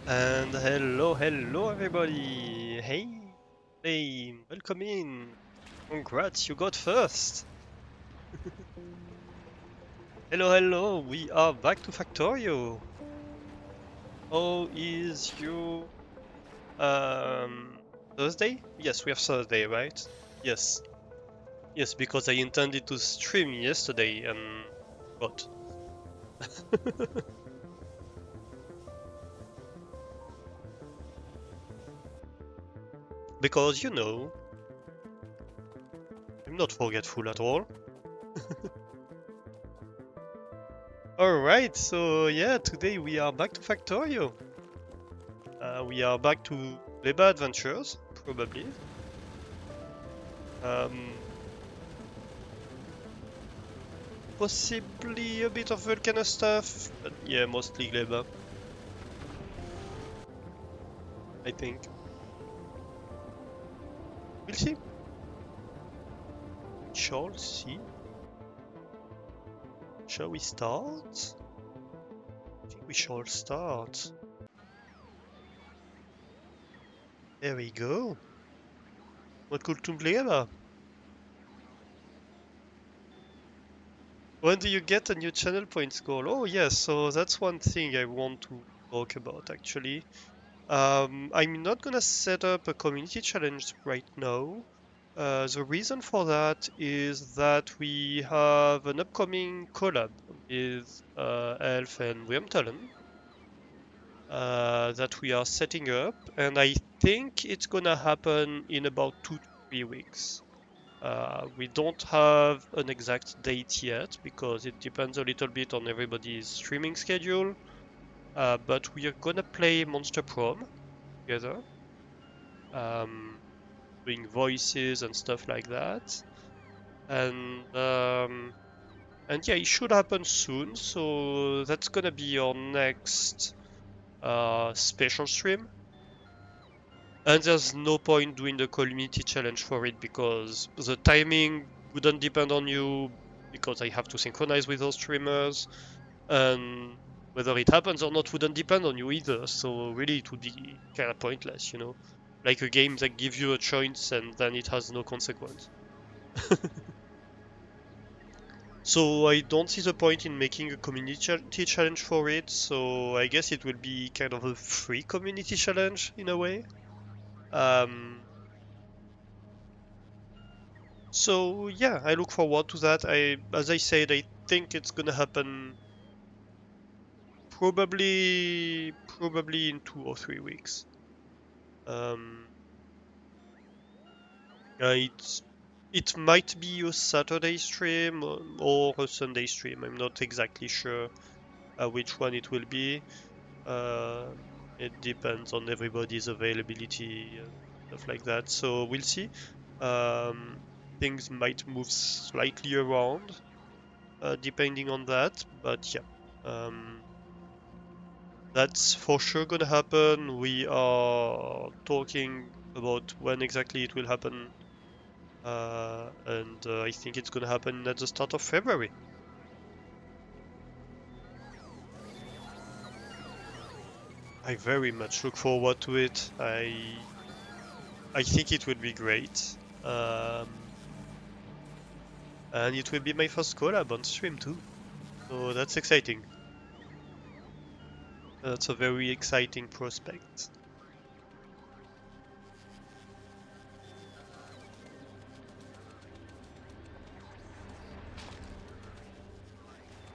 And hello everybody! Hey, welcome in! Congrats, you got first! Hello, we are back to Factorio! How is your Thursday? Yes, we have Thursday, right? Yes. Yes, because I intended to stream yesterday and got. Because I'm not forgetful at all. Alright, so yeah, today we are back to Factorio. We are back to Glebalicious, probably. Um, Possibly a bit of Volcano stuff, but yeah, mostly Gleba, I think. We'll see. Shall see. Shall we start? I think we shall start. There we go. What could to Gleba? When do you get a new channel points goal? Oh yes, so that's one thing I want to talk about actually. I'm not gonna set up a community challenge right now. The reason for that is that we have an upcoming collab with Elf and Wimptalen that we are setting up, and I think it's gonna happen in about 2 to 3 weeks. We don't have an exact date yet because it depends a little bit on everybody's streaming schedule. But we are gonna play Monster Prom together, um, doing voices and stuff like that. And and yeah, it should happen soon. So that's gonna be our next special stream. And there's no point doing the community challenge for it because the timing wouldn't depend on you because I have to synchronize with those streamers, and whether it happens or not wouldn't depend on you either. So really, it would be kind of pointless, like a game that gives you a choice and then it has no consequence. So I don't see the point in making a community challenge for it. So I guess it will be kind of a free community challenge in a way. Um, So yeah, I look forward to that. As I said, I think it's gonna happen probably in 2 or 3 weeks. Um, it might be a Saturday stream or a Sunday stream. I'm not exactly sure which one it will be. Uh, it depends on everybody's availability and stuff like that. So we'll see. Um, Things might move slightly around. Depending on that. But yeah, um, that's for sure gonna happen. We are talking about when exactly it will happen, and I think it's gonna happen at the start of February. I very much look forward to it. I think it will be great. And it will be my first collab on stream too. So that's exciting. That's a very exciting prospect.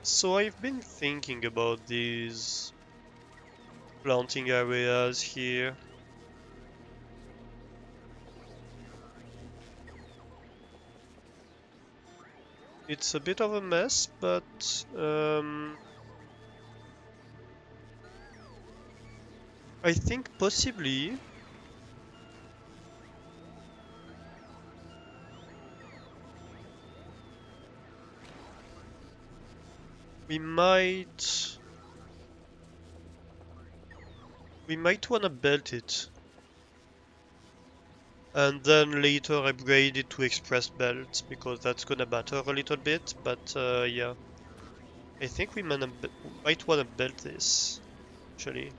So I've been thinking about these planting areas here. It's a bit of a mess, but I think possibly we might wanna belt it and then later upgrade it to express belt because that's gonna matter a little bit. But yeah, I think we might wanna belt this actually.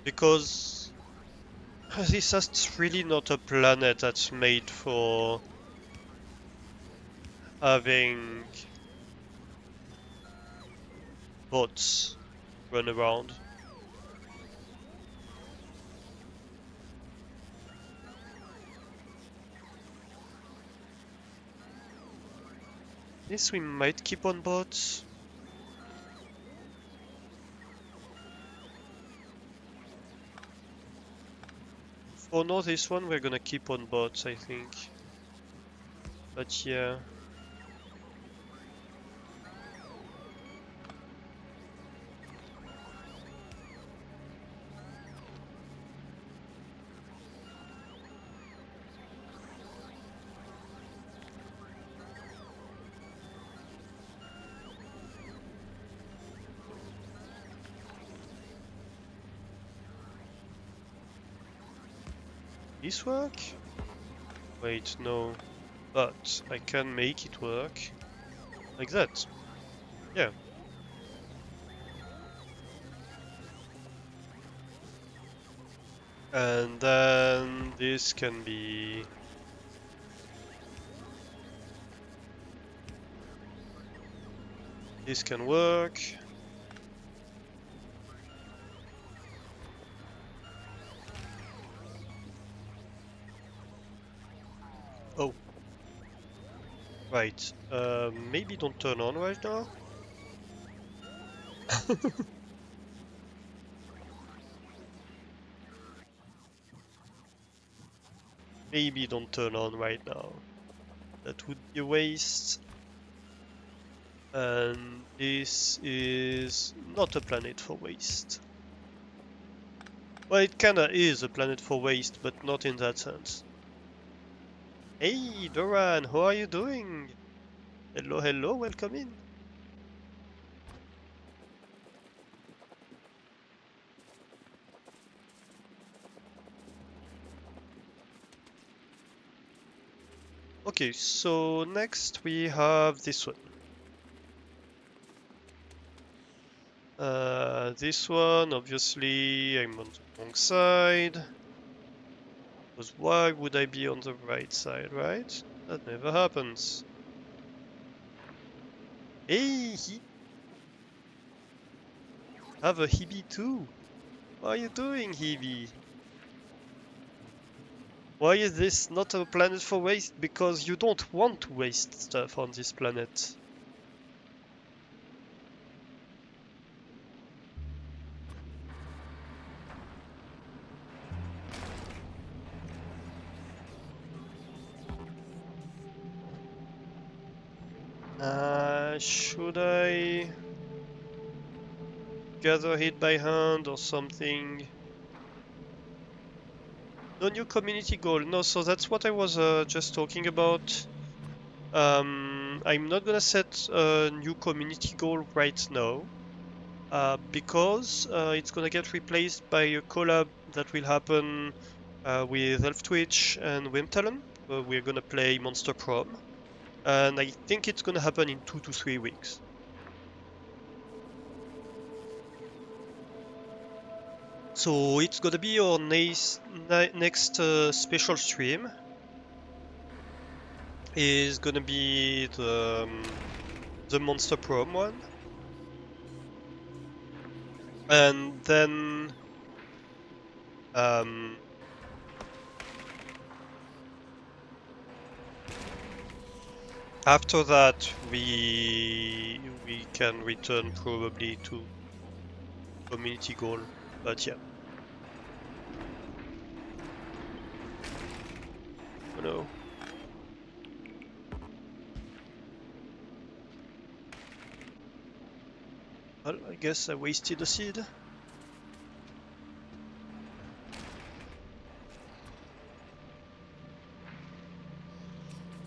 Because this is really not a planet that's made for having bots run around. Yes, we might keep on bots. For now, this one we're gonna keep on bots, I think. But yeah. This work? Wait, no. But I can make it work. Like that. Yeah. And then this can be... This can work. Oh. Right. Maybe don't turn on right now. Maybe don't turn on right now. That would be a waste. And this is not a planet for waste. Well, it kinda is a planet for waste, but not in that sense. Hey, Doran, how are you doing? Hello, hello, welcome in. Okay, so next we have this one. This one, obviously, I'm on the wrong side. Because why would I be on the right side, right? That never happens. Hey, have a Hebe too. What are you doing, Hebe? Why is this not a planet for waste? Because you don't want to waste stuff on this planet. Should I gather it by hand or something? No new community goal. No, so that's what I was just talking about. I'm not gonna set a new community goal right now. Because it's gonna get replaced by a collab that will happen with Elf Twitch and Wimtalon. We're gonna play Monster Prom, and I think it's gonna happen in 2 to 3 weeks. So it's gonna be our next special stream. Is gonna be the Monster Prom one, and then um, after that we can return probably to community goal, but yeah. Oh no. Well, I guess I wasted a seed.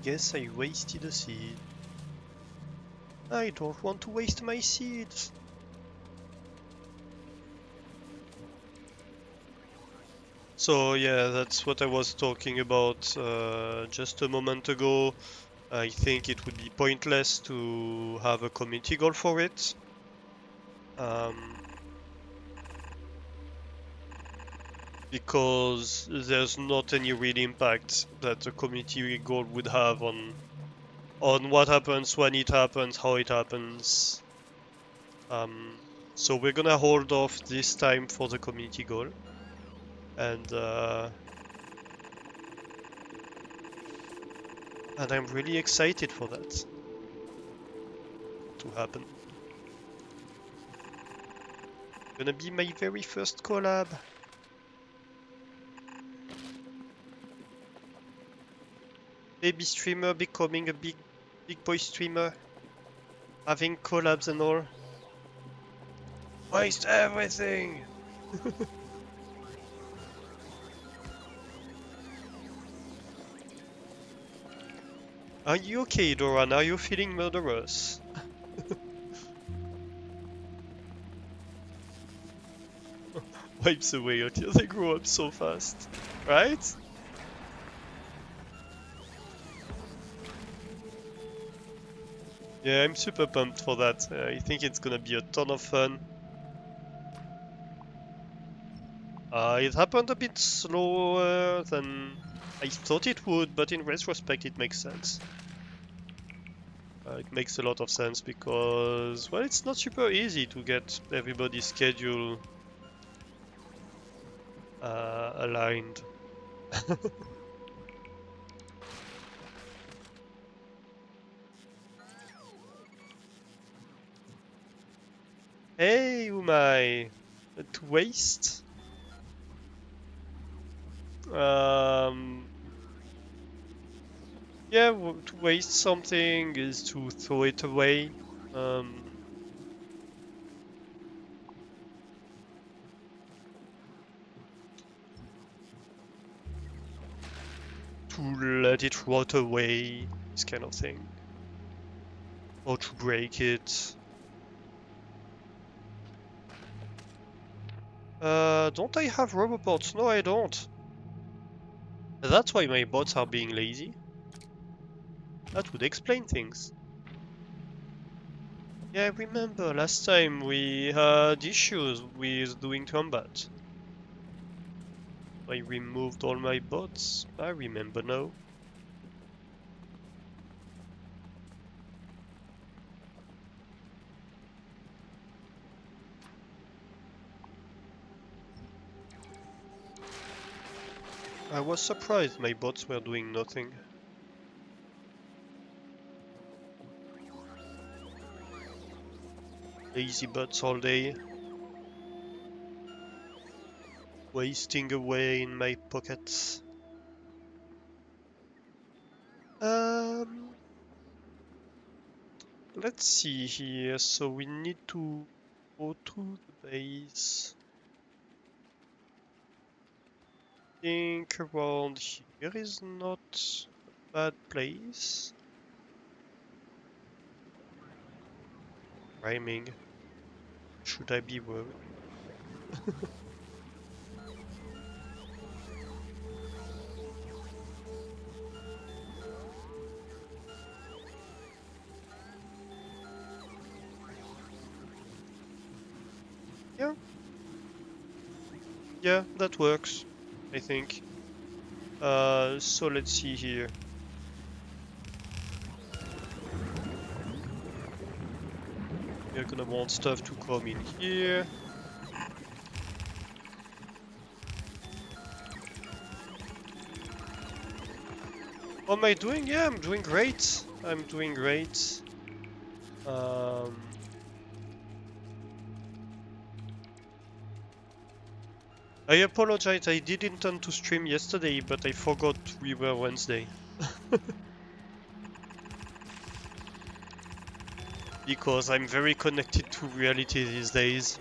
Guess I wasted a seed. I don't want to waste my seeds. So yeah, that's what I was talking about just a moment ago. I think it would be pointless to have a community goal for it. Um, because there's not any real impact that the community goal would have on what happens, when it happens, how it happens. So we're gonna hold off this time for the community goal, and I'm really excited for that to happen. Gonna be my very first collab. Baby streamer becoming a big boy streamer. Having collabs and all. Waste everything! Are you okay, Doran? Are you feeling murderous? Wipes away until they grow up so fast. Right? Yeah, I'm super pumped for that. I think it's gonna be a ton of fun. It happened a bit slower than I thought it would, but in retrospect it makes sense. It makes a lot of sense because, well, it's not super easy to get everybody's schedule aligned. Hey, Umai! To waste? Um, yeah, to waste something is to throw it away. Um, to let it rot away, this kind of thing. Or to break it. Don't I have robobots? No, I don't. That's why my bots are being lazy. That would explain things. Yeah, I remember last time we had issues with doing combat. I removed all my bots. I remember now. I was surprised my bots were doing nothing. Lazy bots all day. Wasting away in my pockets. Um, let's see here. So we need to go to the base. I think around here is not a bad place. Rhyming. Should I be worried? Yeah, yeah, that works, I think. So let's see here. We're gonna want stuff to come in here. How am I doing? Yeah, I'm doing great. I'm doing great. Um, I apologize, I did intend to stream yesterday, but I forgot we were Wednesday. Because I'm very connected to reality these days.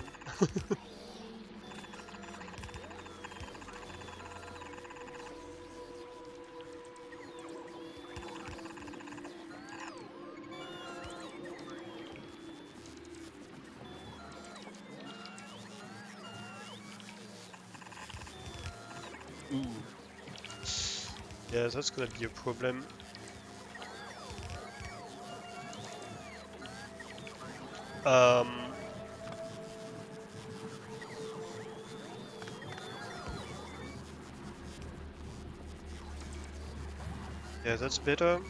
Ooh. Yeah, that's gonna be a problem. Um, Yeah, that's better.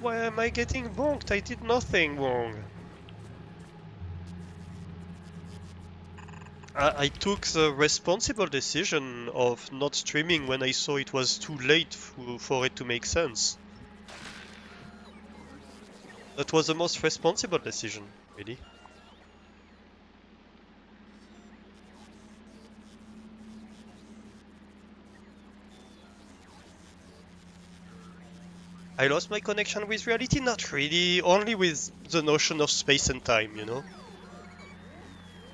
Why am I getting bonked? I did nothing wrong. I took the responsible decision of not streaming when I saw it was too late for it to make sense. That was the most responsible decision, really. I lost my connection with reality? Not really, only with the notion of space and time, you know?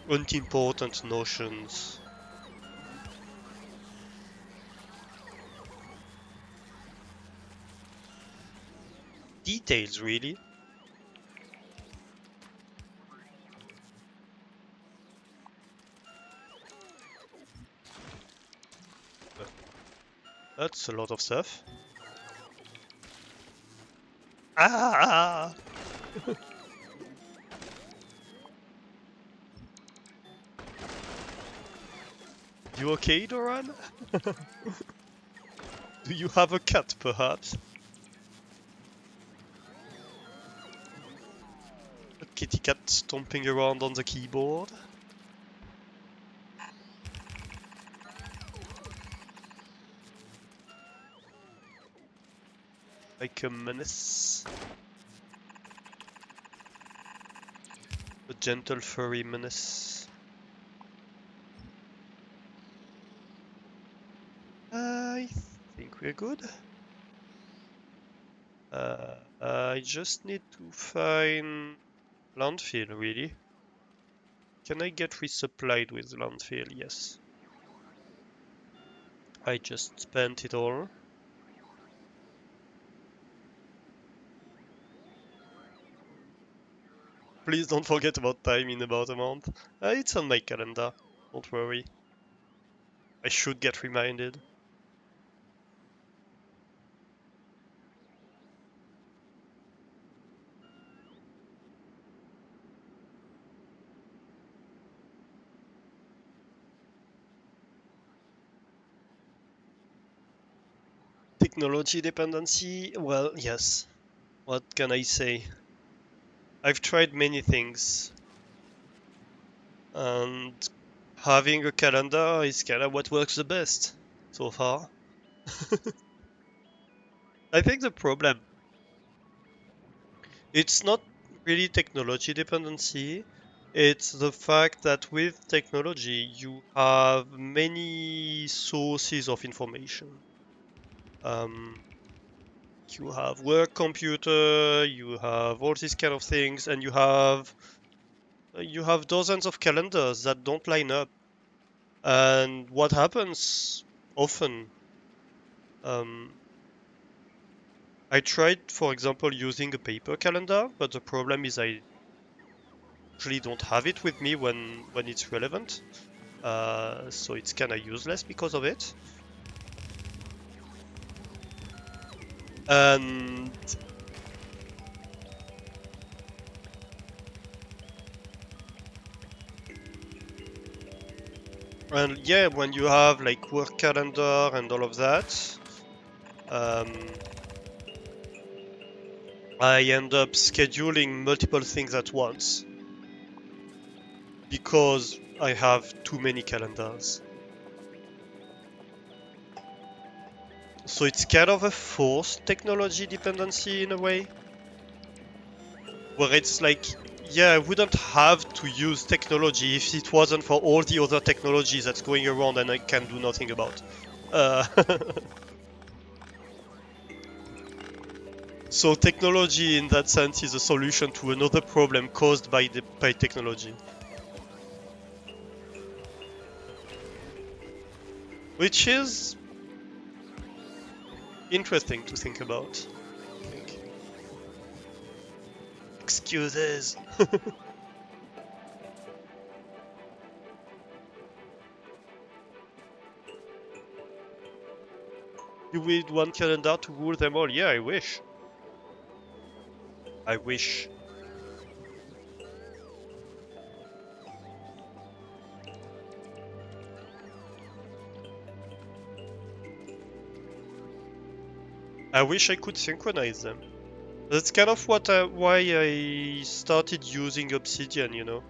Unimportant notions. Details, really. That's a lot of stuff. Ah! You okay, Doran? Do you have a cat, perhaps? A kitty cat stomping around on the keyboard? Like a menace. A gentle furry menace. I think we're good. I just need to find landfill, really. Can I get resupplied with landfill? Yes. I just spent it all. Please don't forget about time in about a month. It's on my calendar. Don't worry. I should get reminded. Technology dependency? Well, yes. What can I say? I've tried many things, and having a calendar is kind of what works the best so far. I think the problem, it's not really technology dependency, it's the fact that with technology you have many sources of information. Um, you have work computer, you have all these kind of things, and you have dozens of calendars that don't line up. And what happens often, um, I tried, for example, using a paper calendar, but the problem is I usually don't have it with me when it's relevant. So it's kind of useless because of it. And and yeah, when you have like work calendar and all of that, um, I end up scheduling multiple things at once because I have too many calendars. So it's kind of a forced technology dependency in a way, where it's like, yeah, I wouldn't have to use technology if it wasn't for all the other technologies that's going around and I can do nothing about. Uh, so technology in that sense is a solution to another problem caused by technology, which is interesting to think about, I think. Excuses. You need one calendar to rule them all. Yeah, I wish. I wish. I wish I could synchronize them. That's kind of why I started using Obsidian, you know.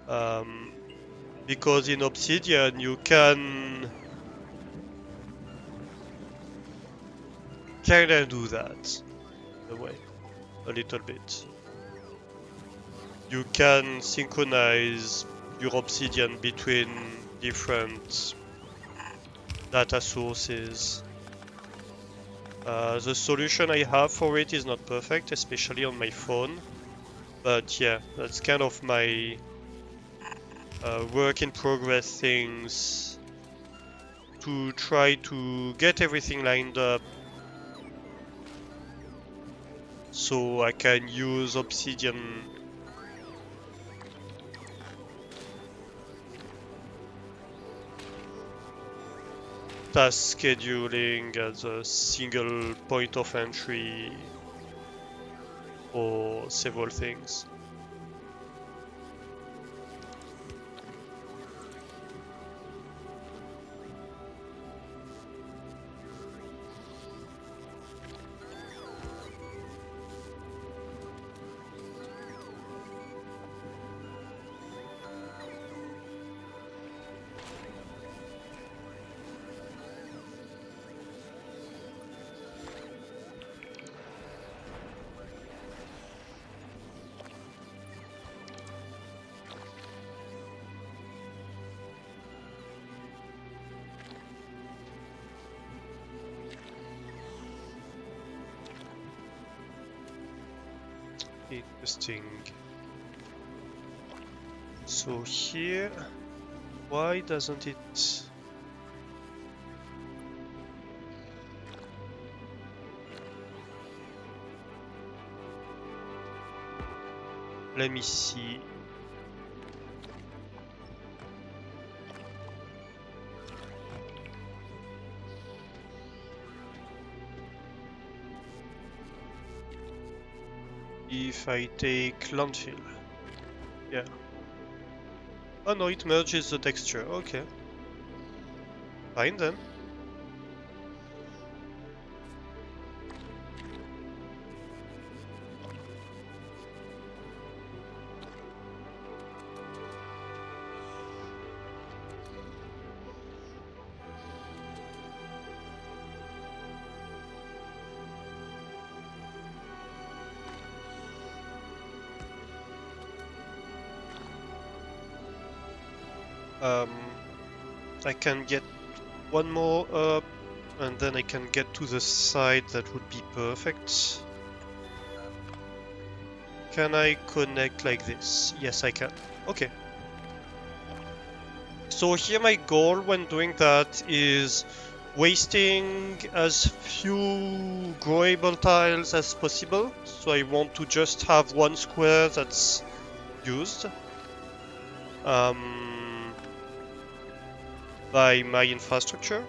Um, because in Obsidian you can kinda do that in a way, a little bit. You can synchronize your Obsidian between different data sources. The solution I have for it is not perfect, especially on my phone. But yeah, that's kind of my work in progress things to try to get everything lined up so I can use Obsidian task scheduling as a single point of entry for several things. Interesting. So here, why doesn't it... Let me see. If I take landfill. Yeah. Oh no, it merges the texture. Okay. Fine then. Um, I can get one more up, and then I can get to the side. That would be perfect. Can I connect like this? Yes, I can. Okay. So here my goal when doing that is wasting as few growable tiles as possible. So I want to just have one square that's used by my infrastructure.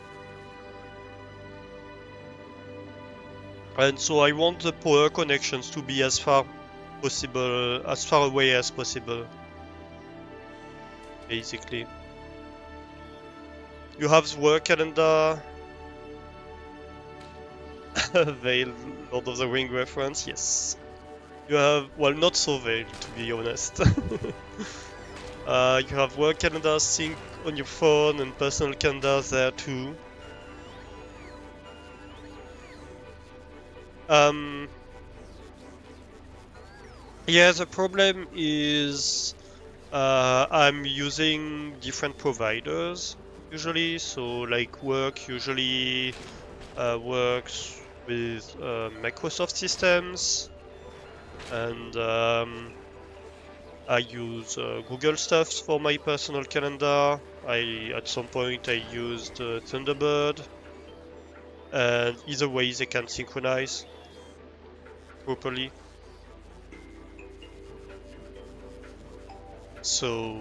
And so I want the power connections to be as far away as possible, basically. You have the work calendar. Veil, Lord of the Ring reference, yes. You have, well, not so Veil, to be honest. You have work calendar sync on your phone and personal calendar there too. Yeah, the problem is I'm using different providers usually, so like work usually works with Microsoft systems, and I use Google stuff for my personal calendar. At some point I used Thunderbird, and either way they can synchronize properly. So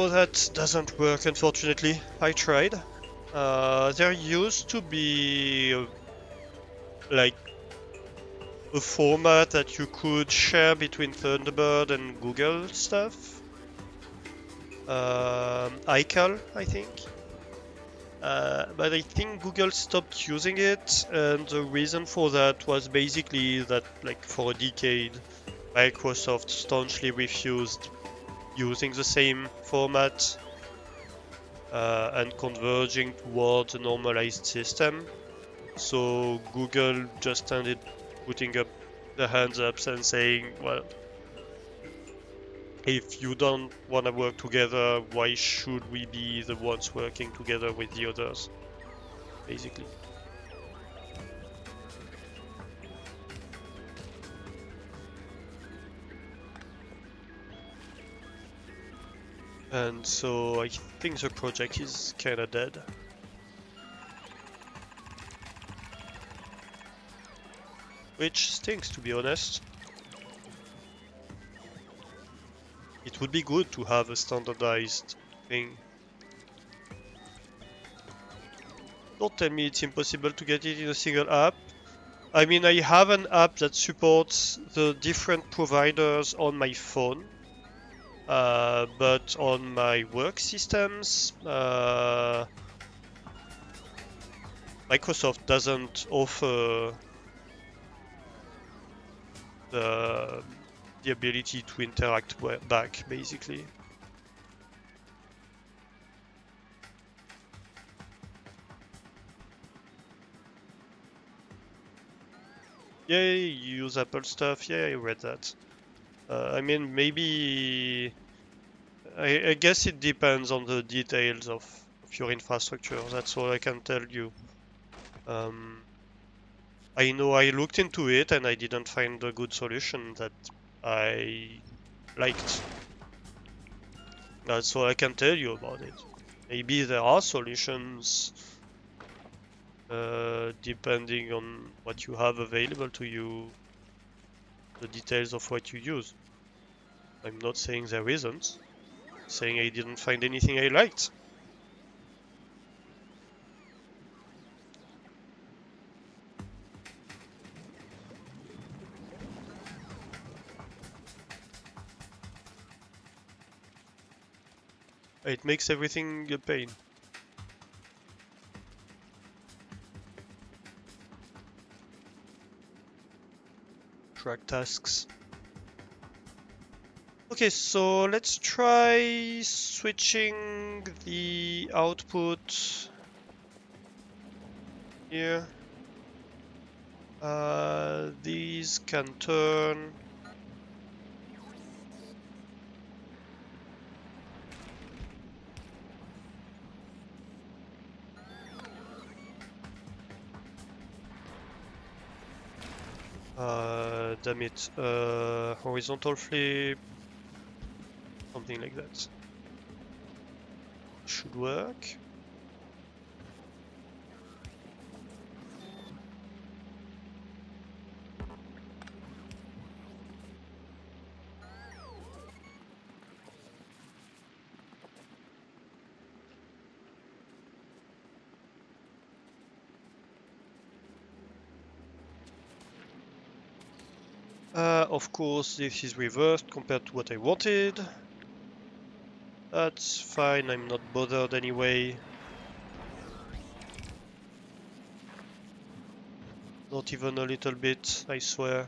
that doesn't work, unfortunately. I tried. There used to be like a format that you could share between Thunderbird and Google stuff. iCal, I think. But I think Google stopped using it, and the reason for that was basically that, like, for a decade, Microsoft staunchly refused using the same format and converging towards a normalized system. So Google just ended putting up the hands up and saying, well, if you don't want to work together, why should we be the ones working together with the others, basically. And so I think the project is kinda dead. Which stinks, to be honest. It would be good to have a standardized thing. Don't tell me it's impossible to get it in a single app. I mean, I have an app that supports the different providers on my phone, but on my work systems, Microsoft doesn't offer the the ability to interact back, basically. Yeah, you use Apple stuff. Yeah, I read that. I mean, maybe I guess it depends on the details of your infrastructure. That's all I can tell you. Um, I know I looked into it and I didn't find a good solution that I liked. That's all I can tell you about it. Maybe there are solutions depending on what you have available to you, the details of what you use. I'm not saying there isn't, I'm saying I didn't find anything I liked. It makes everything a pain. Track tasks. Okay, so let's try switching the output here. These can turn. Damn it. Horizontal flip. Something like that. Should work. Of course, this is reversed compared to what I wanted. That's fine, I'm not bothered anyway. Not even a little bit, I swear.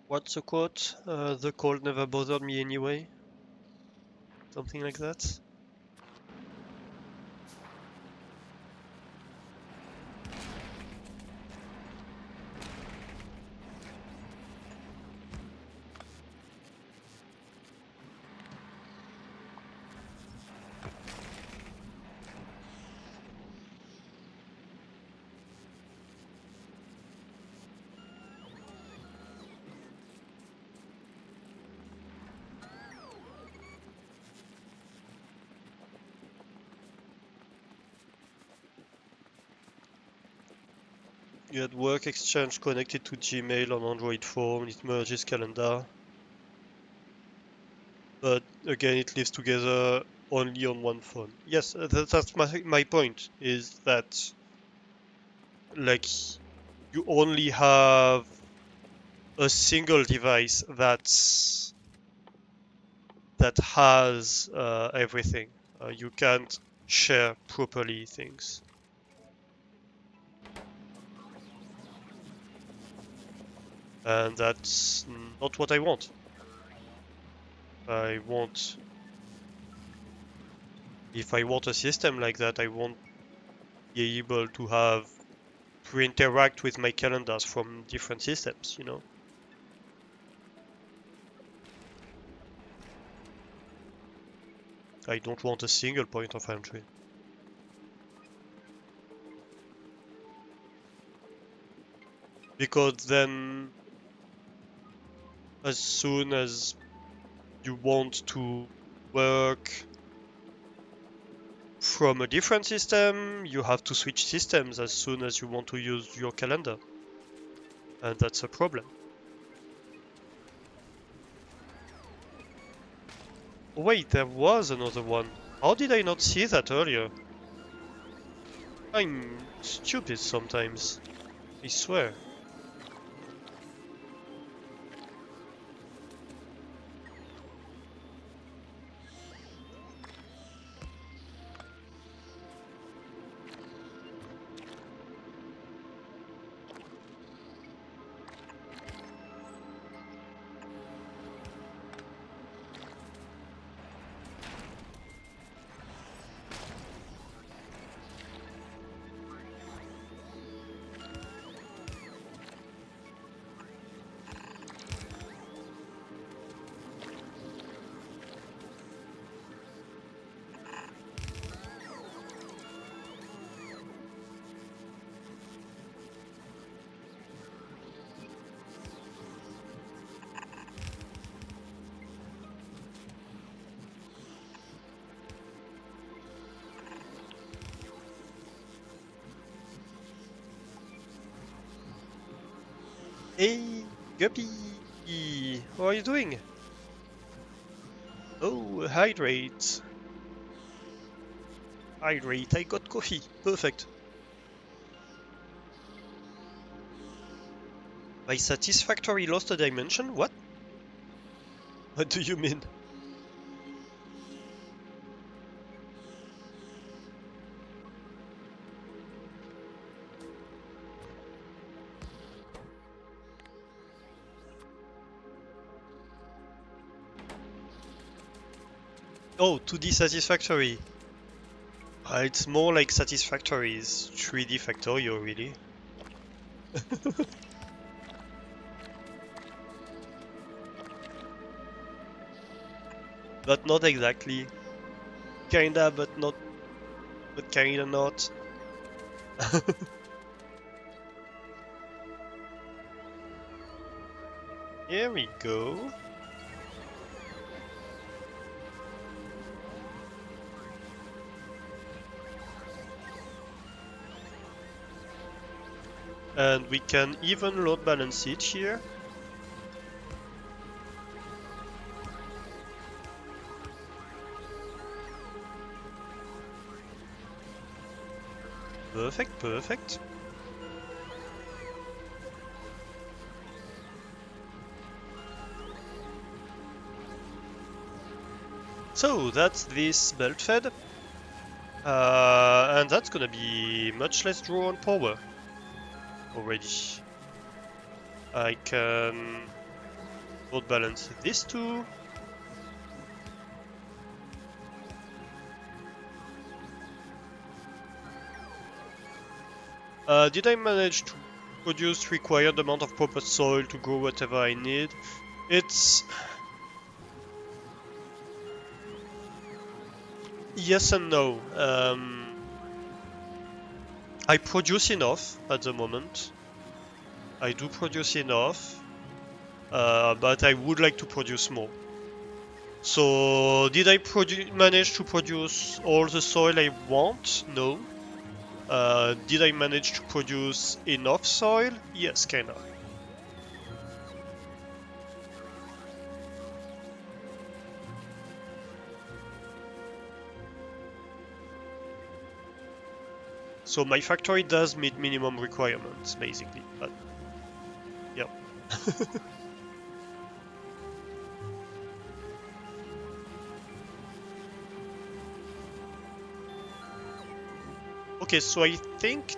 What's the quote? The cold never bothered me anyway. Something like that. You had work exchange connected to Gmail on Android phone, it merges calendar. But again, it lives together only on one phone. Yes, that's my point, is that, like, you only have a single device that has everything. You can't share properly things. And that's not what I want. I want, if I want a system like that, I want to be able to interact with my calendars from different systems, you know? I don't want a single point of entry. Because then, as soon as you want to work from a different system, you have to switch systems as soon as you want to use your calendar. And that's a problem. Oh, wait, there was another one. How did I not see that earlier? I'm stupid sometimes. I swear. Hey, Guppy! How are you doing? Oh, hydrate. Hydrate, I got coffee. Perfect. My satisfactory lost a dimension? What? What do you mean? Oh, 2D satisfactory. It's more like satisfactory is 3D Factorio, really. But not exactly. Kinda, but not. But kinda not. Here we go. And we can even load balance it here. Perfect, perfect. So that's this belt fed. And that's gonna be much less draw on power already. I can load balance this too. Did I manage to produce required amount of proper soil to grow whatever I need? It's yes and no. I produce enough at the moment. I do produce enough, but I would like to produce more. So, did I manage to produce all the soil I want? No. Did I manage to produce enough soil? Yes, kinda. So my factory does meet minimum requirements, basically. But, yeah. Okay, so I think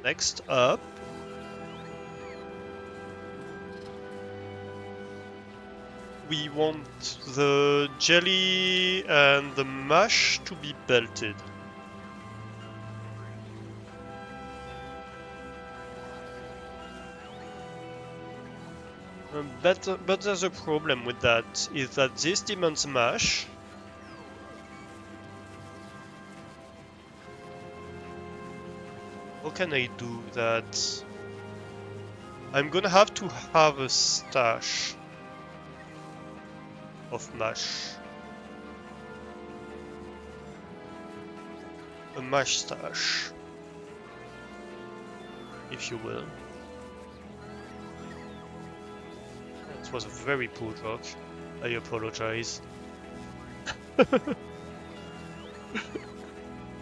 next up we want the jelly and the mash to be belted. But there's a problem with that, is that this demands mash. How can I do that? I'm gonna have to have a stash of mash. A mash stash, if you will. That was a very poor joke. I apologize.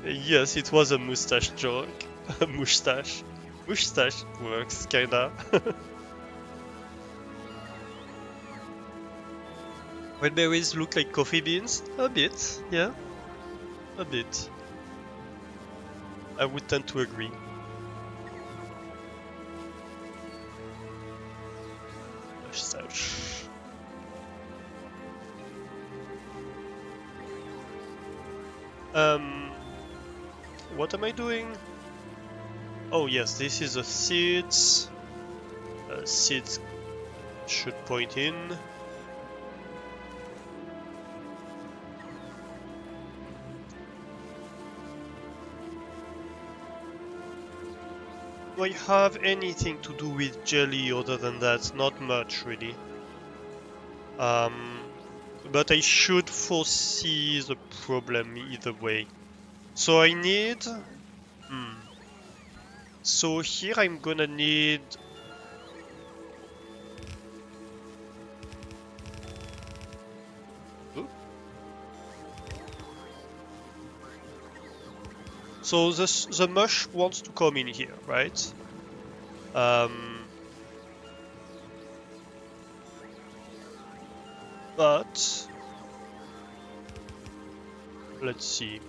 Yes, it was a mustache joke. A mustache. Mustache works, kinda. Red berries look like coffee beans? A bit, yeah. A bit. I would tend to agree. Mustache. What am I doing? Oh yes, this is a seeds. Seeds should point in. Do I have anything to do with jelly other than that? Not much, really. But I should foresee the problem either way. So I need... So here I'm gonna need... So the mush wants to come in here, right? But... Let's see.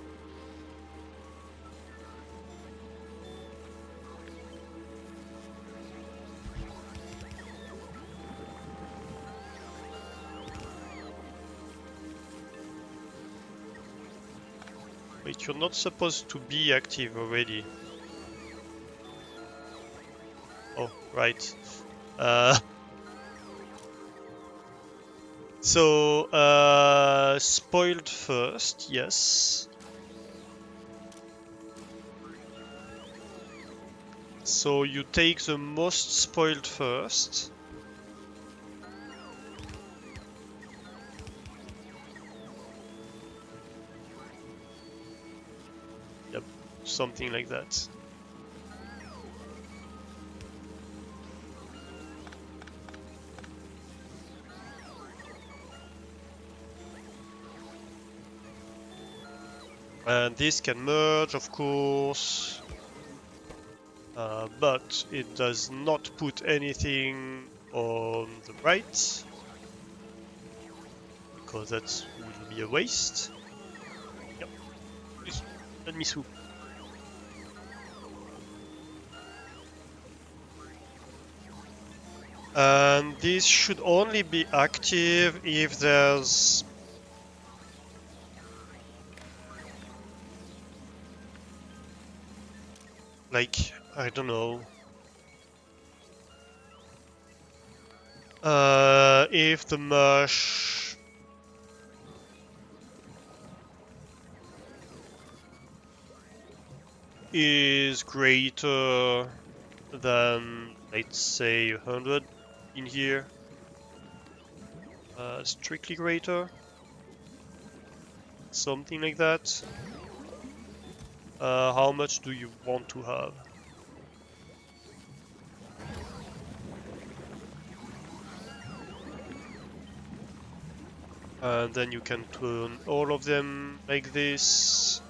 Wait, you're not supposed to be active already. Oh, right. So, spoiled first, yes. So you take the most spoiled first. Yep, something like that. And this can merge, of course, but it does not put anything on the right, because that will be a waste. Yep, please, let me through. And this should only be active if there's... like, I don't know. If the mush is greater than, let's say, 100 in here, strictly greater, something like that. How much do you want to have? And then you can turn all of them like this.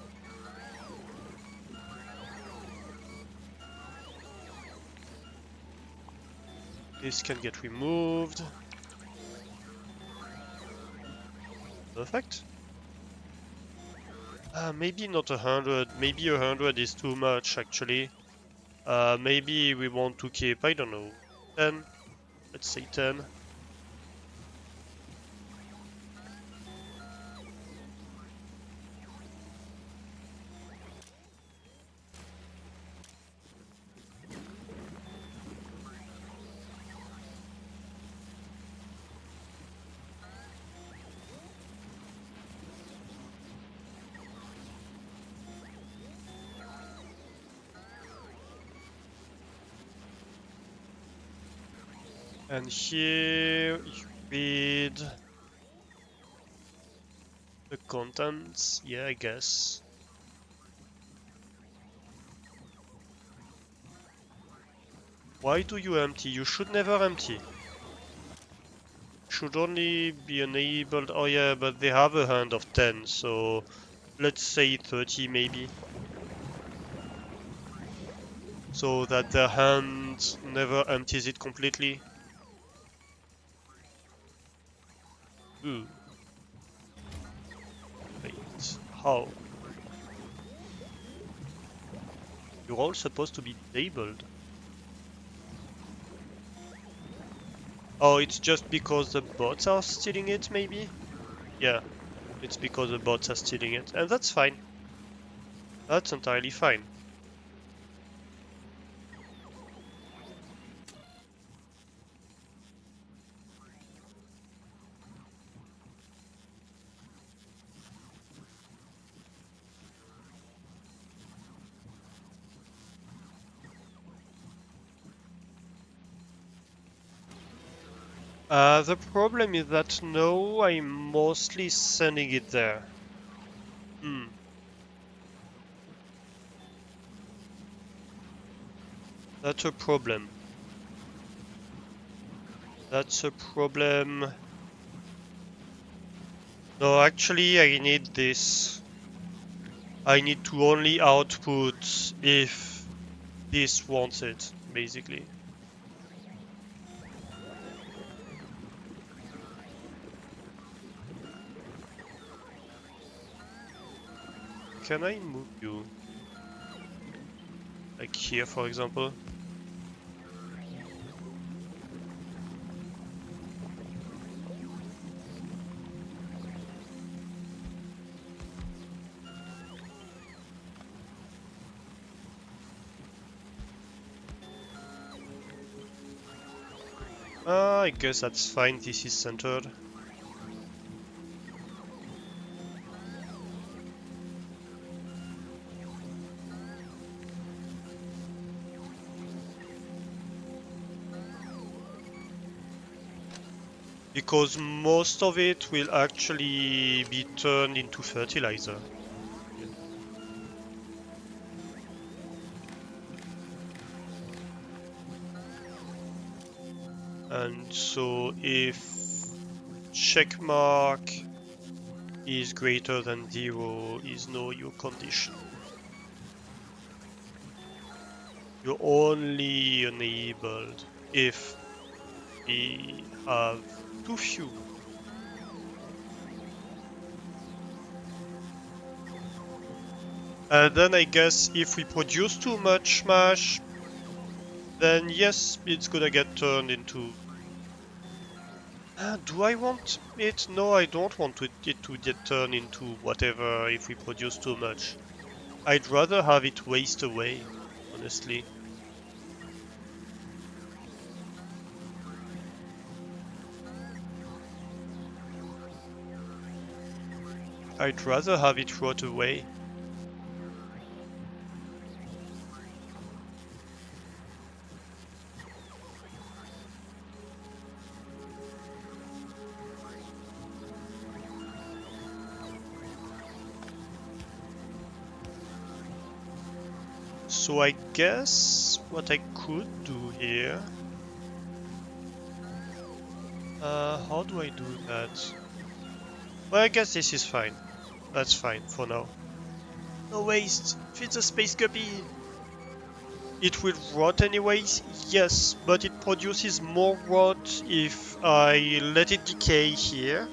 This can get removed. Perfect. Maybe not 100. Maybe 100 is too much, actually. Maybe we want to keep, I don't know, 10. Let's say 10. And here you read the contents. Yeah, I guess. Why do you empty? You should never empty. Should only be enabled. Oh yeah, but they have a hand of 10, so let's say 30 maybe. So that the hand never empties it completely. Ooh. Wait, how? You're all supposed to be disabled. Oh, it's just because the bots are stealing it, maybe? Yeah, it's because the bots are stealing it, and that's fine. That's entirely fine. The problem is that no, I'm mostly sending it there. Hmm. That's a problem. That's a problem. No, actually, I need this. I need to only output if this wants it, basically. Can I move you? Like here, for example? I guess that's fine, this is centered. Because most of it will actually be turned into fertilizer. And so if checkmark is greater than 0 is no your condition. You're only enabled if we have too few. And then I guess if we produce too much mash, then yes, it's gonna get turned into... do I want it? No, I don't want it to get turned into whatever if we produce too much. I'd rather have it waste away, honestly. I'd rather have it rot away. So I guess what I could do here... how do I do that? Well, I guess this is fine. That's fine for now. No waste! Feed the space guppy! It will rot anyways, yes, but it produces more rot if I let it decay here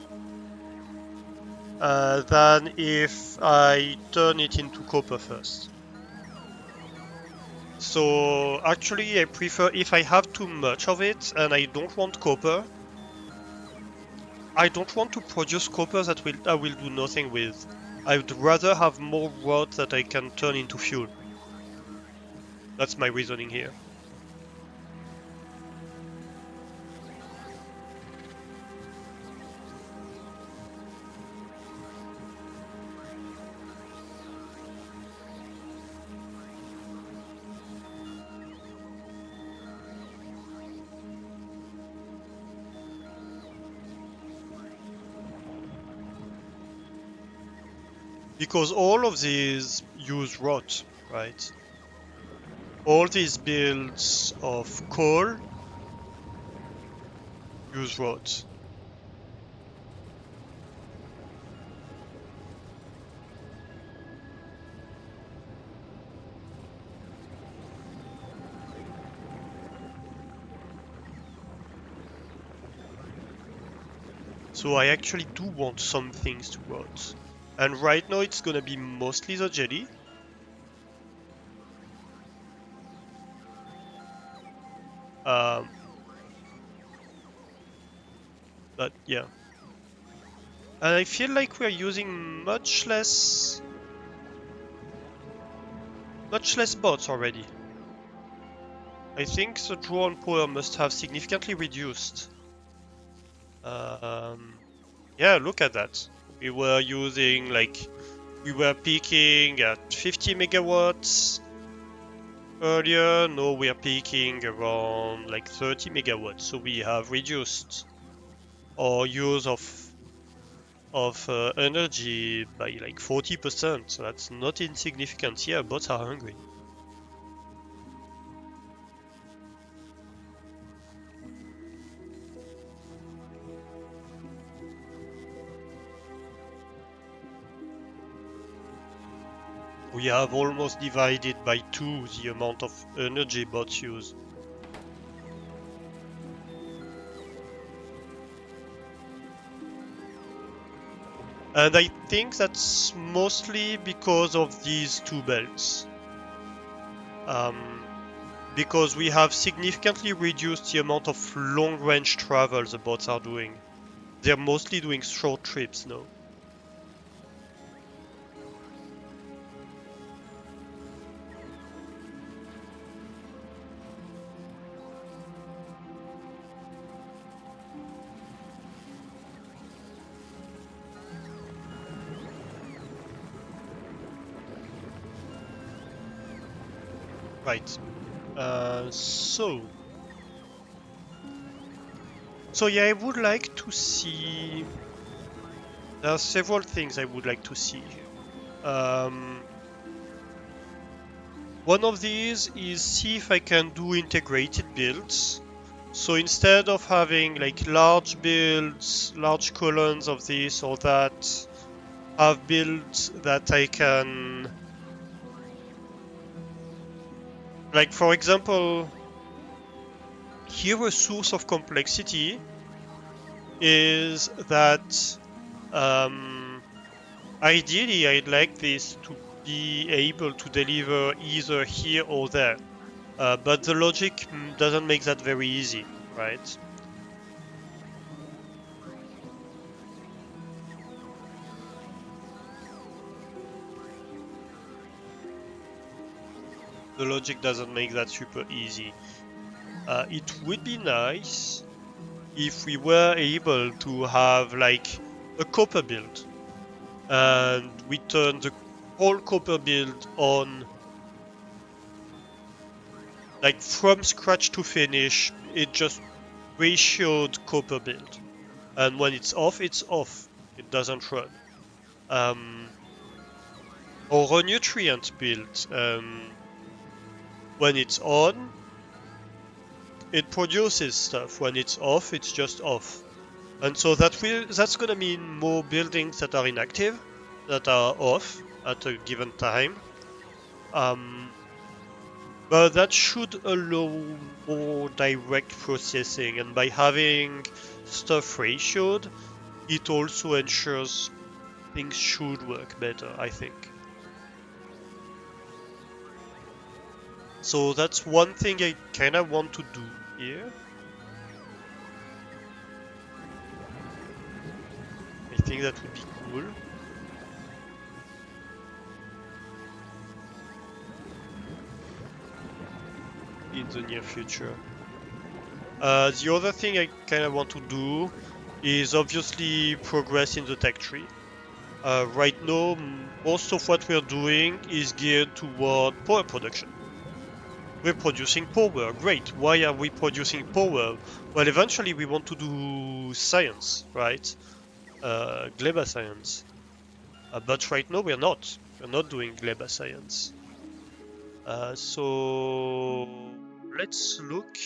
than if I turn it into copper first. So actually I prefer, if I have too much of it and I don't want copper, I don't want to produce copper that I will do nothing with. I would rather have more rot that I can turn into fuel. That's my reasoning here. Because all of these use rot, right? All these builds of coal use rot. So I actually do want some things to rot. And right now it's gonna be mostly the jelly. Um, but yeah. And I feel like we're using much less bots already. I think the draw on power must have significantly reduced. Yeah, look at that. We were using we were peaking at 50 megawatts earlier. Now we are peaking around like 30 megawatts. So we have reduced our use of energy by like 40%. So that's not insignificant. Yeah, bots are hungry. We have almost divided by 2 the amount of energy bots use. And I think that's mostly because of these 2 belts. Because we have significantly reduced the amount of long-range travel the bots are doing. They're mostly doing short trips now. Right. So yeah, I would like to see. There are several things I would like to see here. One of these is see if I can do integrated builds. So instead of having like large builds, large columns of this or that, have builds that I can, like for example, here a source of complexity is that ideally I'd like this to be able to deliver either here or there, but the logic doesn't make that very easy, right? The logic doesn't make that super easy. It would be nice if we were able to have like a copper build and we turn the whole copper build on like from scratch to finish. It just ratioed copper build, and when it's off, it doesn't run. Or a nutrient build, when it's on it produces stuff, when it's off it's just off. And so that's gonna mean more buildings that are inactive, that are off at a given time. But that should allow more direct processing, and by having stuff ratioed, it also ensures things should work better, I think. So that's one thing I kind of want to do here. I think that would be cool in the near future. The other thing I kind of want to do is obviously progress in the tech tree. Right now, most of what we're doing is geared toward power production. We're producing power, great. Why are we producing power? Well, eventually we want to do science, right? Gleba science. But right now we're not. We're not doing Gleba science. So let's look.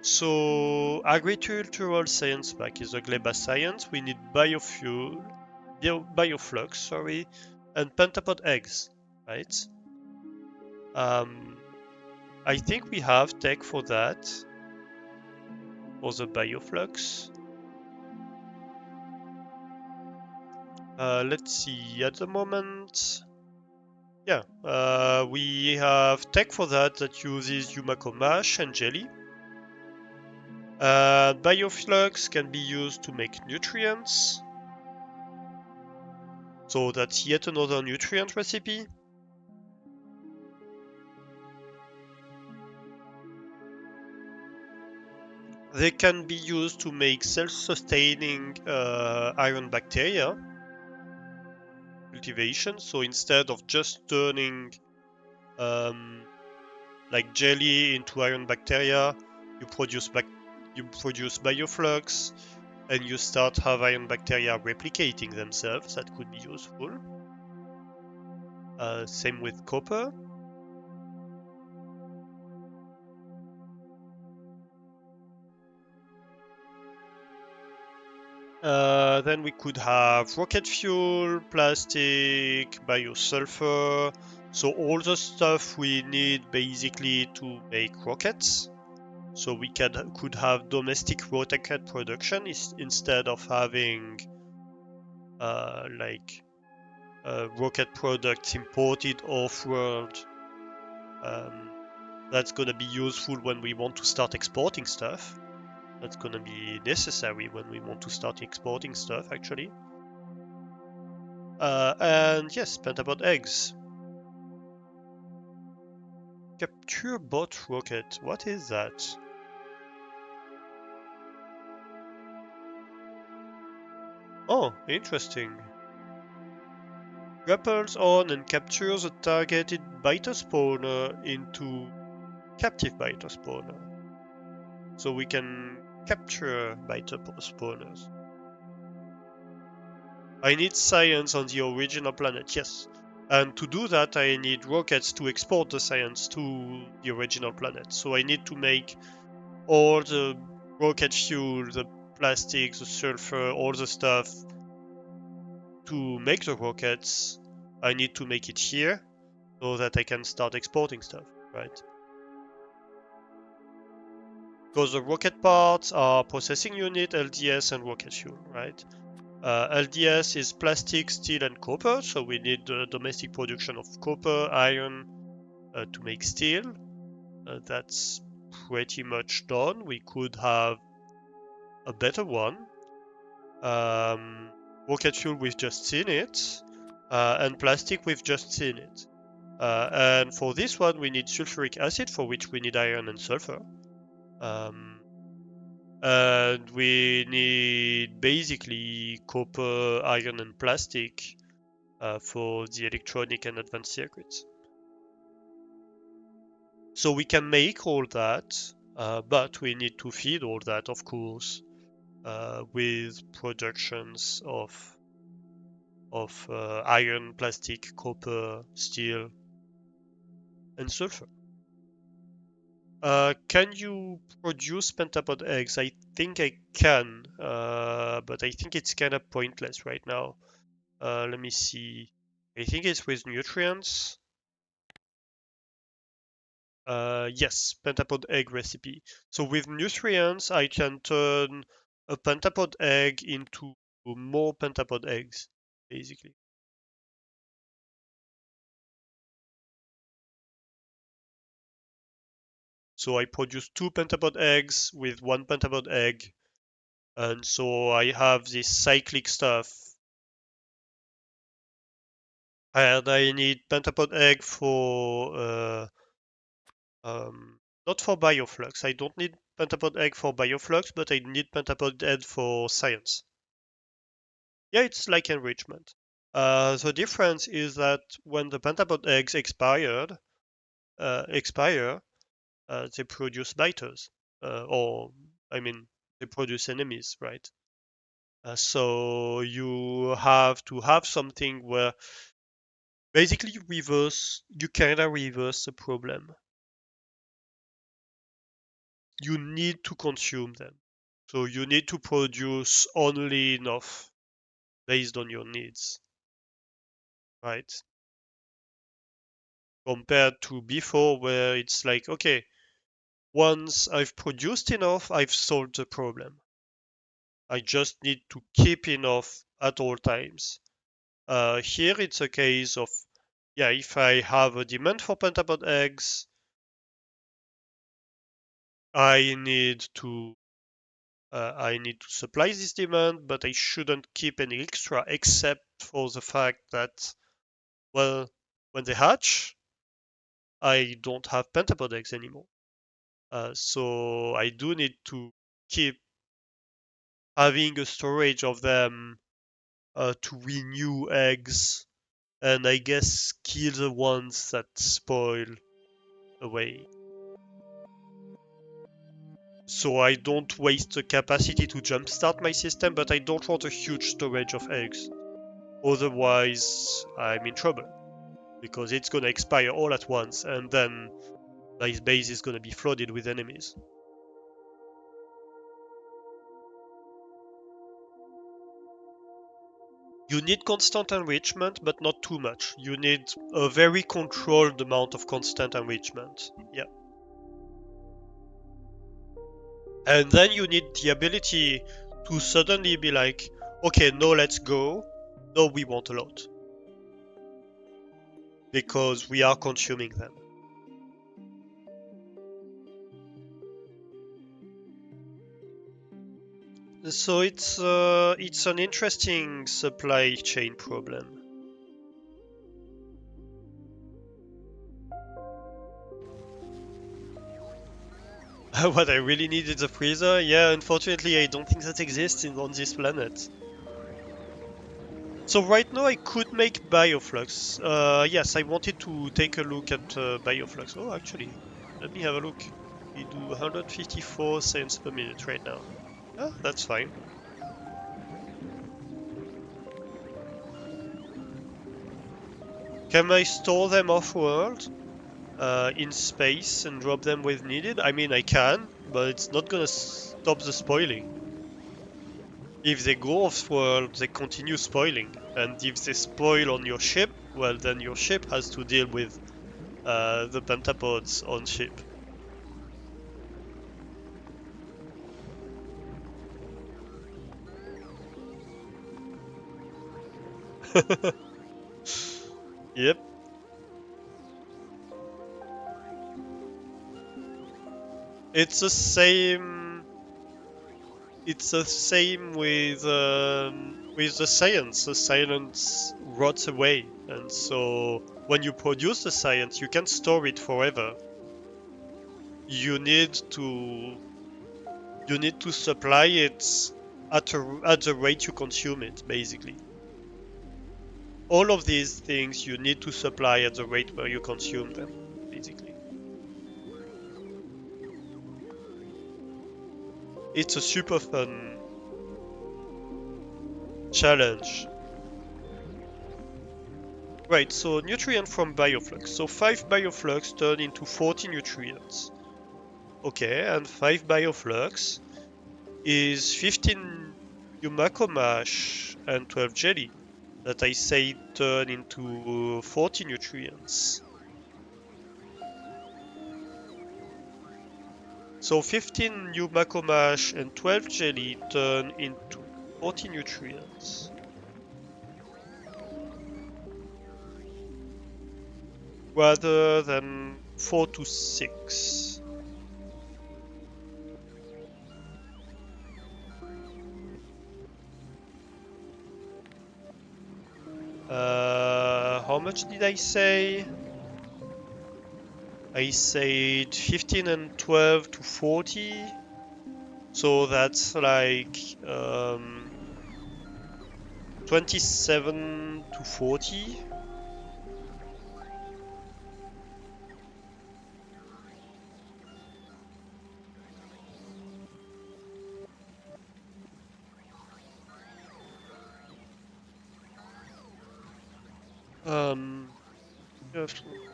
So agricultural science back is a Gleba science. We need biofuel, bioflux, sorry, and pentapod eggs, right? Um, I think we have tech for that, for the bioflux. Let's see, at the moment, yeah, we have tech for that uses Yumako mash and jelly. Bioflux can be used to make nutrients, so that's yet another nutrient recipe. They can be used to make self-sustaining iron bacteria cultivation. So instead of just turning um, like jelly into iron bacteria, you produce bioflux, and you start have iron bacteria replicating themselves. That could be useful. Same with copper. Then we could have rocket fuel, plastic, biosulfur. So all the stuff we need basically to make rockets. So we could have domestic rocket production instead of having like rocket products imported off-world. Um, that's gonna be useful when we want to start exporting stuff. That's gonna be necessary when we want to start exporting stuff, actually. And yes, pentapod eggs. Capture bot rocket. What is that? Oh, interesting. Grapples on and captures a targeted biter spawner into captive biter spawner. So we can capture biter spawners. I need science on the original planet, yes. And to do that, I need rockets to export the science to the original planet. So I need to make all the rocket fuel, the plastic, the sulfur, all the stuff to make the rockets. I need to make it here so that I can start exporting stuff, right? Because the rocket parts are processing unit, LDS, and rocket fuel, right? LDS is plastic, steel, and copper, so we need the domestic production of copper, iron to make steel. That's pretty much done. We could have a better one. Rocket fuel, we've just seen it, and plastic, we've just seen it. And for this one, we need sulfuric acid, for which we need iron and sulfur. Um, and we need basically copper, iron, and plastic for the electronic and advanced circuits. So we can make all that, but we need to feed all that, of course, with productions of iron, plastic, copper, steel, and sulfur. Can you produce pentapod eggs? I think I can, but I think it's kind of pointless right now. Let me see. I think it's with nutrients. Yes, pentapod egg recipe. So with nutrients, I can turn a pentapod egg into more pentapod eggs, basically. So I produce 2 pentapod eggs with 1 pentapod egg, and so I have this cyclic stuff. And I need pentapod egg for not for bioflux. I don't need pentapod egg for bioflux, but I need pentapod egg for science. Yeah, it's like enrichment. The difference is that when the pentapod eggs expire, they produce biters, or I mean, they produce enemies, right? So you have to have something where basically you kinda reverse the problem. You need to consume them. So you need to produce only enough based on your needs, right? Compared to before where it's like, okay, once I've produced enough, I've solved the problem. I just need to keep enough at all times. Here it's a case of, yeah, if I have a demand for pentapod eggs, I need to I need to supply this demand, but I shouldn't keep any extra except for the fact that, well, when they hatch, I don't have pentapod eggs anymore. So I do need to keep having a storage of them to renew eggs and I guess kill the ones that spoil away. So I don't waste the capacity to jumpstart my system, but I don't want a huge storage of eggs. Otherwise, I'm in trouble. Because it's gonna expire all at once, and then my base is gonna be flooded with enemies. You need constant enrichment, but not too much. You need a very controlled amount of constant enrichment. Yeah. And then you need the ability to suddenly be like, okay, no, let's go. No, we want a lot. Because we are consuming them. So it's an interesting supply chain problem. What I really need is a freezer? Yeah, unfortunately, I don't think that exists on this planet. So right now I could make bioflux. Yes, I wanted to take a look at bioflux. Oh, actually, let me have a look. We do 154 cents per minute right now. Ah, that's fine. Can I store them off-world in space and drop them when needed? I mean, I can, but it's not gonna stop the spoiling. If they go off-world, they continue spoiling. And if they spoil on your ship, well, then your ship has to deal with the pentapods on ship. Yep. It's the same. It's the same with the science. The science rots away, and so when you produce the science, you can store it forever. You need to you need to supply it at the rate you consume it, basically. All of these things you need to supply at the rate where you consume them, basically. It's a super fun challenge. Right, so nutrient from bioflux. So 5 bioflux turn into 40 nutrients. Okay, and 5 bioflux is 15 Yumako mash and 12 jelly that I say turn into 40 nutrients. So 15 new Mako Mash and 12 jelly turn into 40 nutrients. Rather than 4 to 6. How much did I say? I said 15 and 12 to 40. So that's like 27 to 40.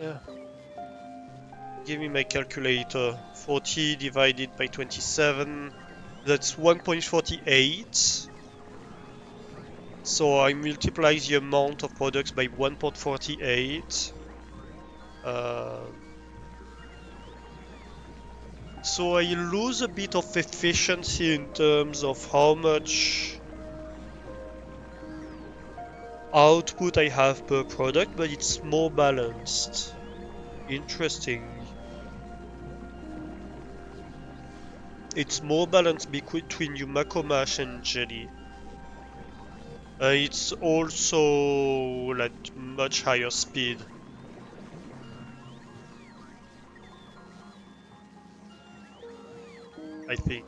Yeah. Give me my calculator. 40 divided by 27. That's 1.48. So I multiply the amount of products by 1.48. So I lose a bit of efficiency in terms of how much output I have per product, but it's more balanced. Interesting. It's more balanced between Yumako Mash and Jelly. It's also like much higher speed, I think.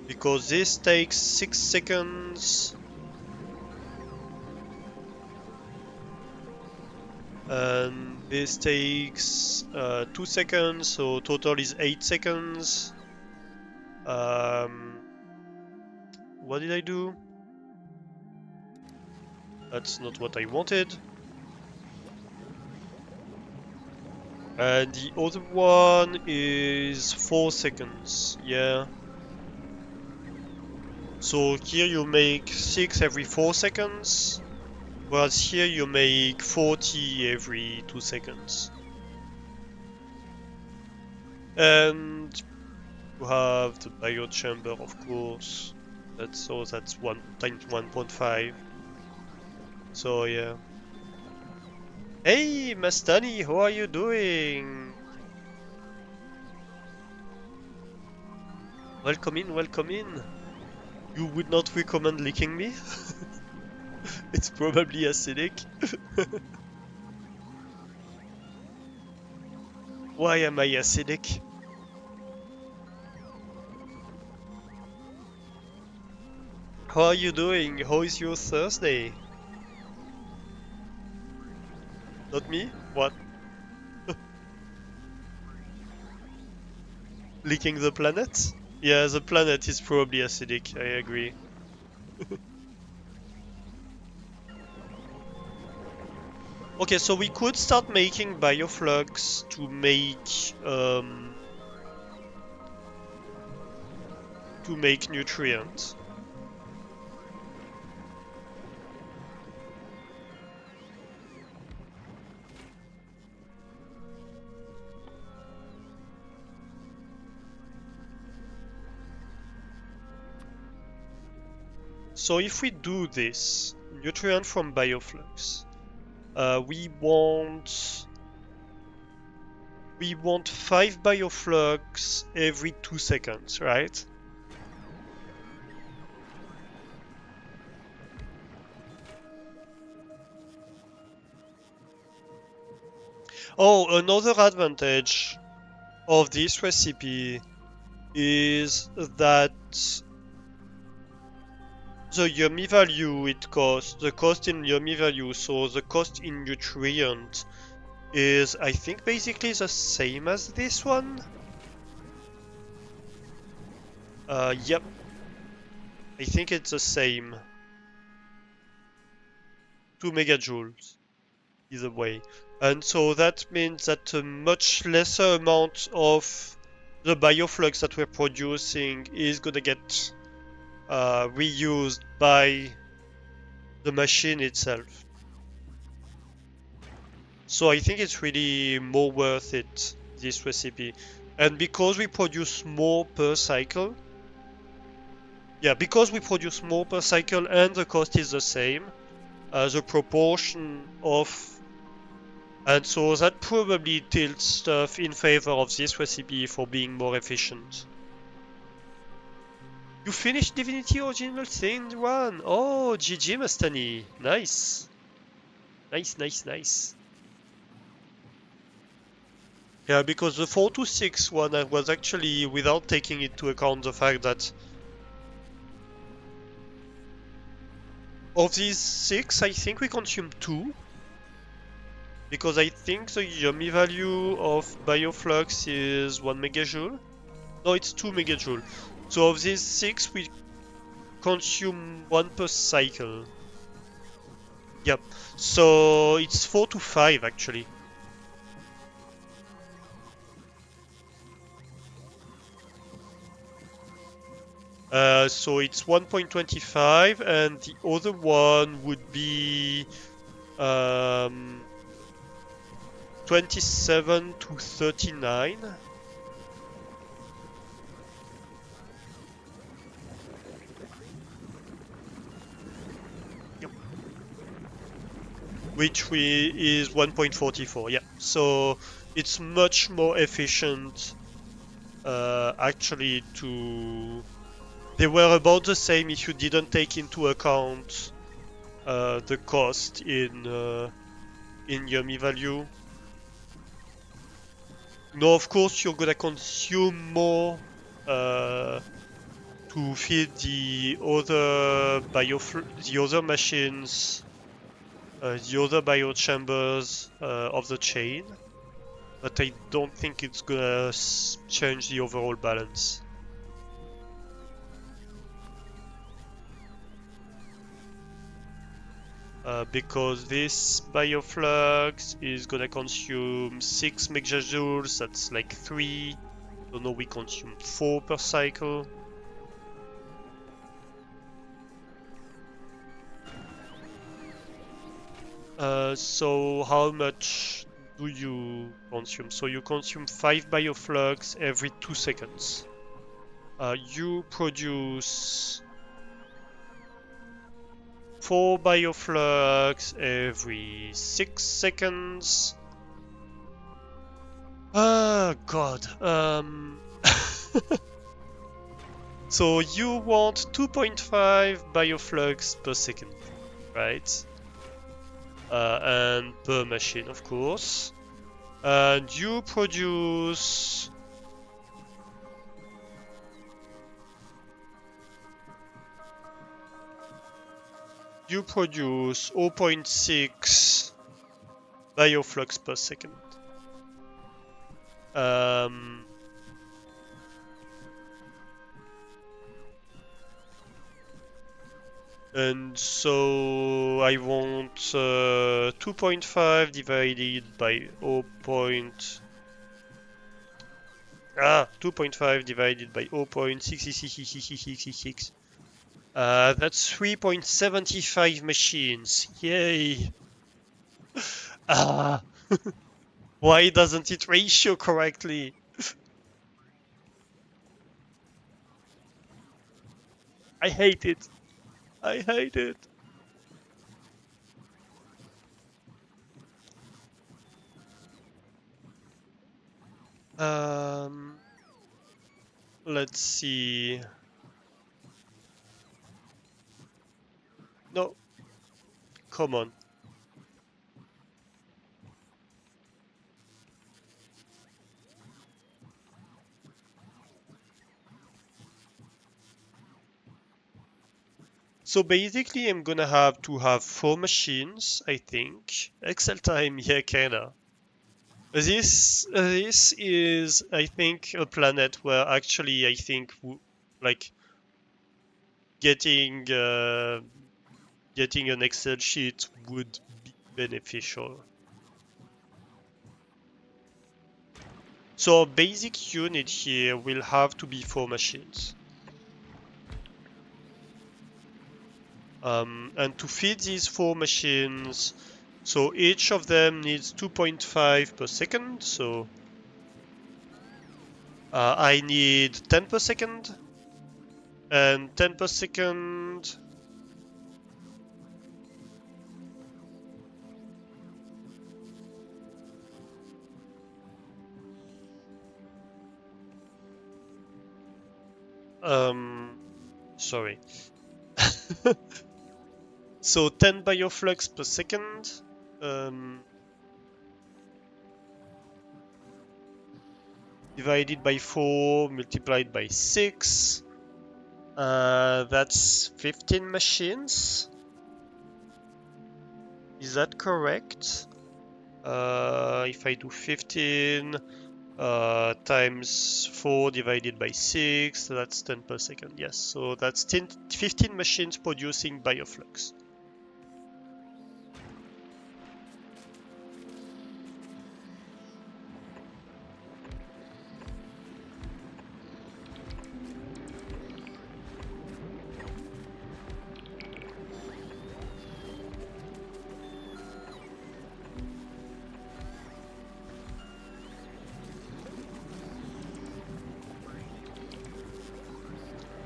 Because this takes 6 seconds and this takes 2 seconds, so total is 8 seconds. Um, what did I do? That's not what I wanted. And the other one is 4 seconds, yeah. So here you make 6 every 4 seconds, whereas here you make 40 every 2 seconds. And you have the bio chamber, of course. That's 1 times 1.5. So yeah. Hey, Mastani, how are you doing? Welcome in, welcome in. You would not recommend licking me? It's probably acidic. Why am I acidic? How are you doing? How is your Thursday? Not me? What? Licking the planet? Yeah, the planet is probably acidic, I agree. Okay, so we could start making bioflux to make nutrients. So if we do this, nutrient from bioflux, we want 5 bioflux every 2 seconds, right? Oh, another advantage of this recipe is that the yummy value the cost in yummy value, so the cost in nutrient is, I think, basically the same as this one. Yep. I think it's the same. 2 megajoules, either way. And so that means that a much lesser amount of the bioflux that we're producing is gonna get reused by the machine itself. So I think it's really more worth it, this recipe. And because we produce more per cycle, yeah, because we produce more per cycle and the cost is the same, the proportion of, and so that probably tilts stuff in favor of this recipe for being more efficient. You finished Divinity Original Sin 1! Oh, GG Mastani! Nice! Nice, nice, nice. Yeah, because the 4 to 6 one was actually without taking into account the fact that of these 6, I think we consume 2. Because I think the yummy value of Bioflux is 1 megajoule. No, it's 2 megajoule. So of these 6, we consume 1 per cycle. Yep. So it's 4 to 5 actually. So it's 1.25 and the other one would be 27 to 39. Yep. Which is 1.44. Yeah. So it's much more efficient actually to. They were about the same if you didn't take into account the cost in yummy value. No, of course you're gonna consume more to feed the other machines, the other biochambers of the chain, but I don't think it's gonna change the overall balance. Because this bioflux is gonna consume 6 megajoules, that's like 3. So now we consume 4 per cycle. So how much do you consume? So you consume 5 bioflux every 2 seconds. You produce 4 bioflux every 6 seconds. Oh god. So you want 2.5 bioflux per second, right? And per machine, of course. And you produce you produce 0.6 bioflux per second. And so I want 2.5 divided by 2.5 divided by 0.6666666. That's 3.75 machines. Yay! Ah, why doesn't it ratio correctly? I hate it. I hate it. Um, let's see. No, come on. So basically, I'm gonna have to have 4 machines, I think. Excel time, yeah, kinda. This is, I think, a planet where actually I think like getting getting an Excel sheet would be beneficial. So our basic unit here will have to be 4 machines. And to feed these 4 machines, So each of them needs 2.5 per second, so I need 10 per second, and 10 per second. Sorry. So 10 bioflux per second. Divided by 4, multiplied by 6. That's 15 machines. Is that correct? If I do 15 times 4 divided by 6, that's 10 per second. Yes, so that's 15 machines producing bioflux.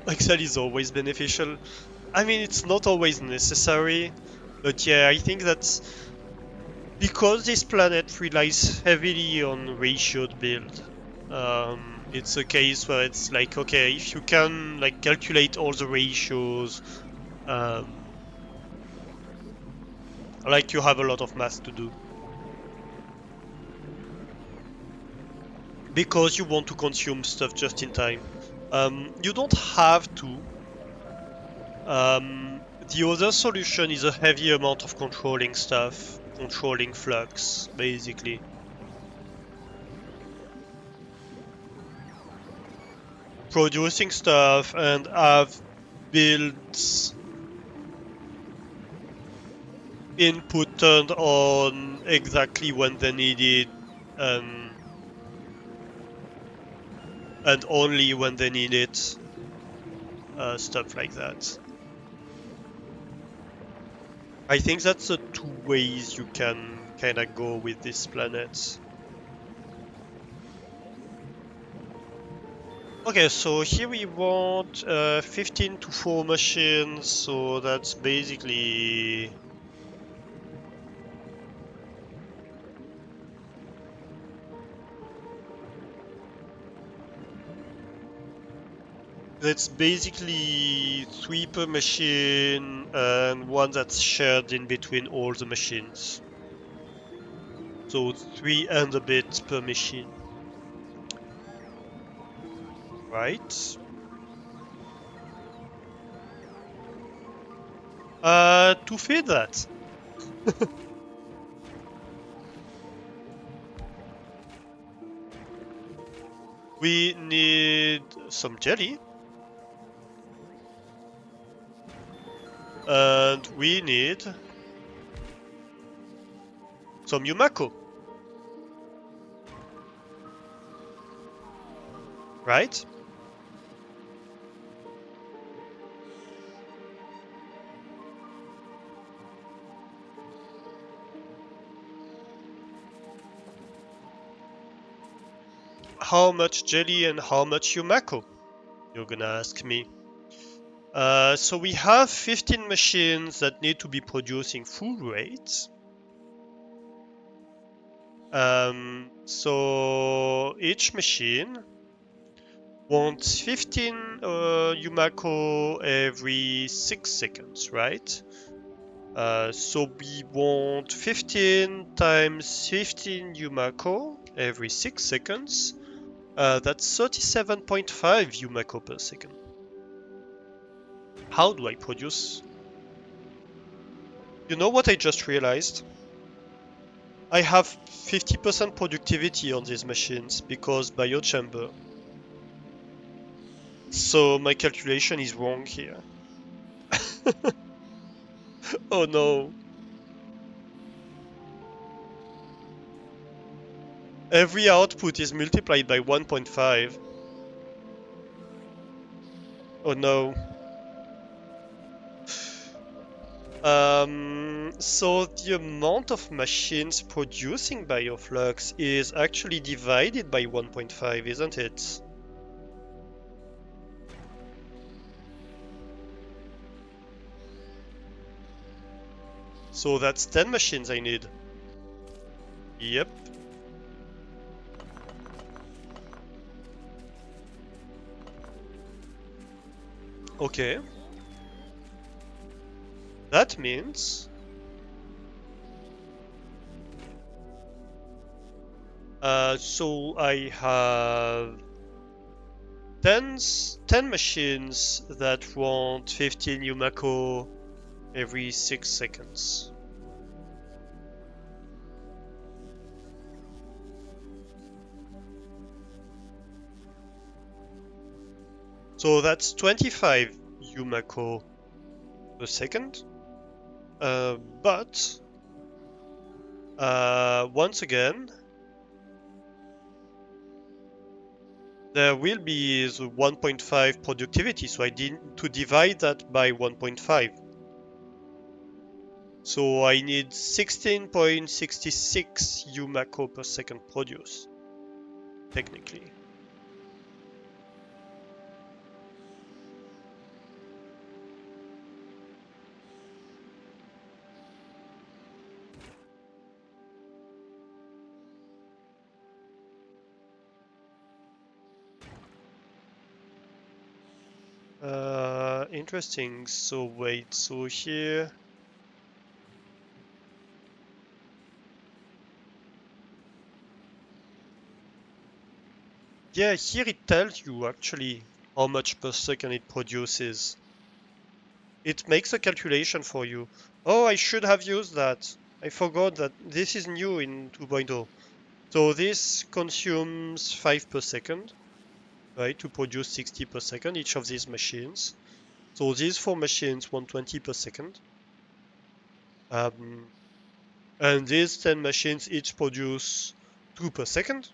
Excel is always beneficial. I mean, it's not always necessary, but yeah, I think that's because this planet relies heavily on ratioed build. It's a case where it's like, okay, if you can like calculate all the ratios, like you have a lot of math to do. Because you want to consume stuff just in time. You don't have to. The other solution is a heavy amount of controlling stuff, controlling flux, basically. Producing stuff and have builds input turned on exactly when they need it, and only when they need it. Stuff like that. I think that's the two ways you can kind of go with this planet. Okay, so here we want 15 to 4 machines, so that's basically... That's basically 3 per machine and one that's shared in between all the machines. So 3 and a bit per machine. Right? To feed that. We need some jelly. And we need some Yumako. Right? How much jelly and how much Yumako? You're gonna ask me. So we have 15 machines that need to be producing full rate. So each machine wants 15 Yumako every 6 seconds, right? So we want 15 times 15 Yumako every 6 seconds. That's 37.5 Yumako per second. How do I produce? You know what I just realized? I have 50% productivity on these machines because biochamber. So my calculation is wrong here. Oh no. Every output is multiplied by 1.5. Oh no. So the amount of machines producing bioflux is actually divided by 1.5, isn't it? So that's 10 machines I need. Yep. Okay. That means so I have 10 machines that want 15 Yumako every 6 seconds. So that's 25 Yumako per second. But once again, there will be the 1.5 productivity, so I need to divide that by 1.5. So I need 16.66 Yumako per second produce, technically. Interesting. So wait, so here... Yeah, here it tells you actually how much per second it produces. It makes a calculation for you. Oh, I should have used that. I forgot that this is new in 2.0. So this consumes 5 per second, right, to produce 60 per second, each of these machines. So these 4 machines want 20 per second. Um, and these 10 machines each produce 2 per second.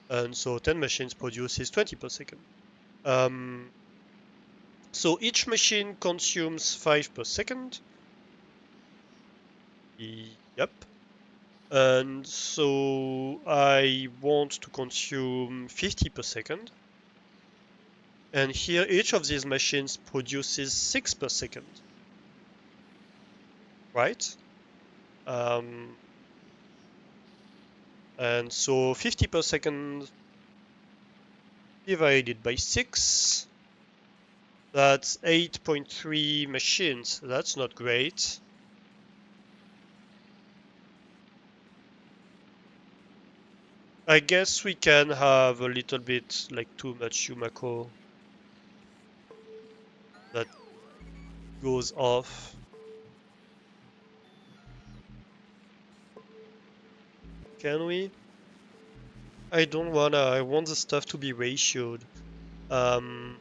And so 10 machines produces 20 per second. Um, so each machine consumes 5 per second. Yep. And so I want to consume 50 per second. And here each of these machines produces 6 per second, right? Um, and so 50 per second divided by 6, that's 8.3 machines. That's not great. I guess we can have a little bit like too much Yumako that goes off. Can we? I don't wanna. I want the stuff to be ratioed. Um,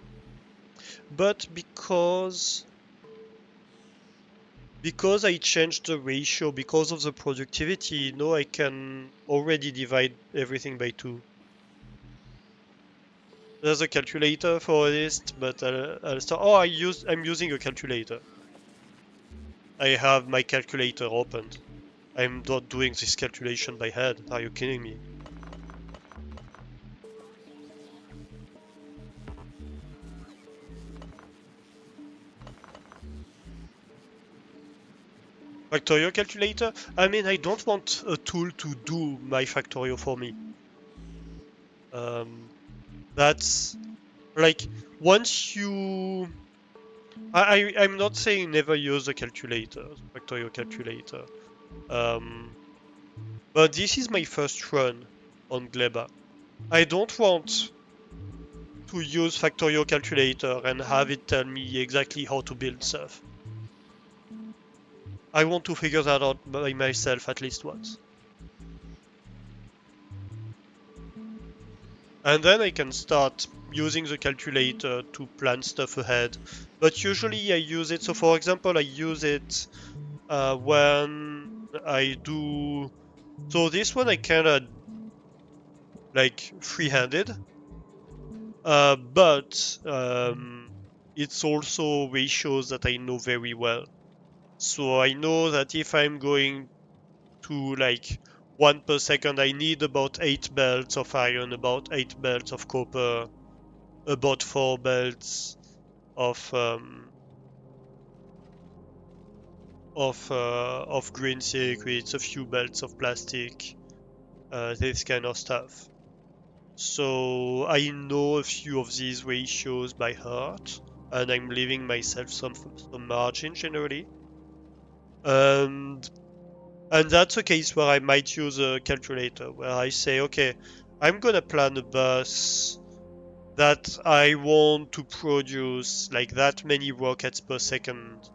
but because I changed the ratio because of the productivity, no, I can already divide everything by 2. There's a calculator for this, but I'll start. Oh, I'm using a calculator. I have my calculator opened. I'm not doing this calculation by head. Are you kidding me? Factorio calculator? I mean, I don't want a tool to do my Factorio for me. That's like once you I'm not saying never use a calculator, Factorio calculator. But this is my first run on Gleba. I don't want to use Factorio calculator and have it tell me exactly how to build stuff. I want to figure that out by myself at least once. And then I can start using the calculator to plan stuff ahead. But usually I use it, so for example, I use it when I do... So this one I kinda like free-handed, but it's also ratios that I know very well. So I know that if I'm going to like 1 per second, I need about 8 belts of iron, about 8 belts of copper, about 4 belts of green circuits, a few belts of plastic, this kind of stuff. So I know a few of these ratios by heart, and I'm leaving myself some margin generally. And that's a case where I might use a calculator, where I say, okay, I'm gonna plan a bus that I want to produce like that many rockets per second.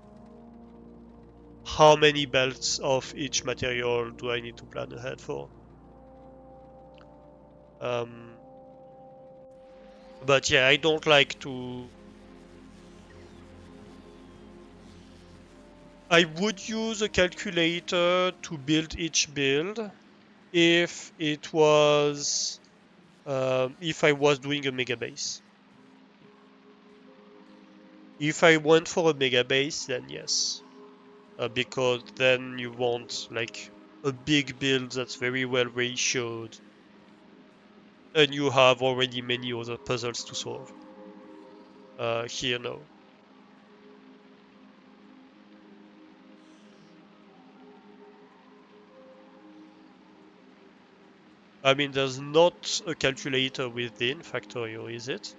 How many belts of each material do I need to plan ahead for? Um, but yeah, I don't like to. I would use a calculator to build each build if it was if I was doing a mega base. If I went for a mega base, then yes, because then you want like a big build that's very well ratioed, and you have already many other puzzles to solve. Here, no. I mean, there's not a calculator within Factorio, is it?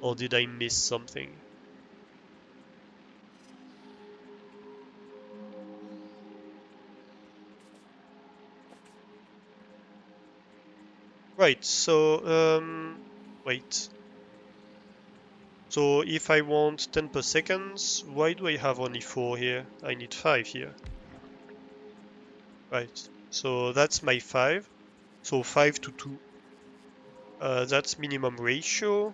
Or did I miss something? Right, so, wait. So if I want 10 per seconds, why do I have only 4 here? I need 5 here. Right, so that's my 5. So 5 to 2. That's minimum ratio.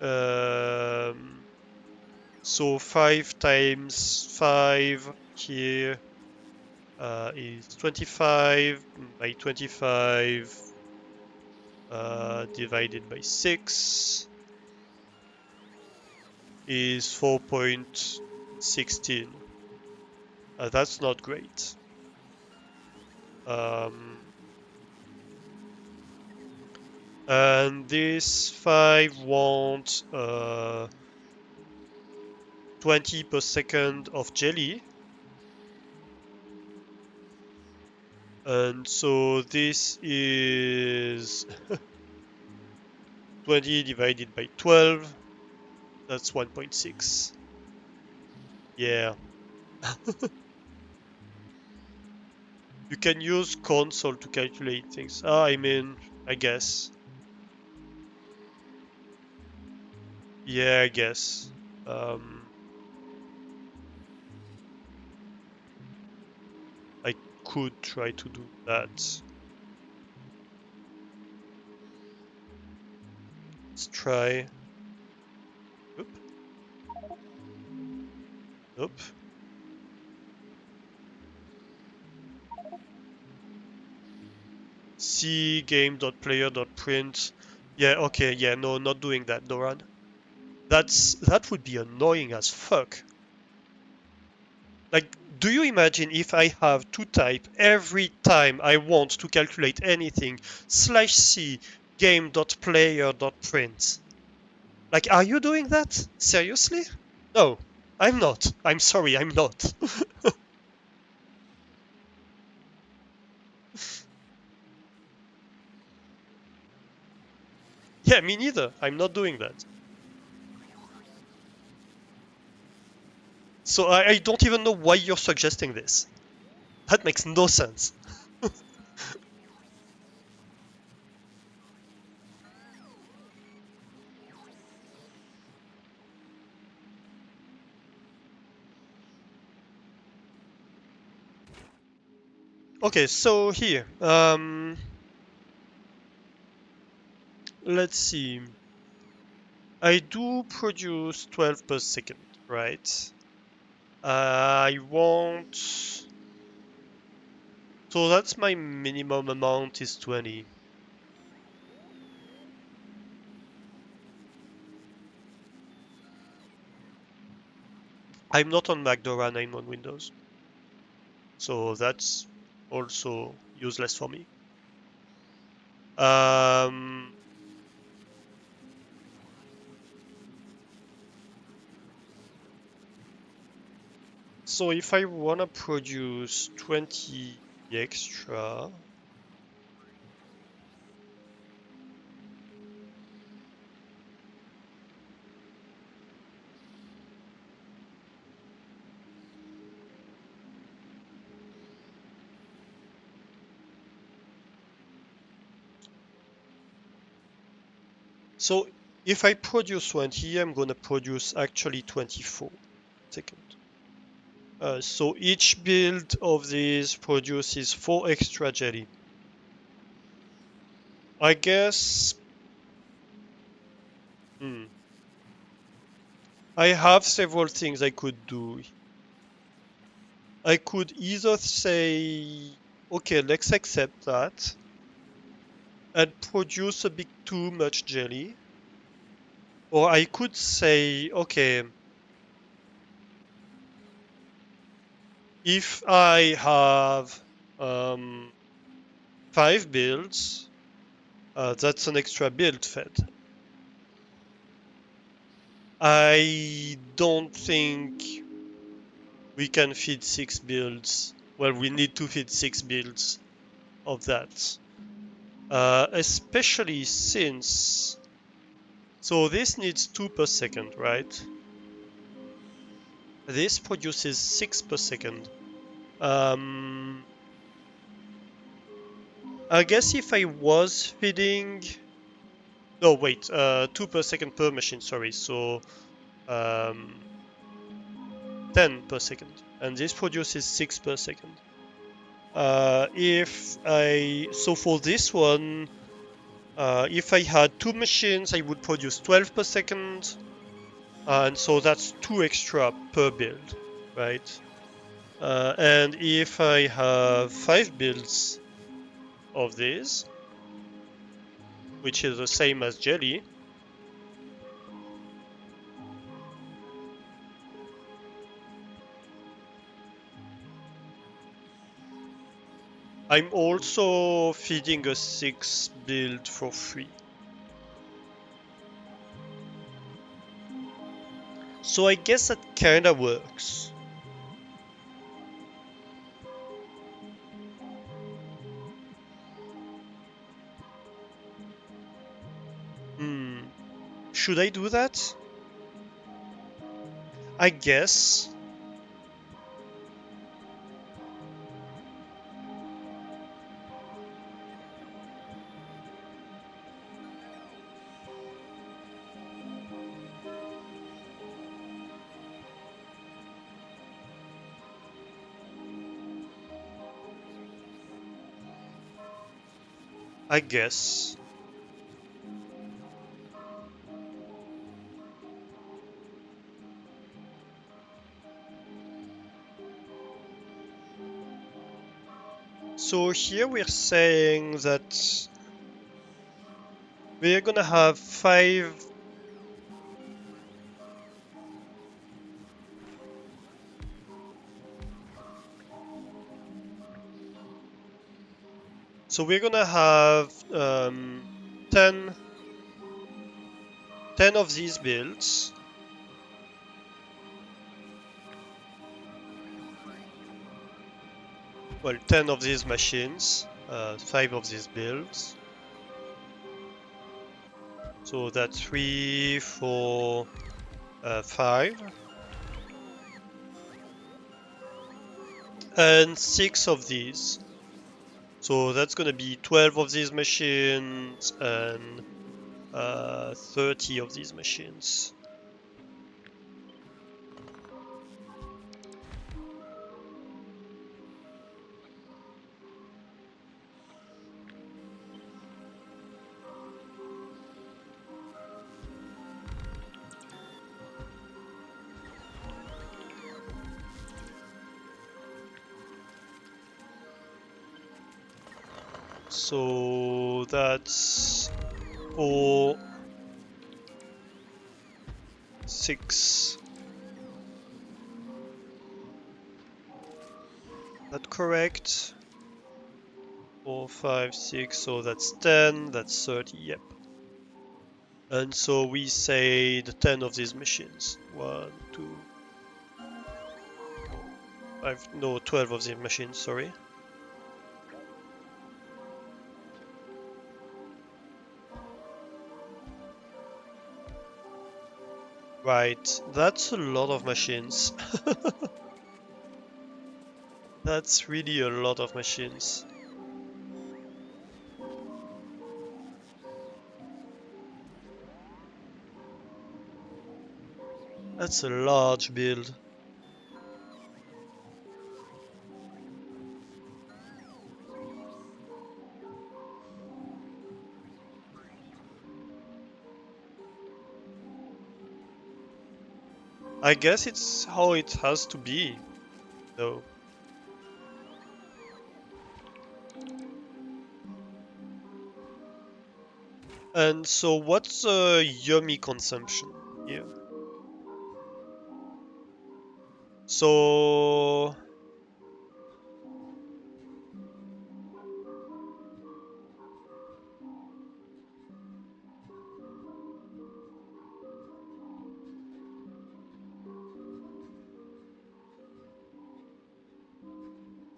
Um, so 5 times 5 here is 25. By 25 divided by 6 is 4.16. That's not great. Um, and this 5 want 20 per second of jelly. And so this is 20 divided by 12. That's 1.6. Yeah. You can use console to calculate things. I mean, I guess. Yeah, I guess. Um, I could try to do that. Let's try. Oop, nope. C game.player.print. Yeah, okay, yeah, no, not doing that, Doran. That would be annoying as fuck. Like, do you imagine if I have to type every time I want to calculate anything slash C game.player.print? Like, are you doing that? Seriously? No, I'm not. I'm sorry, I'm not. Yeah, me neither. I'm not doing that. So I don't even know why you're suggesting this. That makes no sense. Okay, so here, let's see. I do produce 12 per second, right? I want. So that's my minimum amount is 20. I'm not on Mac, Dora, I'm on Windows. So that's also useless for me. So if I want to produce 20 extra, so if I produce 20, I'm gonna produce actually 24. Second. So each build of these produces 4 extra jelly. I guess. Hmm, I have several things I could do. I could either say, okay, let's accept that and produce a bit too much jelly. Or I could say, okay, if I have 5 builds, that's an extra build fed. I don't think we can feed 6 builds. Well, we need to feed 6 builds of that. Especially since. So this needs 2 per second, right? This produces 6 per second. I guess if I was feeding. No, wait, 2 per second per machine, sorry. So um, 10 per second. And this produces 6 per second. So for this one, if I had 2 machines, I would produce 12 per second. And so that's 2 extra per build, right? And if I have 5 builds of this, which is the same as jelly, I'm also feeding a 6 build for free. So I guess that kinda works. Hmm. Should I do that? I guess. I guess. So here we're saying that we're gonna have 5. So we're gonna have 10 of these builds. Well, 10 of these machines, 5 of these builds. So that's 3, 4, 5. And 6 of these. So that's gonna be 12 of these machines and 30 of these machines. So that's 4, 6, That correct? 4, 5, 6, so that's 10, that's 30, yep. And so we say the 10 of these machines. 1, 2, 4, 5, no, 12 of these machines, sorry. Right, that's a lot of machines. That's really a lot of machines. That's a large build. I guess it's how it has to be, though. And so what's yummy consumption here? So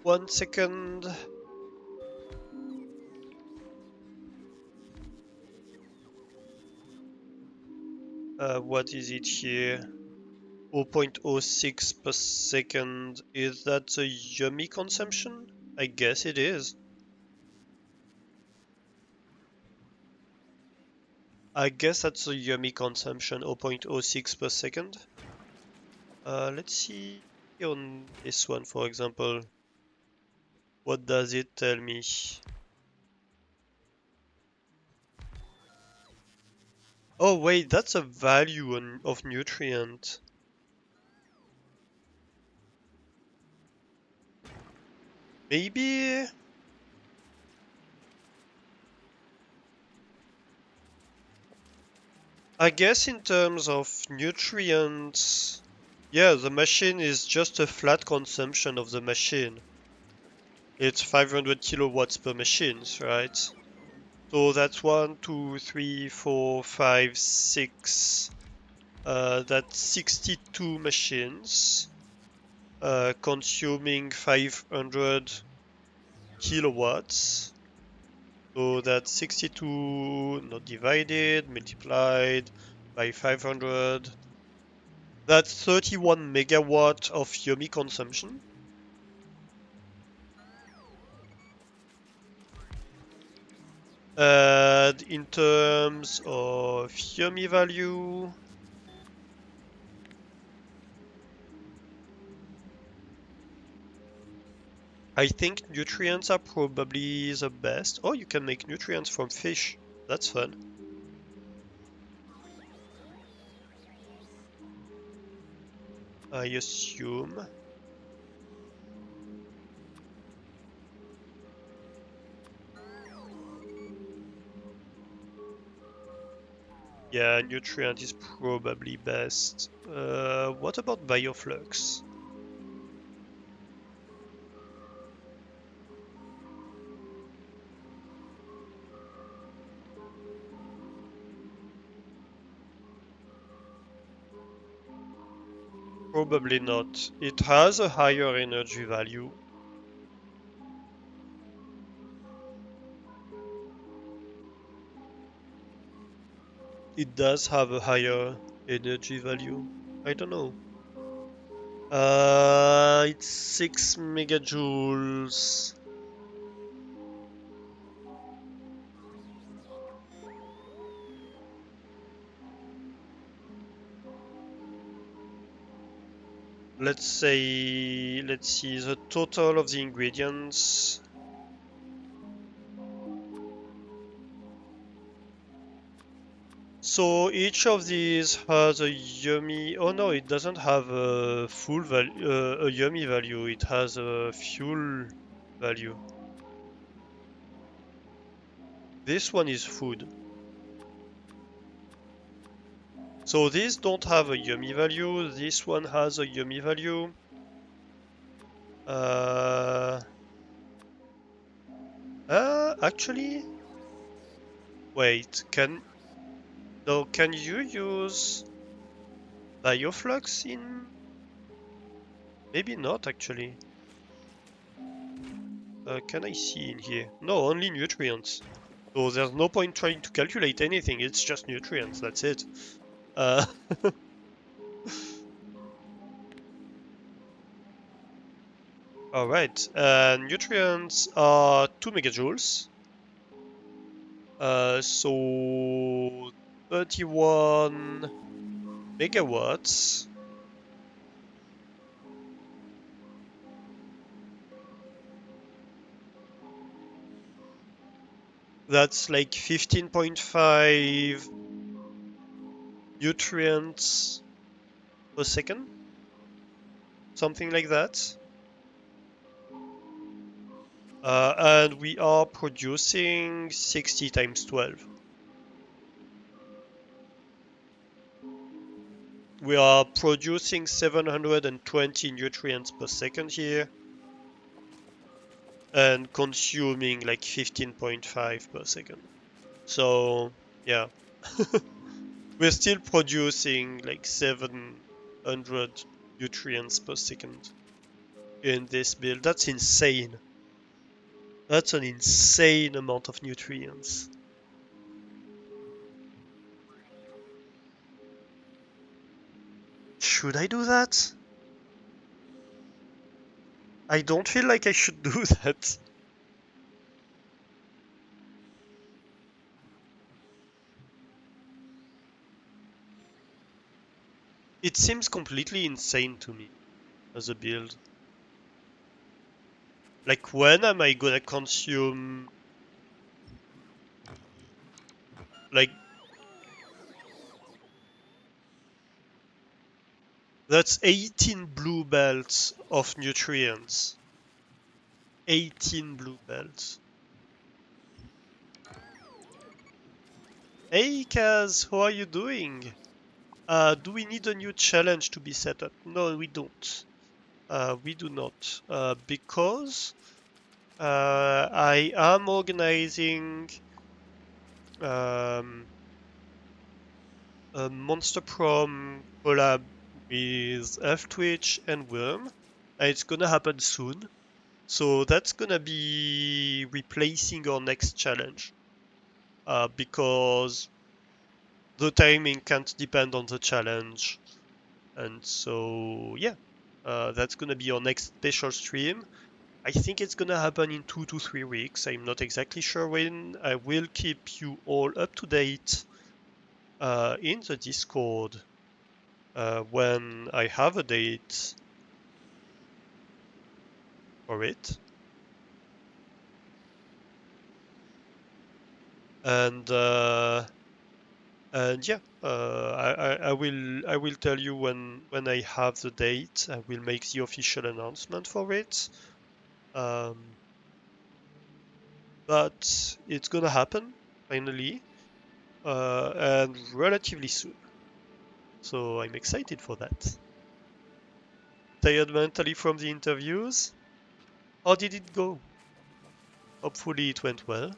1 second. What is it here? 0.06 per second. Is that the yummy consumption? I guess it is. I guess that's the yummy consumption, 0.06 per second. Let's see on this one, for example. What does it tell me? Oh wait, that's a value of nutrient. Maybe I guess in terms of nutrients, yeah, the machine is just a flat consumption of the machine. It's 500 kilowatts per machine, right? So that's 1, 2, 3, 4, 5, 6. That's 62 machines consuming 500 kilowatts. So that's 62 not divided, multiplied by 500. That's 31 megawatt of yummy consumption. And in terms of yummy value, I think nutrients are probably the best. Oh, you can make nutrients from fish. That's fun. I assume. Yeah, nutrient is probably best. What about bioflux? Probably not. It has a higher energy value. It does have a higher energy value. I don't know. It's 6 megajoules. Let's say, let's see the total of the ingredients. So each of these has a yummy. Oh no, it doesn't have a full value, a yummy value. It has a fuel value. This one is food. So these don't have a yummy value. This one has a yummy value. Uh, actually, wait, can you use bioflux in? Maybe not actually. Can I see in here? No, only nutrients. So there's no point trying to calculate anything, it's just nutrients, that's it. Uh, Alright, nutrients are 2 megajoules. So 31 megawatts. That's like 15.5 nutrients per second, something like that. And we are producing 60 times 12. We are producing 720 nutrients per second here and consuming like 15.5 per second. So, yeah. We're still producing like 700 nutrients per second in this build. That's insane. That's an insane amount of nutrients. Should I do that? I don't feel like I should do that. It seems completely insane to me as a build. Like, when am I gonna consume, like, that's 18 blue belts of nutrients. 18 blue belts. Hey Kaz, how are you doing? Do we need a new challenge to be set up? No, we don't. We do not. Because I am organizing um, a Monster Prom collab with Elf Twitch and Worm. And it's gonna happen soon. So that's gonna be replacing our next challenge. Because the timing can't depend on the challenge. And so, yeah, that's gonna be our next special stream. I think it's gonna happen in 2 to 3 weeks. I'm not exactly sure when. I will keep you all up to date in the Discord when I have a date for it. And yeah, I will tell you when I have the date. I will make the official announcement for it. Um, but it's gonna happen finally, and relatively soon. So I'm excited for that. Tired mentally from the interviews? How did it go? Hopefully it went well.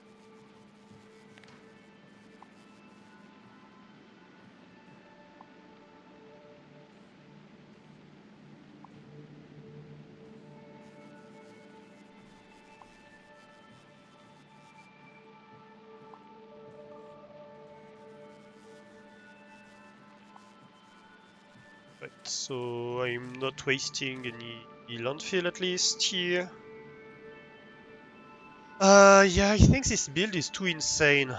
Right, so I'm not wasting any landfill at least here. Yeah, I think this build is too insane.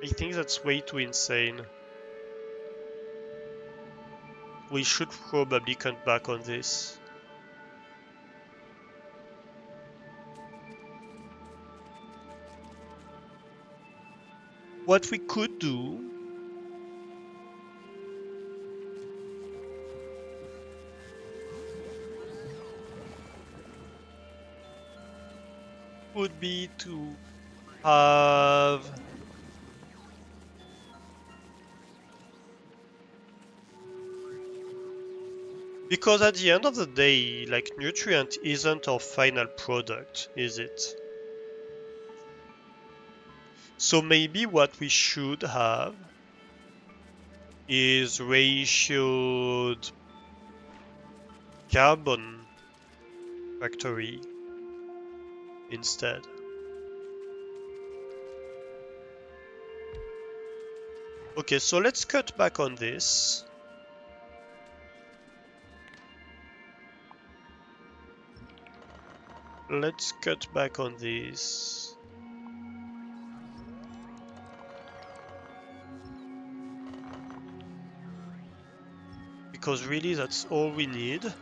I think that's way too insane. We should probably cut back on this. What we could do would be to have Because at the end of the day, like, nutrient isn't our final product, is it? So maybe what we should have is ratioed carbon factory instead. Okay, so let's cut back on this. Let's cut back on this. Because really that's all we need.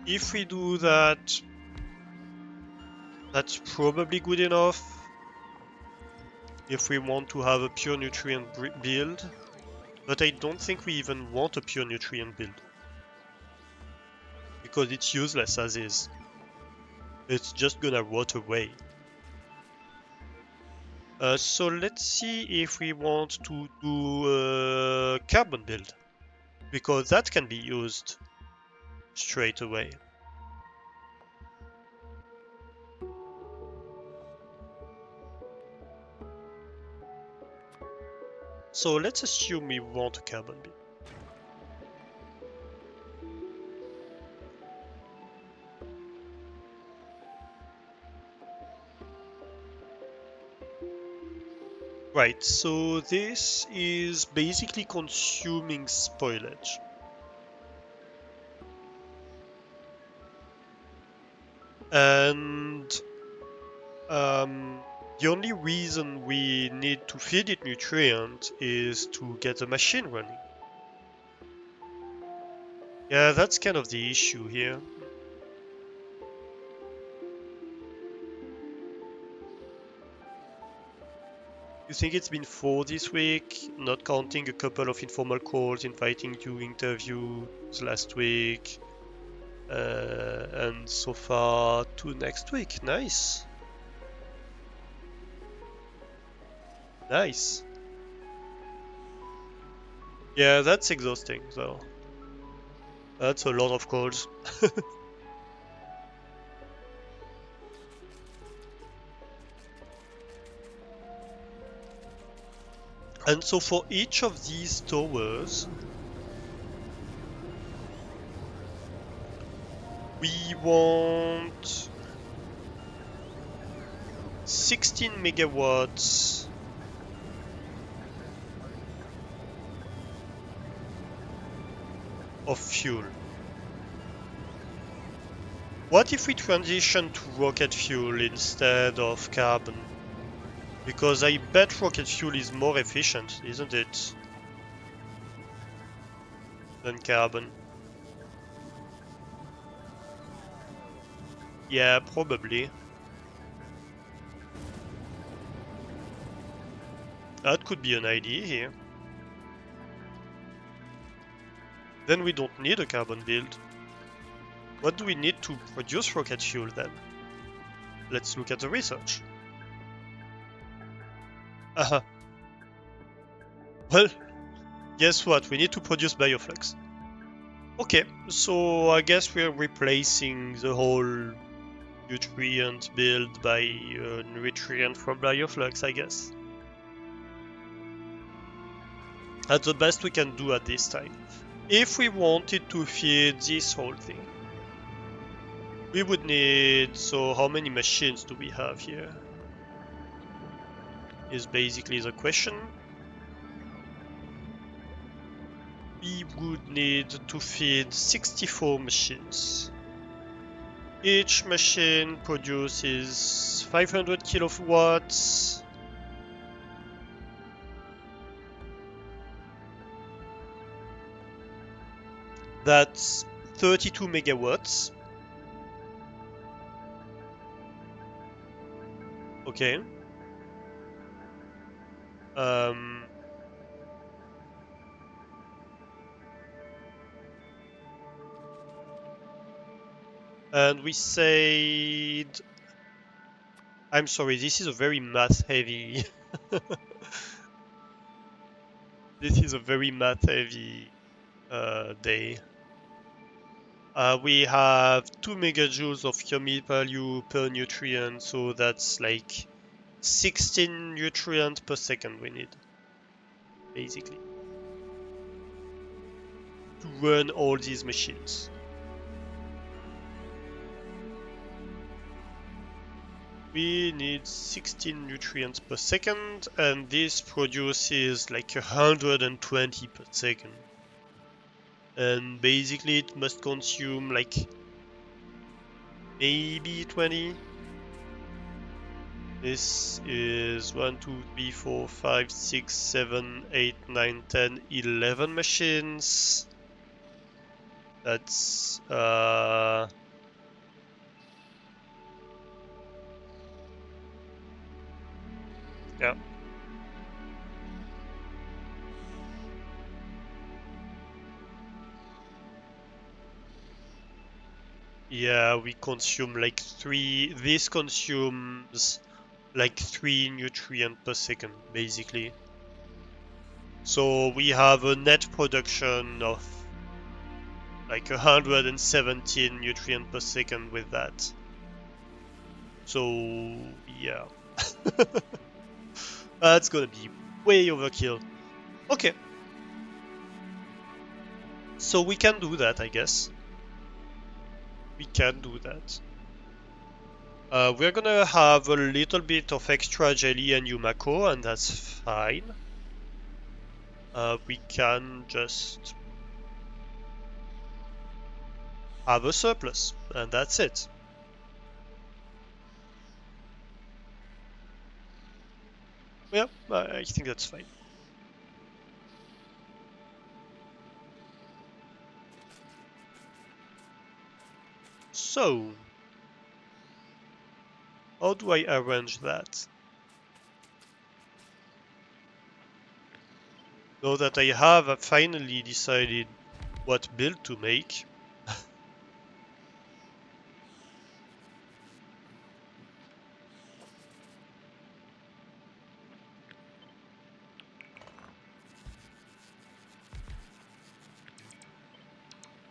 If we do that, that's probably good enough if we want to have a pure nutrient build, but I don't think we even want a pure nutrient build because it's useless as is. It's just gonna rot away. So let's see if we want to do a carbon build, because that can be used straight away. So let's assume we want a carbon build. Right, so this is basically consuming spoilage. And the only reason we need to feed it nutrient is to get the machine running. Yeah, that's kind of the issue here. You think it's been 4 this week, not counting a couple of informal calls inviting to interviews last week, and so far 2 next week. Nice. Nice. Yeah, that's exhausting though. That's a lot of calls. And so for each of these towers, we want 16 megawatts of fuel. What if we transition to rocket fuel instead of carbon? Because I bet rocket fuel is more efficient, isn't it? Than carbon. Yeah, probably. That could be an idea here. Then we don't need a carbon build. What do we need to produce rocket fuel then? Let's look at the research. Well, guess what? We need to produce bioflux. Okay, so I guess we're replacing the whole nutrient build by nutrient from bioflux, I guess. That's the best we can do at this time. If we wanted to feed this whole thing, we would need... So how many machines do we have here? Is basically the question. We would need to feed 64 machines. Each machine produces 500 kilowatts. That's 32 megawatts. Okay. Um, and we said, I'm sorry, this is a very math heavy. This is a very math heavy day. We have 2 megajoules of yummy value per nutrient, so that's like 16 nutrients per second we need, basically, to run all these machines. We need 16 nutrients per second, and this produces like 120 per second. And basically it must consume like maybe 20. This is 1, 2, 3, 4, 5, 6, 7, 8, 9, 10, 11 machines. That's yeah. Yeah, we consume like 3. This consumes like 3 nutrients per second, basically. So we have a net production of like 117 nutrients per second with that. So yeah, that's gonna be way overkill. Okay, so we can do that, I guess. We can do that. We're gonna have a little bit of extra jelly and Yumako, and that's fine. We can just have a surplus, and that's it. Yeah, I think that's fine. So, how do I arrange that? Now that I have finally decided what build to make,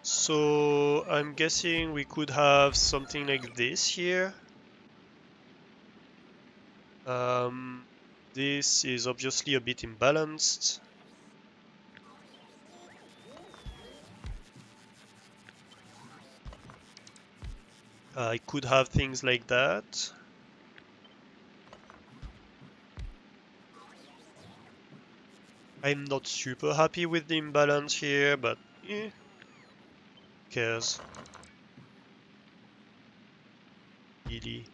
so I'm guessing we could have something like this here. Um, this is obviously a bit imbalanced. I could have things like that. I'm not super happy with the imbalance here, but who cares? Really.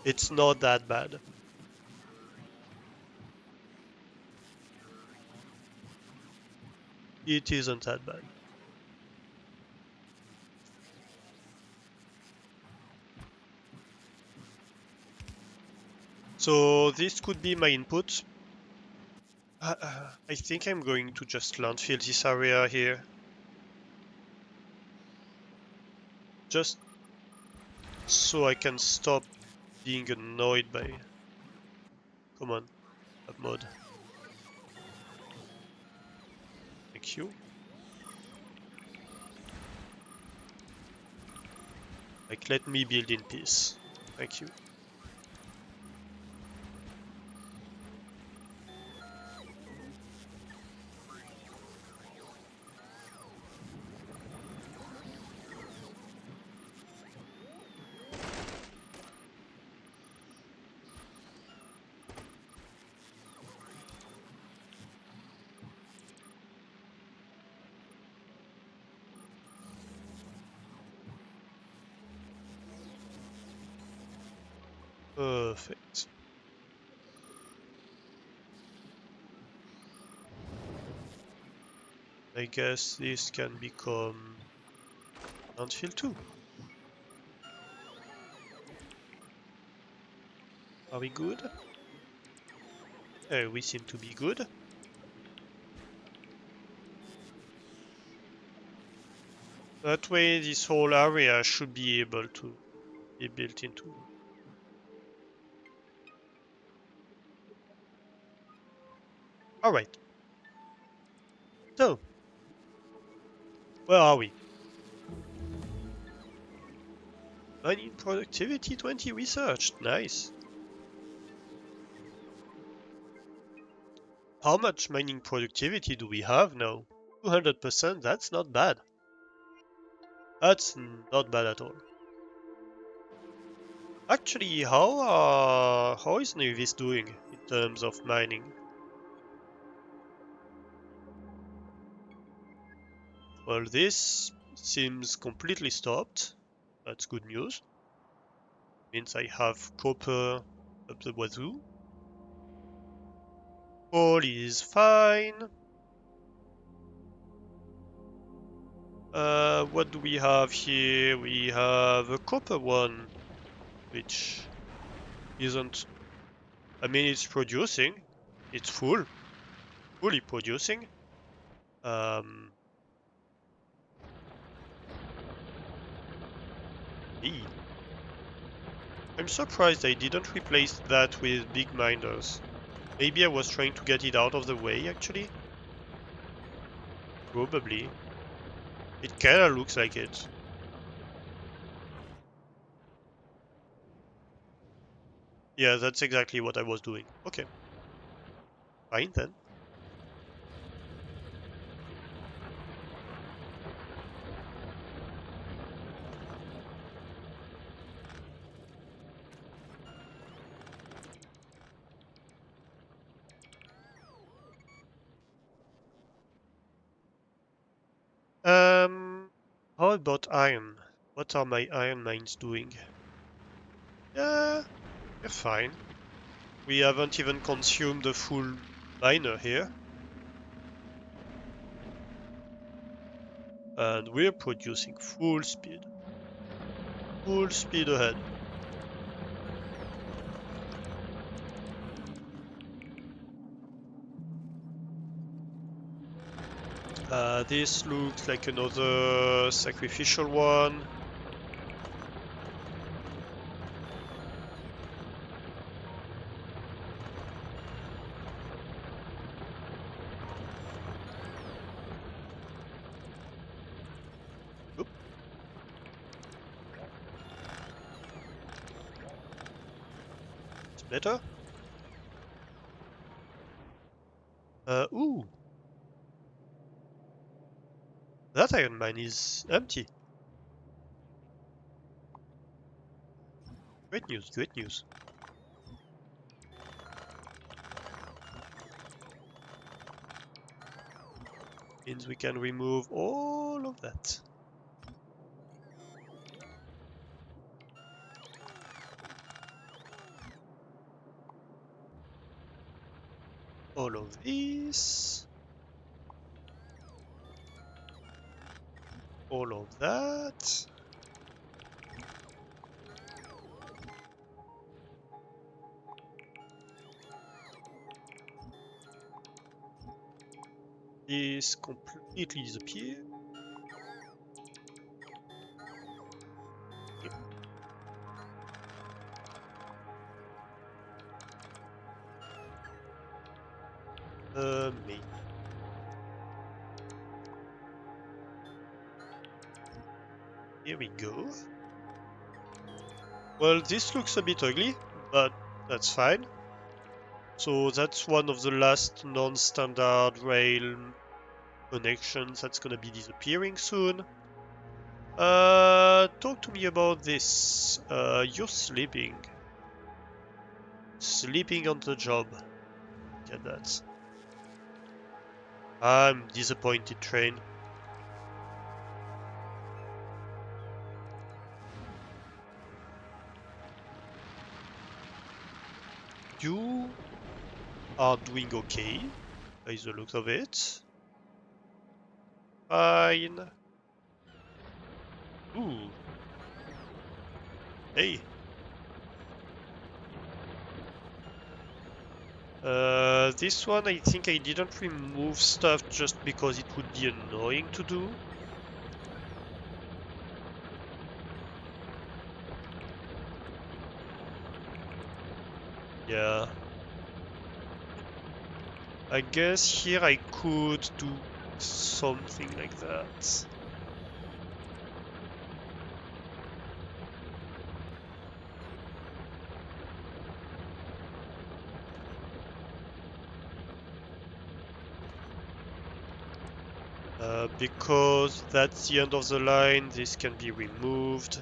It's not that bad. It isn't that bad. So this could be my input. I think I'm going to just landfill this area here. Just so I can stop being annoyed by... Come on, that mod. Thank you. Like, let me build in peace. Thank you. Perfect. I guess this can become landfill too. Are we good? We seem to be good. That way this whole area should be able to be built into. Alright. So, where are we? Mining productivity 20 researched. Nice. How much mining productivity do we have now? 200%, that's not bad. That's not bad at all. Actually, how is Navis doing in terms of mining? Well, this seems completely stopped. That's good news. Means I have copper up the wazoo. All is fine. What do we have here? We have a copper one, which isn't... I mean, it's producing. It's fully producing. Um, e. I'm surprised I didn't replace that with big miners. Maybe I was trying to get it out of the way, actually. Probably. It kinda looks like it. Yeah, that's exactly what I was doing. Okay. Fine then. How about iron? What are my iron mines doing? Yeah, they're fine. We haven't even consumed a full miner here. And we're producing full speed. Full speed ahead. This looks like another sacrificial one. Oop. It's better. Ooh. That iron mine is empty. Great news, great news. Means we can remove all of that. All of this. All of that. This completely disappear. Yep. Maybe. Here we go. Well, this looks a bit ugly, but that's fine. So that's one of the last non-standard rail connections that's gonna be disappearing soon. Talk to me about this. You're sleeping. Sleeping on the job. Get that. I'm disappointed, train. You are doing okay, by the looks of it. Fine. Ooh. Hey. This one I think I didn't remove stuff just because it would be annoying to do. Yeah. I guess here I could do something like that. Because that's the end of the line, this can be removed.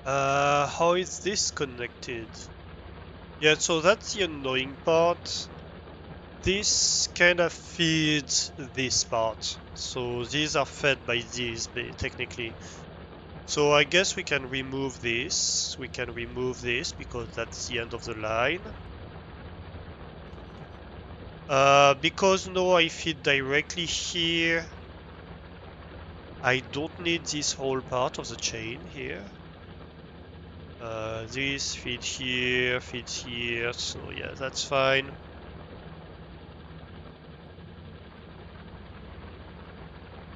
How is this connected? Yeah, so that's the annoying part. This kind of feeds this part. So these are fed by these, technically. So I guess we can remove this. We can remove this because that's the end of the line. Because now I feed directly here, I don't need this whole part of the chain here. This feeds here, so yeah, that's fine.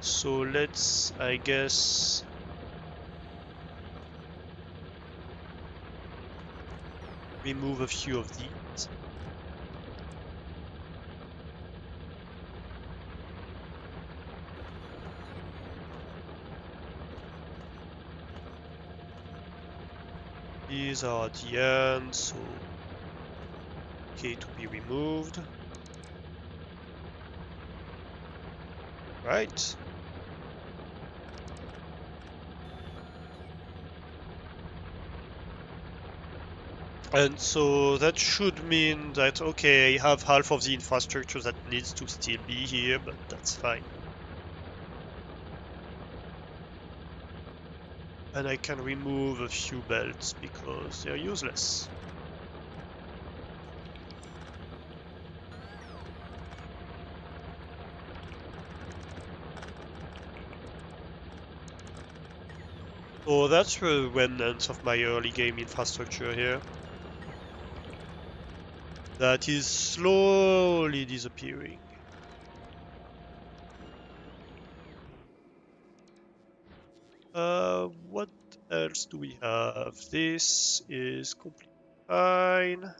So let's, I guess, remove a few of these. These are at the end, so okay to be removed. Right. And so that should mean that, okay, I have half of the infrastructure that needs to still be here, but that's fine. And I can remove a few belts because they're useless. So that's the remnants of my early game infrastructure here. That is slowly disappearing. What else do we have? This is completely fine.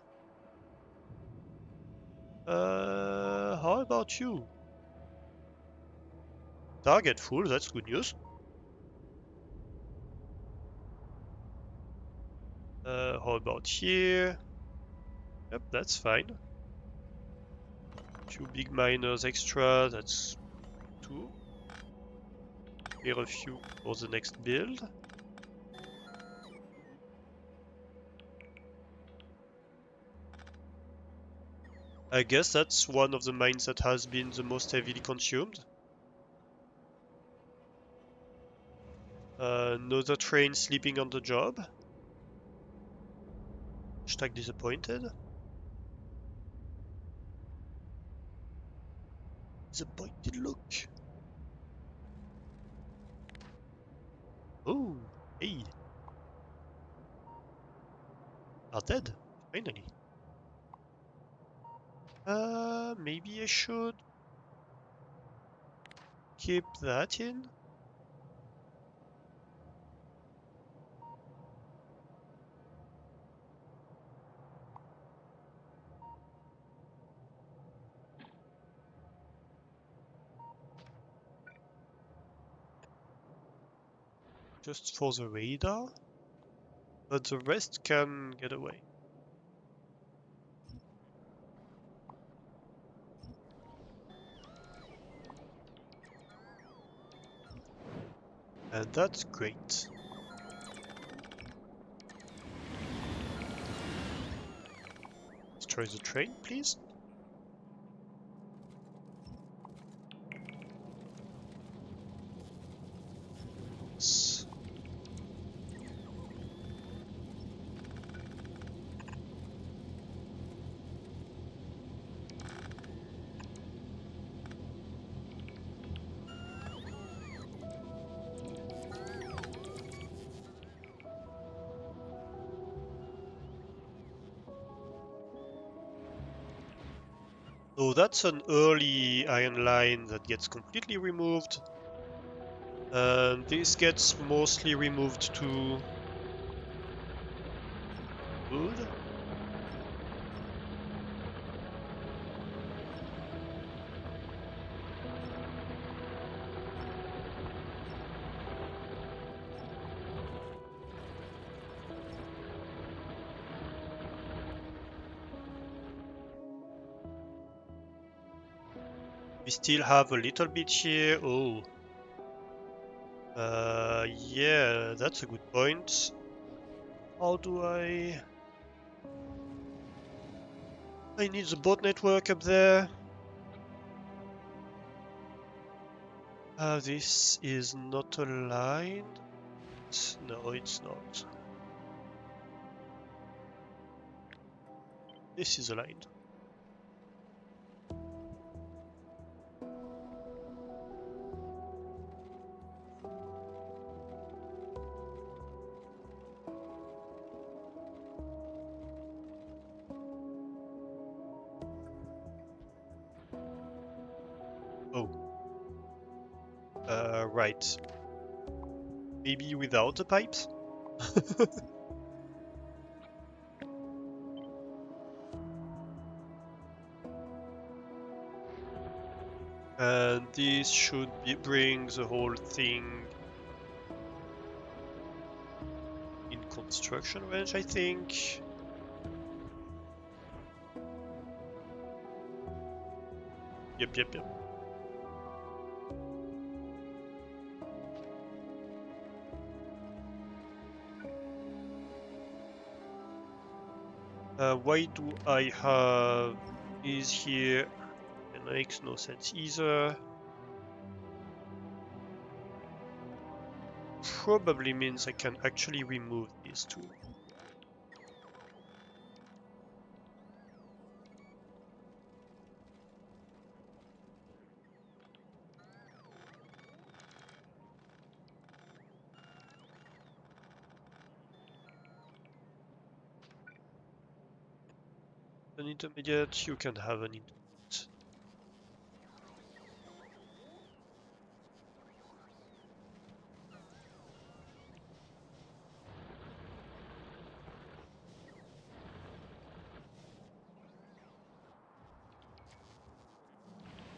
How about you? Target full, that's good news. How about here? Yep, that's fine. Few big miners extra, that's two. Here a few for the next build. I guess that's one of the mines that has been the most heavily consumed. Another train sleeping on the job. Hashtag disappointed. Disappointed look. Oh, hey. Are dead. Finally. Maybe I should keep that in. Just for the radar. But the rest can get away. And that's great. Destroy the train, please. So that's an early iron line that gets completely removed. And this gets mostly removed too. Good. We still have a little bit here. Oh. Yeah, that's a good point. How do I need the boat network up there. This is not aligned. No, it's not. This is aligned. Oh. Right. Maybe without the pipes? And this should bring the whole thing in construction range, I think. Yep. Why do I have these here? It makes no sense either. Probably means I can actually remove these two. An intermediate, you can have an intermediate.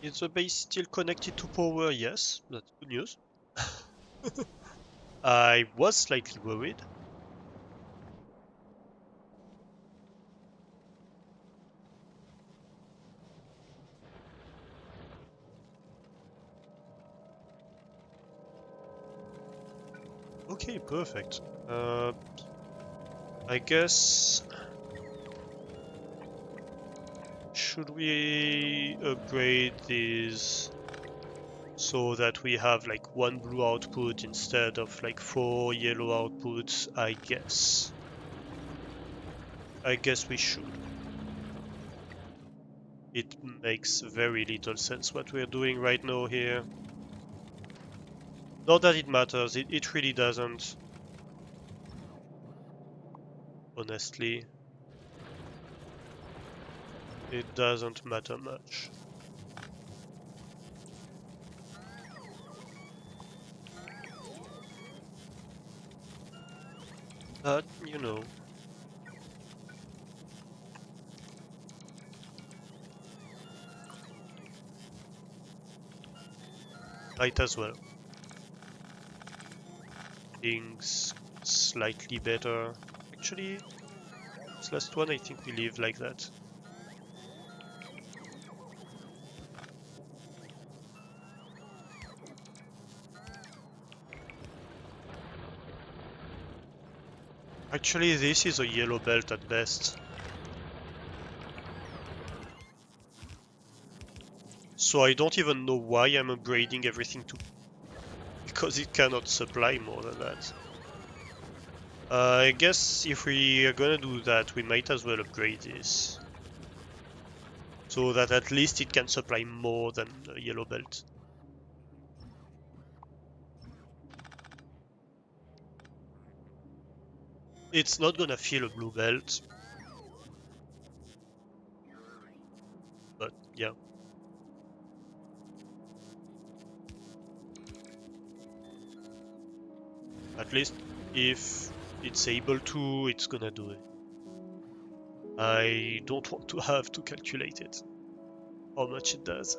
Is the base still connected to power? Yes, that's good news. I was slightly worried. Okay, perfect. I guess... Should we upgrade these so that we have like one blue output instead of like 4 yellow outputs? I guess. I guess we should. It makes very little sense what we're doing right now here. Not that it matters, it really doesn't. Honestly. It doesn't matter much. But, you know. Might as well. Things slightly better. Actually, this last one I think we leave like that. Actually, this is a yellow belt at best. So I don't even know why I'm upgrading everything to... because it cannot supply more than that. I guess if we are gonna do that, we might as well upgrade this. So that at least it can supply more than a yellow belt. It's not gonna fill a blue belt. But yeah. At least if it's able to, it's gonna do it. I don't want to have to calculate it, how much it does.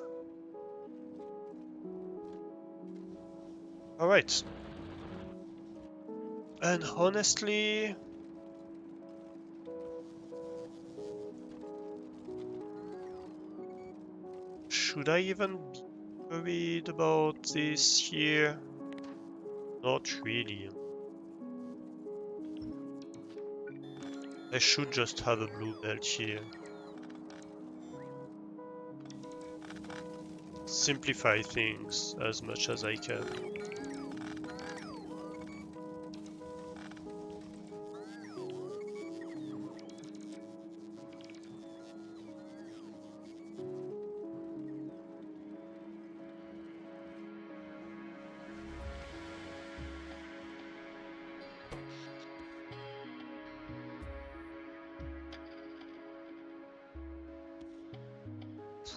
Alright. And honestly, should I even be worried about this here? Not really. I should just have a blue belt here. Simplify things as much as I can.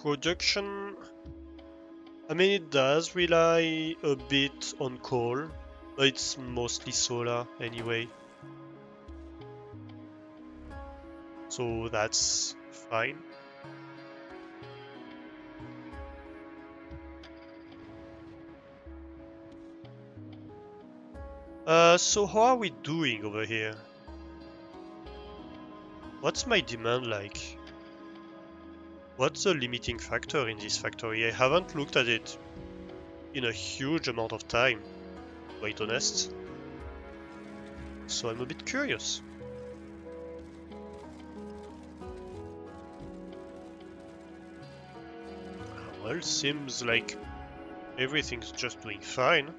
Production, I mean, it does rely a bit on coal, but it's mostly solar anyway. So that's fine. So how are we doing over here? What's my demand like? What's the limiting factor in this factory? I haven't looked at it in a huge amount of time, quite honest. So I'm a bit curious. Well, seems like everything's just doing fine.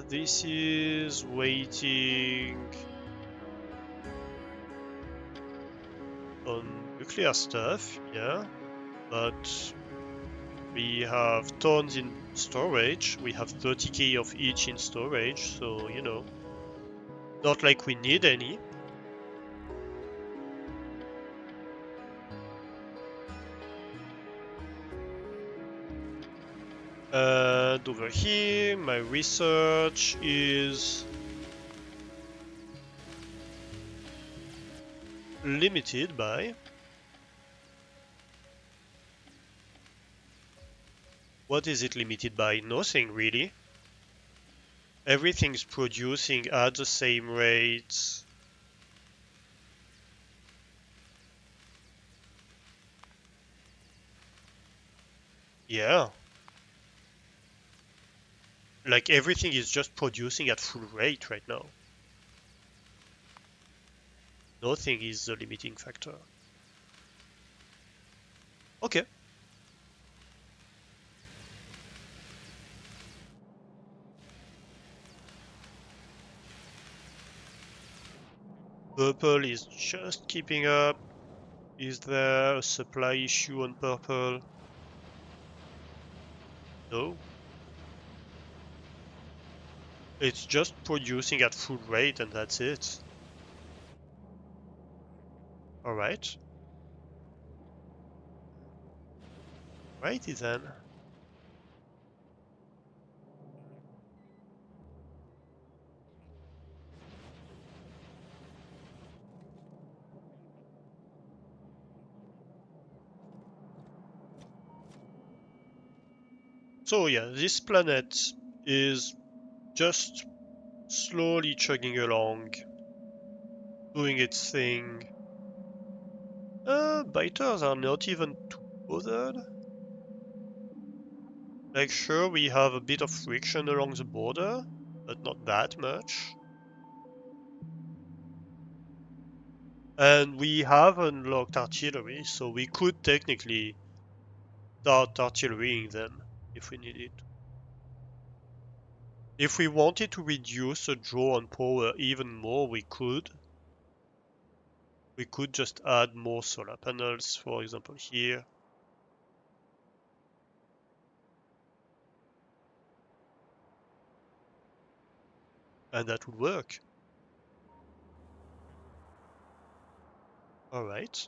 This is waiting on nuclear stuff, yeah, but we have tons in storage. We have 30k of each in storage, so you know, not like we need any. And over here, my research is limited by... What is it limited by? Nothing really. Everything's producing at the same rate. Yeah. Like everything is just producing at full rate right now. Nothing is the limiting factor. Okay. Purple is just keeping up. Is there a supply issue on purple? No. It's just producing at full rate and that's it. Alright. Righty then. So yeah, this planet is just slowly chugging along, doing its thing. Biters are not even too bothered. Like sure, we have a bit of friction along the border, but not that much. And we have unlocked artillery, so we could technically start artillerying them if we needed to. If we wanted to reduce the draw on power even more, we could. We could just add more solar panels, for example, here. And that would work. Alright.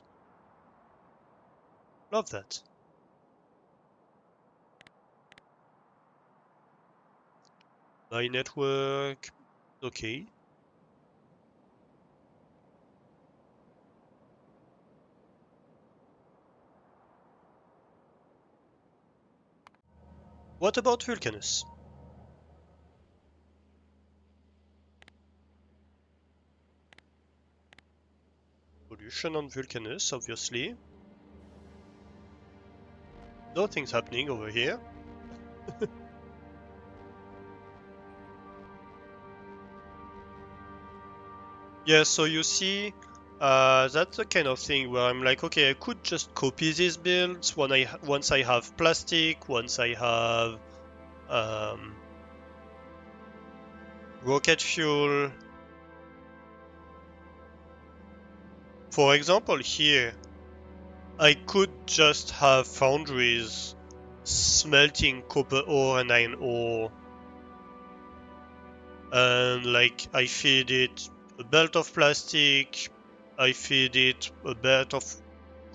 Love that. My network. Okay. What about Vulcanus? Pollution on Vulcanus, obviously. Nothing's happening over here. Yeah, so you see, that's the kind of thing where I'm like, okay, I could just copy these builds once I have plastic, once I have rocket fuel. For example, here, I could just have foundries smelting copper ore and iron ore, and like I feed it a belt of plastic, I feed it a belt of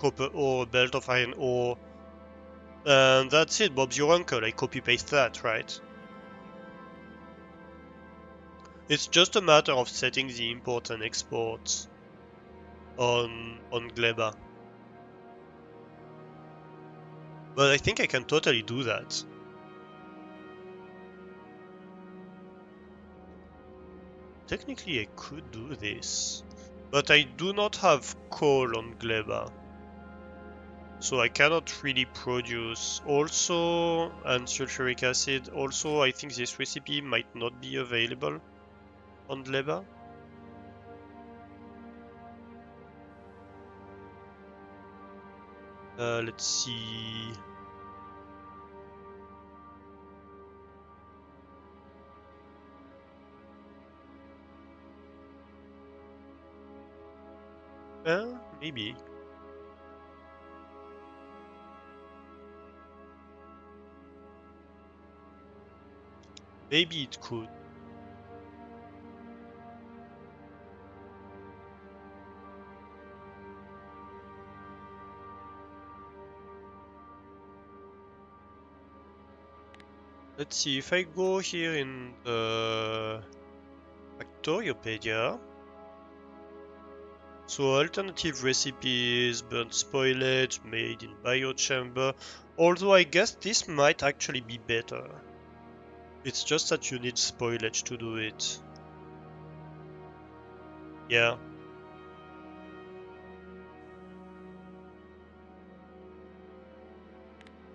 copper ore, a belt of iron ore, and that's it. Bob's your uncle. I copy paste that, right? It's just a matter of setting the import and export on Gleba. But I think I can totally do that. Technically, I could do this, but I do not have coal on Gleba, so I cannot really produce. Also, and sulfuric acid. Also, I think this recipe might not be available on Gleba. Let's see. Maybe. Maybe it could. Let's see, if I go here in the Factoriopedia, so alternative recipes, burnt spoilage, made in biochamber, although I guess this might actually be better. It's just that you need spoilage to do it. Yeah.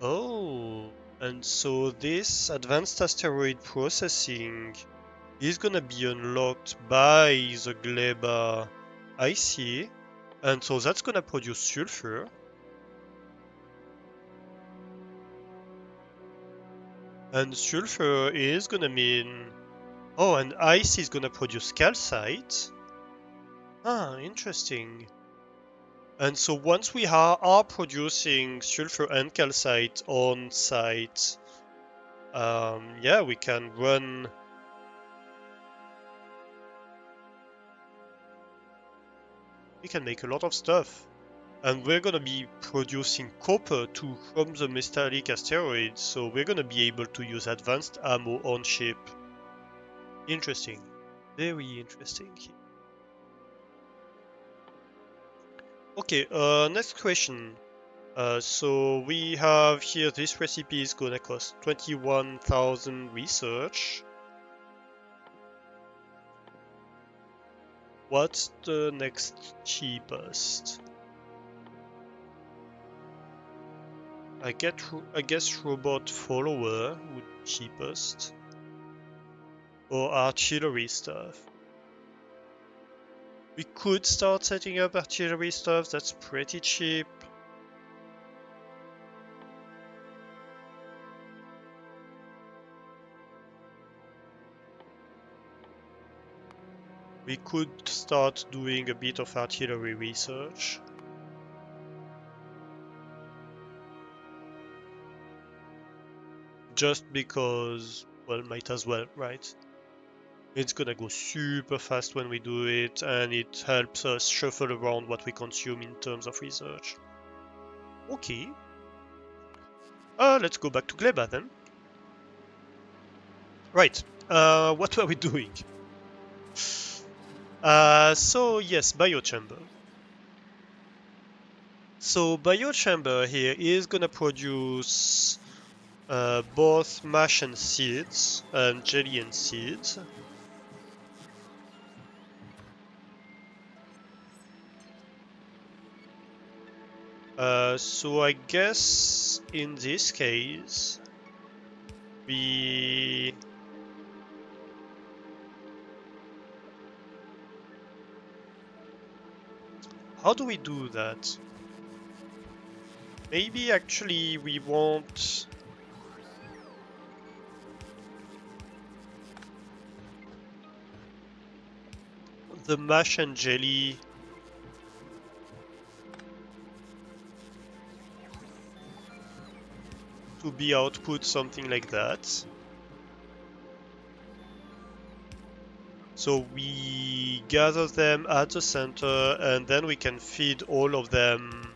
Oh, and so this advanced asteroid processing is gonna be unlocked by the Gleba. I see. And so that's gonna produce sulfur. And sulfur is gonna mean... Oh, and ice is gonna produce calcite. Ah, interesting. And so once we are producing sulfur and calcite on site, yeah, we can run... We can make a lot of stuff. And we're gonna be producing copper too from the metallic asteroids, so we're gonna be able to use advanced ammo on ship. Interesting. Very interesting. Okay, next question. So we have here, this recipe is gonna cost 21,000 research. What's the next cheapest? I guess robot follower would be cheapest. Or artillery stuff. We could start setting up artillery stuff, that's pretty cheap. We could start doing a bit of artillery research. Just because, well, might as well, right? It's gonna go super fast when we do it, and it helps us shuffle around what we consume in terms of research. Okay. Let's go back to Gleba then. Right. What were we doing? So yes, biochamber. So biochamber here is gonna produce both mash and seeds, and jelly and seeds. So I guess in this case, we... How do we do that? Maybe actually we want... the mash and jelly to be output something like that. So we gather them at the center, and then we can feed all of them,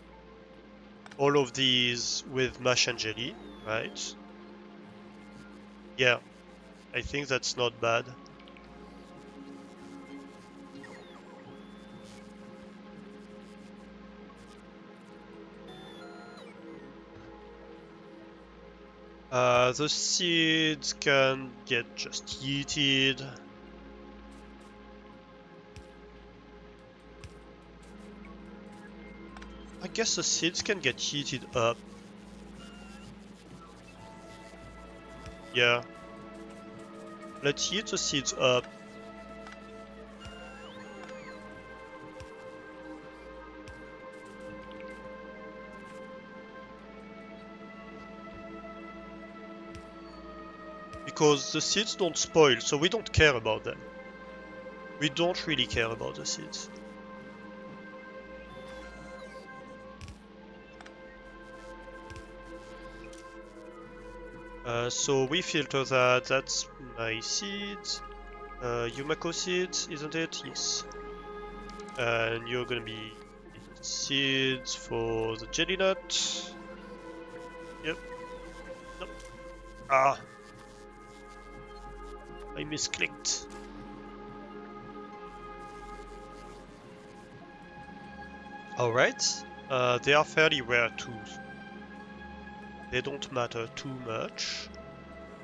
all of these with mash and jelly, right? Yeah, I think that's not bad. The seeds can get just yeeted. I guess the seeds can get heated up. Yeah. Let's heat the seeds up. Because the seeds don't spoil, so we don't care about them. We don't really care about the seeds. So we filter that. That's my seeds. Yumako seeds, isn't it? Yes. And you're gonna be seeds for the jelly nut. Yep. Nope. Ah! I misclicked. Alright. They are fairly rare too. They don't matter too much.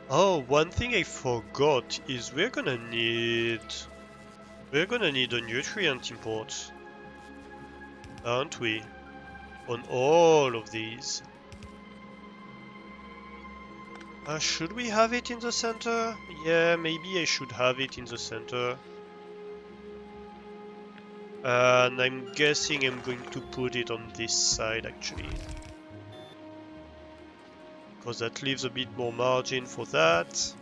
Oh, one thing I forgot is we're gonna need a nutrient import, aren't we? On all of these. Should we have it in the center? Yeah, maybe I should have it in the center. And I'm guessing I'm going to put it on this side actually. Because that leaves a bit more margin for that.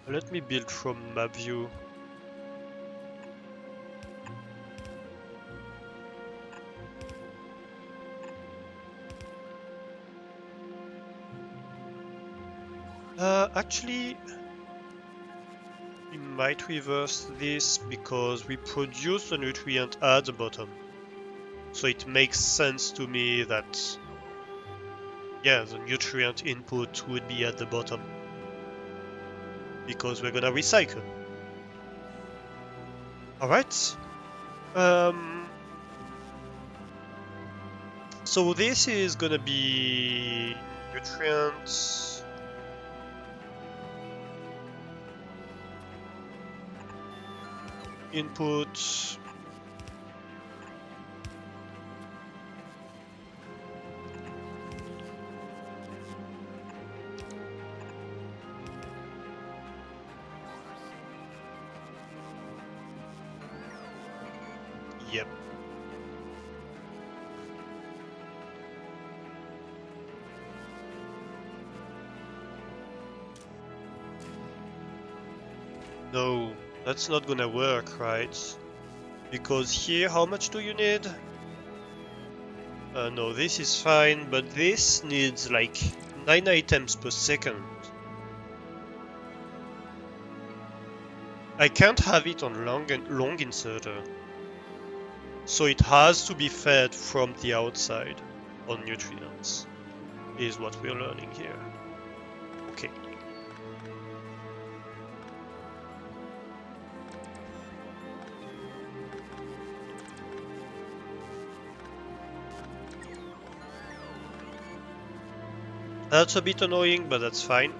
Let me build from map view. Actually, we might reverse this because we produce the nutrient at the bottom. So it makes sense to me that, yeah, the nutrient input would be at the bottom. Because we're gonna recycle. Alright. So this is gonna be nutrients. Input. Yep. No, that's not gonna work, right? Because here, how much do you need? No, this is fine, but this needs like 9 items per second. I can't have it on long inserter. So it has to be fed from the outside on nutrients, is what we're learning here. Okay. That's a bit annoying, but that's fine.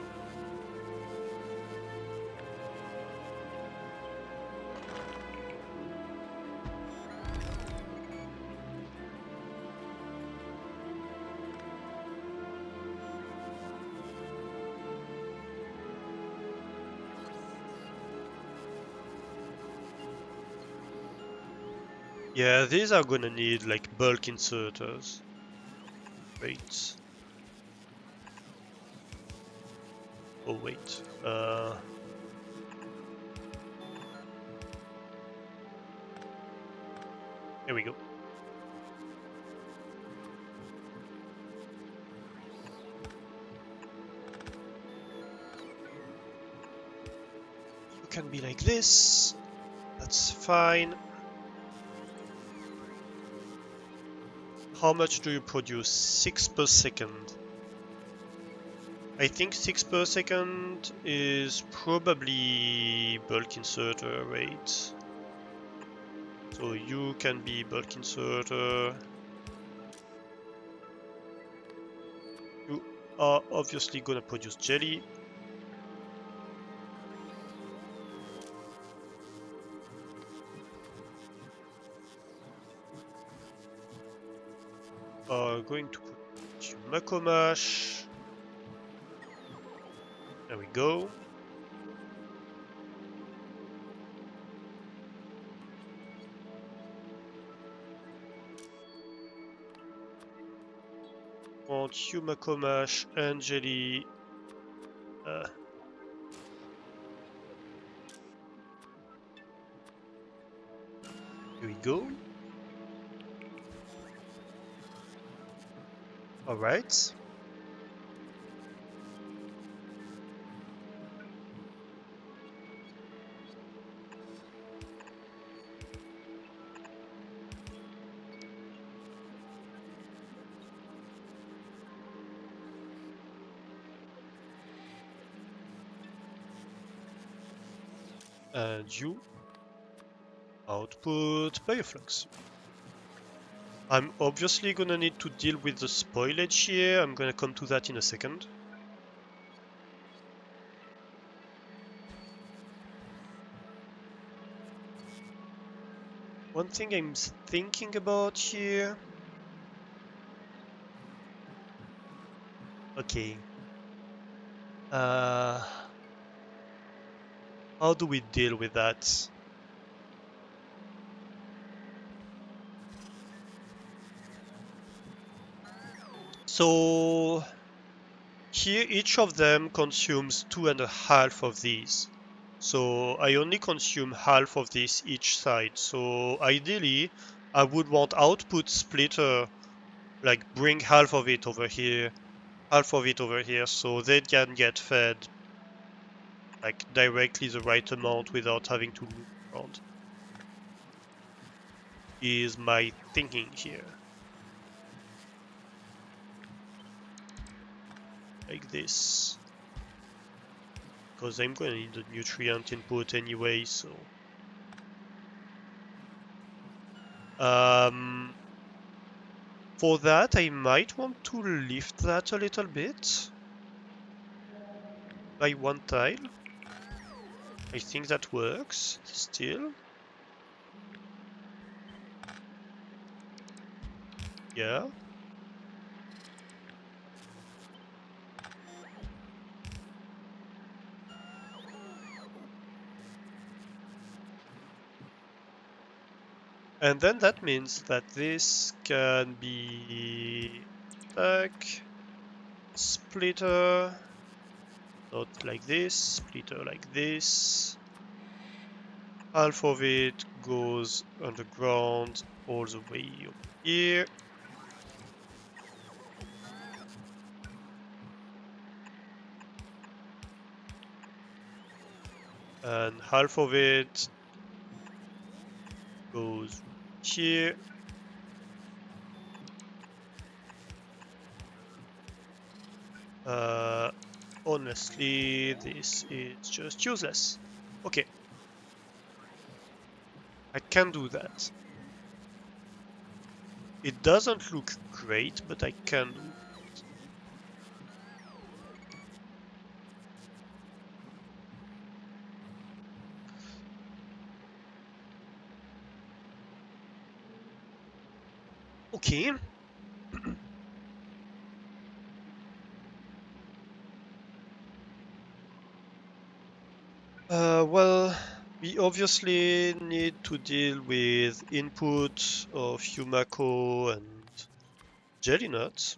Yeah, these are gonna need like bulk inserters. Wait. Oh wait. Here we go. You can be like this. That's fine. How much do you produce? 6 per second. I think 6 per second is probably bulk inserter rate. So you can be bulk inserter. You are obviously gonna produce jelly. Going to put Mako Mash. There we go. Want Yumako Mash and jelly. Here we go. Alright. And you output Bioflux. I'm obviously gonna need to deal with the spoilage here. I'm gonna come to that in a second. One thing I'm thinking about here. Okay. How do we deal with that? So here each of them consumes 2.5 of these. So I only consume half of this each side. So ideally I would want output splitter, like bring half of it over here, half of it over here, so they can get fed like directly the right amount without having to loop around. Is my thinking here. Like this. Because I'm going to need the nutrient input anyway, so... For that, I might want to lift that a little bit. By one tile. I think that works, still. Yeah. And then that means that this can be back, splitter, not like this, splitter like this, half of it goes underground all the way over here. And half of it goes here. Honestly, this is just useless. Okay, I can do that. It doesn't look great, but I can do it. Okay. Well, we obviously need to deal with input of Yumako and jelly nuts.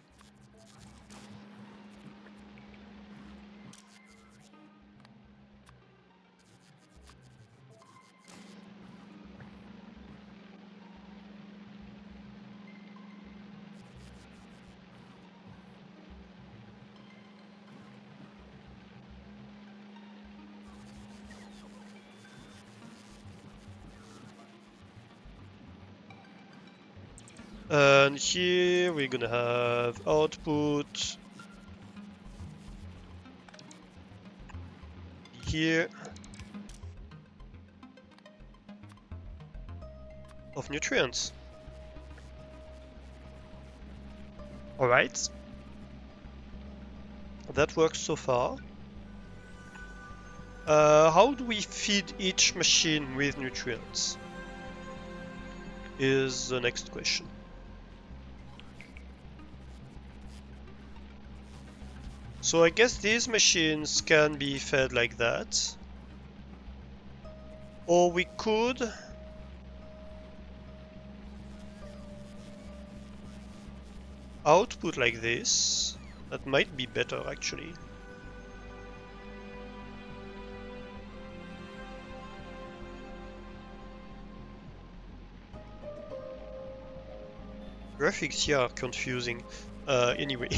And here we're gonna have output here of nutrients. Alright. That works so far. How do we feed each machine with nutrients? Is the next question. So I guess these machines can be fed like that. Or we could output like this. That might be better actually. Graphics here are confusing. Anyway.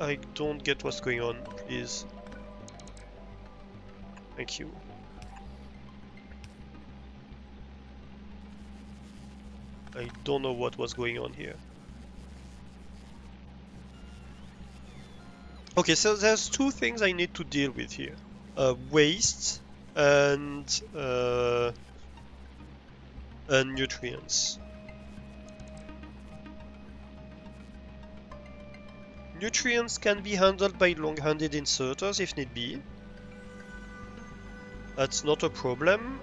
I don't get what's going on, please. Thank you. I don't know what was going on here. Okay, so there's two things I need to deal with here. Waste and nutrients. Nutrients can be handled by long-handed inserters if need be. That's not a problem.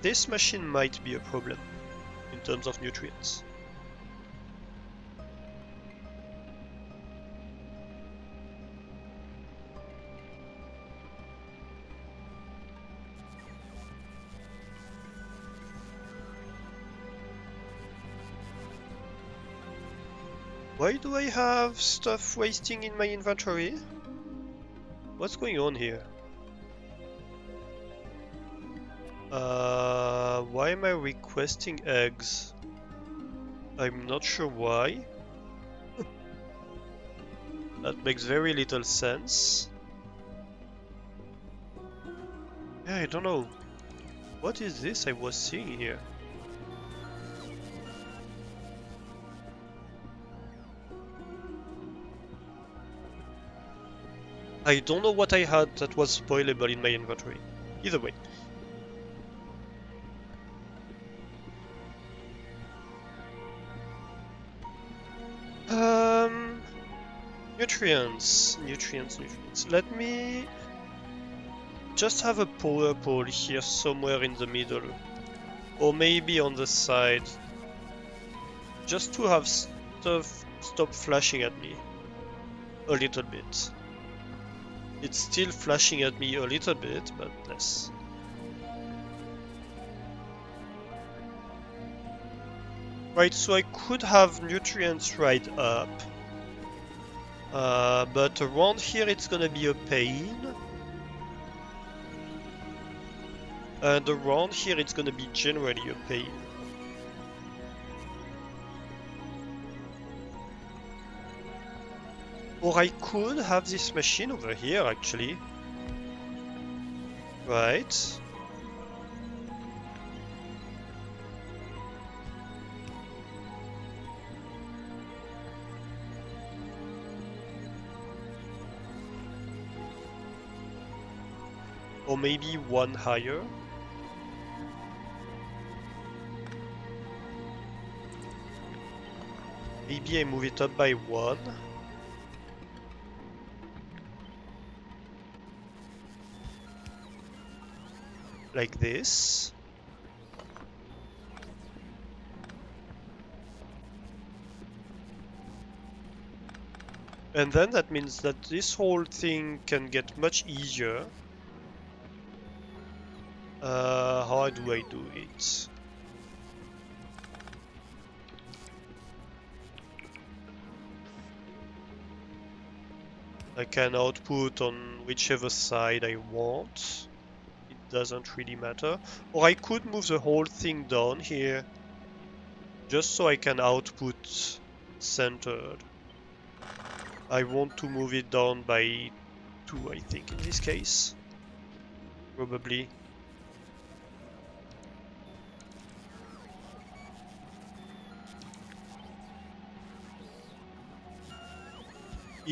This machine might be a problem in terms of nutrients. Why do I have stuff wasting in my inventory? What's going on here? Why am I requesting eggs? I'm not sure why. That makes very little sense. Yeah, I don't know. What is this I was seeing here? I don't know what I had that was spoilable in my inventory. Either way. Nutrients. Let me just have a power pole here somewhere in the middle. Or maybe on the side. Just to have stuff stop flashing at me. A little bit. It's still flashing at me a little bit, but less. Right, so I could have nutrients right up. But around here it's gonna be a pain. And around here it's gonna be generally a pain. Or I could have this machine over here actually. Right. Or maybe one higher. Maybe I move it up by one. Like this. And then that means that this whole thing can get much easier. How do I do it? I can output on whichever side I want. It doesn't really matter. Or I could move the whole thing down here, just so I can output centered. I want to move it down by 2, I think, in this case. Probably.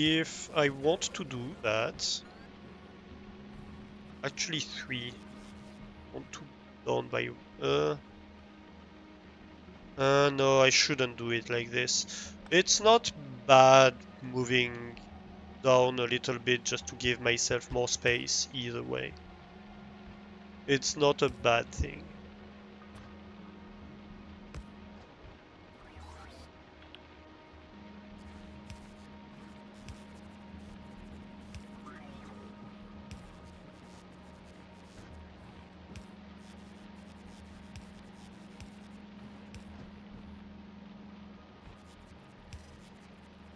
If I want to do that, actually 3. I want to down by... no, I shouldn't do it like this. It's not bad moving down a little bit just to give myself more space either way. It's not a bad thing.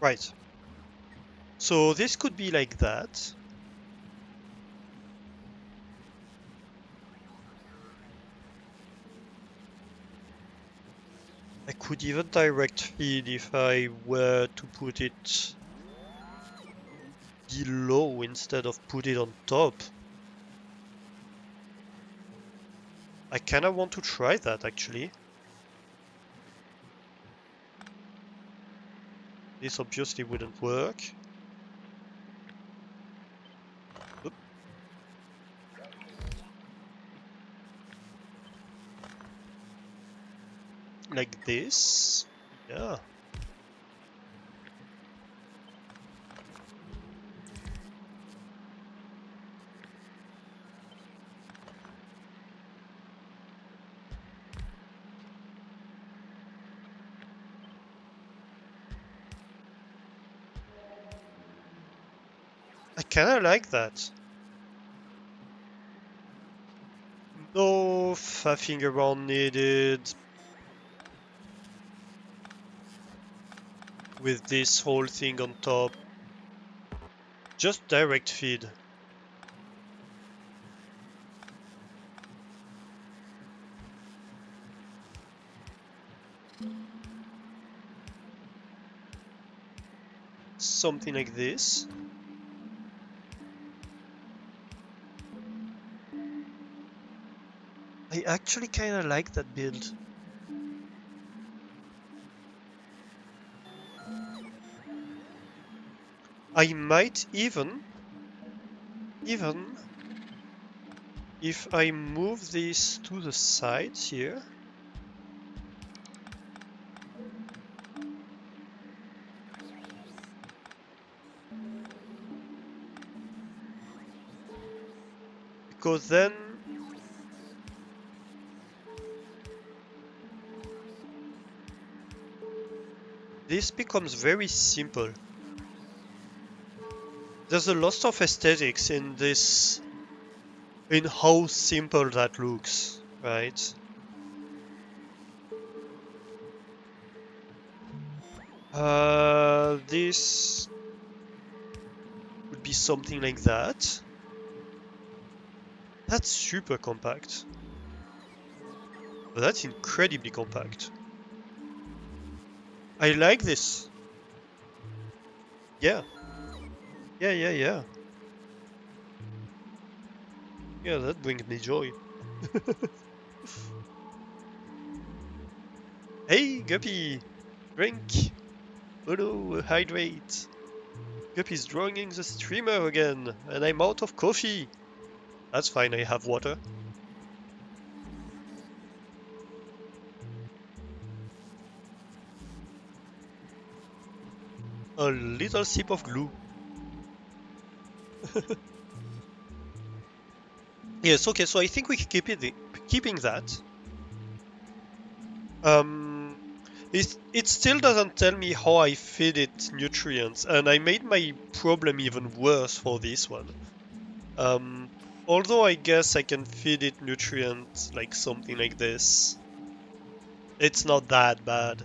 Right. So this could be like that. I could even direct feed if I were to put it below instead of put it on top. I kinda want to try that actually. This obviously wouldn't work. Oop. Like this. Yeah. I kinda like that. No faffing around needed with this whole thing on top. Just direct feed. Something like this. I actually kinda like that build. I might even if I move this to the sides here, because then this becomes very simple. There's a lot of aesthetics in this, in how simple that looks, right? This would be something like that. That's super compact. But that's incredibly compact. I like this. Yeah. Yeah. Yeah, that brings me joy. Hey, Guppy! Drink! Oh no, hydrate! Guppy's joining the streamer again, and I'm out of coffee! That's fine, I have water. A little sip of glue. Yes, okay, so I think we keep keeping that. Um, it still doesn't tell me how I feed it nutrients, and I made my problem even worse for this one. Um, Although I guess I can feed it nutrients like something like this. It's not that bad.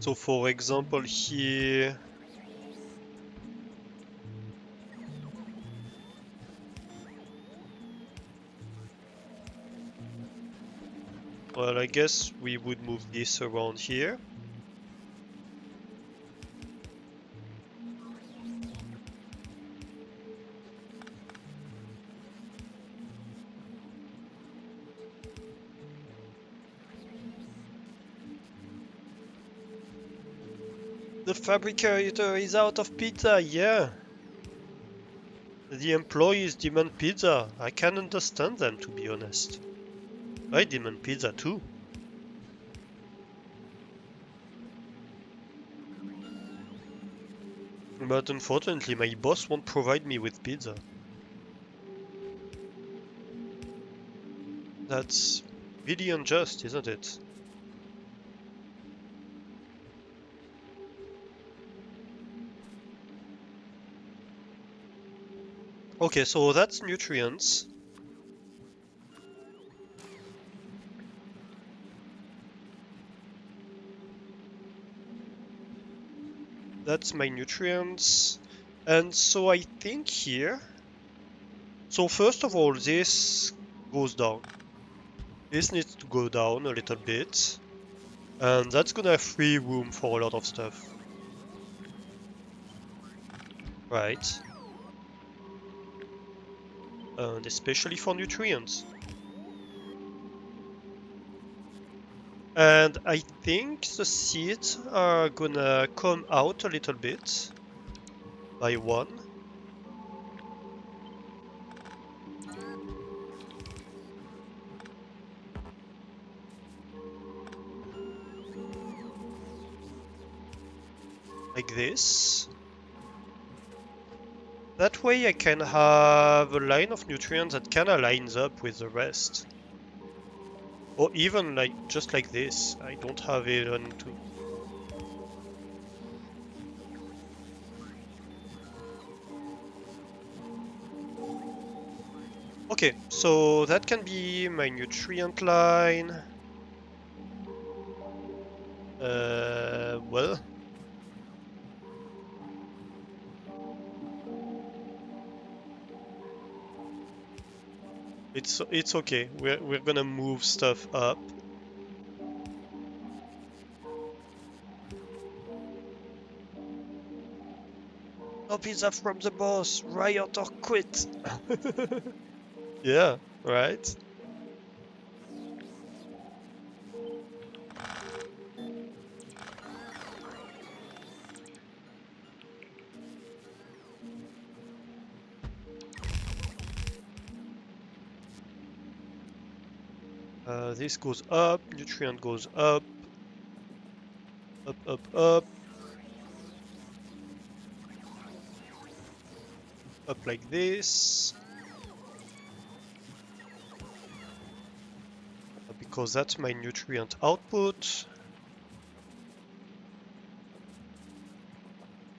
So for example here, well, I guess we would move this around here. The fabricator is out of pizza, yeah. The employees demand pizza. I can understand them, to be honest. I demand pizza too. But unfortunately, my boss won't provide me with pizza. That's really unjust, isn't it? Okay, so that's nutrients. That's my nutrients. And so I think here... So first of all, this goes down. This needs to go down a little bit. And that's gonna free room for a lot of stuff. Right. And especially for nutrients. And I think the seeds are gonna come out a little bit by one. Like this. That way I can have a line of nutrients that kinda lines up with the rest. Or even like just like this. I don't have even to... Okay, so that can be my nutrient line. Well... It's okay. We're gonna move stuff up. No pizza from the boss. Riot or quit. Yeah, right. This goes up. Nutrient goes up. Up. Up like this. Because that's my nutrient output.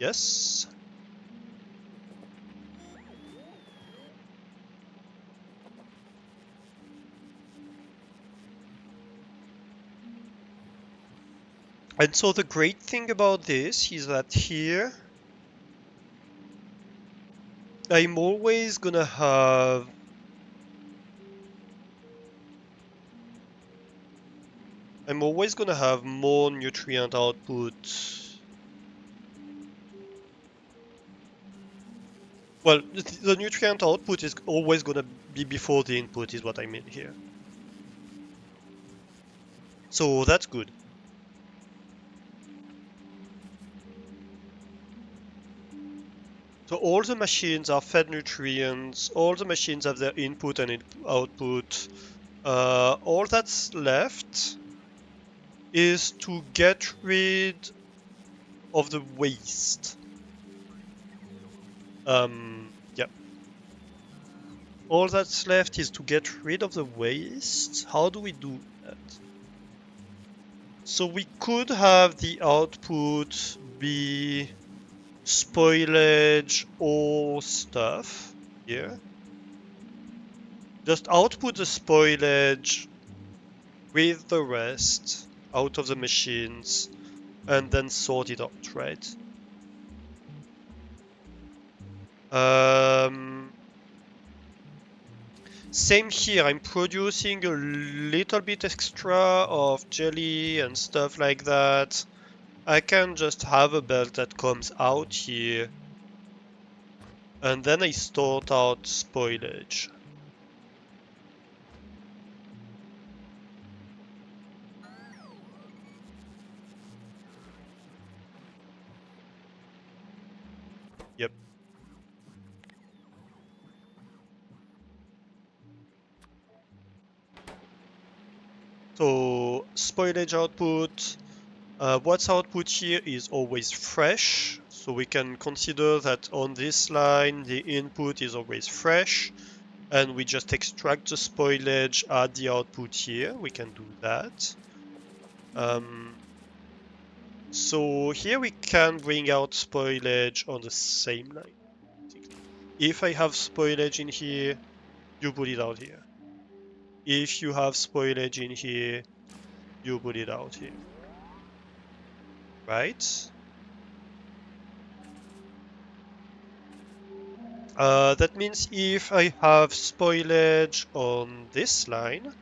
Yes. And so the great thing about this is that here I'm always gonna have more nutrient output. Well, the nutrient output is always gonna be before the input is what I mean here. So that's good. So all the machines are fed nutrients, all the machines have their input and output. All that's left is to get rid of the waste. Yeah. All that's left is to get rid of the waste. How do we do that? So we could have the output be spoilage or stuff here. Just output the spoilage with the rest out of the machines and then sort it out, right? Um, Same here, I'm producing a little bit extra of jelly and stuff like that. I can just have a belt that comes out here and then I sort out spoilage. Yep. So spoilage output, what's output here is always fresh. So we can consider that on this line, the input is always fresh. And we just extract the spoilage at the output here. We can do that. So here we can bring out spoilage on the same line. If I have spoilage in here, you put it out here. If you have spoilage in here, you put it out here. Right? That means if I have spoilage on this line,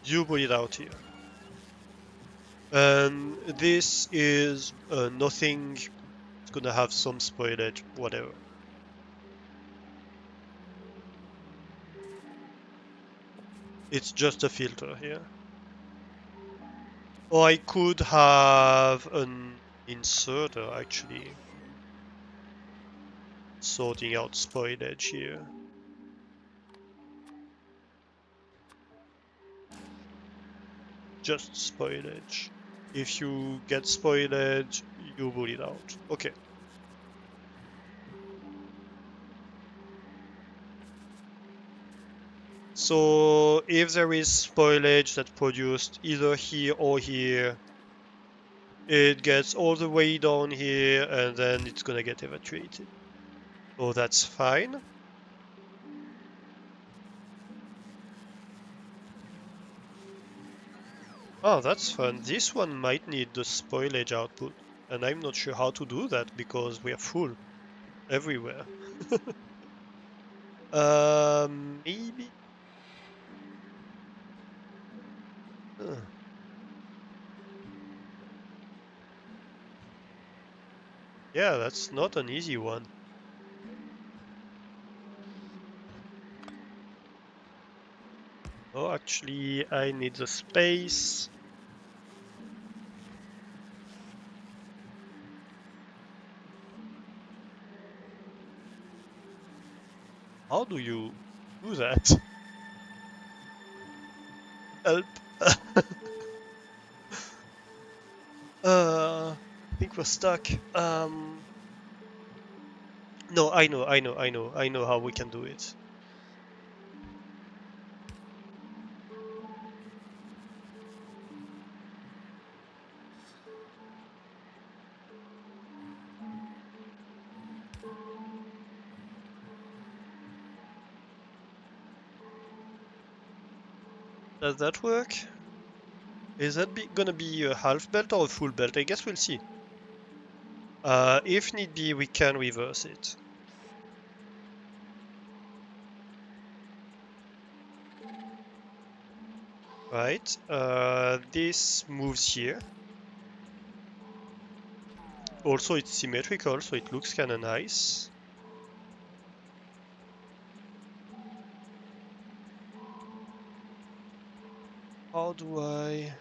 you put it out here. And this is nothing. It's gonna have some spoilage, whatever. It's just a filter here. Or I could have an inserter actually sorting out spoilage here. Just spoilage. If you get spoilage, you put it out. Okay. So if there is spoilage that's produced either here or here, it gets all the way down here and then it's gonna get evacuated. So that's fine. Oh, that's fun. This one might need the spoilage output, and I'm not sure how to do that because we are full everywhere. Maybe. Uh, yeah, that's not an easy one. Oh, actually, I need the space. How do you do that? Help. I think we're stuck. No, I know how we can do it. Does that work? Is that gonna be a half belt or a full belt? I guess we'll see. If need be, we can reverse it. Right. This moves here. Also, it's symmetrical, so it looks kinda nice. How do I...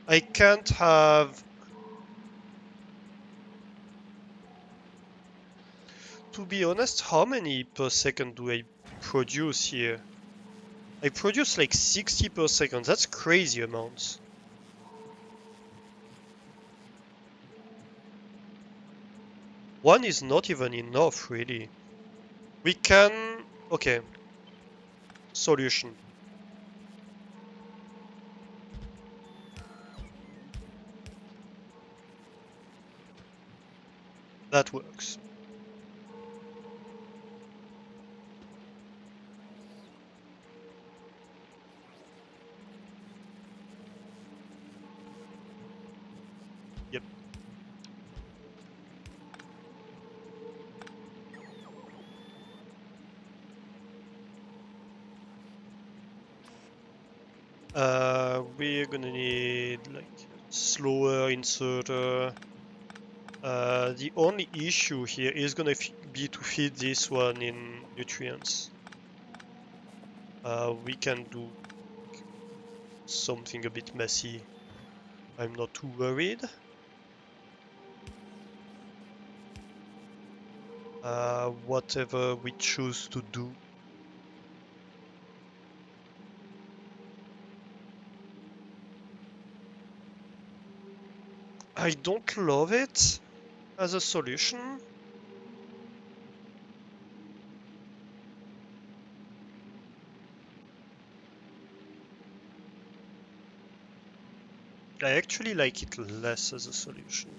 I can't have... To be honest, how many per second do I produce here? I produce like 60 per second. That's crazy amounts. One is not even enough, really. We can... Okay. Solution. That works. Yep. We're gonna need like slower inserter. The only issue here is gonna be to feed this one in nutrients. We can do something a bit messy. I'm not too worried. Whatever we choose to do. I don't love it as a solution. I actually like it less as a solution.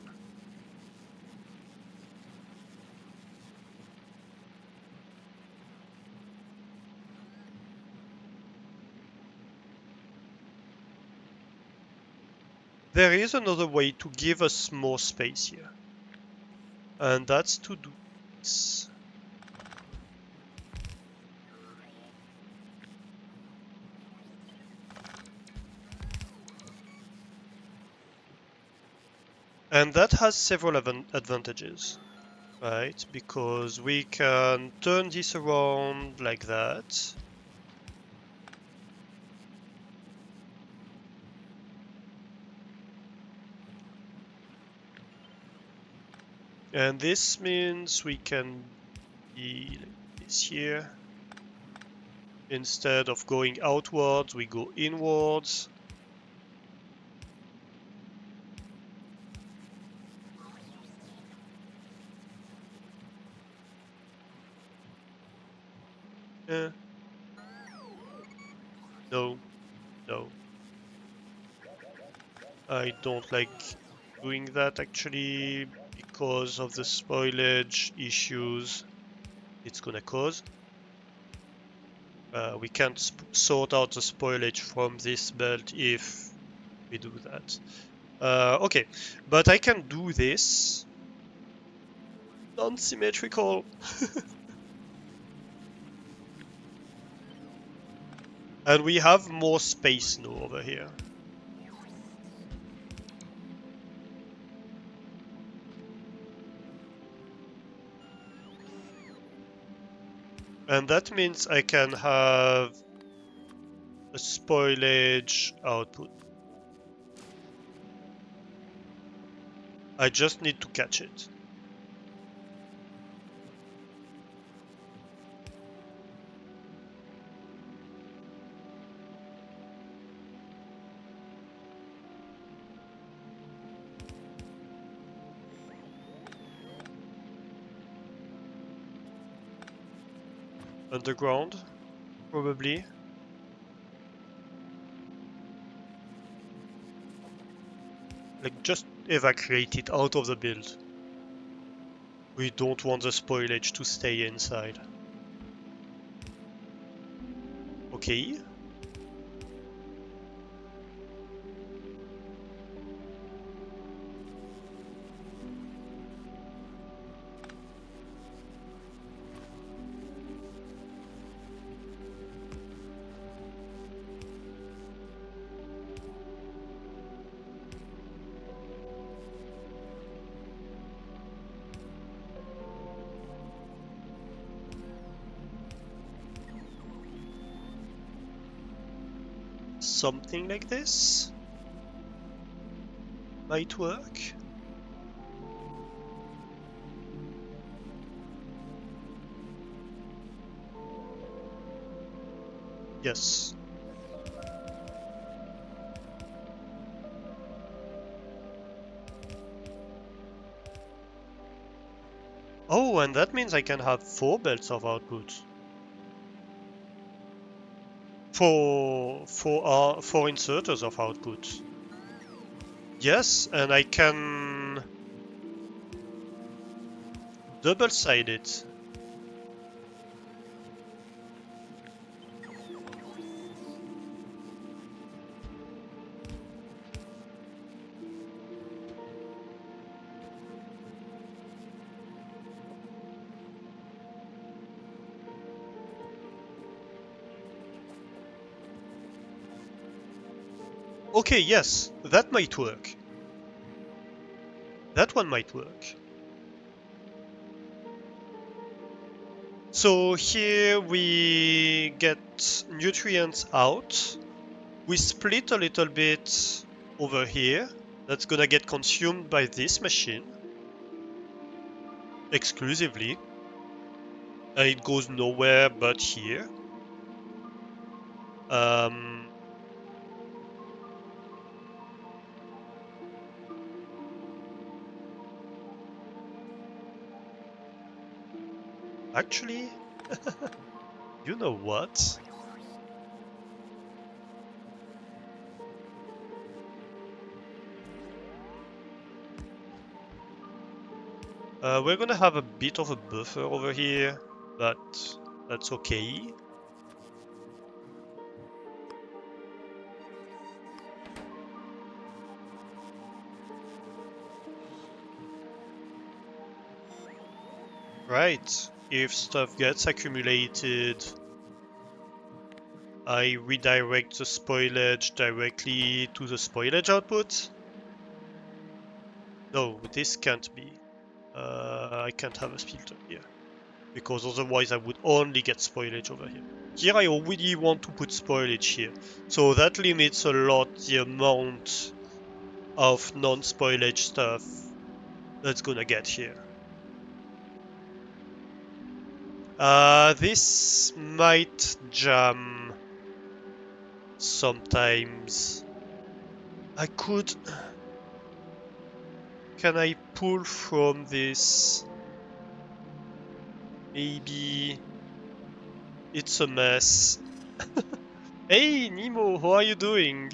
There is another way to give us more space here, and that's to do this. And that has several advantages, right? Because we can turn this around like that. And this means we can be like this here. Instead of going outwards, we go inwards. Eh, no, no. I don't like doing that actually because of the spoilage issues it's gonna cause. We can't sort out the spoilage from this belt if we do that. Okay, but I can do this non-symmetrical. And we have more space now over here. And that means I can have a spoilage output. I just need to catch it. underground, probably. Like, just evacuate it out of the build. We don't want the spoilage to stay inside. Okay. Something like this might work. Yes. Oh, and that means I can have 4 belts of output. Four inserters of output. Yes, and I can double-side it. Okay, yes, that might work. That one might work. So here we get nutrients out. We split a little bit over here. That's gonna get consumed by this machine exclusively. And it goes nowhere but here. Um, Actually, you know what? We're gonna have a bit of a buffer over here, but that's okay. Right, if stuff gets accumulated, I redirect the spoilage directly to the spoilage output. No, this can't be. I can't have a filter here, because otherwise I would only get spoilage over here. Here I already want to put spoilage here, so that limits a lot the amount of non-spoilage stuff that's gonna get here. This might jam sometimes. I could... Can I pull from this? Maybe... It's a mess. Hey, Nemo, how are you doing?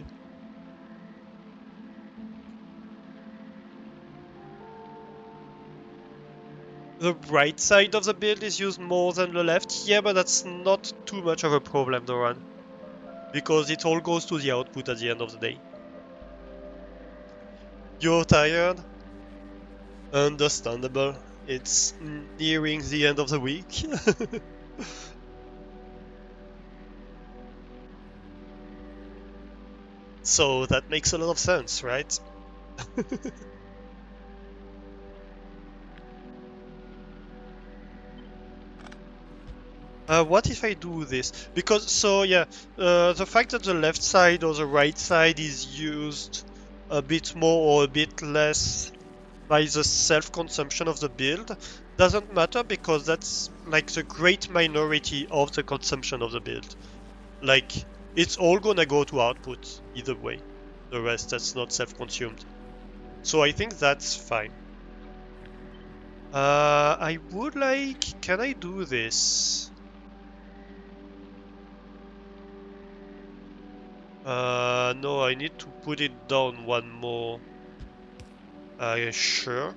The right side of the build is used more than the left. Yeah, but that's not too much of a problem, Doran. Because it all goes to the output at the end of the day. You're tired? Understandable. It's nearing the end of the week. So that makes a lot of sense, right? What if I do this? Because, so yeah, the fact that the left side or the right side is used a bit more or a bit less by the self-consumption of the build doesn't matter, because that's like the great minority of the consumption of the build. Like, it's all gonna go to output either way. The rest that's not self-consumed. So I think that's fine. I would like... Can I do this? No, I need to put it down one more. Sure.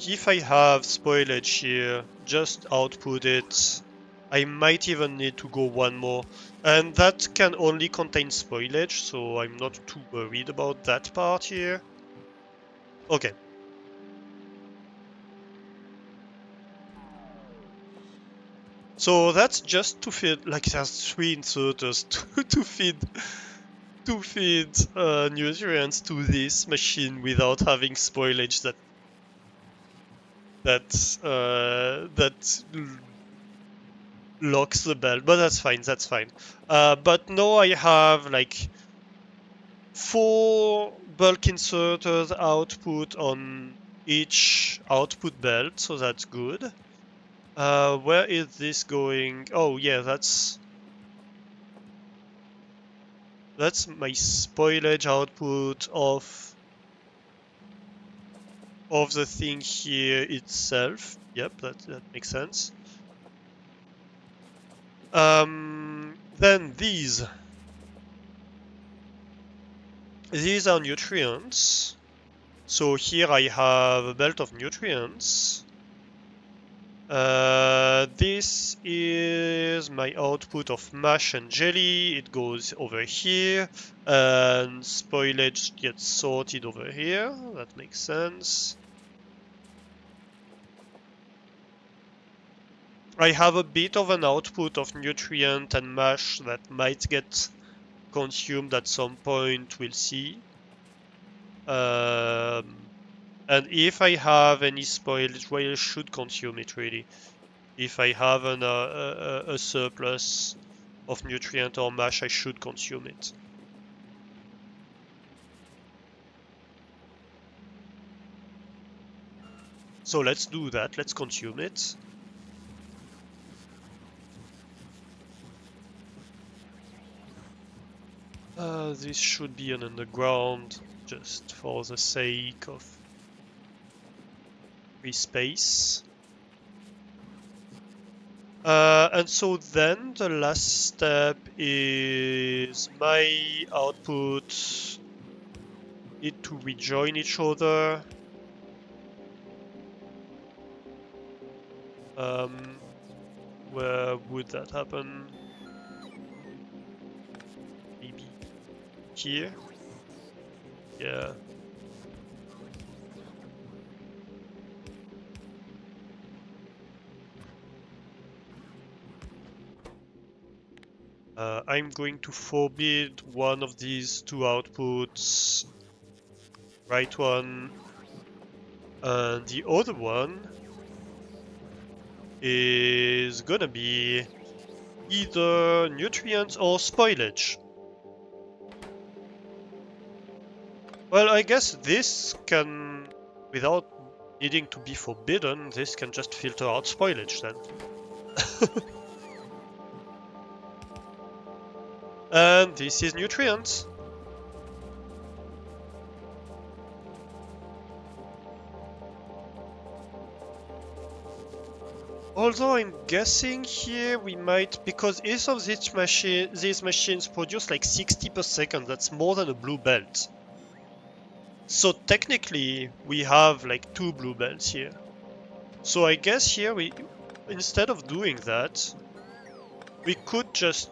If I have spoilage here, just output it. I might even need to go one more. And that can only contain spoilage, so I'm not too worried about that part here. Okay. So that's just to feed, like there's 3 inserters to feed nutrients to this machine without having spoilage that locks the belt. But that's fine. That's fine. But now I have like 4 bulk inserters output on each output belt, so that's good. Where is this going? Oh yeah, that's my spoilage output of the thing here itself. Yep, that makes sense. Then these are nutrients. So here I have a belt of nutrients. This is my output of mash and jelly. It goes over here, and spoilage gets sorted over here. That makes sense. I have a bit of an output of nutrient and mash that might get consumed at some point. We'll see. And if I have any spoilage, well, I should consume it really. If I have a surplus of nutrient or mash, I should consume it. So let's do that. Let's consume it. This should be an underground, just for the sake of free space. And so then the last step is my outputs need to rejoin each other. Where would that happen? Maybe here? Yeah. I'm going to forbid one of these 2 outputs, right one, and the other one is gonna be either nutrients or spoilage. Well, I guess this can, without needing to be forbidden, this can just filter out spoilage then. And this is nutrients. Although I'm guessing here we might, because each of these machines produce like 60 per second, that's more than a blue belt. So technically we have like 2 blue belts here. So I guess here we, instead of doing that, we could just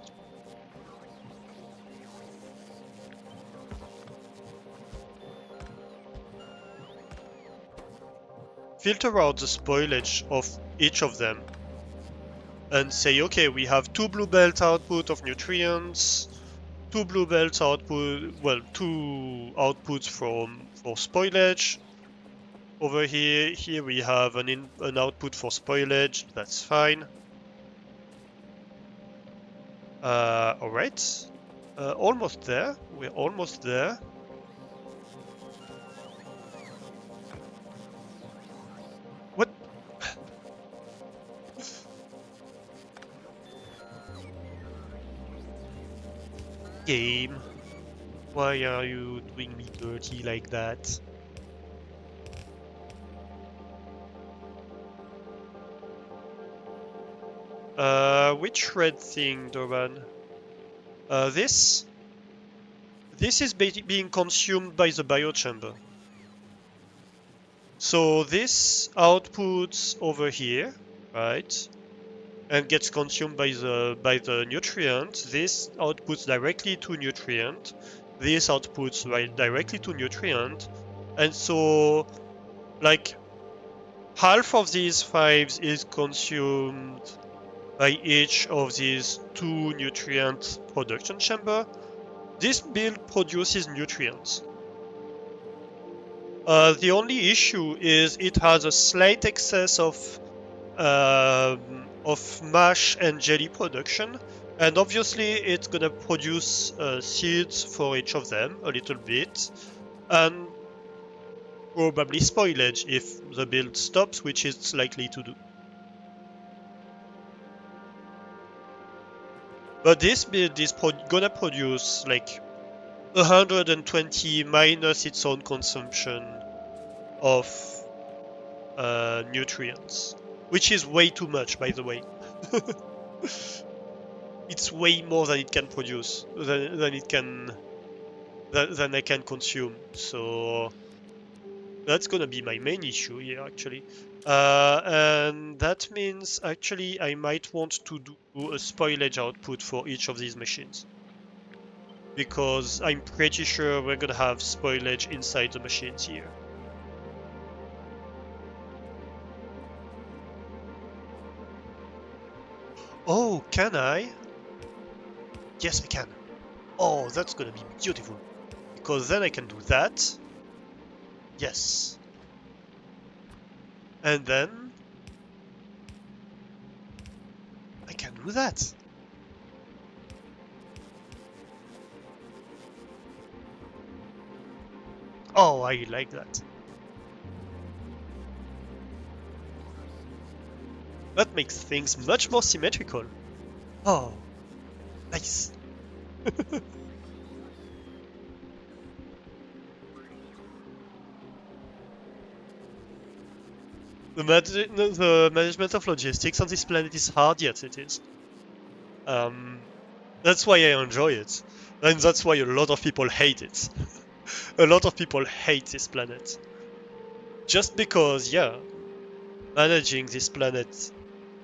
filter out the spoilage of each of them and say, okay, we have 2 blue belt output of nutrients, 2 blue belts output, well, 2 outputs for spoilage. Over here we have an output for spoilage. That's fine. All right, almost there. We're almost there. What? Game? Why are you doing me dirty like that? Which red thing, Doran? This? This is being consumed by the biochamber. So this outputs over here, right? And gets consumed by the nutrient. This outputs directly to nutrient. This outputs right directly to nutrient. And so like half of these fives is consumed by each of these two nutrient production chamber. This build produces nutrients. The only issue is it has a slight excess of mash and jelly production, and obviously it's gonna produce seeds for each of them a little bit, and probably spoilage if the build stops, which it's likely to do. But this build is gonna produce like 120 minus its own consumption of nutrients, which is way too much, by the way. It's way more than it can produce, than I can consume. So that's gonna be my main issue here, actually. And that means actually I might want to do a spoilage output for each of these machines, because I'm pretty sure we're gonna have spoilage inside the machines here. Oh, can I? Yes, I can. Oh, that's gonna be beautiful, because then I can do that. Yes. And then I can do that. Oh, I like that. That makes things much more symmetrical. Oh, nice. The management of logistics on this planet is hard, yet it is. That's why I enjoy it. And that's why a lot of people hate it. A lot of people hate this planet. Just because, yeah, managing this planet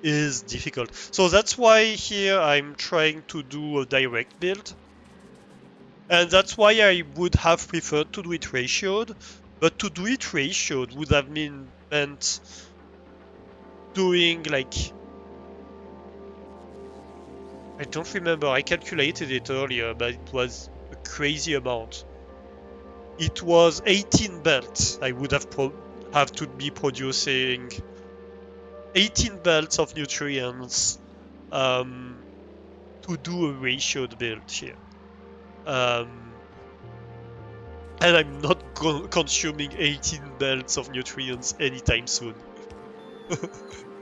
is difficult. So that's why here I'm trying to do a direct build. And that's why I would have preferred to do it ratioed. But to do it ratioed would have meant doing like, I don't remember, I calculated it earlier, but it was a crazy amount. It was 18 belts. I would have to be producing 18 belts of nutrients to do a ratioed build here. And I'm not consuming 18 belts of nutrients anytime soon.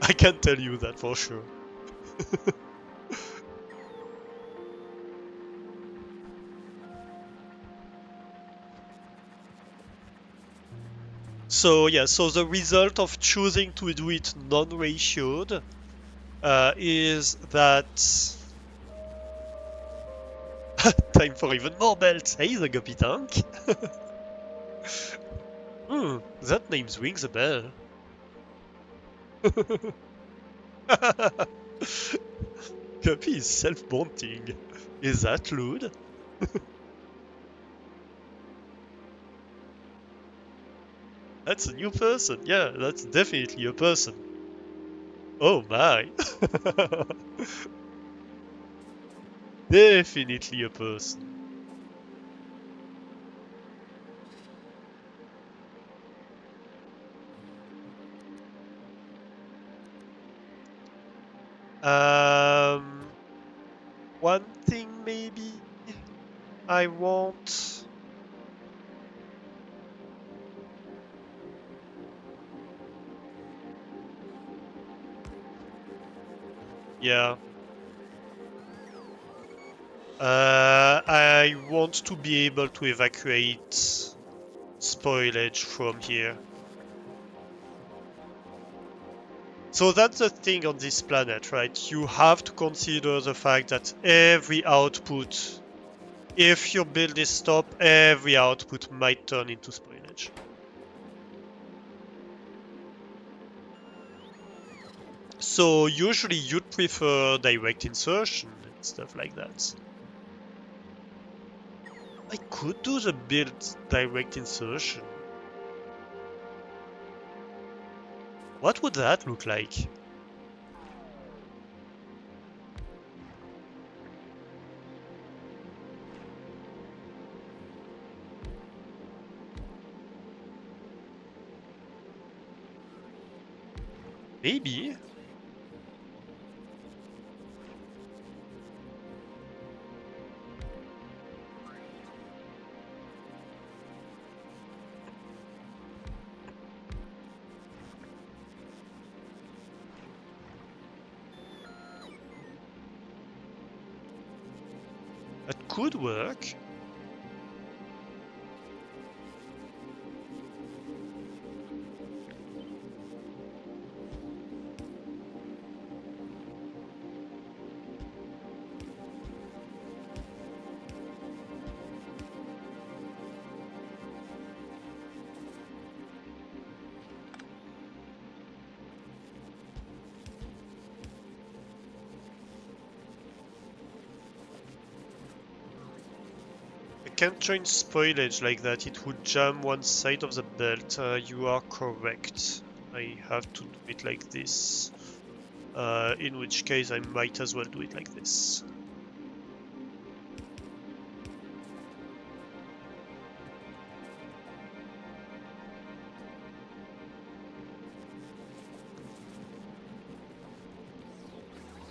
I can tell you that for sure. So yeah, so the result of choosing to do it non-ratioed is that time for even more belts. Hey, the Guppy Tank. That name rings a bell. Guppy is self-bonding. Is that lewd? That's a new person. Yeah, that's definitely a person. Oh my. Definitely a person. One thing maybe I want. Yeah. I want to be able to evacuate spoilage from here. So that's the thing on this planet, right? You have to consider the fact that every output, if your build is stopped, every output might turn into spoilage. So usually you'd prefer direct insertion and stuff like that. I could do the build direct insertion. What would that look like? Maybe. That could work. I can't join spoilage like that. It would jam one side of the belt. You are correct. I have to do it like this. In which case I might as well do it like this.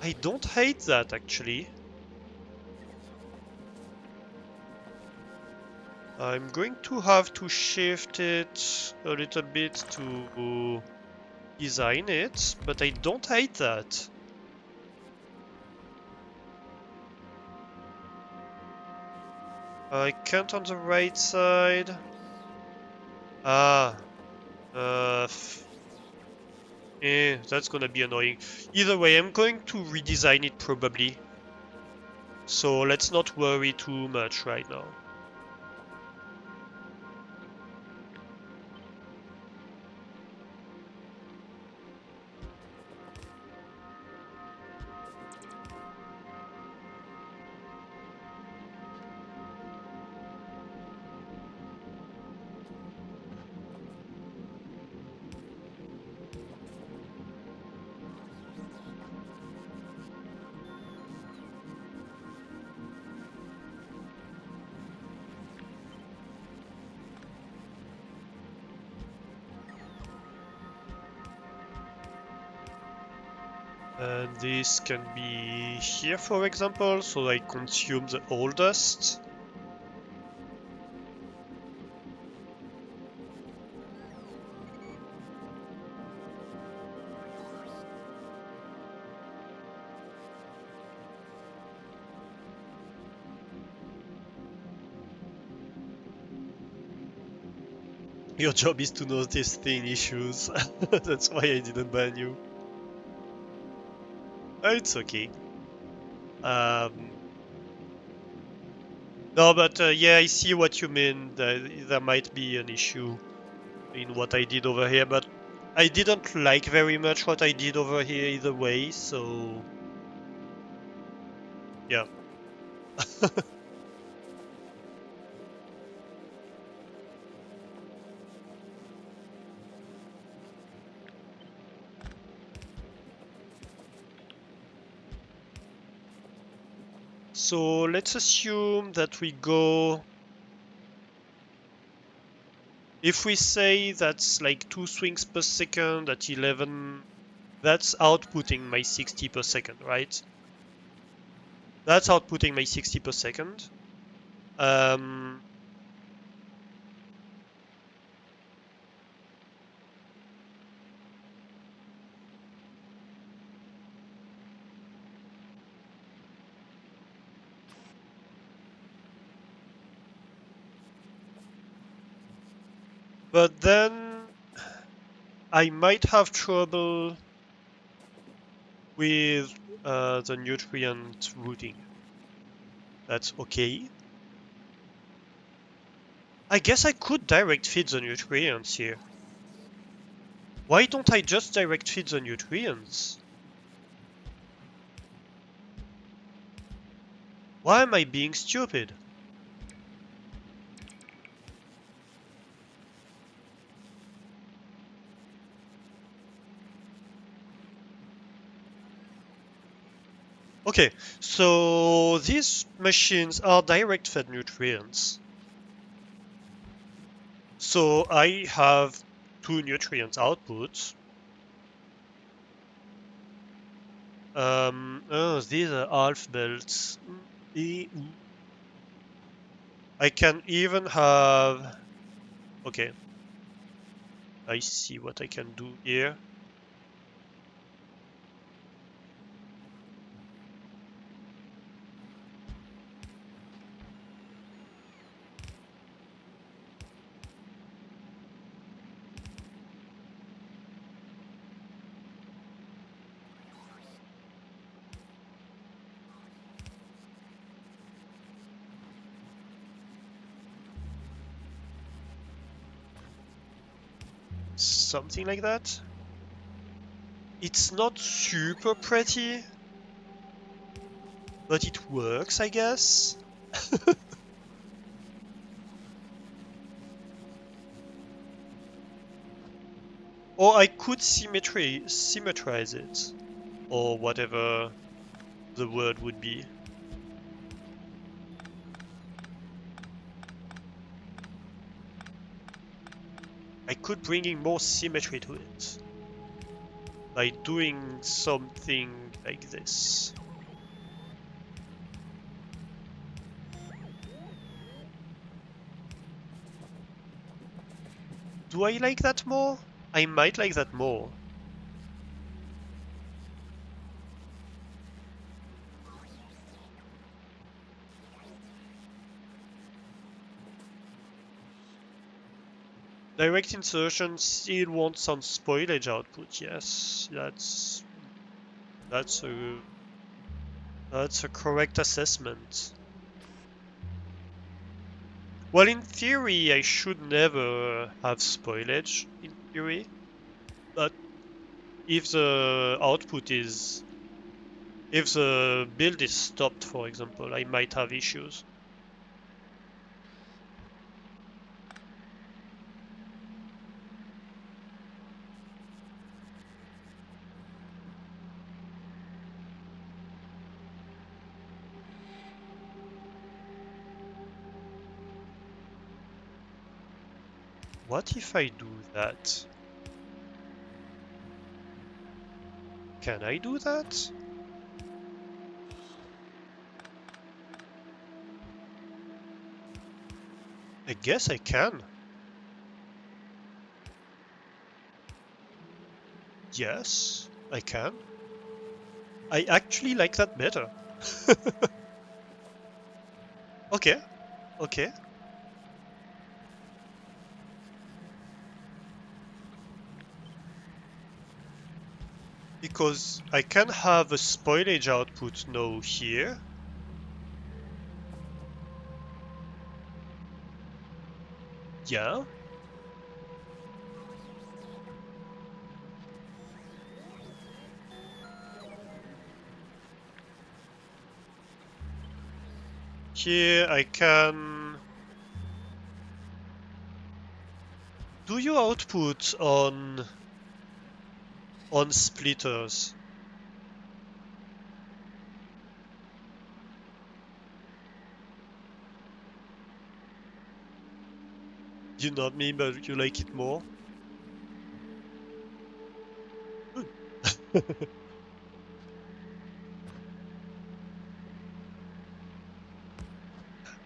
I don't hate that actually. I'm going to have to shift it a little bit to design it, but I don't hate that. I can't on the right side. Ah, uh, that's gonna be annoying. Either way, I'm going to redesign it probably. So let's not worry too much right now. And this can be here, for example, so I consume the old dust. Your job is to notice thin issues. That's why I didn't ban you. It's okay. Um, no, but yeah, I see what you mean. There might be an issue in what I did over here, but I didn't like very much what I did over here either way, so yeah. So let's assume that we go. If we say that's like 2 swings per second at 11, that's outputting my 60 per second, right? That's outputting my 60 per second. Um, but then I might have trouble with the nutrient routing. That's okay. I guess I could direct feed the nutrients here. Why don't I just direct feed the nutrients? Why am I being stupid? Okay, so these machines are direct fed nutrients. So I have two nutrients outputs. Oh, these are half belts. I can even have. Okay, I see what I can do here. Something like that. It's not super pretty, but it works, I guess. Or I could symmetrize it, or whatever the word would be. I could bring in more symmetry to it by doing something like this. Do I like that more? I might like that more. Direct insertion still wants some spoilage output. Yes, that's a correct assessment. Well, in theory, I should never have spoilage, in theory. But if the output is... if the build is stopped, for example, I might have issues. What if I do that? Can I do that? I guess I can. Yes, I can. I actually like that better. Okay, okay. Because I can have a spoilage output now here. Yeah. Here I can... Do you output on splitters? You not me, but you like it more?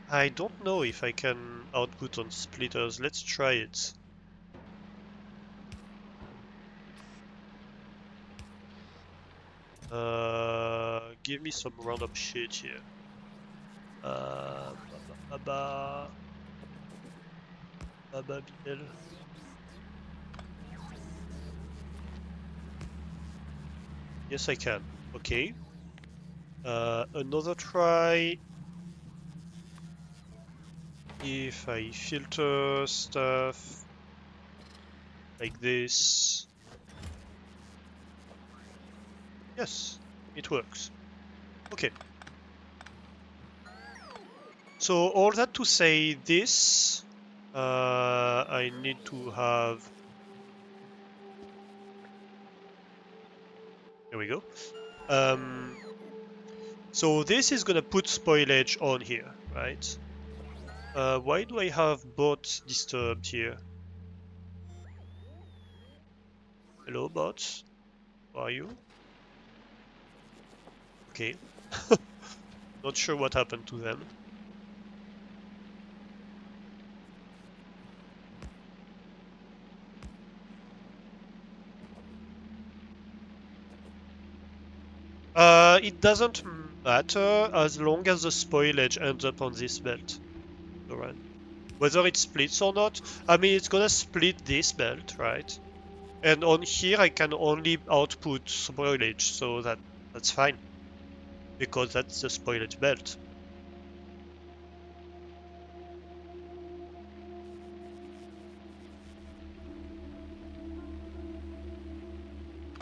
I don't know if I can output on splitters. Let's try it. Give me some random shit here. Baba, Baba Biel. Yes, I can. Okay. Another try. If I filter stuff like this. Yes, it works. Okay. So all that to say this, I need to have, there we go. So this is gonna put spoilage on here, right? Why do I have bot disturbed here? Hello bots, how are you? Okay, not sure what happened to them. It doesn't matter as long as the spoilage ends up on this belt. Alright. Whether it splits or not, I mean it's gonna split this belt, right? And on here I can only output spoilage, so that's fine. Because that's the spoilage belt.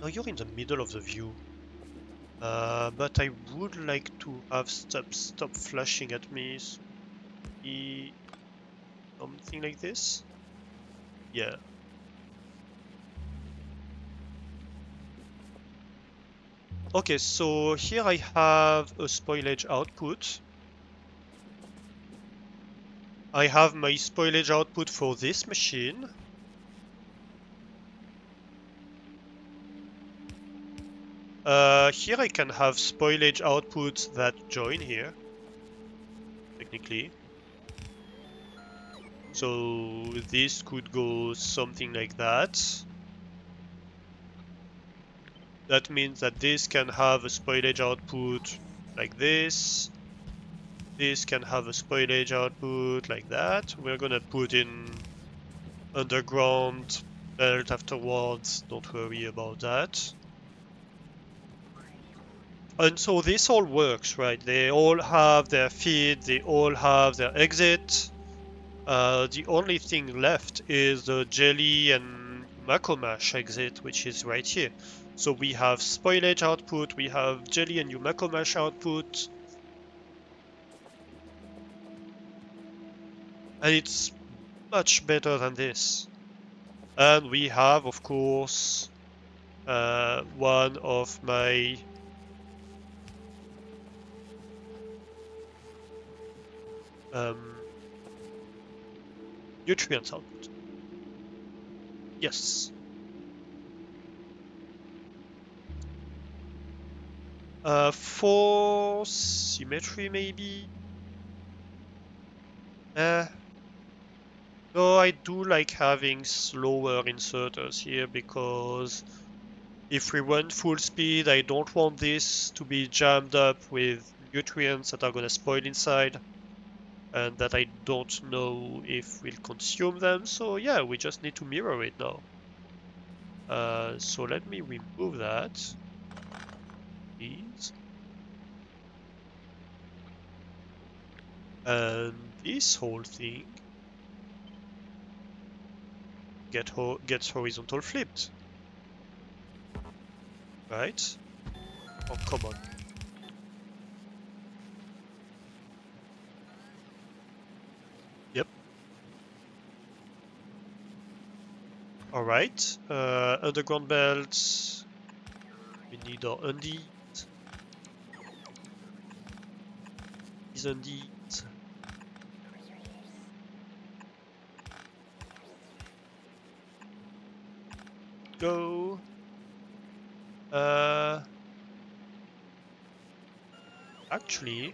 Now you're in the middle of the view. But I would like to have stop flashing at me. So something like this? Yeah. Okay, so here I have a spoilage output. I have my spoilage output for this machine. Here I can have spoilage outputs that join here, technically. So this could go something like that. That means that this can have a spoilage output like this. This can have a spoilage output like that. We're gonna put in underground belt afterwards, don't worry about that. And so this all works, right? They all have their feed, they all have their exit. The only thing left is the jelly and Macomash exit, which is right here. So we have spoilage output, we have jelly and Macomash output, and it's much better than this. And we have, of course, one of my um, nutrients output. Yes. For symmetry, maybe? Uh, no, I do like having slower inserters here because if we run full speed, I don't want this to be jammed up with nutrients that are going to spoil inside and that I don't know if we'll consume them. So yeah, we just need to mirror it now. So let me remove that, please. And this whole thing gets horizontal flipped, right? Oh, come on. Yep. All right. Underground belts. We need our undies. These undies. Go. Uh, actually,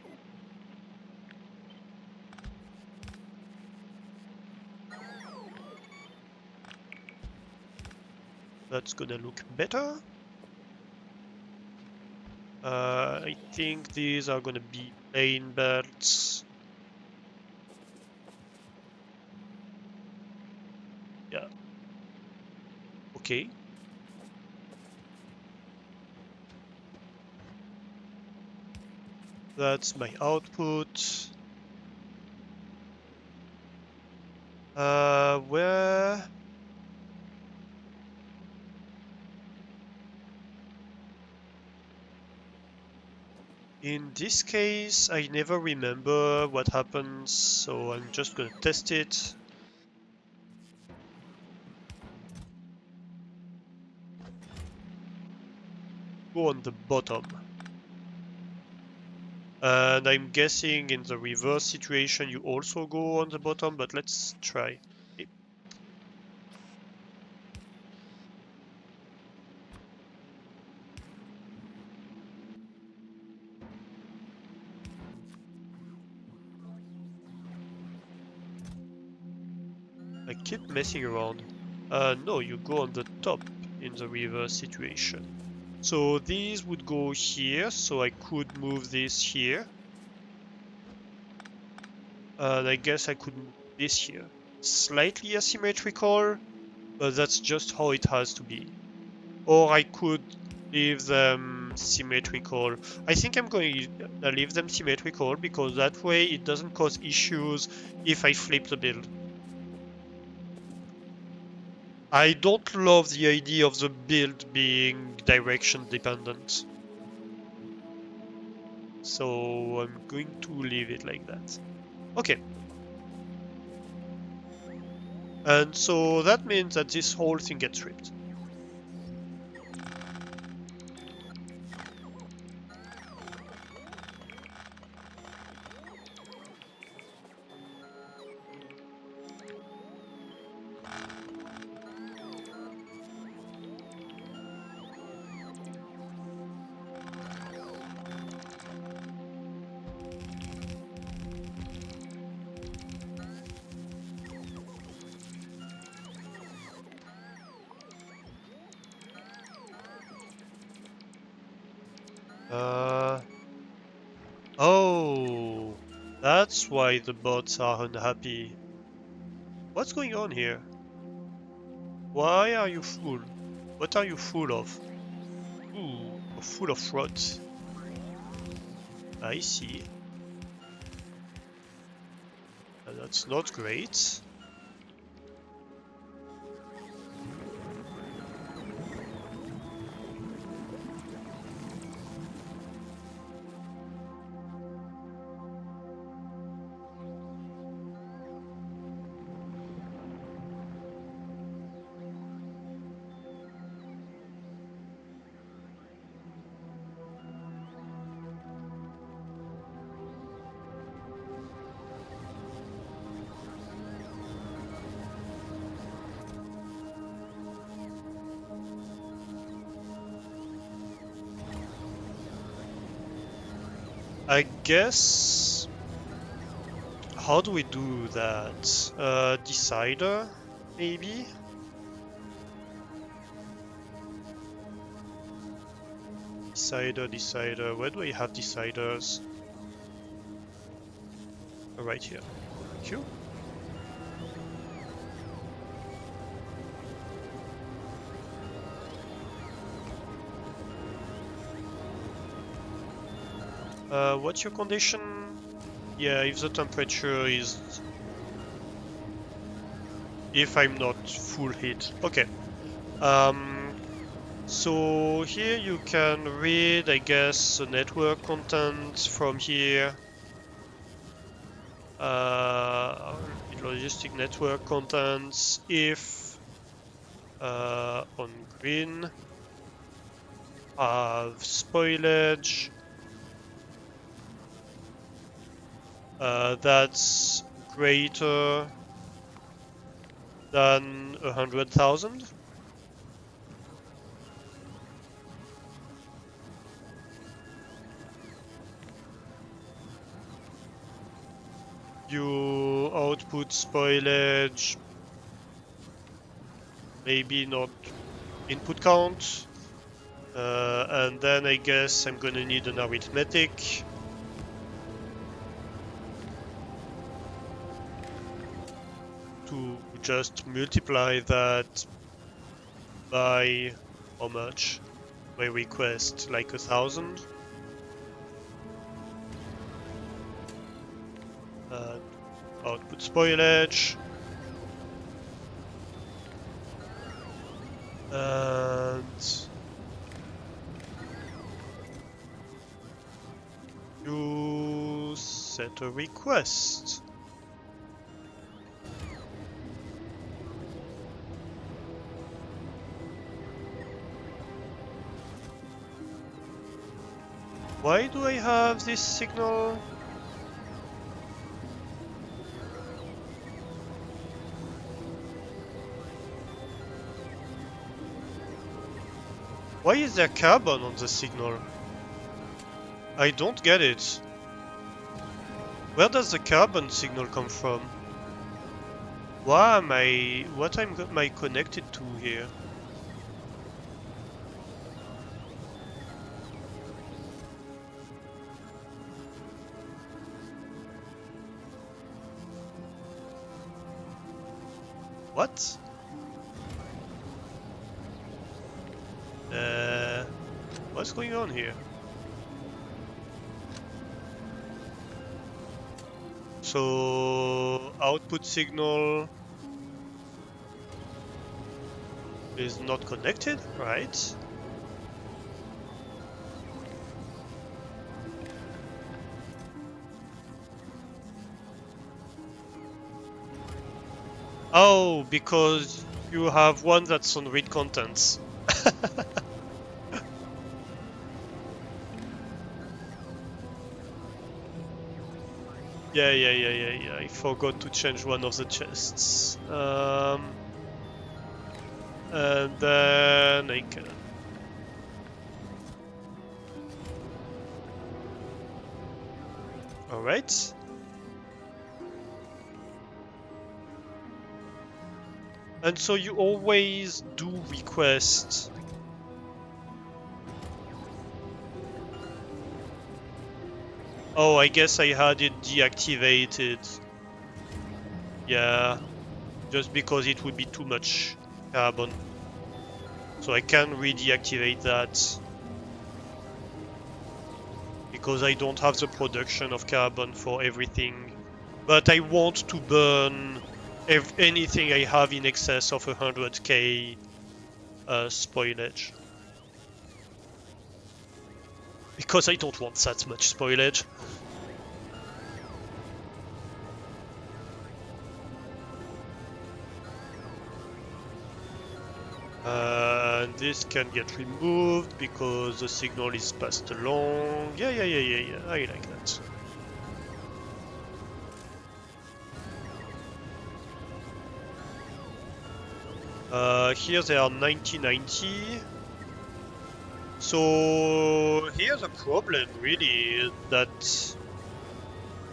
that's gonna look better. I think these are gonna be plain belts. Yeah. Okay. That's my output. Where? In this case, I never remember what happens, so I'm just gonna test it. Go on the bottom. And I'm guessing in the reverse situation you also go on the bottom, but let's try. I keep messing around. No, you go on the top in the reverse situation. So these would go here, so I could move this here. And I guess I could move this here. Slightly asymmetrical, but that's just how it has to be. Or I could leave them symmetrical. I think I'm going to leave them symmetrical because that way it doesn't cause issues if I flip the build. I don't love the idea of the build being direction dependent. So I'm going to leave it like that. Okay. And so that means that this whole thing gets stripped. Oh, that's why the bots are unhappy. What's going on here? Why are you full? What are you full of? Ooh, you're full of fraud. I see. That's not great. I guess... How do we do that? Decider, maybe? Decider. Where do I have deciders? Oh, right here. Thank you. What's your condition? Yeah, if the temperature is... If I'm not full heat. Okay. So here you can read, I guess, the network content from here. Logistic network contents. If on green have spoilage, that's greater than 100,000. You output spoilage, maybe not input count, and then I guess I'm gonna need an arithmetic to just multiply that by how much? My request, like 1,000. output spoilage. And you set a request. Why do I have this signal? Why is there carbon on the signal? I don't get it. Where does the carbon signal come from? What am I connected to here? What? What's going on here? So output signal is not connected, right? Oh, because you have one that's on read contents. Yeah. I forgot to change one of the chests. And then I can. Alright. And so you always do request. Oh, I guess I had it deactivated. Yeah, just because it would be too much carbon. So I can re-deactivate that. Because I don't have the production of carbon for everything. But I want to burn anything I have in excess of 100k spoilage. Because I don't want that much spoilage. And this can get removed because the signal is passed along. Yeah. I like that. Here they are 9090. So here's a problem really, that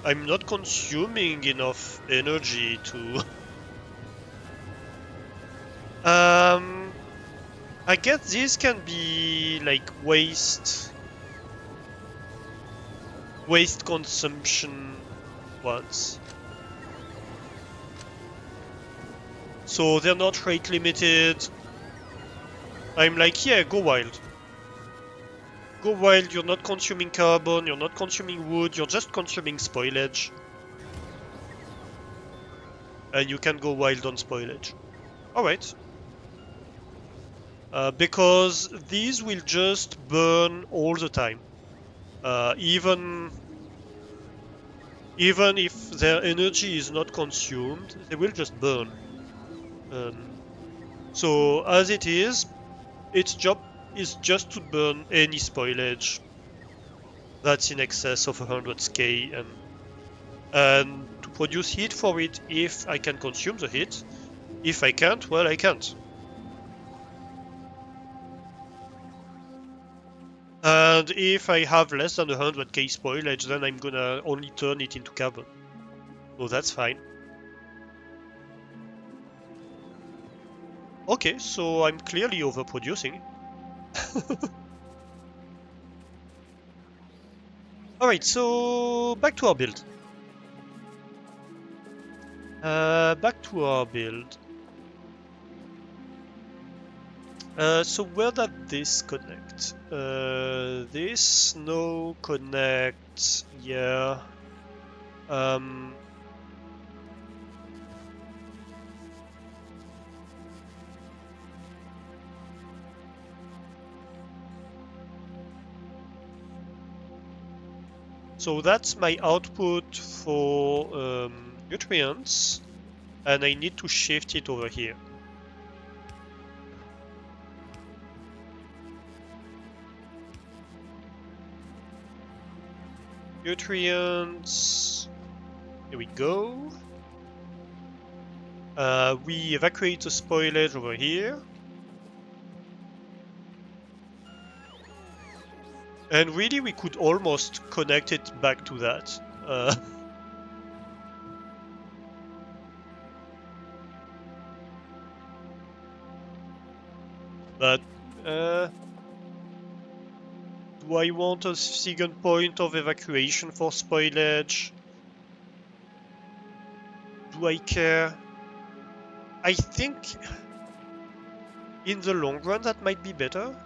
I'm not consuming enough energy to... I guess this can be like waste consumption ones. So they're not rate limited. I'm like, yeah, go wild. Go wild, you're not consuming carbon, you're not consuming wood, you're just consuming spoilage. And you can go wild on spoilage. Alright. Because these will just burn all the time. Even if their energy is not consumed, they will just burn. So as it is, its job is just to burn any spoilage that's in excess of 100k, and to produce heat for it if I can consume the heat. If I can't, well, I can't. And if I have less than 100k spoilage, then I'm gonna only turn it into carbon. So that's fine. Okay, so I'm clearly overproducing. Alright, so back to our build. So where does this connect? This no connect, yeah. So that's my output for nutrients, and I need to shift it over here. Nutrients, here we go. We evacuate the spoilage over here. And really, we could almost connect it back to that. But do I want a second point of evacuation for spoilage? Do I care? I think in the long run that might be better.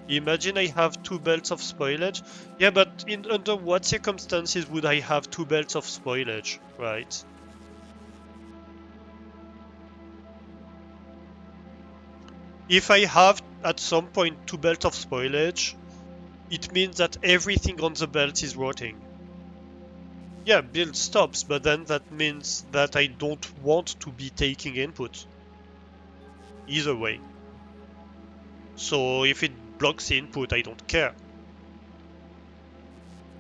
Imagine I have two belts of spoilage. Yeah, but under what circumstances would I have two belts of spoilage, right? If I have at some point two belts of spoilage, it means that everything on the belt is rotting. Yeah, build stops, but then that means that I don't want to be taking input. Either way. So if it blocks the input, I don't care.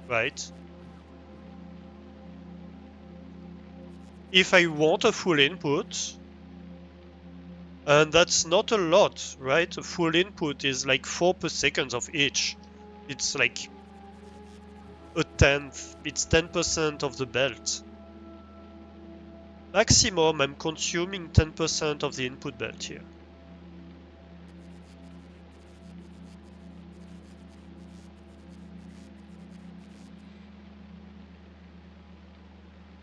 Right? If I want a full input, and that's not a lot, right? A full input is like 4 per second of each. It's like a tenth. It's 10% of the belt. Maximum, I'm consuming 10% of the input belt here.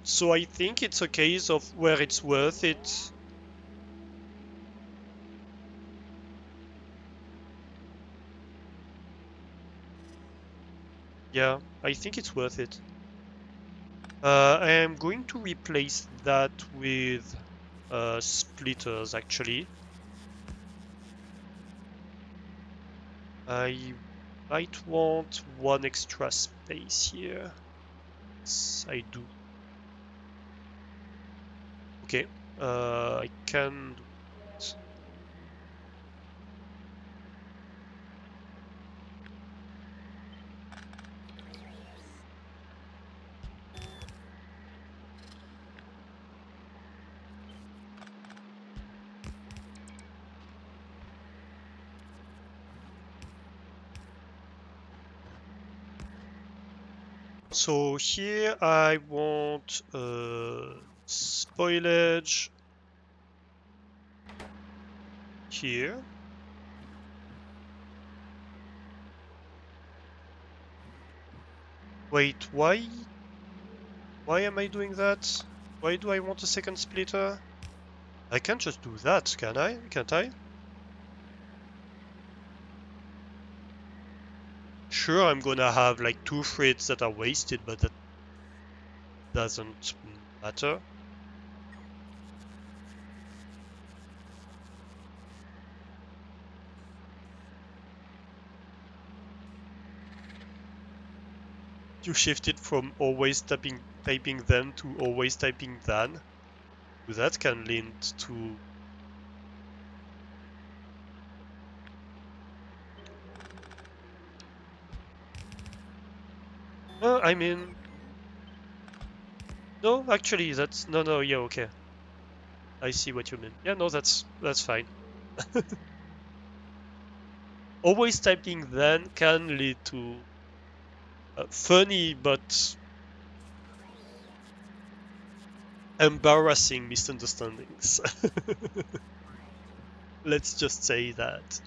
So I think it's a case of where it's worth it. Yeah, I think it's worth it. I am going to replace that with splitters, actually. I might want one extra space here. Yes, I do. Okay, I can do it. So here I want spoilage here. Wait, why? Why am I doing that? Why do I want a second splitter? I can't just do that, can I? Can't I? Sure, I'm gonna have like 2 freights that are wasted, but that doesn't matter. You shifted from always typing then to always typing than. That can lead to... I mean... No, actually, that's... No, yeah, okay. I see what you mean. Yeah, no, that's fine. Always typing then can lead to funny but embarrassing misunderstandings. Let's just say that.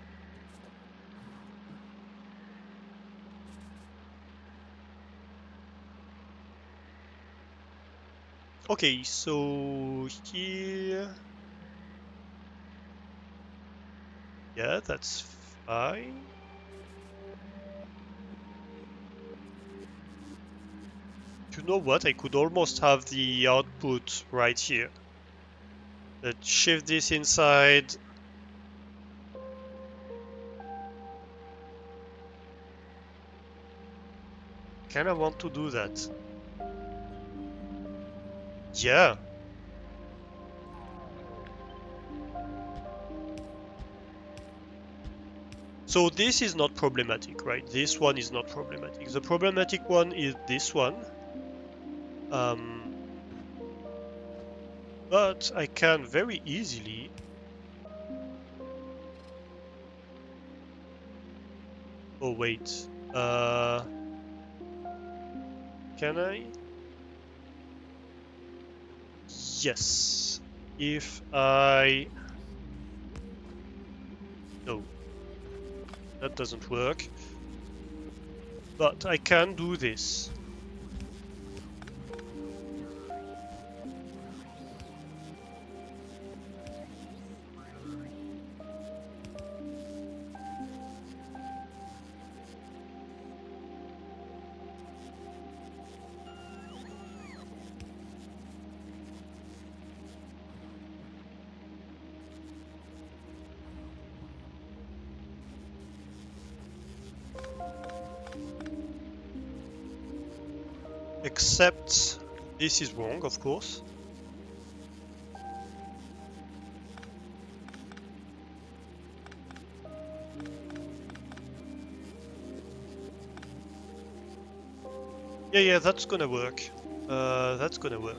Okay, so here... Yeah, that's fine. You know what? I could almost have the output right here. Let's shift this inside. Kinda want to do that. Yeah. So this is not problematic, right? This one is not problematic. The problematic one is this one. But I can very easily... Oh, wait. Can I? Yes. If I... No. That doesn't work. But I can do this. Except this is wrong, of course. Yeah, that's gonna work. That's gonna work.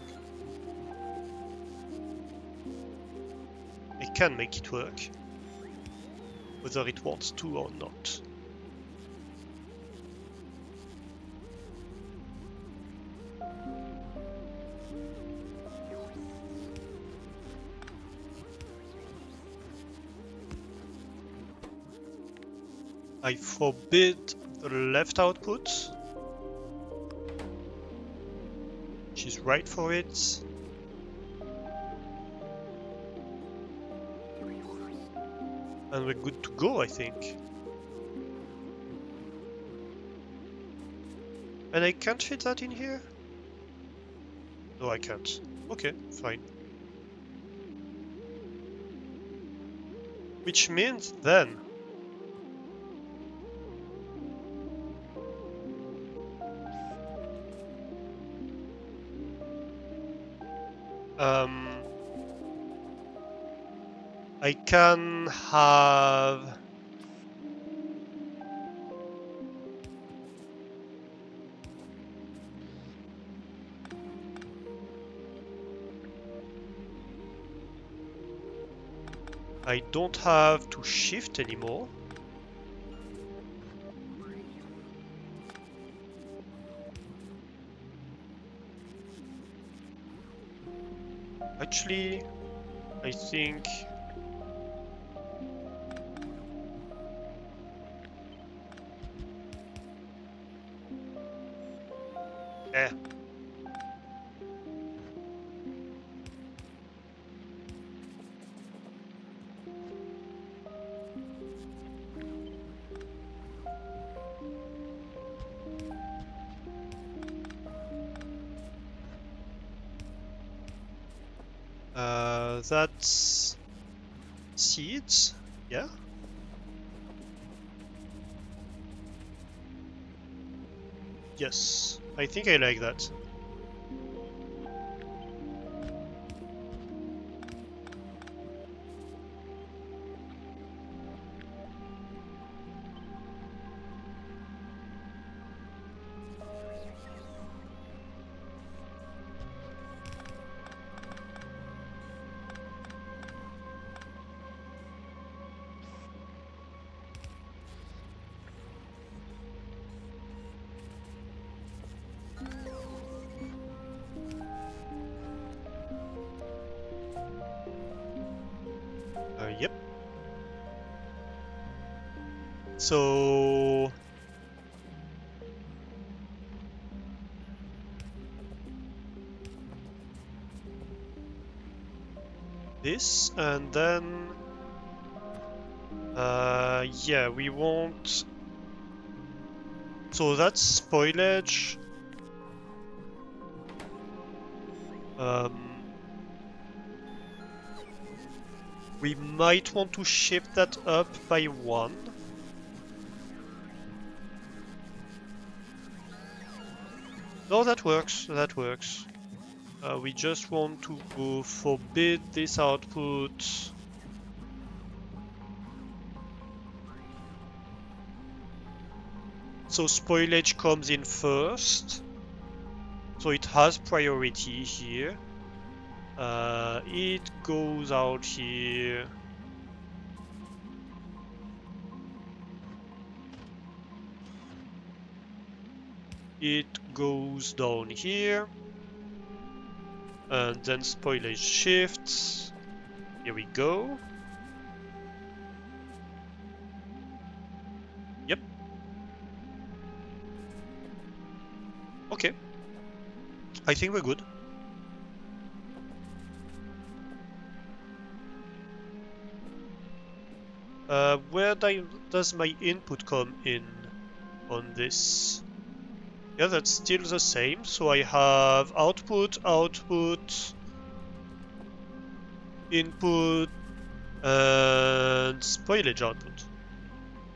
I can make it work. Whether it wants to or not. I forbid the left output. She's right for it. And we're good to go, I think. And I can't fit that in here? No, I can't. Okay, fine. Which means then... I can have... I don't have to shift anymore. Actually, I think... Eh. That's... seeds? Yeah? Yes, I think I like that. Yep. So... this, and then... yeah, we want... So that's spoilage. We might want to shift that up by 1. No, that works, that works. We just want to forbid this output. So spoilage comes in first. So it has priority here. It goes out here. It goes down here. And then spoilage shifts. Here we go. Yep. Okay. I think we're good. Where does my input come in on this? Yeah, that's still the same. So I have output, output, input, and spoilage output.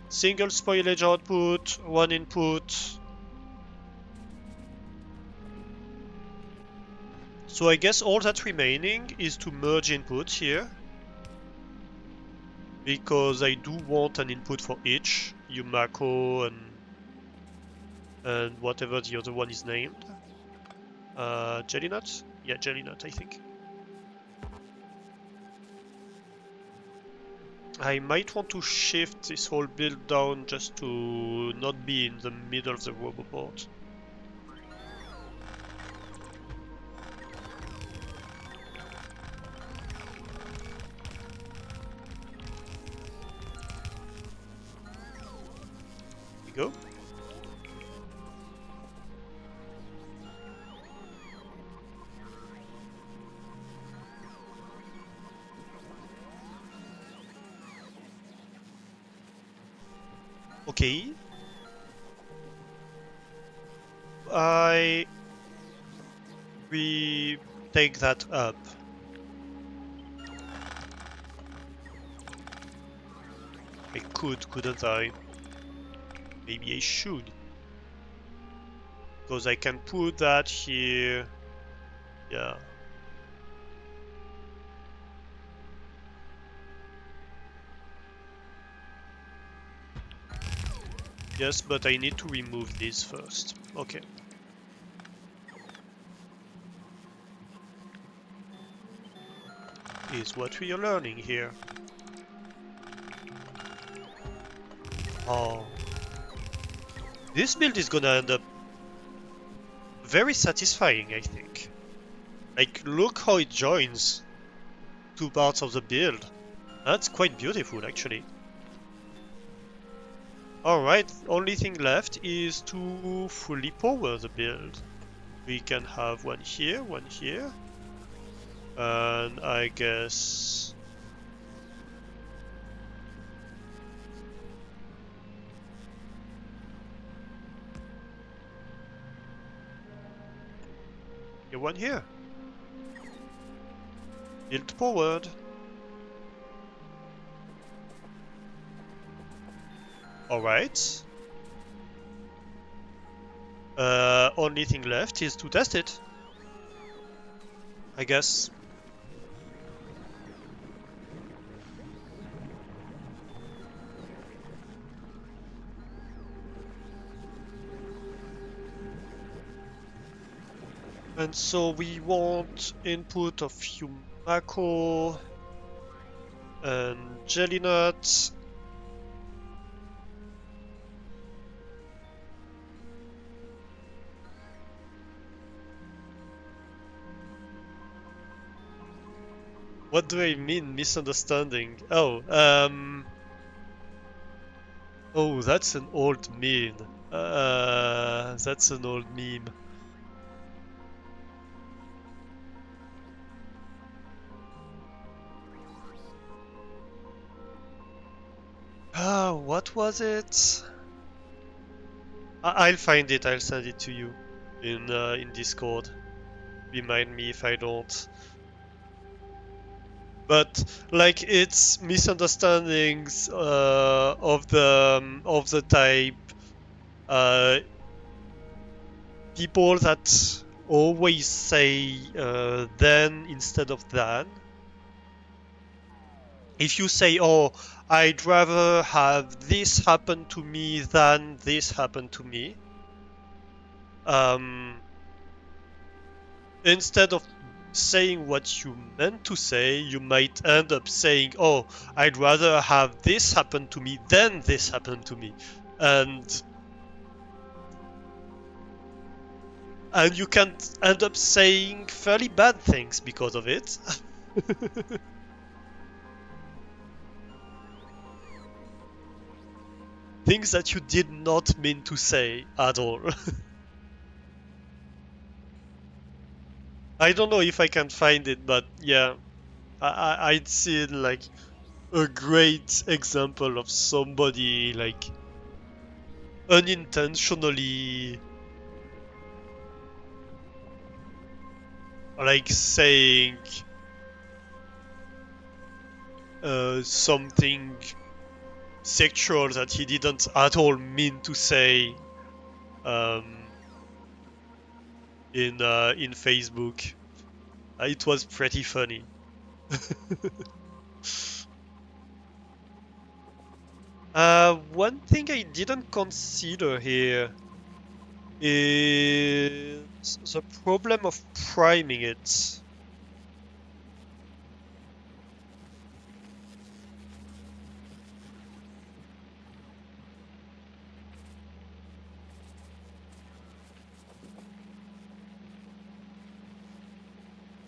Single spoilage output, one input. So I guess all that's remaining is to merge inputs here. Because I do want an input for each, Yumako and whatever the other one is named. Jelly nut? Yeah, jelly nut, I think. I might want to shift this whole build down just to not be in the middle of the roboboard. Here we go. Okay. We take that up. I couldn't I? Maybe I should. Because I can put that here. Yeah. Yes, but I need to remove this first. Okay. Is what we are learning here. Oh. This build is gonna end up very satisfying, I think. Like, look how it joins two parts of the build. That's quite beautiful, actually. Alright, only thing left is to fully power the build. We can have one here, and I guess... yeah, one here. Build powered. Alright. Only thing left is to test it, I guess. And so we want input of Yumako and jelly nuts. What do I mean, misunderstanding? Oh, oh, that's an old meme. That's an old meme. Ah, what was it? I'll find it. I'll send it to you in Discord. Remind me if I don't. But like it's misunderstandings of the type uh, people that always say then instead of than. If you say, "Oh, I'd rather have this happen to me than this happen to me," um, instead of saying what you meant to say, you might end up saying, "Oh, I'd rather have this happen to me than this happen to me," and and you can end up saying fairly bad things because of it. Things that you did not mean to say at all. I don't know if I can find it, but yeah, I'd seen like a great example of somebody unintentionally saying something sexual that he didn't at all mean to say um, in Facebook. It was pretty funny. One thing I didn't consider here is the problem of priming it.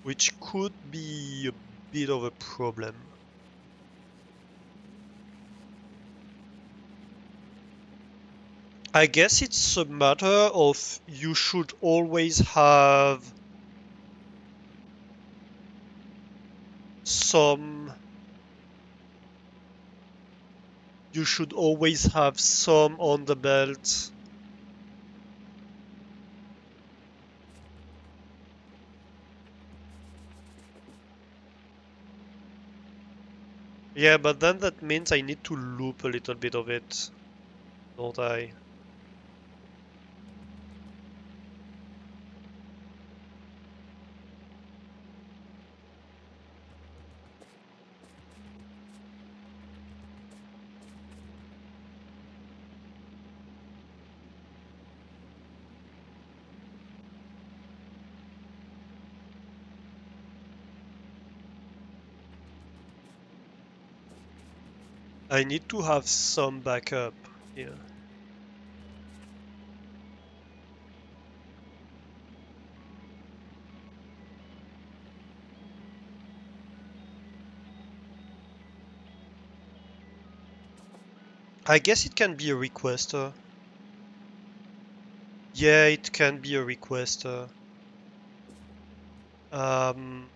Which could be a bit of a problem. I guess it's a matter of you should always have some you should always have some on the belt. Yeah, but then that means I need to loop a little bit of it, don't I? I need to have some backup here. I guess it can be a requester. Yeah, it can be a requester. Um,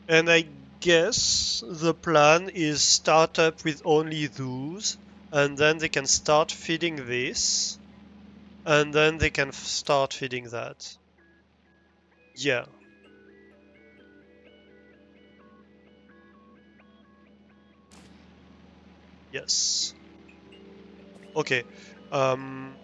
and I guess the plan is start up with only those, and then they can start feeding this, and then they can start feeding that. Yeah, yes. Okay. Um,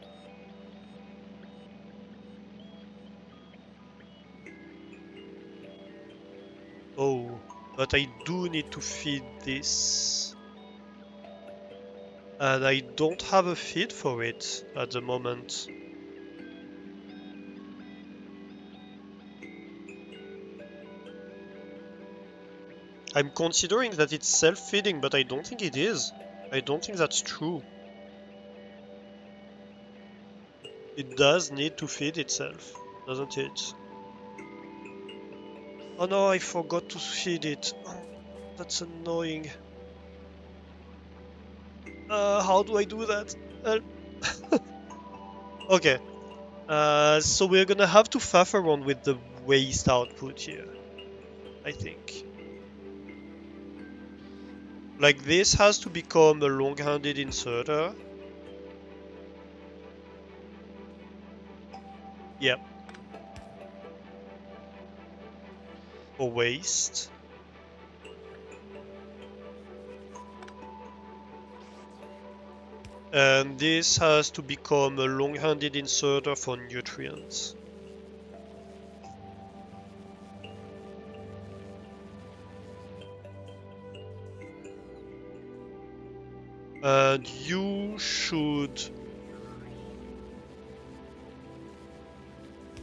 oh, but I do need to feed this. And I don't have a feed for it at the moment. I'm considering that it's self-feeding, but I don't think it is. I don't think that's true. It does need to feed itself, doesn't it? Oh no, I forgot to feed it. Oh, that's annoying. How do I do that? Uh, okay. So we're gonna have to faff around with the waste output here, I think. Like this has to become a long-handed inserter. Yep. for waste. And this has to become a long-handed inserter for nutrients. And you should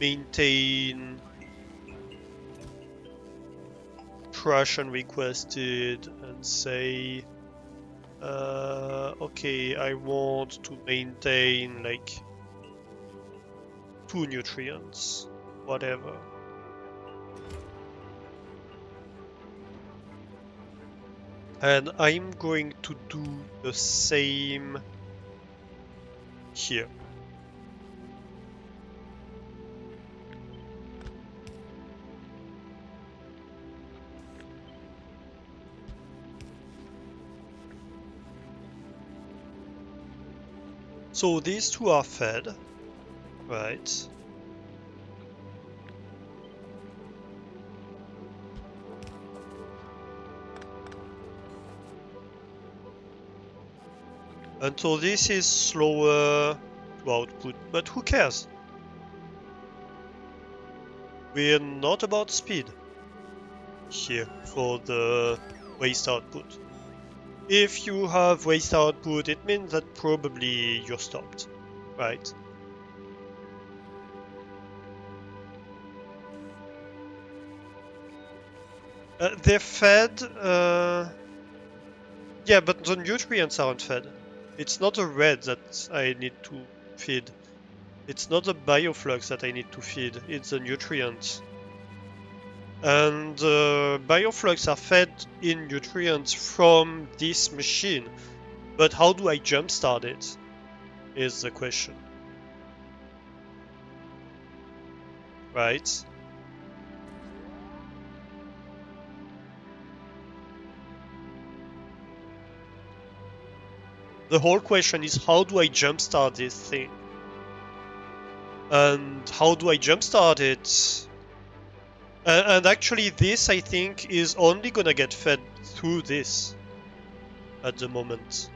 maintain trash unrequested and say, okay, I want to maintain like 2 nutrients, whatever. And I'm going to do the same here. So these two are fed, right? And so this is slower to output, but who cares? We're not about speed here for the waste output. If you have waste output, it means that probably you're stopped, right? They're fed, yeah, but the nutrients aren't fed. It's not a red that I need to feed. It's not the bioflux that I need to feed, it's the nutrients. And bioflux are fed in nutrients from this machine. But how do I jumpstart it? Is the question. Right? The whole question is how do I jumpstart this thing? And how do I jumpstart it? And actually this, I think, is only gonna get fed through this at the moment.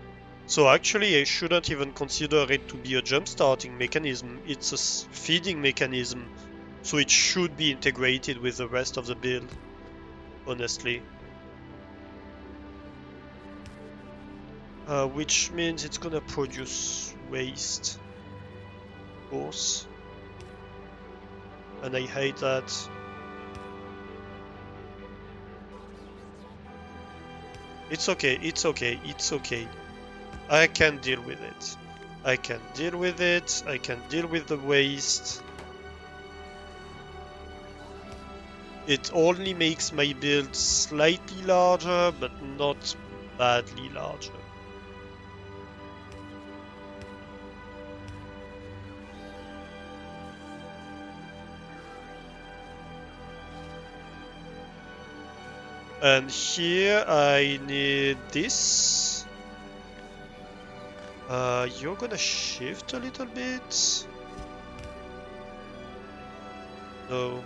So actually I shouldn't even consider it to be a jump-starting mechanism, it's a feeding mechanism, so it should be integrated with the rest of the build, honestly. Which means it's gonna produce waste, of course. And I hate that. It's okay, it's okay, it's okay. I can deal with it. I can deal with it, I can deal with the waste. It only makes my build slightly larger, but not badly larger. And here I need this. You're gonna shift a little bit. No.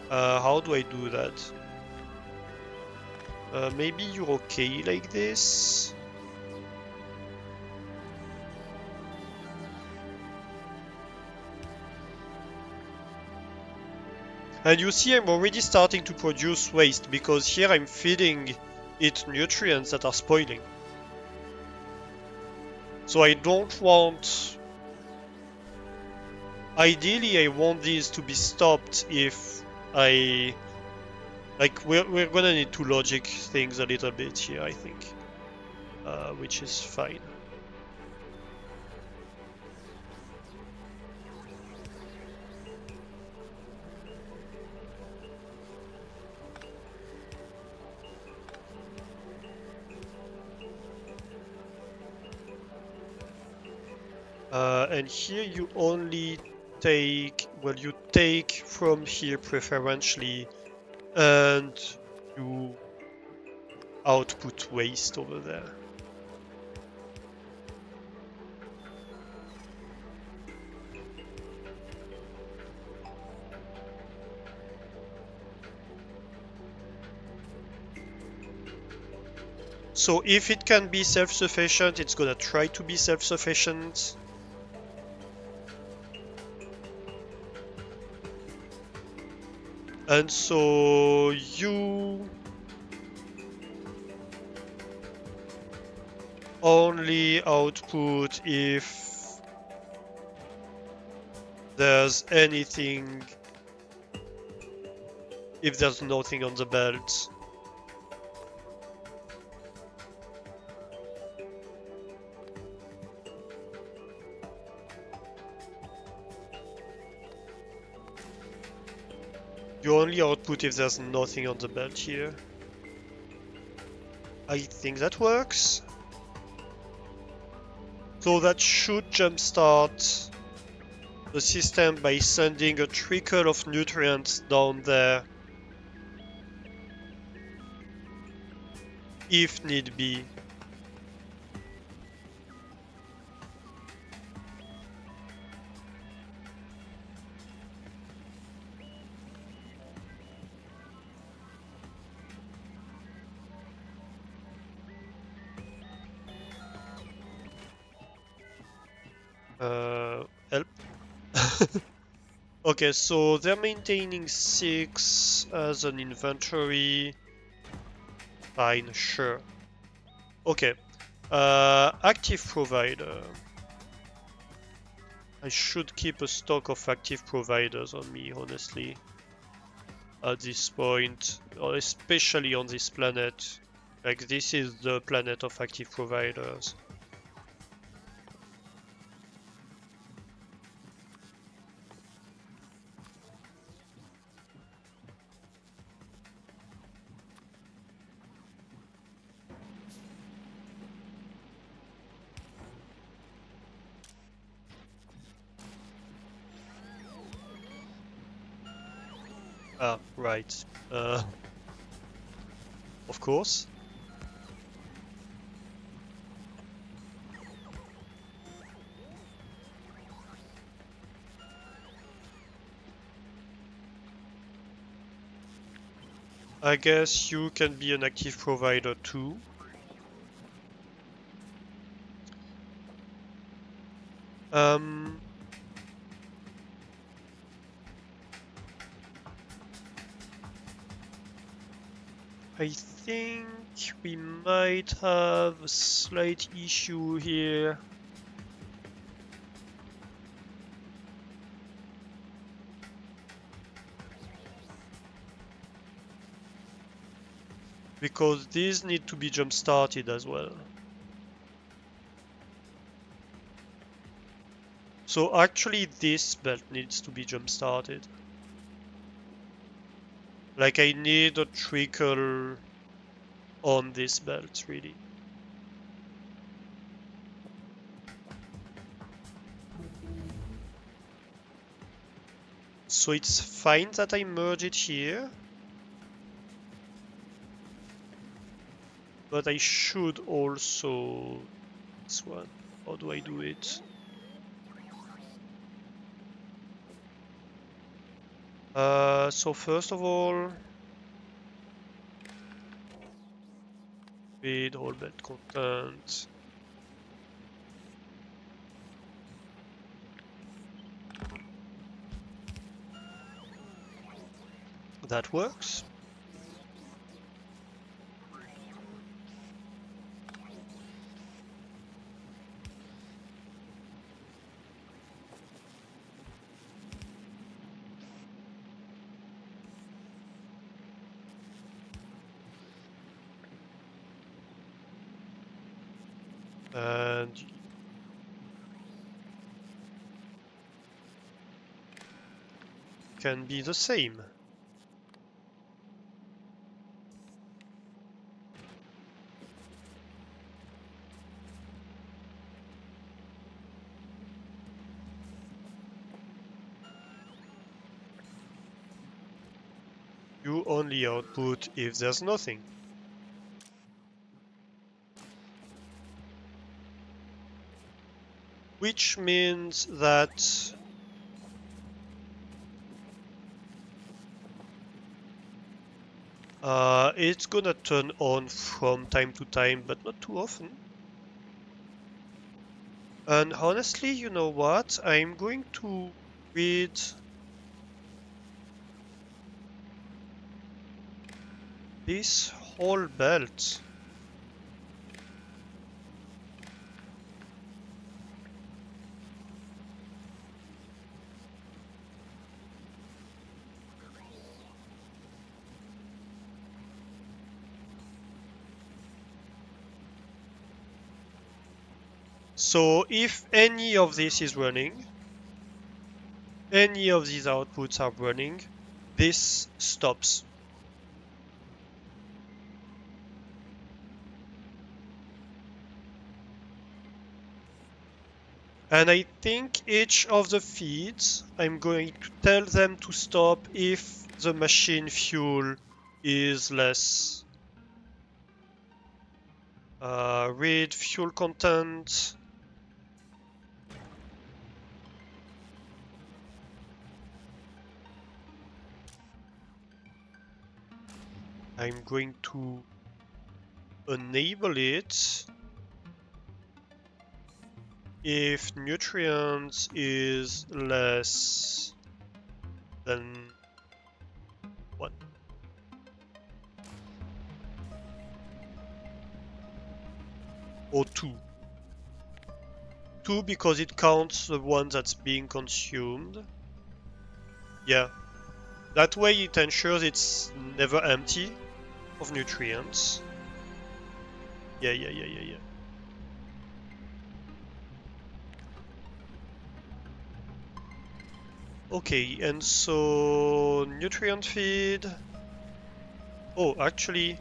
How do I do that? Maybe you're okay like this. And you see I'm already starting to produce waste because here I'm feeding it nutrients that are spoiling. So I don't want... Ideally I want these to be stopped if I... Like, we're gonna need to logic things a little bit here, I think. Which is fine. And here you only take, well, you take from here preferentially, and you output waste over there. So if it can be self-sufficient, it's gonna try to be self-sufficient. And so you only output if there's anything, if there's nothing on the belt. You only output if there's nothing on the belt here. I think that works. So that should jumpstart the system by sending a trickle of nutrients down there if need be. Help. Okay, so they're maintaining 6 as an inventory. Fine, sure. Okay. Active provider. I should keep a stock of active providers on me, honestly, at this point, especially on this planet. Like, this is the planet of active providers. Ah, right. Of course. I guess you can be an active provider too. Um, I think we might have a slight issue here. Because these need to be jump started as well. So actually this belt needs to be jump started. Like I need a trickle on this belt really. So it's fine that I merge it here. But I should also... this one. How do I do it? So first of all, read all belt content. That works. And can be the same. You only output if there's nothing. Which means that It's gonna turn on from time to time, but not too often. And honestly, you know what? I'm going to read this whole belt. So if any of this is running, any of these outputs are running, this stops. And I think each of the feeds, I'm going to tell them to stop if the machine fuel is less. Read fuel content. I'm going to enable it if nutrients is less than 1. Or 2. 2 because it counts the one that's being consumed. Yeah. That way it ensures it's never empty of nutrients. Yeah. Okay, and so nutrient feed. Oh, actually,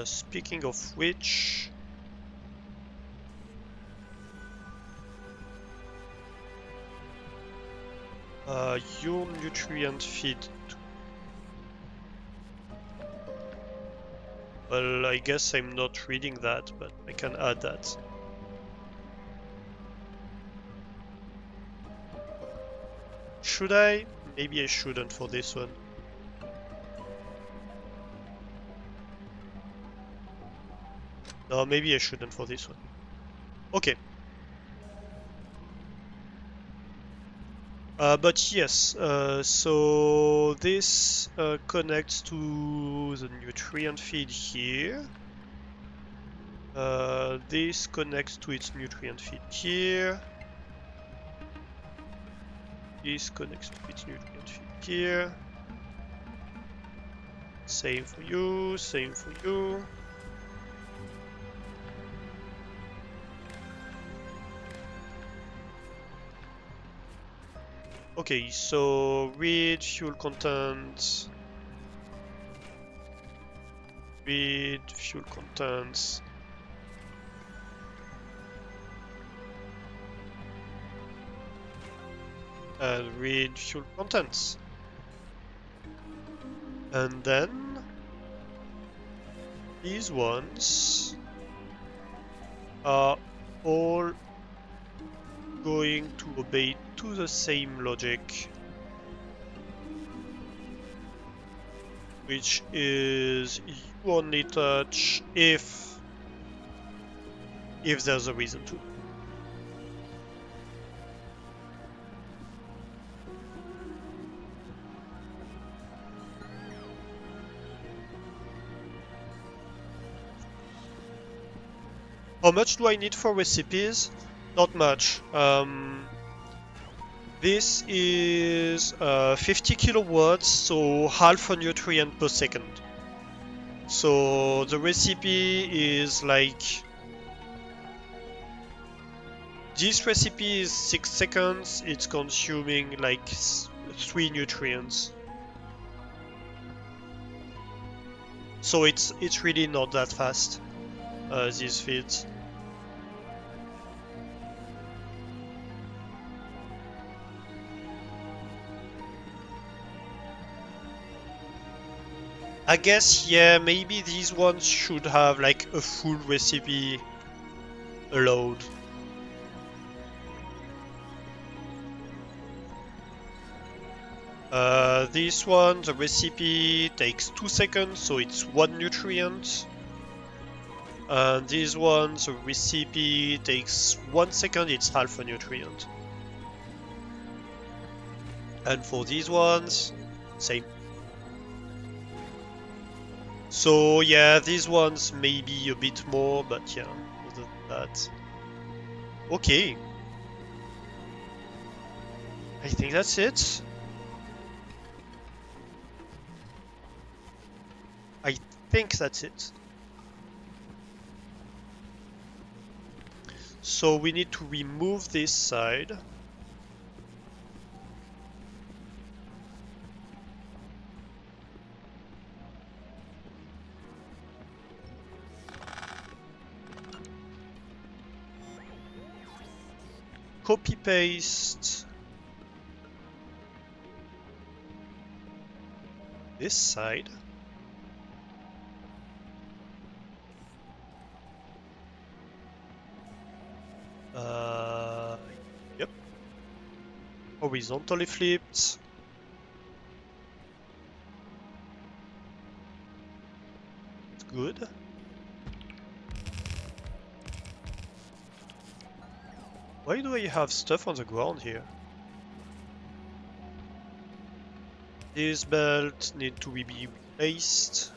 speaking of which, your nutrient feed. Well, I guess I'm not reading that, but I can add that. Should I? Maybe I shouldn't for this one. No, maybe I shouldn't for this one. Okay. But yes, so this connects to the nutrient feed here. This connects to its nutrient feed here. This connects to its nutrient feed here. Same for you, same for you. Okay, so read fuel contents. Read fuel contents. And read fuel contents. And then these ones are all going to obey to the same logic, which is you only touch if there's a reason to. How much do I need for recipes? Not much. This is 50 kilowatts, so half a nutrient per second. So the recipe is like... This recipe is 6 seconds, it's consuming like 3 nutrients. So it's really not that fast, these feeds. I guess, yeah, maybe these ones should have like a full recipe allowed. This one, the recipe takes 2 seconds, so it's 1 nutrient. And this one, the recipe takes 1 second, it's half a nutrient. And for these ones, same. So yeah, these ones maybe a bit more, but yeah, other than that. Okay. I think that's it. I think that's it. So we need to remove this side. Copy paste this side. Uh, yep. Horizontally flipped. It's good. Why do I have stuff on the ground here? This belt need to be replaced.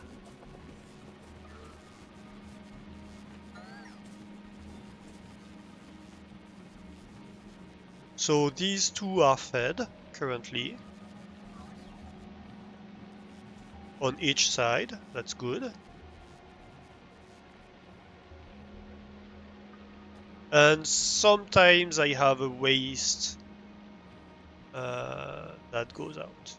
So these two are fed currently on each side. That's good. And sometimes I have a waste that goes out.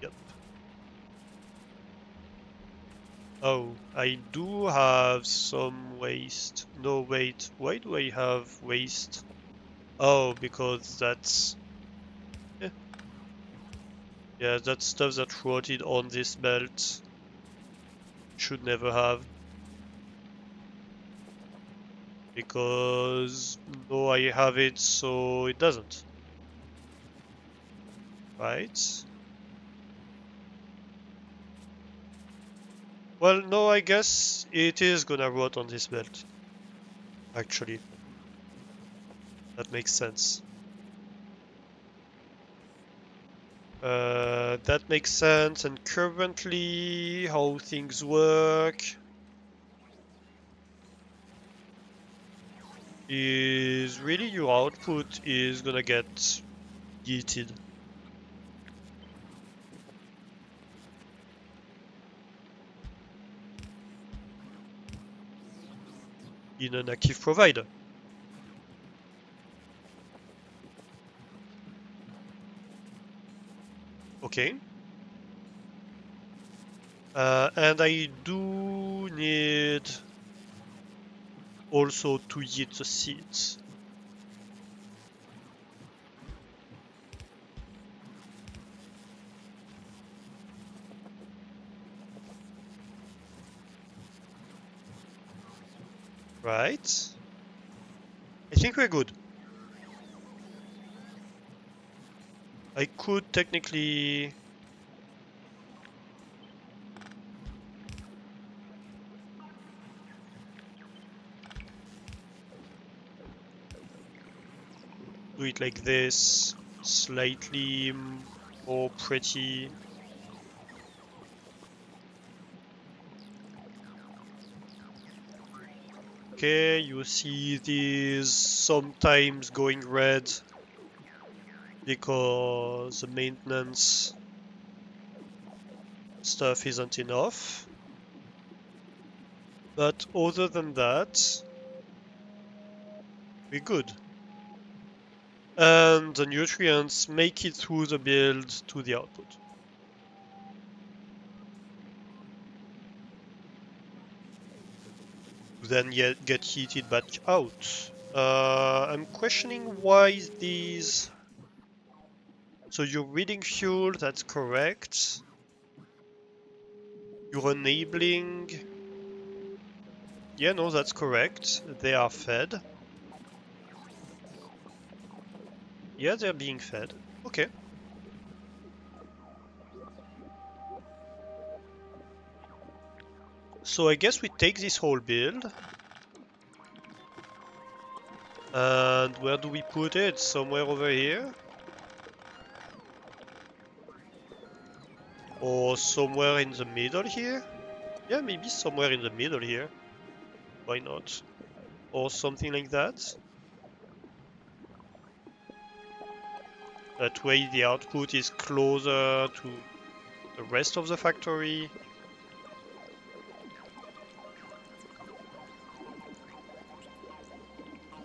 Yep. Oh, I do have some waste. No, wait. Why do I have waste? Oh, because that's... eh, yeah, that's stuff that rotted on this belt. Should never have. Because no, I have it, so it doesn't. Right? Well, no, I guess it is gonna rot on this belt. Actually, that makes sense. That makes sense, and currently how things work is really your output is gonna get yeeted. In an active provider. Okay. And I do need also to yeet the seeds. Right. I think we're good. I could technically... do it like this, slightly more pretty. Okay, you see these sometimes going red because the maintenance stuff isn't enough. But other than that, we're good. And the nutrients make it through the build to the output. Then get heated back out. I'm questioning why these... So you're reading fuel, that's correct. You're enabling Yeah, no, that's correct. They are fed. Yeah, they're being fed. Okay. So I guess we take this whole build. And where do we put it? Somewhere over here? Or somewhere in the middle here? Yeah, maybe somewhere in the middle here. Why not? Or something like that. That way the output is closer to the rest of the factory.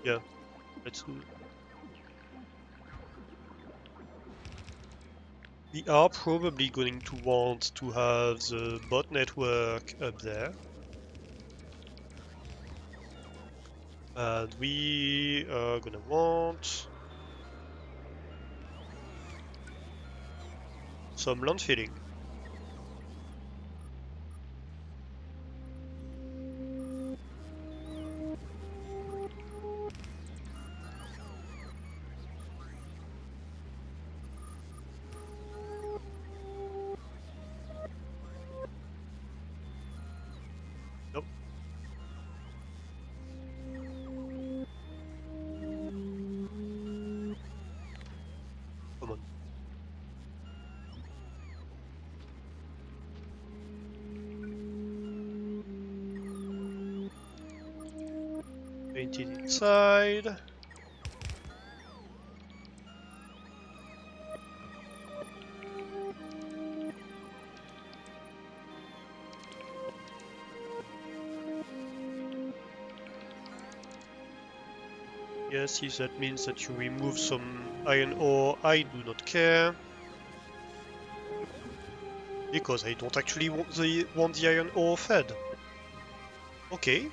Yeah, let's do it. We are probably going to want to have the bot network up there. And we are gonna want some land filling. Nope, come on. Paint it inside. Yes, if that means that you remove some iron ore, I do not care. Because I don't actually want the iron ore fed. Okay.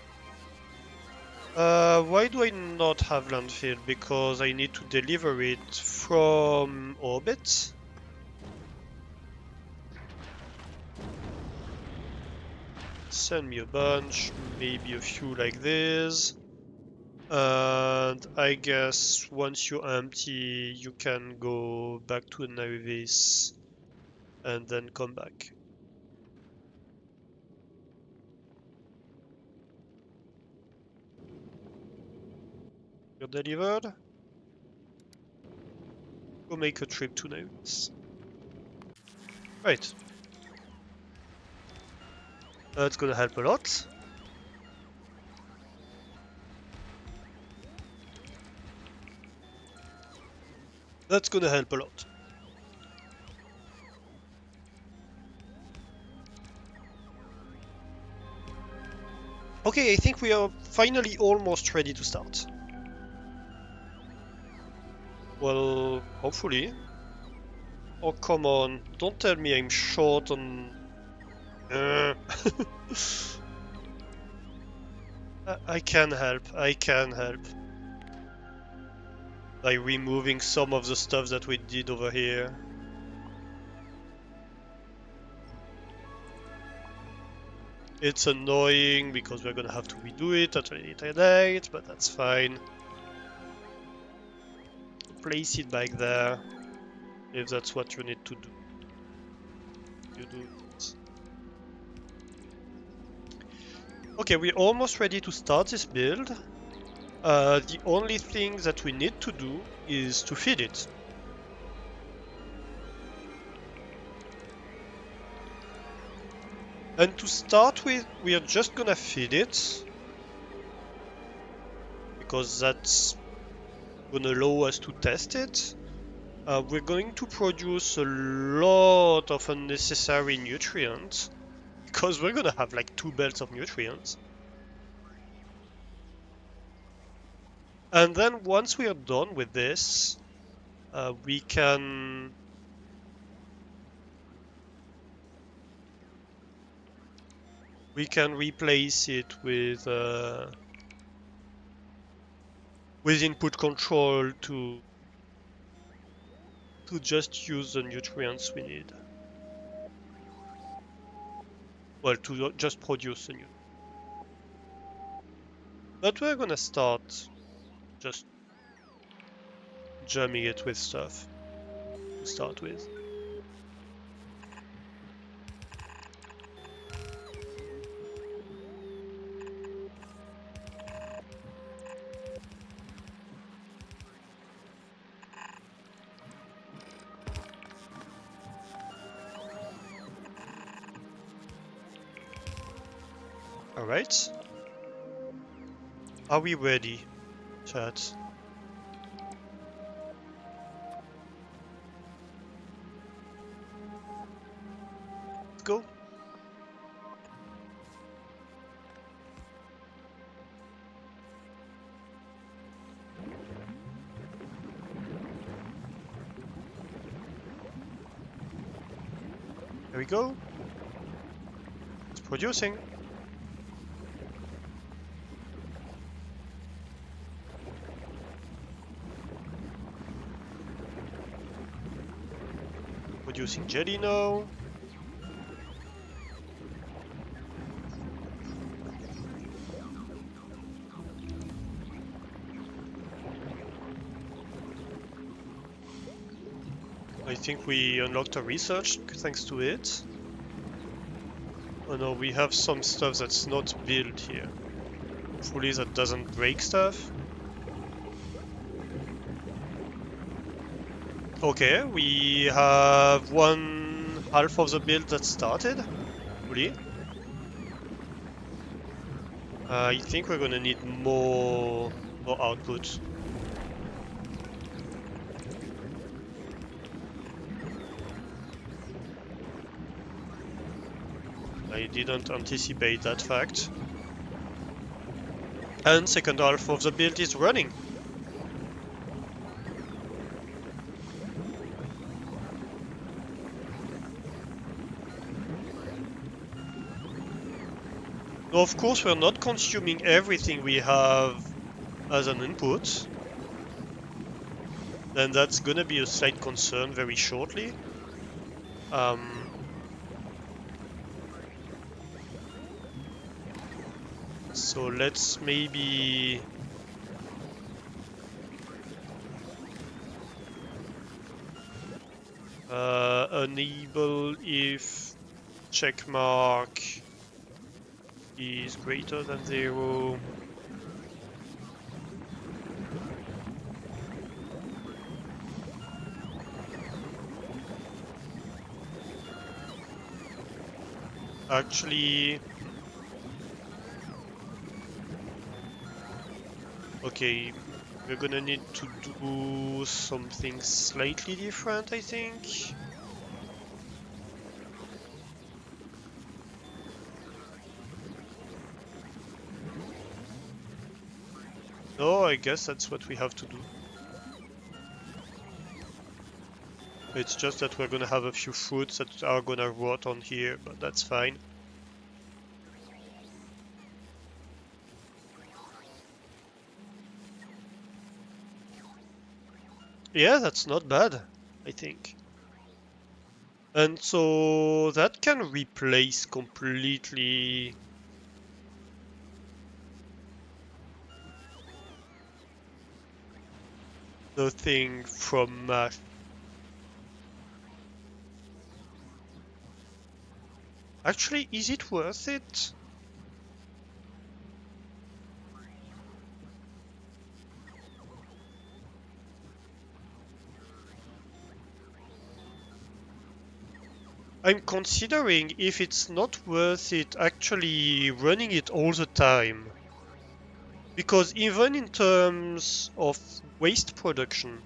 Why do I not have landfill? Because I need to deliver it from orbit. Send me a bunch, maybe a few like this. And I guess once you're empty, you can go back to Navis and then come back. You're delivered? Go make a trip to Navis. Right. That's gonna help a lot. That's gonna help a lot. Okay, I think we are finally almost ready to start. Well, hopefully. Oh, come on. Don't tell me I'm short on... I can help. I can help. By removing some of the stuff that we did over here. It's annoying because we're gonna have to redo it at a later date, but that's fine. Place it back there, if that's what you need to do. You do it. Okay, we're almost ready to start this build. The only thing that we need to do is to feed it. And to start with, we are just gonna feed it, because that's gonna allow us to test it. We're going to produce a lot of unnecessary nutrients, because we're gonna have like 2 belts of nutrients. And then once we are done with this, we can replace it with input control to just use the nutrients we need. Well, to just produce the nutrients. But we're gonna start just jamming it with stuff to start with. Alright. Are we ready, chat? Let's go. There we go. It's producing. Producing jelly now. I think we unlocked a research thanks to it. Oh no, we have some stuff that's not built here. Hopefully that doesn't break stuff. Okay, we have one half of the build that started. Hopefully. I think we're gonna need more output. I didn't anticipate that fact. And second half of the build is running. Now, of course, we're not consuming everything we have as an input. Then that's gonna be a slight concern very shortly. So let's maybe enable if checkmark is greater than 0. Actually, okay, we're gonna need to do something slightly different, I think. No, I guess that's what we have to do. It's just that we're gonna have a few fruits that are gonna rot on here, but that's fine. Yeah, that's not bad, I think. And so that can replace completely the thing from math. Actually, is it worth it? I'm considering if it's not worth it actually running it all the time. Because even in terms of waste production,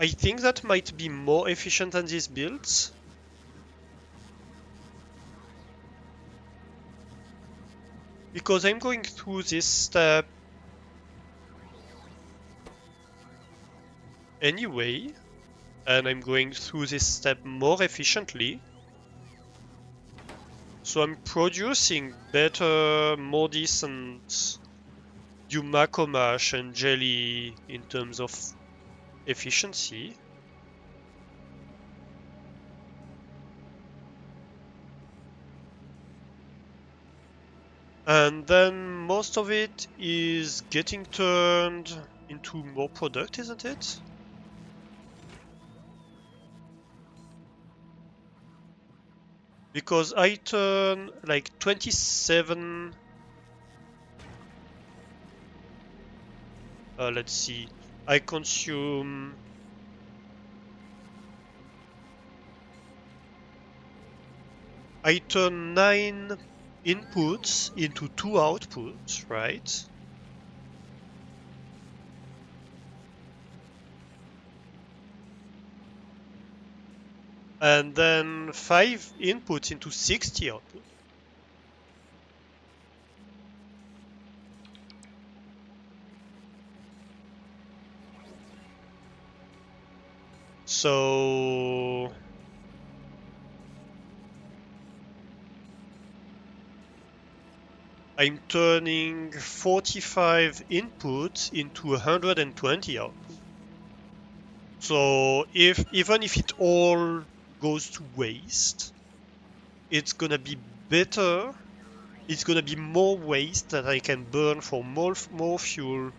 I think that might be more efficient than these builds. Because I'm going through this step anyway, and I'm going through this step more efficiently. So I'm producing better, more decent Yumako mash and jelly in terms of efficiency. And then most of it is getting turned into more product, isn't it? Because I turn like 27. Let's see. I consume. I turn 9 inputs into 2 outputs, right? And then 5 inputs into 60 output. So I'm turning 45 inputs into 120 output. So even if it all goes to waste, it's gonna be better. It's gonna be more waste that I can burn for more fuel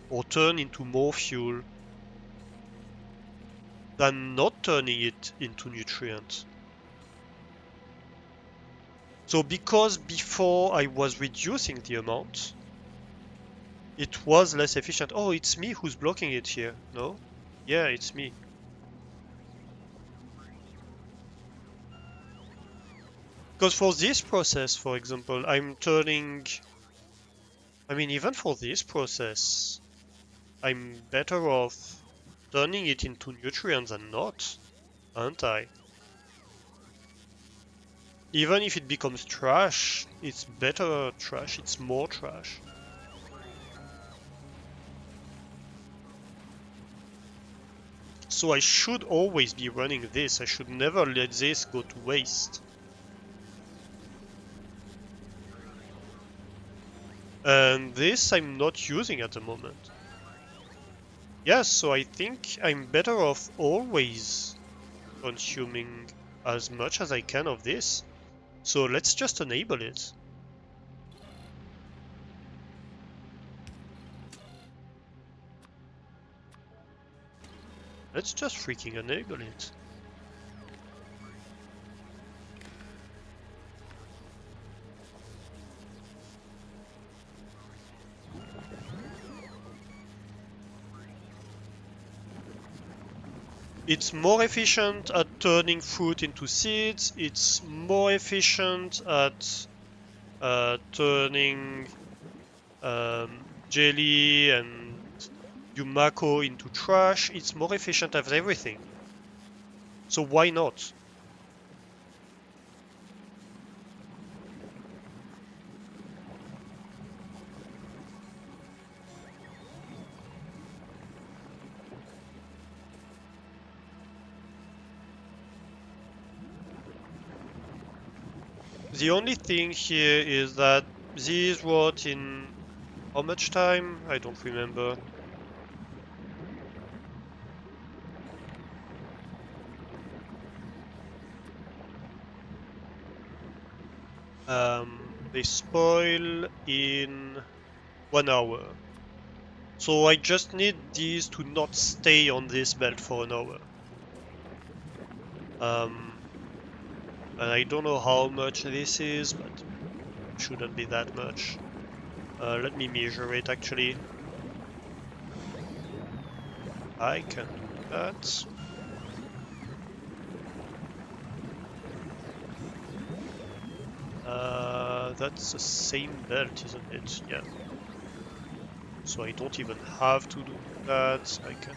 or turn into more fuel than not turning it into nutrients. So because before I was reducing the amount, it was less efficient. Oh, it's me who's blocking it here. No? Yeah, it's me. Because for this process, for example, even for this process, I'm better off turning it into nutrients than not, aren't I? Even if it becomes trash, it's better trash, it's more trash. So I should always be running this, I should never let this go to waste. And this I'm not using at the moment. Yes, so I think I'm better off always consuming as much as I can of this. So let's just enable it. Let's just freaking enable it. It's more efficient at turning fruit into seeds. It's more efficient at turning jelly and Yumako into trash. It's more efficient at everything. So why not? The only thing here is that these wrote in how much time? I don't remember. They spoil in 1 hour. So I just need these to not stay on this belt for an hour. And I don't know how much this is, but it shouldn't be that much. Let me measure it actually. I can do that. That's the same belt, isn't it? Yeah. So I don't even have to do that. I can.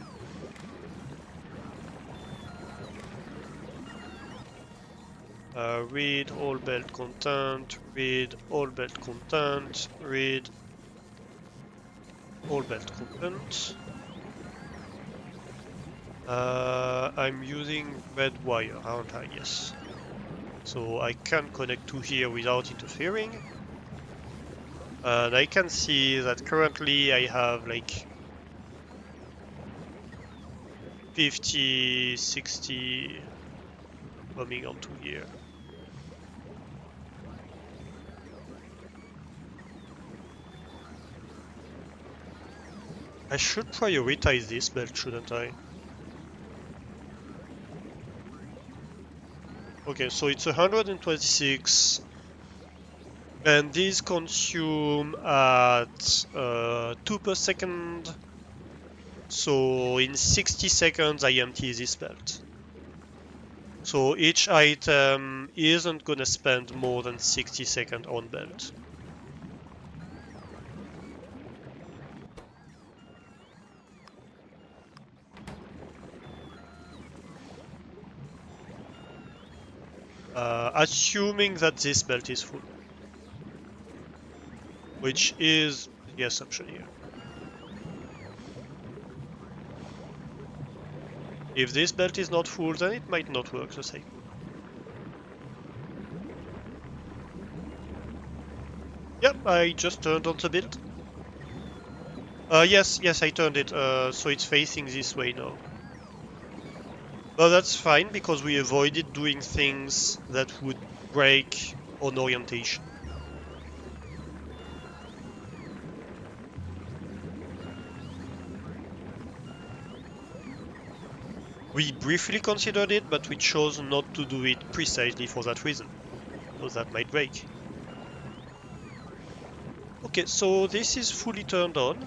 Read all belt content, read all belt content, read all belt content. I'm using red wire, aren't I? Yes. So I can connect to here without interfering. And I can see that currently I have like 50, 60 coming onto here. I should prioritize this belt, shouldn't I? Okay, so it's 126, and these consume at 2 per second. So in 60 seconds, I empty this belt. So each item isn't gonna spend more than 60 seconds on belt. Assuming that this belt is full, which is the assumption here. If this belt is not full, then it might not work the same. Yep, I just turned on the build. Yes, I turned it, so it's facing this way now. But that's fine because we avoided doing things that would break on orientation. We briefly considered it, but we chose not to do it precisely for that reason, because that might break. Okay, so this is fully turned on.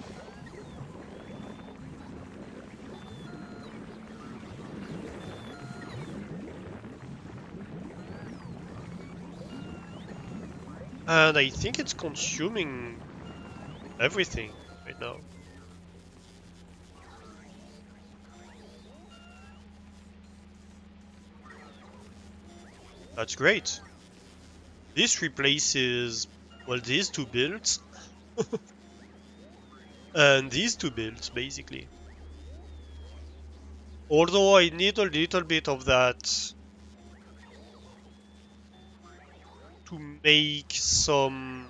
And I think it's consuming everything right now. That's great. This replaces, well, these two builds and these two builds, basically. Although I need a little bit of that to make some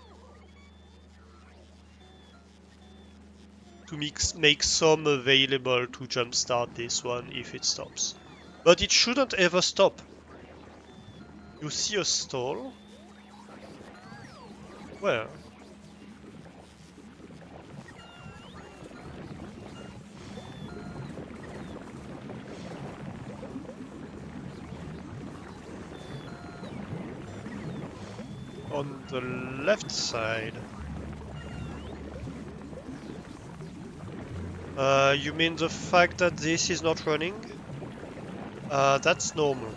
available to jumpstart this one if it stops. But it shouldn't ever stop. You see a stall? Where? On the left side. You mean the fact that this is not running? That's normal.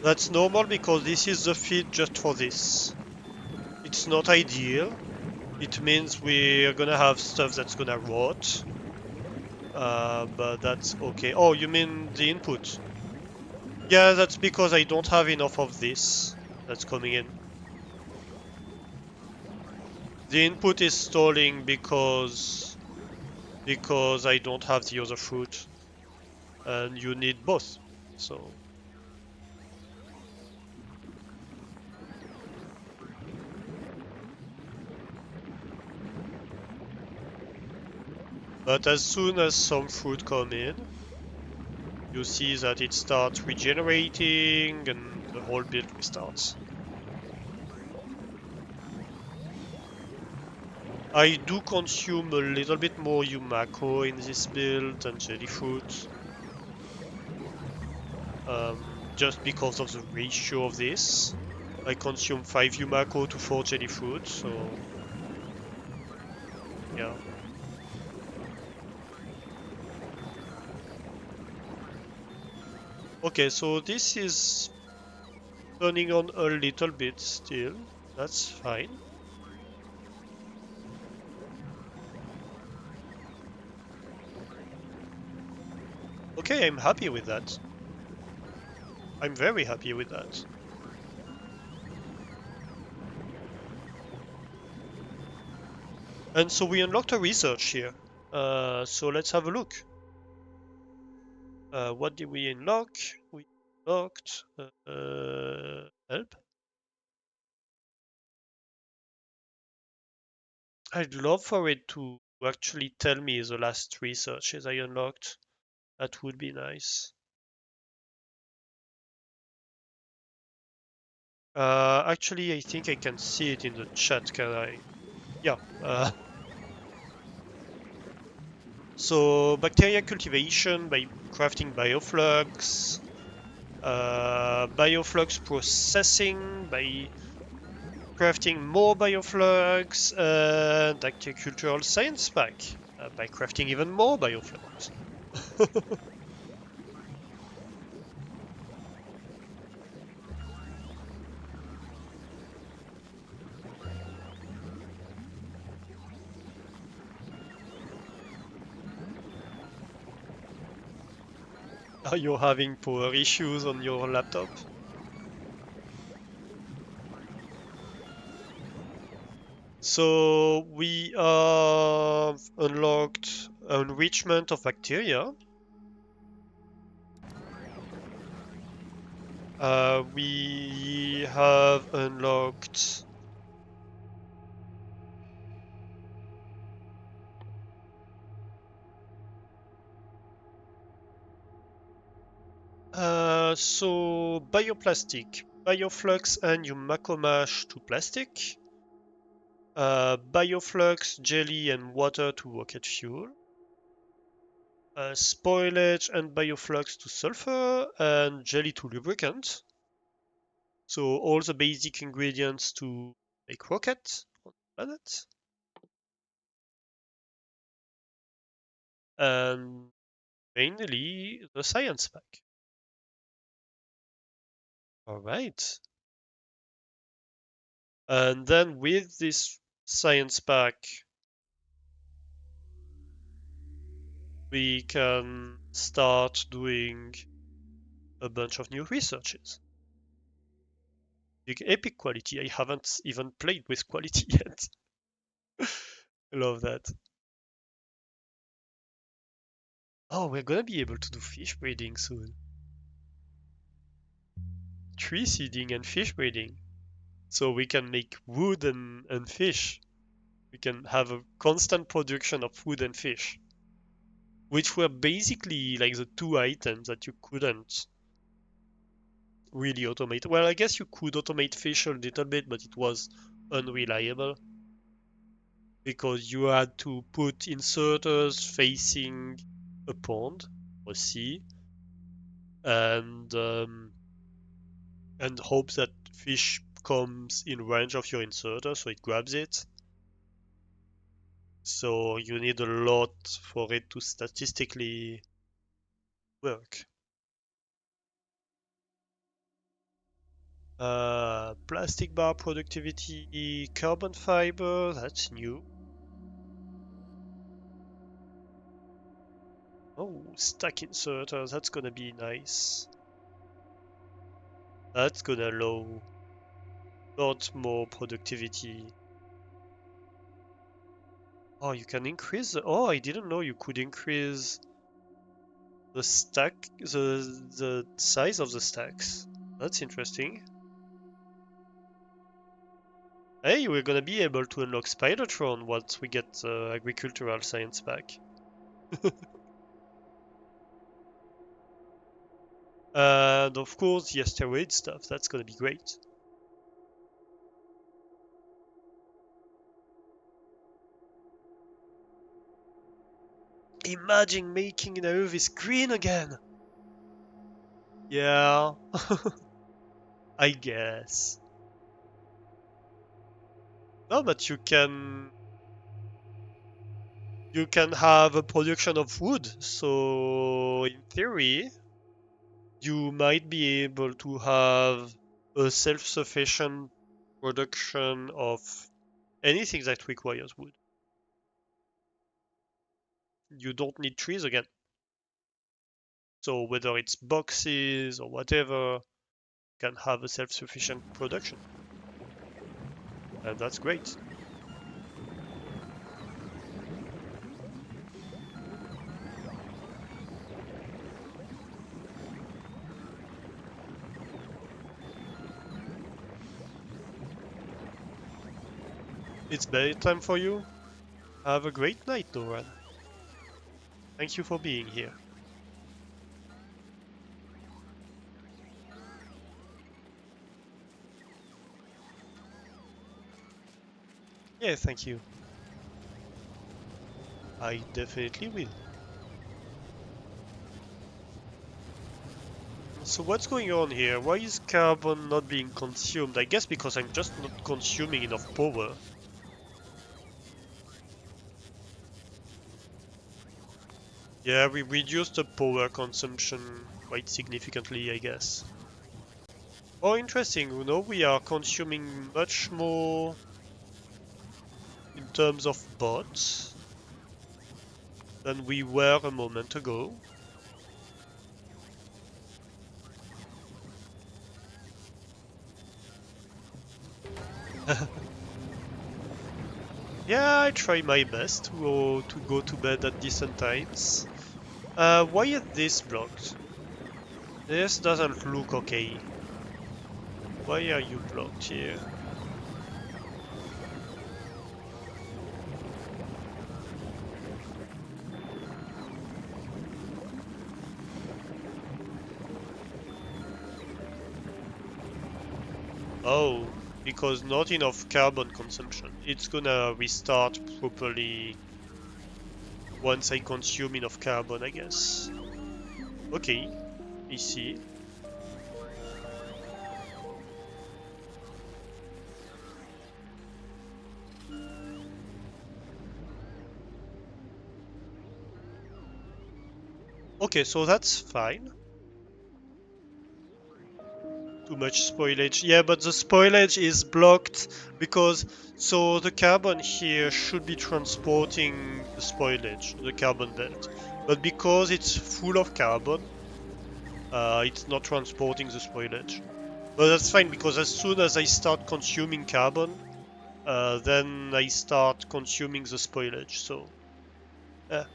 That's normal because this is the feed just for this. It's not ideal. It means we're gonna have stuff that's gonna rot. But that's okay. Oh, you mean the input? Yeah, that's because I don't have enough of this that's coming in. The input is stalling because I don't have the other fruit, and you need both. So, but as soon as some fruit come in, you see that it starts regenerating and the whole build restarts. I do consume a little bit more Yumako in this build than jellyfruit, just because of the ratio of this. I consume 5 Yumako to 4 jellyfruit, so yeah. Okay, so this is turning on a little bit still. That's fine. Okay, I'm happy with that. I'm very happy with that. And so we unlocked a research here. So let's have a look. What did we unlock? We unlocked help. I'd love for it to actually tell me the last researches I unlocked. That would be nice. Actually, I think I can see it in the chat, can I? Yeah. So bacteria cultivation by crafting bioflux, bioflux processing by crafting more bioflux, and agricultural science pack by crafting even more bioflux. Are you having power issues on your laptop? So we have unlocked enrichment of bacteria. We have unlocked so bioplastic, bioflux and you mash to plastic, bioflux, jelly and water to rocket fuel, spoilage and bioflux to sulfur, and jelly to lubricant. So all the basic ingredients to make rocket on the planet. And mainly the science pack. All right. And then with this science pack, we can start doing a bunch of new researches. Big epic quality. I haven't even played with quality yet. I love that. Oh, we're gonna be able to do fish breeding soon. Tree seeding and fish breeding. So we can make wood and fish. We can have a constant production of food and fish, which were basically like the two items that you couldn't really automate. Well, I guess you could automate fish a little bit, but it was unreliable because you had to put inserters facing a pond or sea and and hope that fish comes in range of your inserter so it grabs it. So you need a lot for it to statistically work. Plastic bar productivity, carbon fiber, that's new. Oh, stack inserters, that's gonna be nice. That's gonna allow lot more productivity. Oh, you can increase oh, I didn't know you could increase the stack, the size of the stacks. That's interesting. Hey, we're gonna be able to unlock Spidertron once we get the agricultural science back. And of course, the asteroid stuff, that's gonna be great. Imagine making the Earth is green again! Yeah, I guess. No, but you can have a production of wood, so in theory, you might be able to have a self-sufficient production of anything that requires wood. You don't need trees again. So whether it's boxes or whatever, you can have a self-sufficient production. And that's great. It's bedtime for you? Have a great night, Doran. Thank you for being here. Yeah, thank you. I definitely will. So what's going on here? Why is carbon not being consumed? I guess because I'm just not consuming enough power. Yeah, we reduced the power consumption quite significantly, I guess. Oh, interesting. You know, we are consuming much more in terms of bots than we were a moment ago. Yeah, I try my best to go to bed at decent times. Why is this blocked? This doesn't look okay. Why are you blocked here? Oh, because not enough carbon consumption. It's gonna restart properly once I consume enough carbon, I guess. Okay, I see. Okay, so that's fine. Too much spoilage. Yeah, but the spoilage is blocked because so the carbon here should be transporting the spoilage, the carbon belt. But because it's full of carbon, it's not transporting the spoilage. But that's fine because as soon as I start consuming carbon, then I start consuming the spoilage. So, yeah.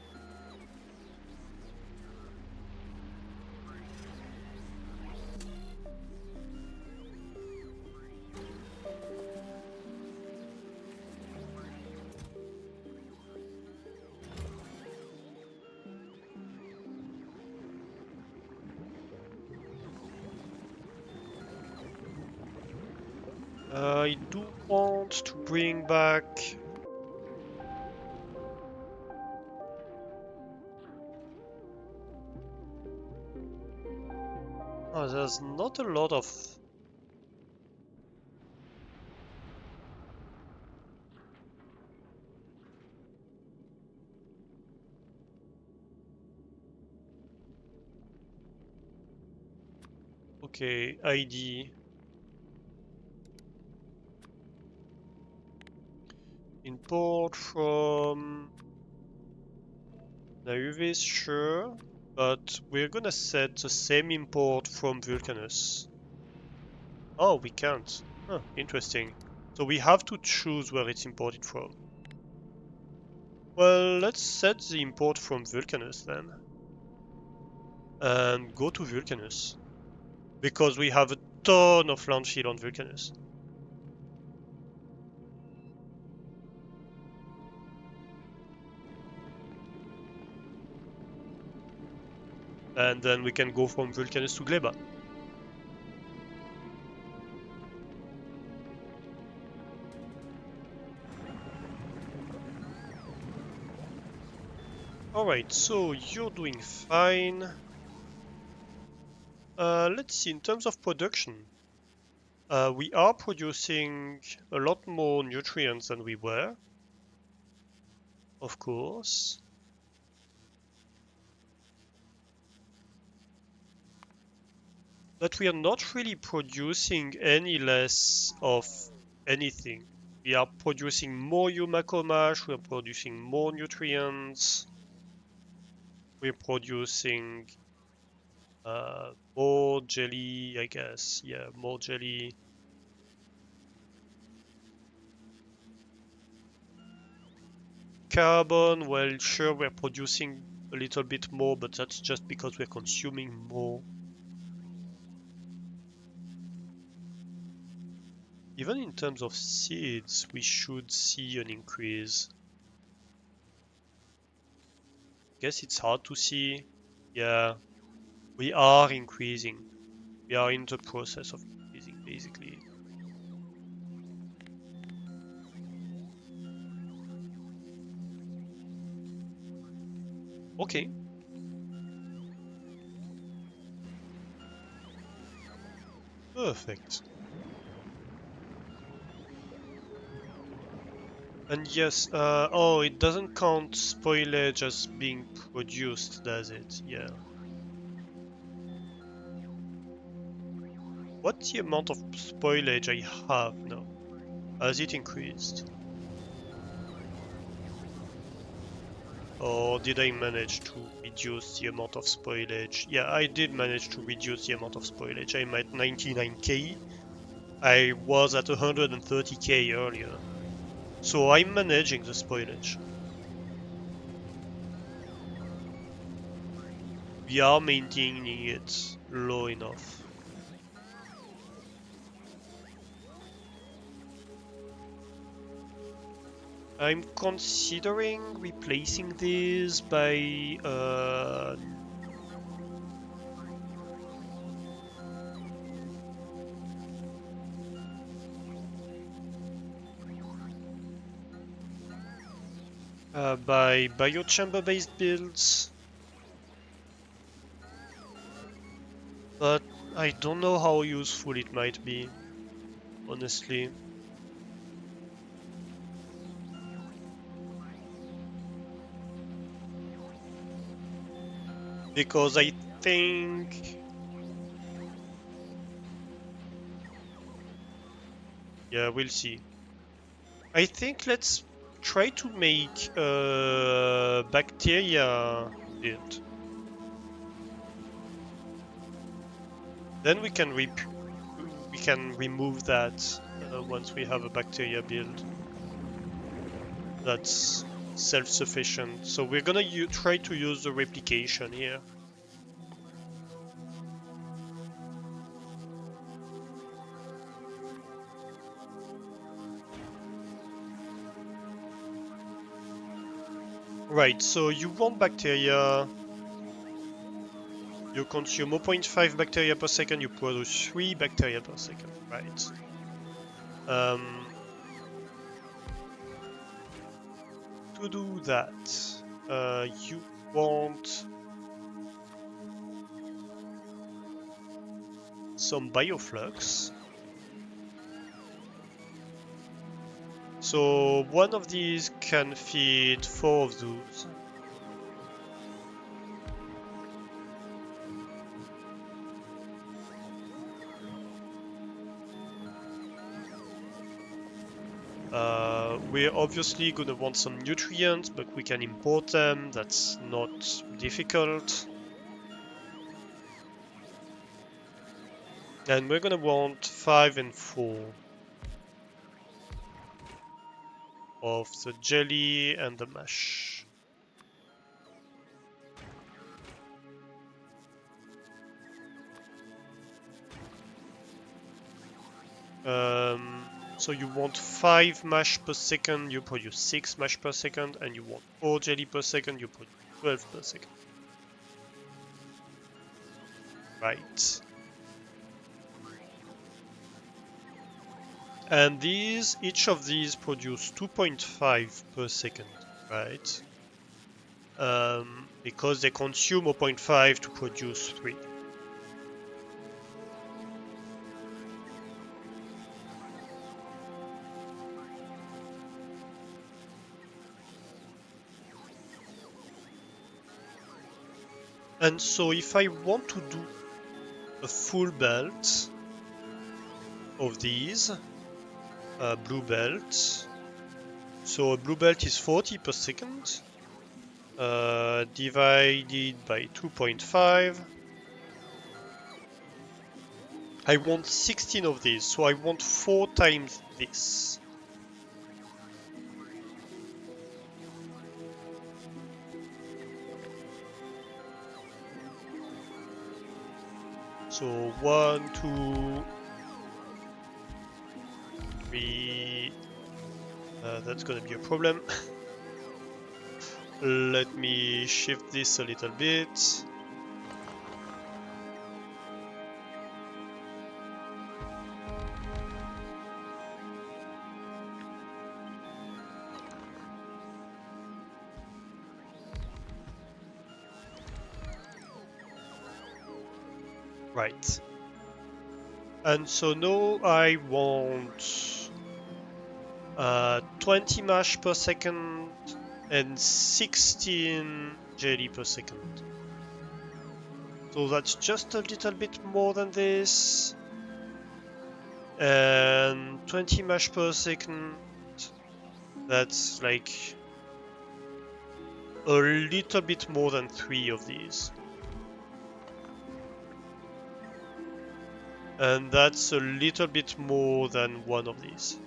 I do want to bring back. Oh, there's not a lot of. Okay, ID. Import from Nauvis, sure. But we're gonna set the same import from Vulcanus. Oh, we can't. Huh, interesting. So we have to choose where it's imported from. Well, let's set the import from Vulcanus then. And go to Vulcanus. Because we have a ton of landfill on Vulcanus. And then we can go from Vulcanus to Gleba. Alright, so you're doing fine. Let's see, in terms of production. We are producing a lot more nutrients than we were, of course. But we are not really producing any less of anything. We are producing more Yumacomash, we are producing more nutrients, we're producing more jelly, I guess. Yeah, more jelly. Carbon, well, sure, we're producing a little bit more, but that's just because we're consuming more. Even in terms of seeds, we should see an increase. Guess it's hard to see. Yeah, we are increasing. We are in the process of increasing, basically. Okay. Perfect. And yes, oh, it doesn't count spoilage as being produced, does it? Yeah. What's the amount of spoilage I have now? Has it increased? Or did I manage to reduce the amount of spoilage? Yeah, I did manage to reduce the amount of spoilage. I'm at 99k. I was at 130k earlier. So I'm managing the spoilage. We are maintaining it low enough. I'm considering replacing this by biochamber based builds, but I don't know how useful it might be, honestly. Because I think, yeah, we'll see. I think let's try to make a bacteria build. Then we can remove that once we have a bacteria build that's self-sufficient. So we're gonna try to use the replication here. Right, so you want bacteria, you consume 0.5 bacteria per second, you produce 3 bacteria per second, right? Um, to do that, you want some bioflux. So one of these can feed 4 of those. We're obviously gonna want some nutrients, but we can import them. That's not difficult. And we're gonna want 5 and 4 of the jelly and the mash. So you want 5 mash per second, you produce 6 mash per second, and you want 4 jelly per second, you produce 12 per second. Right. And each of these produce 2.5 per second, right? Because they consume 0.5 to produce 3. And so if I want to do a full belt of these, blue belt, so a blue belt is 40 per second, divided by 2.5. I want 16 of these, so I want 4 times this. So 1, 2, 3. That's gonna be a problem. Let me shift this a little bit. Right. And so now I want 20 mash per second and 16 jelly per second. So that's just a little bit more than this. And 20 mash per second, that's like a little bit more than 3 of these. And that's a little bit more than 1 of these.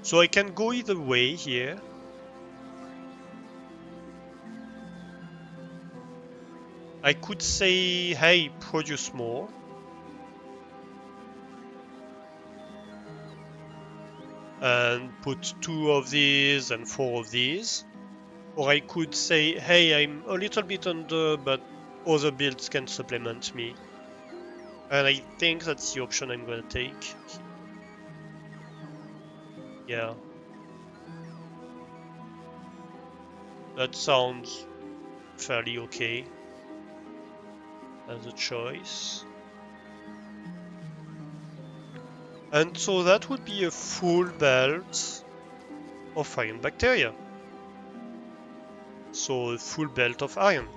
So I can go either way here. I could say, hey, produce more. And put 2 of these and 4 of these. Or I could say, hey, I'm a little bit under, but other builds can supplement me. And I think that's the option I'm gonna take. Yeah. That sounds fairly okay as a choice. And so that would be a full belt of iron bacteria. So a full belt of iron.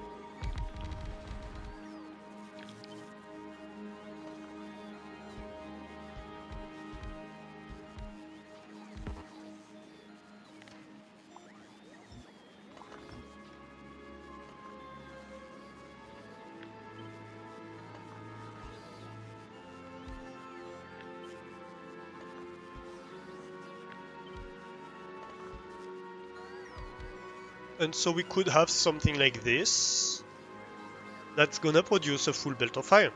And so we could have something like this that's gonna produce a full belt of iron.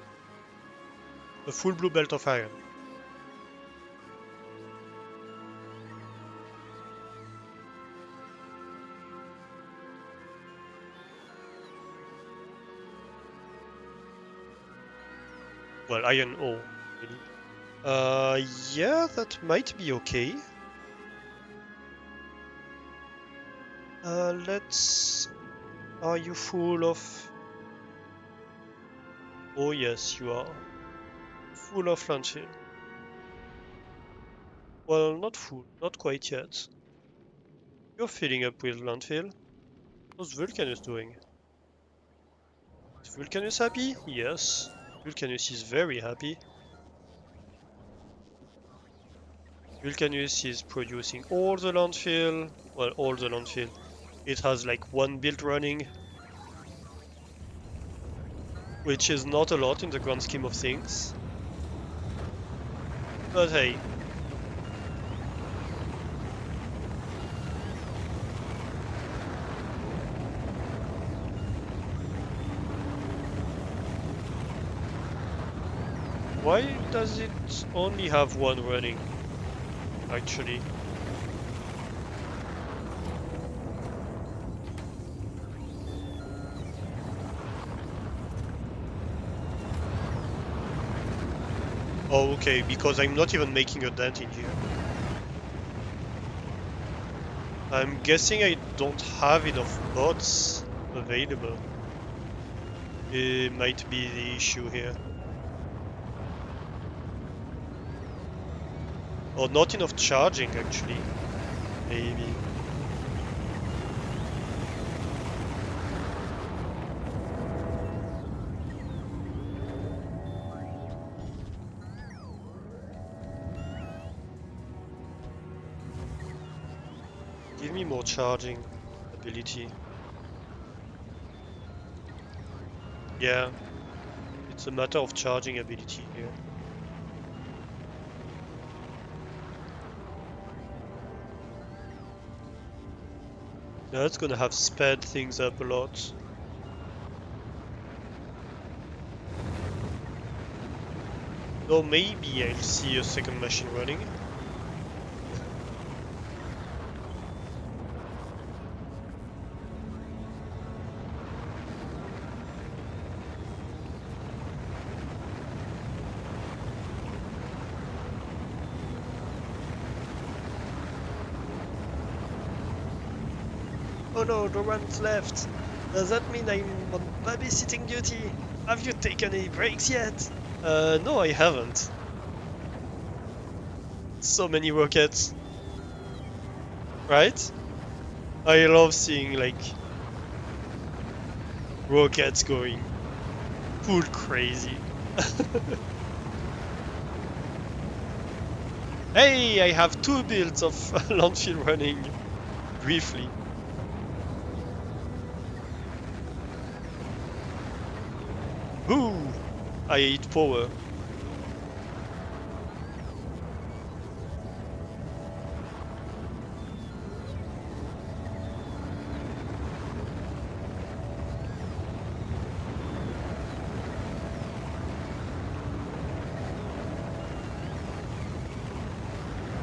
A full blue belt of iron. Well, iron ore, really. Yeah, that might be okay. Let's... Are you full of... Oh yes, you are. Full of landfill. Well, not full, not quite yet. You're filling up with landfill. How's Vulcanus doing? Is Vulcanus happy? Yes. Vulcanus is very happy. Vulcanus is producing all the landfill. Well, all the landfill. It has like 1 build running, which is not a lot in the grand scheme of things. But hey. Why does it only have 1 running, actually? Oh, okay, because I'm not even making a dent in here. I'm guessing I don't have enough bots available. It might be the issue here. Or not enough charging, actually. Maybe. Give me more charging ability. Yeah. It's a matter of charging ability here. That's gonna have sped things up a lot. Or maybe I'll see a second machine running. Oh no, the one's left! Does that mean I'm on babysitting duty? Have you taken any breaks yet? No, I haven't. So many rockets, right? I love seeing like rockets going full crazy. Hey, I have two builds of landfill running briefly. Boo! I hate power.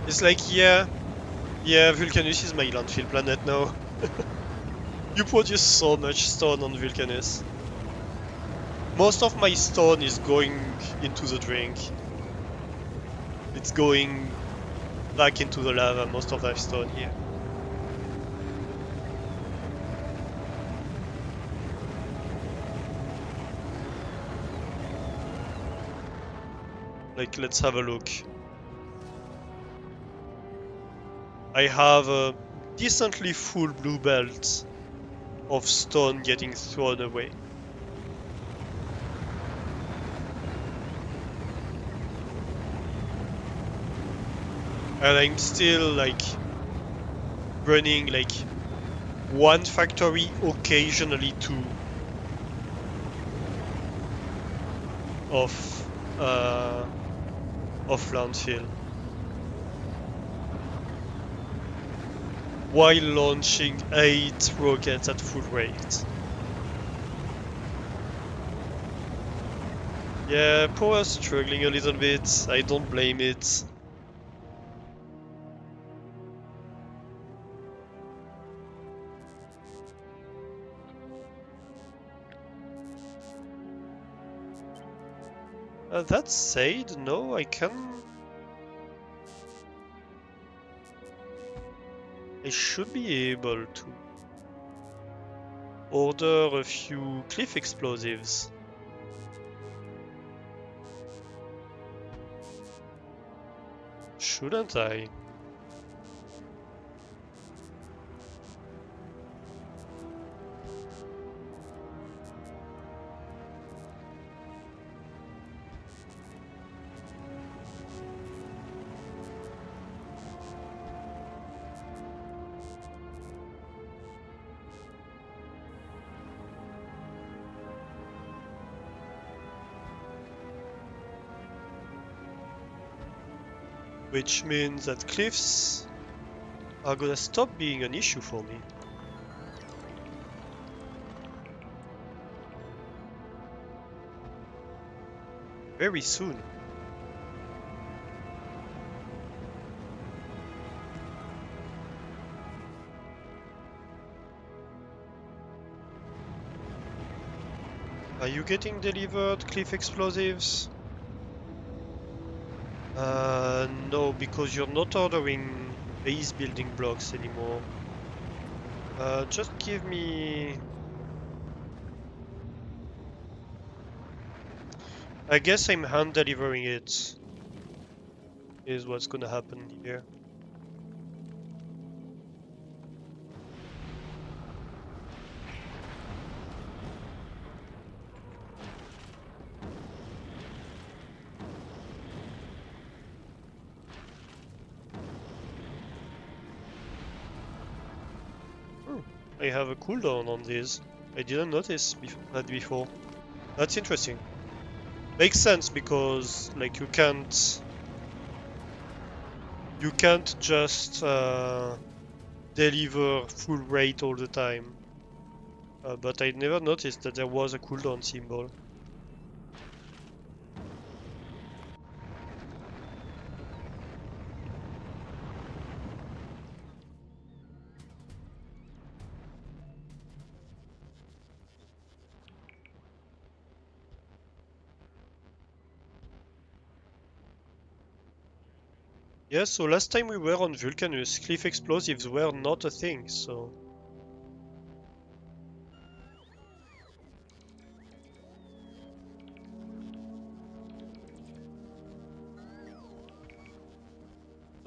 It's like, yeah, Vulcanus is my landfill planet now. You produce so much stone on Vulcanus. Most of my stone is going into the drink. It's going back into the lava, most of that stone here. Like, let's have a look. I have a decently full blue belt of stone getting thrown away. And I'm still like running like one factory, occasionally two of uh of landfill, while launching 8 rockets at full rate. Yeah, power's struggling a little bit. I don't blame it. That said, no, I should be able to order a few cliff explosives. Shouldn't I? Which means that cliffs are gonna stop being an issue for me. Very soon. Are you getting delivered cliff explosives? No, because you're not ordering base building blocks anymore. Just give me... I guess I'm hand delivering it, is what's gonna happen here. Oh, I have a cooldown on these. I didn't notice that before. That's interesting. Makes sense because like you can't just deliver full rate all the time. But I never noticed that there was a cooldown symbol. Yeah, so last time we were on Vulcanus, cliff explosives were not a thing, so...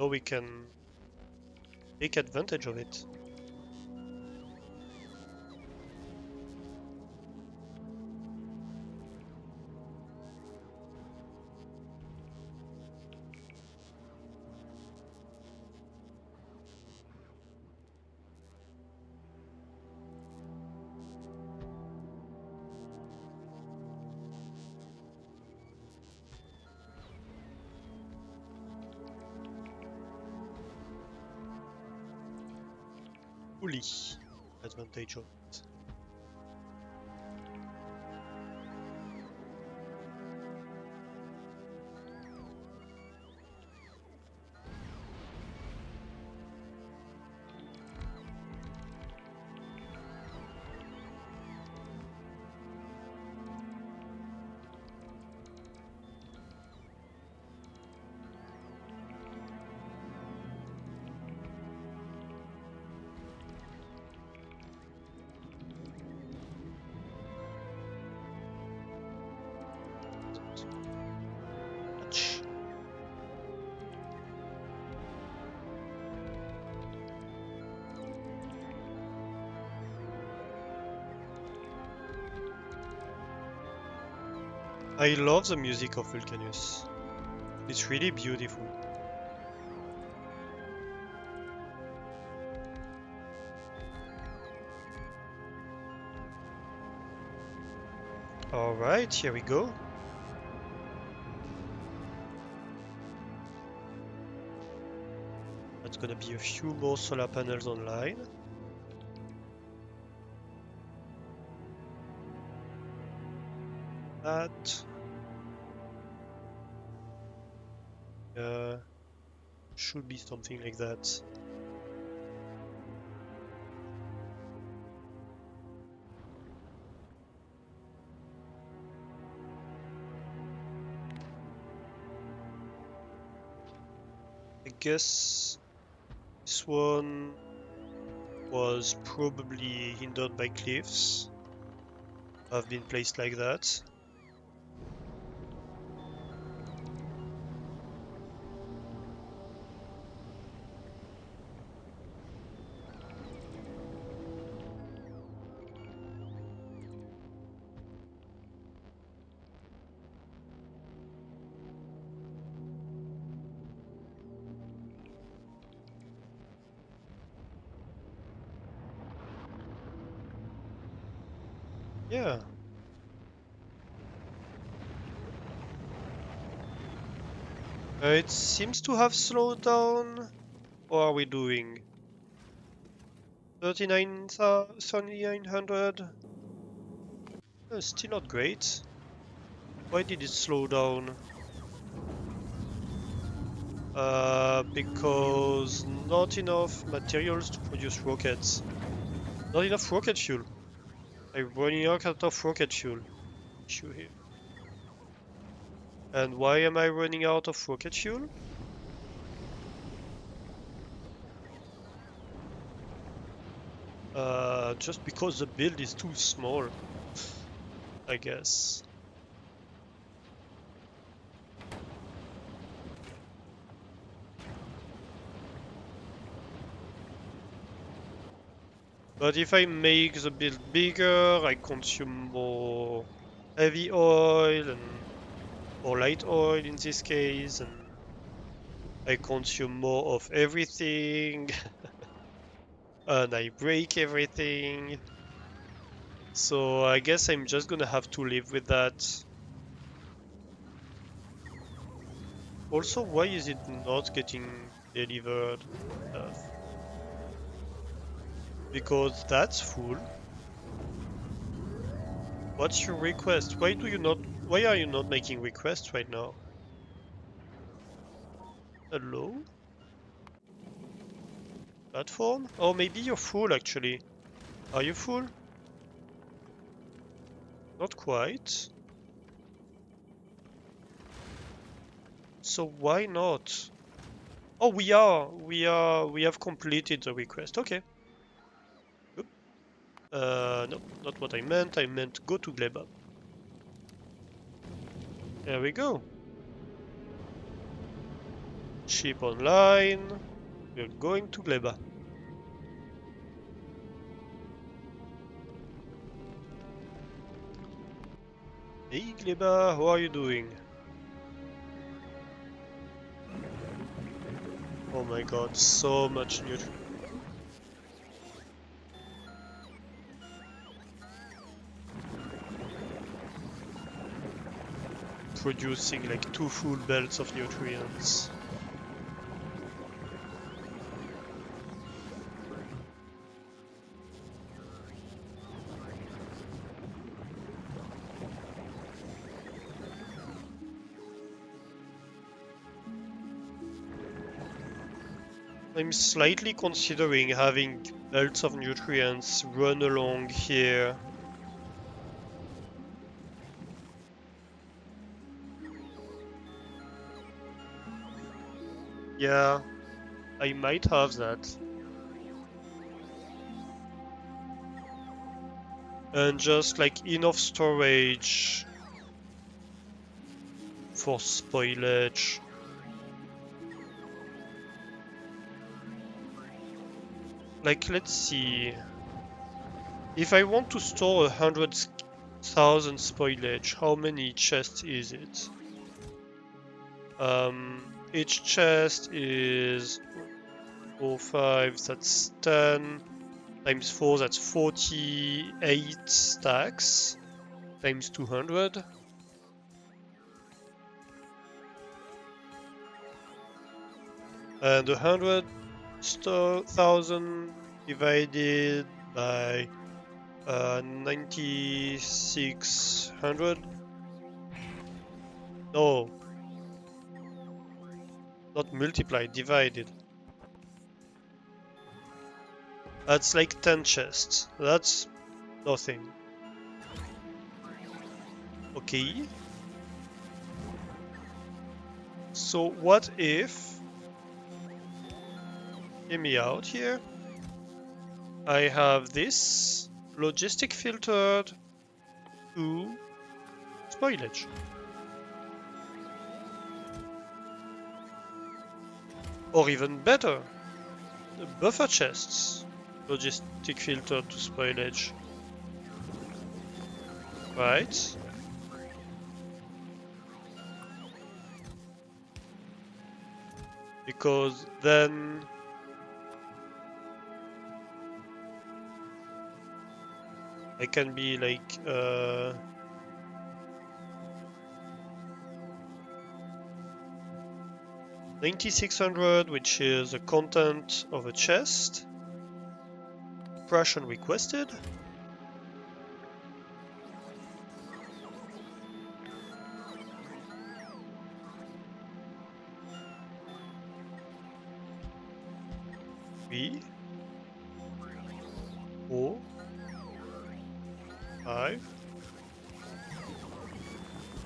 Now we can take advantage of it. Fully advantage of it. I love the music of Vulcanus. It's really beautiful. Alright, here we go. That's gonna be a few more solar panels online. That should be something like that. I guess this one was probably hindered by cliffs. Have been placed like that. Yeah. It seems to have slowed down. What are we doing? 39,900? Still not great. Why did it slow down? Because not enough materials to produce rockets. Not enough rocket fuel. I'm running out of rocket fuel. Issue here. And why am I running out of rocket fuel? Just because the build is too small, I guess. But if I make the build bigger, I consume more heavy oil or light oil in this case, and I consume more of everything, and I break everything. So I guess I'm just gonna have to live with that. Also, why is it not getting delivered? Because that's full. What's your request? Why are you not making requests right now? Hello? Platform? Oh, maybe you're full actually. Are you full? Not quite. So why not? Oh, we have completed the request. Okay. Oop. No, not what I meant. I meant go to Gleba. There we go. Ship online. We're going to Gleba. Hey Gleba, how are you doing? Oh my god, so much nutrient. Producing like 2 full belts of nutrients. I'm slightly considering having belts of nutrients run along here. Yeah, I might have that. And just like enough storage for spoilage. Like, let's see. If I want to store 100,000 spoilage, how many chests is it? Each chest is 4, 5, that's 10. Times 4, that's 48 stacks. Times 200. And 100,000 divided by 9600. No, not multiplied, divided. That's like 10 chests. That's nothing. Okay. So what if, hear me out here, I have this logistic filtered to spoilage. Or even better, the buffer chests, logistic filtered to spoilage. Right? Because then I can be like 9600, which is the content of a chest. Crash unrequested. Three, 4, 5,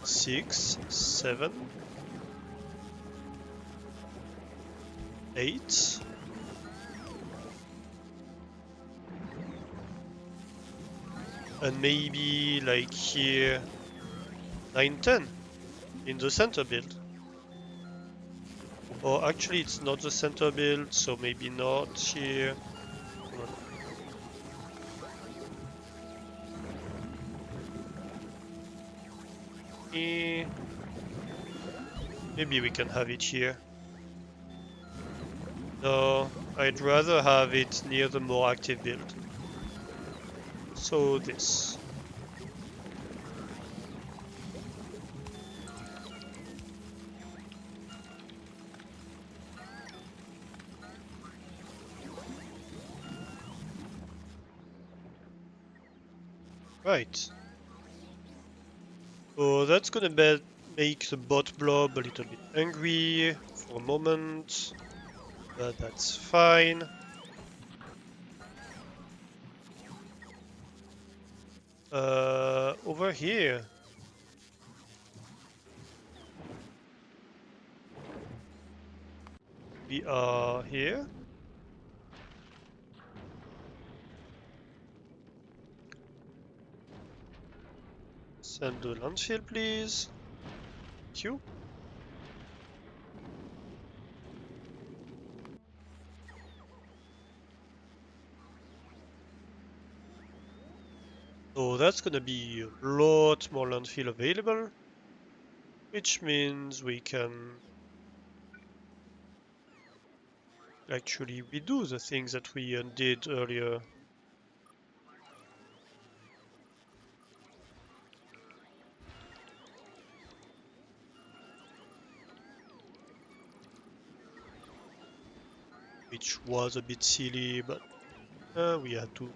6, 7, 8. And maybe like here 9, 10 in the center build. Or actually it's not the center build, so maybe not here. Maybe we can have it here. No, I'd rather have it near the more active build. So this. Right. So that's gonna make the bot blob a little bit angry for a moment, but that's fine. Over here. We are here. Send the landfill, please. Thank you. So that's gonna be a lot more landfill available, which means we can actually redo the things that we did earlier. Which was a bit silly, but we had to.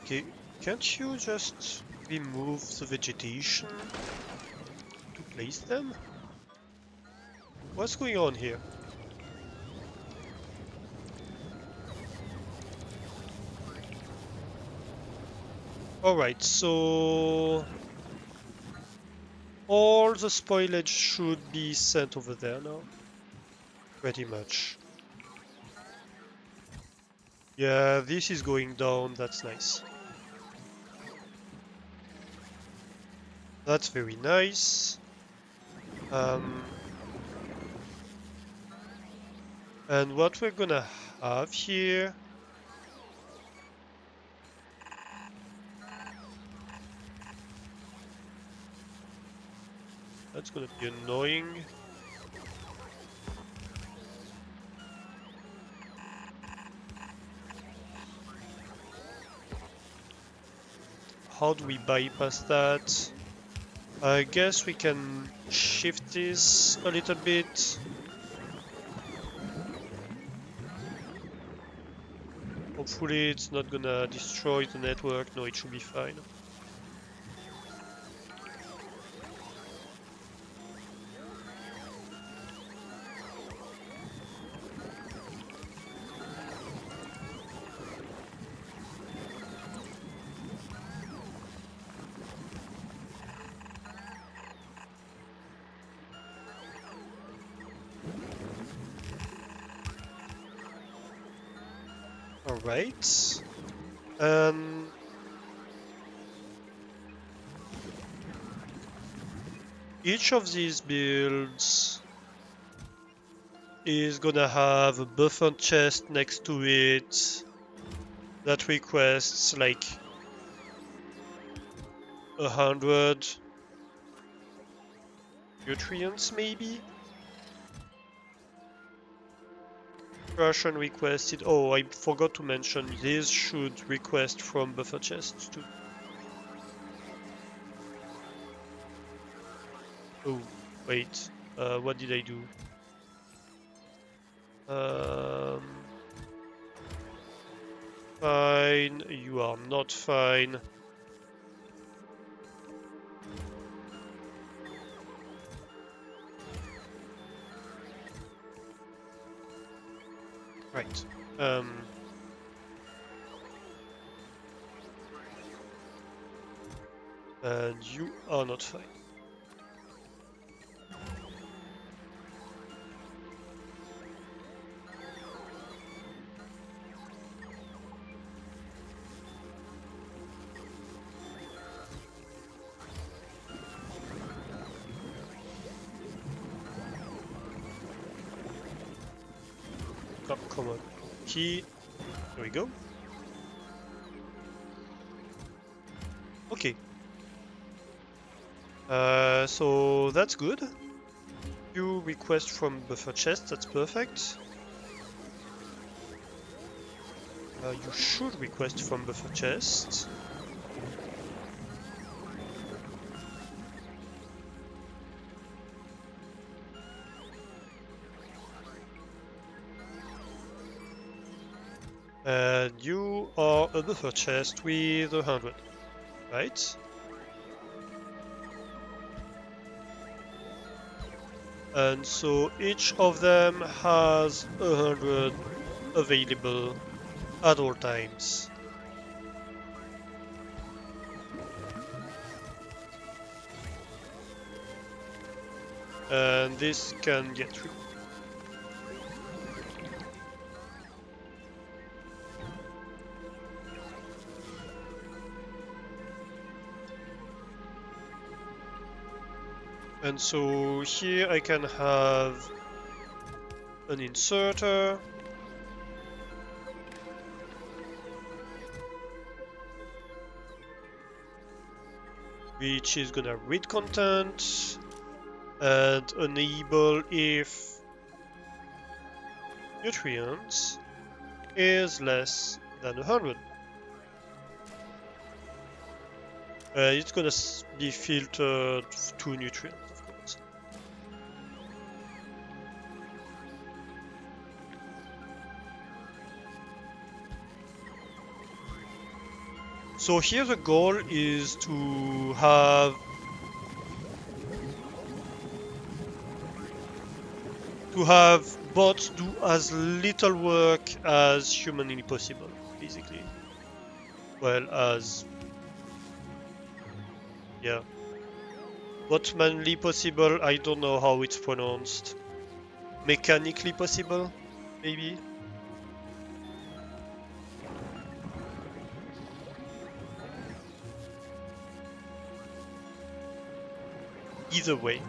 Okay, can't you just remove the vegetation to place them? What's going on here? Alright, so all the spoilage should be sent over there now. Pretty much. Yeah, this is going down, that's nice. That's very nice. And what we're gonna have here, that's gonna be annoying. How do we bypass that? I guess we can shift this a little bit. Hopefully it's not gonna destroy the network. No, it should be fine. Alright. Each of these builds is gonna have a buffer chest next to it that requests like 100 nutrients maybe? Russian requested. Oh, I forgot to mention, these should request from buffer chests too. Oh, wait. What did I do? Fine. You are not fine. Right. And you are not fine. Oh, come on. Key. There we go. Okay. So that's good. You request from buffer chest, that's perfect. You should request from buffer chest. And you are a buffer chest with 100, right? And so each of them has 100 available at all times. And this can get through. And so here I can have an inserter. Which is gonna read content and enable if nutrients is less than 100. It's gonna be filtered to nutrients, of course. So here the goal is to have bots do as little work as humanly possible, basically. Well, as yeah, botmanly possible. I don't know how it's pronounced. Mechanically possible, maybe. Either way,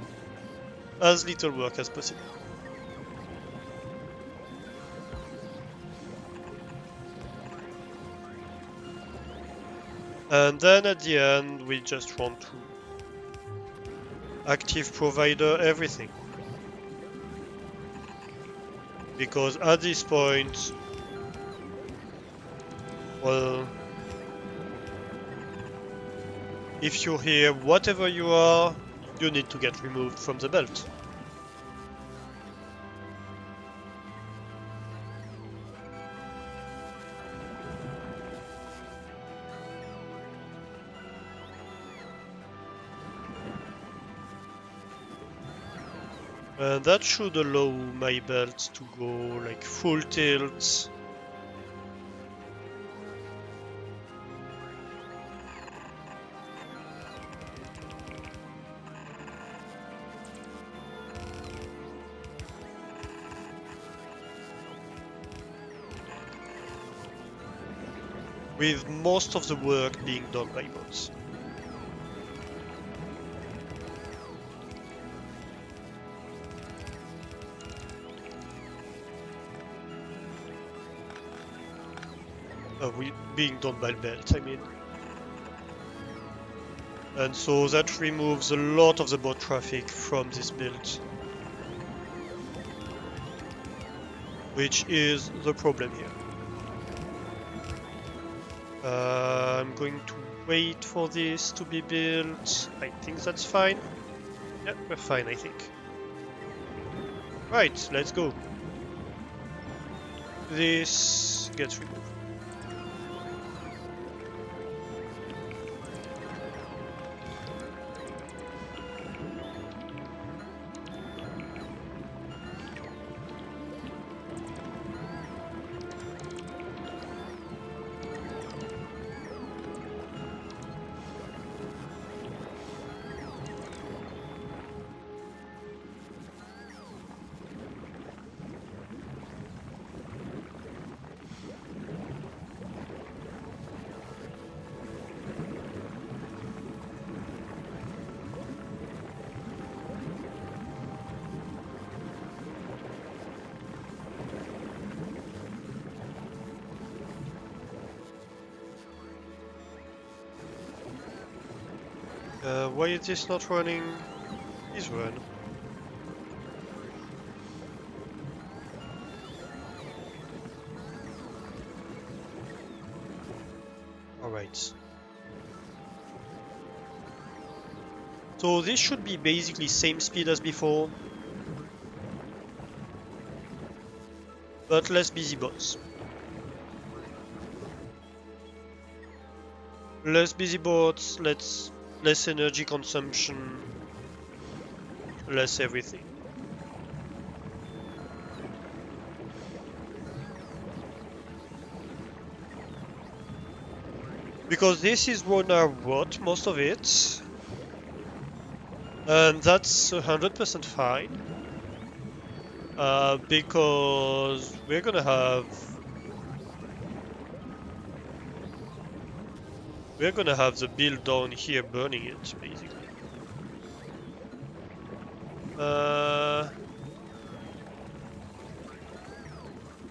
as little work as possible. And then at the end, we just want to active provider everything. Because at this point, well, if you're here, whatever you are, you need to get removed from the belt. And that should allow my belt to go like full tilt. With most of the work being done by bots. Being done by belt, I mean. And so that removes a lot of the bot traffic from this build. Which is the problem here. I'm going to wait for this to be built. I think that's fine. Yeah, we're fine, I think. Right, let's go. This gets removed. Why is this not running? Please run. Alright. So this should be basically same speed as before, but less busy bots. Less busy bots, less energy consumption, less everything. Because this is gonna rot most of it, and that's 100% fine. Because we're gonna have the build down here burning it, basically. Uh,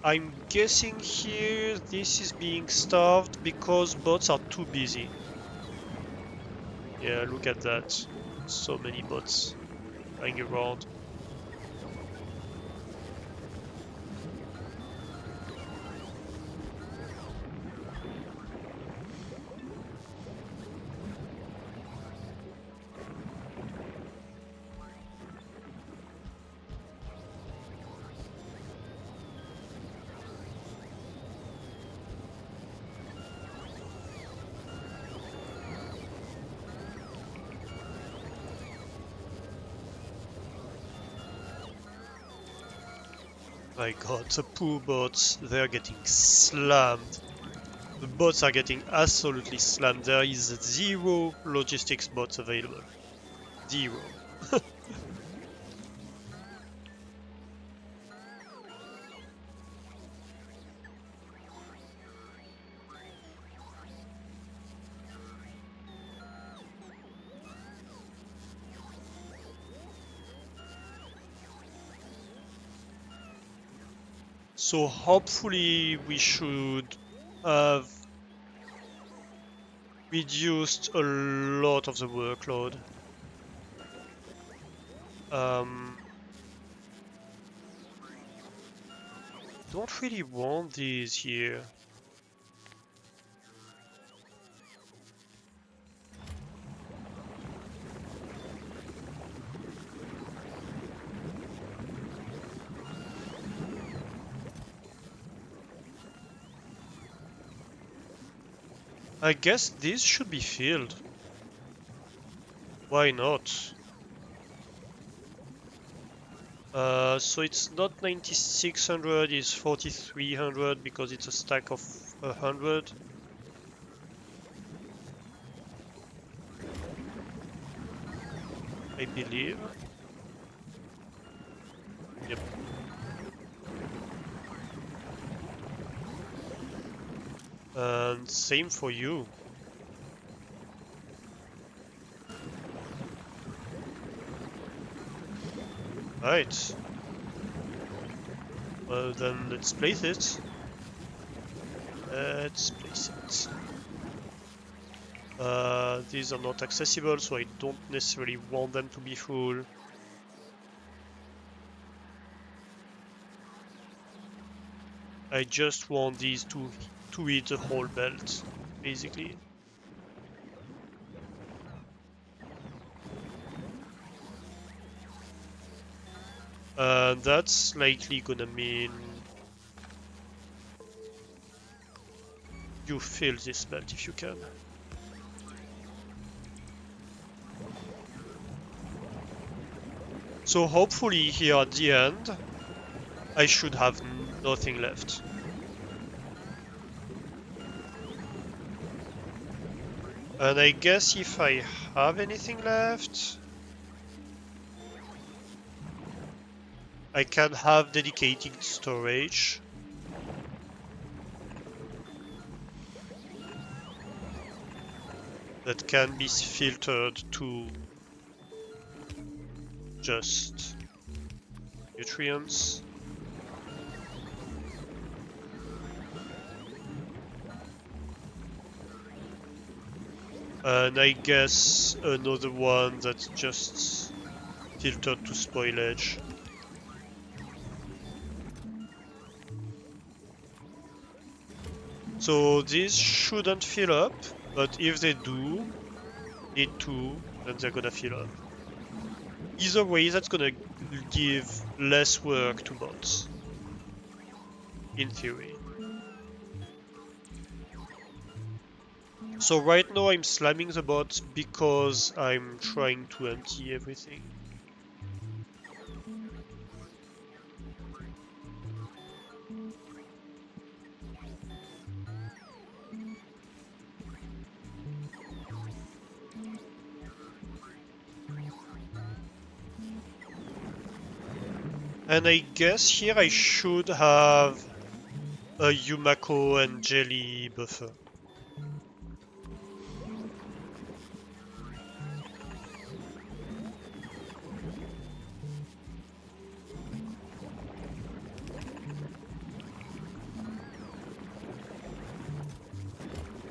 I'm guessing here this is being starved because bots are too busy. Yeah, look at that. So many bots flying around. My god, the poor bots, they're getting slammed. The bots are getting absolutely slammed. There is zero logistics bots available. Zero. So hopefully we should have reduced a lot of the workload. Um, don't really want these here. I guess these should be filled. Why not? So it's not 9600, it's 4300 because it's a stack of 100. I believe. Yep. And same for you. Right. Well then let's place it. Let's place it. These are not accessible, so I don't necessarily want them to be full. I just want these to eat the whole belt, basically. That's likely gonna mean you fill this belt if you can. So hopefully here at the end, I should have nothing left. And I guess if I have anything left, I can have dedicated storage. That can be filtered to just nutrients. And I guess another one that's just filtered to spoilage. So these shouldn't fill up, but if they do need to, then they're gonna fill up. Either way, that's gonna give less work to bots, in theory. So right now I'm slamming the bots because I'm trying to empty everything. And I guess here I should have a Yumako and Jelly buffer.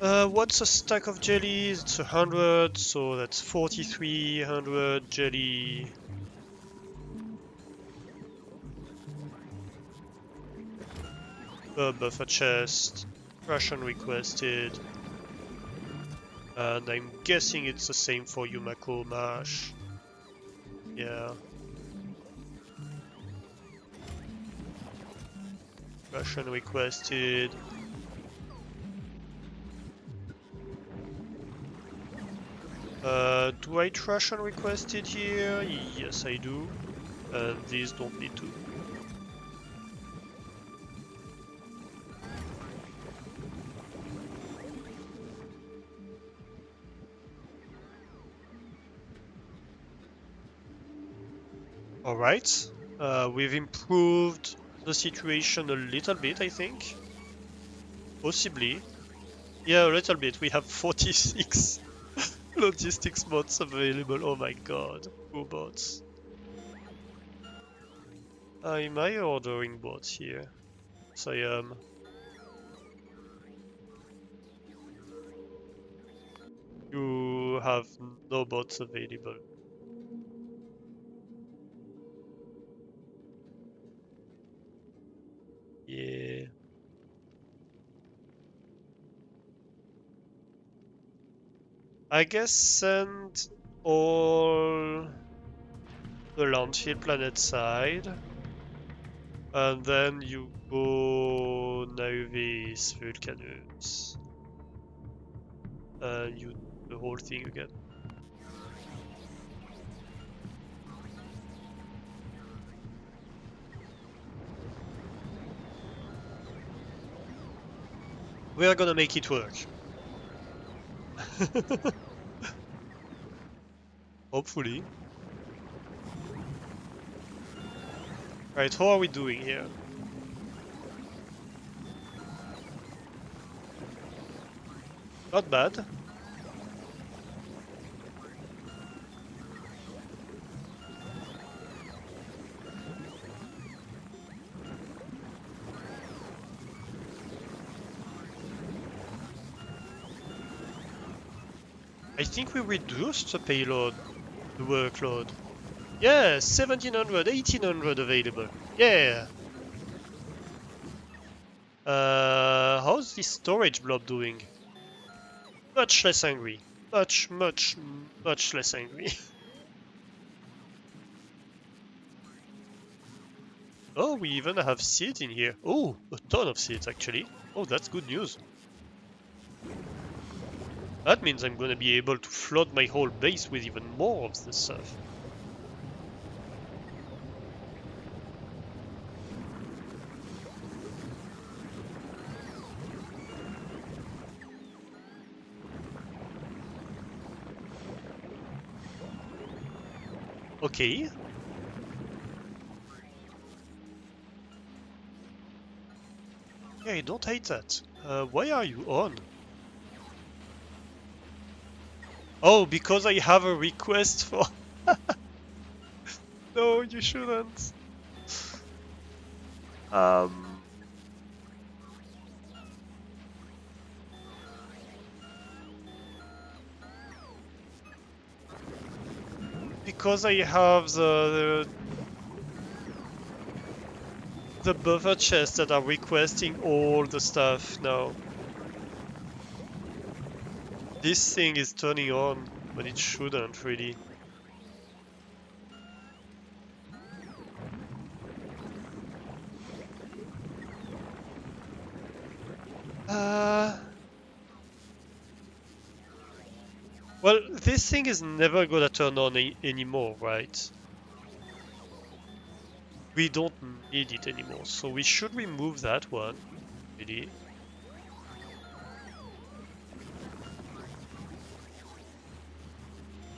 What's a stack of jellies? It's 100, so that's 4,300 jelly. Buffer chest. Ration requested. And I'm guessing it's the same for Yumako Mash. Yeah. Ration requested. Do I ration requested here? Yes, I do. And these don't need to. Alright. We've improved the situation a little bit, I think. Possibly. Yeah, a little bit. We have 46 logistics bots available. Oh my god. Poor bots. Am I ordering bots here? Yes, I am. You have no bots available. Yeah. I guess send all the landfill planet side. And then you go Nauvis Vulcanus. And you do the whole thing again. We are gonna make it work. Hopefully. Right, how are we doing here? Not bad. I think we reduced the payload, the workload. Yeah, 1700, 1800 available. Yeah. How's this storage blob doing? Much less angry. Much less angry. Oh, we even have seeds in here. Oh, a ton of seeds actually. Oh, that's good news. That means I'm gonna be able to flood my whole base with even more of this stuff. Okay. Yeah, I don't hate that. Why are you on? Oh, because I have a request for... No, you shouldn't. Um... Because I have the buffer chests that are requesting all the stuff now. This thing is turning on, but it shouldn't really. Well, this thing is never gonna turn on anymore, right? We don't need it anymore, so we should remove that one, really.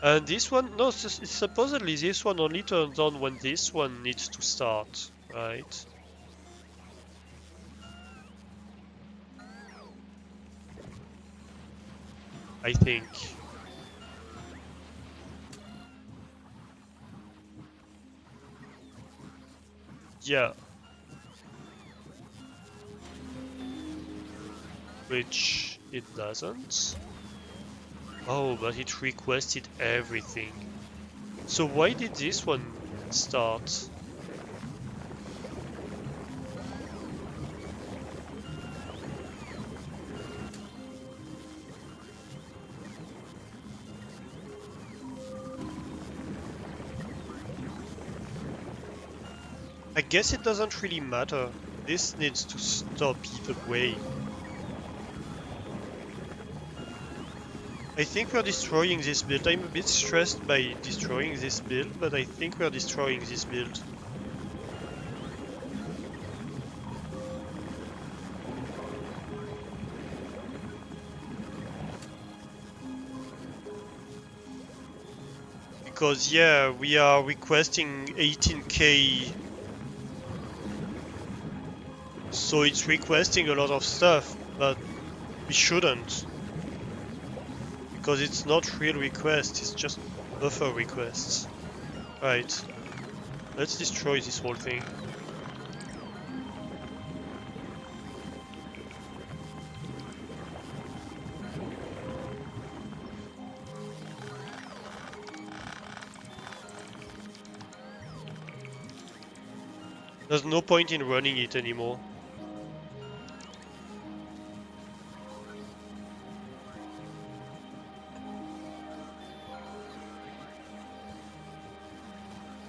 And this one, no, supposedly this one only turns on when this one needs to start, right? I think. Yeah. Which It doesn't. Oh, but it requested everything. So why did this one start? I guess it doesn't really matter. This needs to stop either way. I think we're destroying this build. I'm a bit stressed by destroying this build, but I think we're destroying this build. Because yeah, we are requesting 18k, so it's requesting a lot of stuff, but we shouldn't. Because it's not real requests, it's just buffer requests. Right, let's destroy this whole thing. There's no point in running it anymore.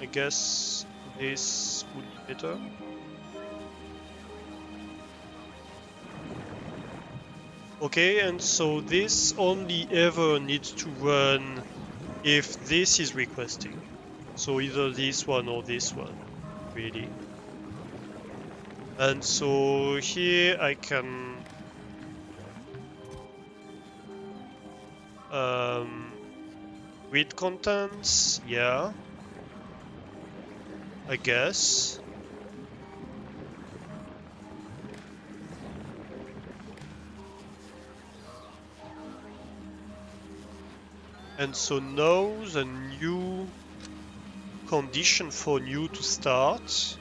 I guess this would be better. Okay, and so this only ever needs to run if this is requesting. So either this one or this one, really. And so here I can read contents, yeah, I guess. And so now the new condition for new to start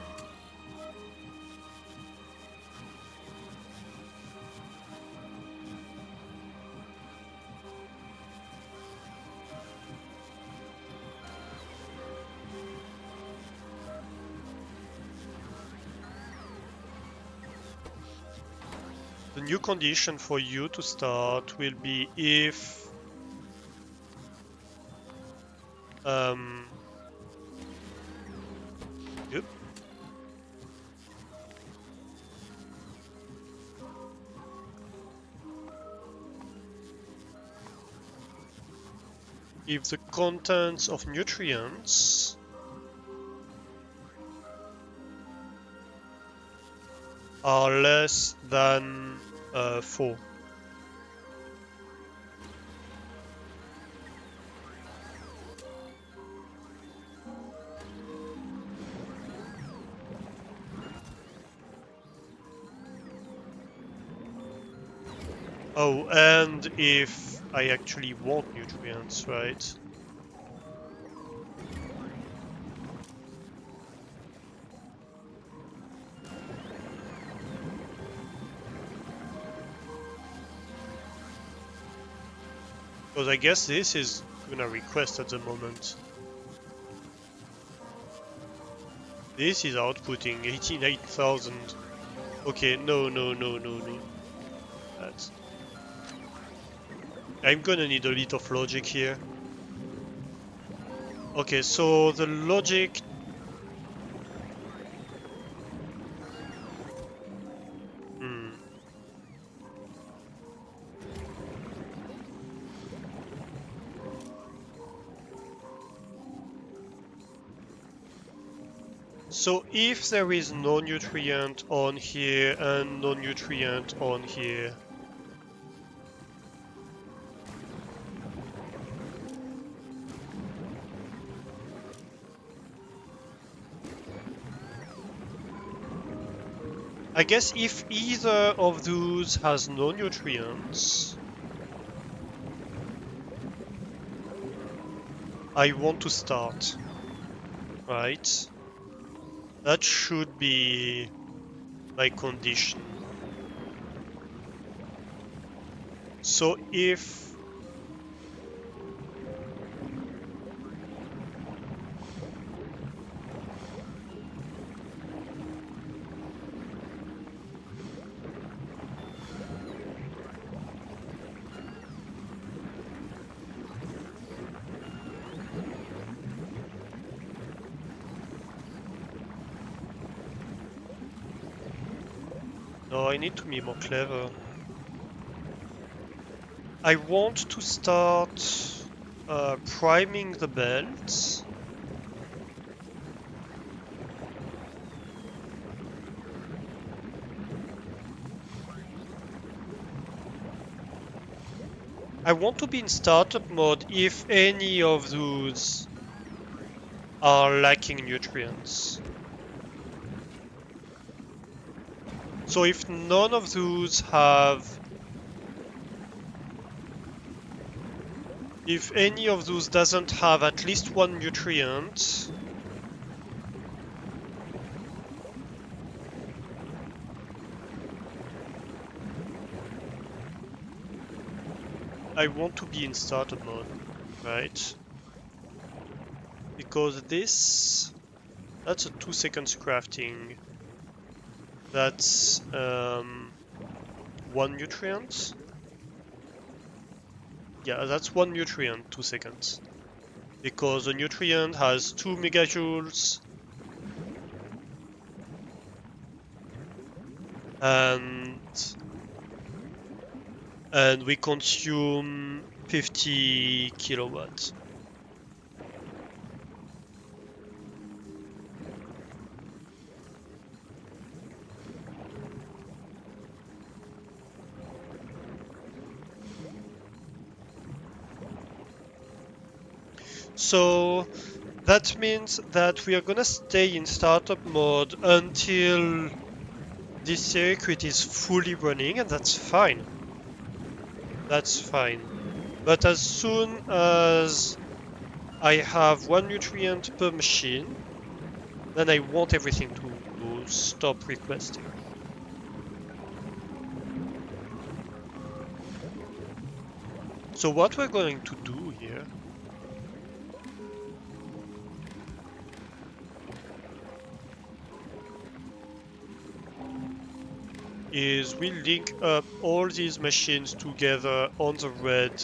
the new condition for you to start will be if yep. If the contents of nutrients are less than 4. Oh, and if I actually want nutrients, right? Because I guess this is gonna request at the moment. This is outputting 88,000. Okay, no. That's... I'm gonna need a bit of logic here. Okay, so the logic... So if there is no nutrient on here and no nutrient on here, I guess if either of those has no nutrients, I want to start, right? That should be my condition. So if no, I need to be more clever. I want to start priming the belt. I want to be in startup mode if any of those are lacking nutrients. So if none of those have, if any of those doesn't have at least one nutrient, I want to be in startup mode, right? Because that's a 2 seconds crafting. That's one nutrient. Yeah, that's one nutrient, 2 seconds. Because the nutrient has 2 megajoules and we consume 50 kilowatts. So that means that we are gonna stay in startup mode until this circuit is fully running, and that's fine. That's fine. But as soon as I have one nutrient per machine, then I want everything to stop requesting. So what we're going to do here is we link up all these machines together on the red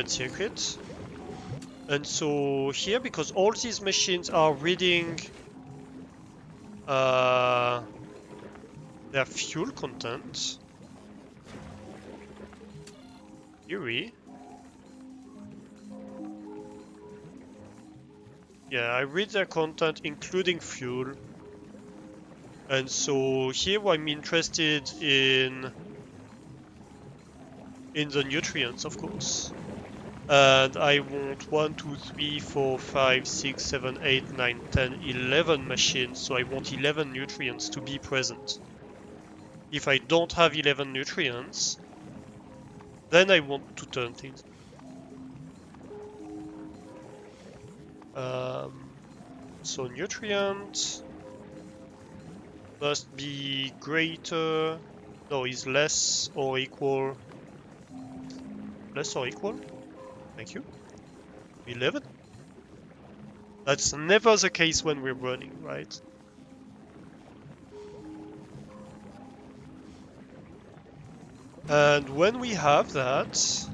circuit. And so here, because all these machines are reading their fuel content, Yuri. Yeah, I read their content including fuel. And so here I'm interested in the nutrients, of course. And I want 1, 2, 3, 4, 5, 6, 7, 8, 9, 10, 11 machines. So I want 11 nutrients to be present. If I don't have 11 nutrients, then I want to turn things. So nutrient must be greater, no, is less or equal. Less or equal? Thank you. 11? That's never the case when we're running, right? And when we have that,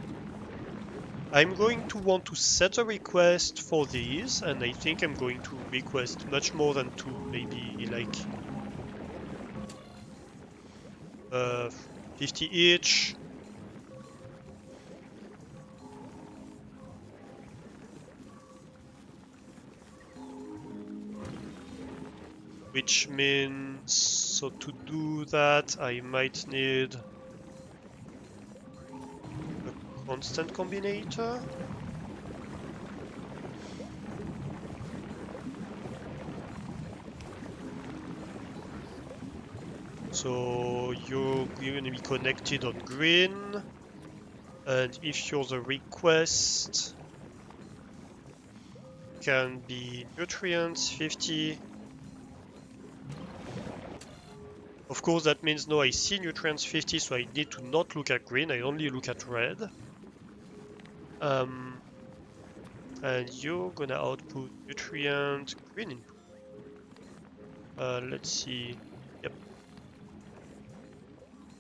I'm going to want to set a request for these, and I think I'm going to request much more than 2, maybe like 50 each. Which means, so to do that, I might need a constant combinator. So you're going to be connected on green, and if you're the request, can be nutrients 50. Of course, that means now I see nutrients 50, so I need to not look at green, I only look at red. And you're gonna output nutrient green input. Let's see. Yep.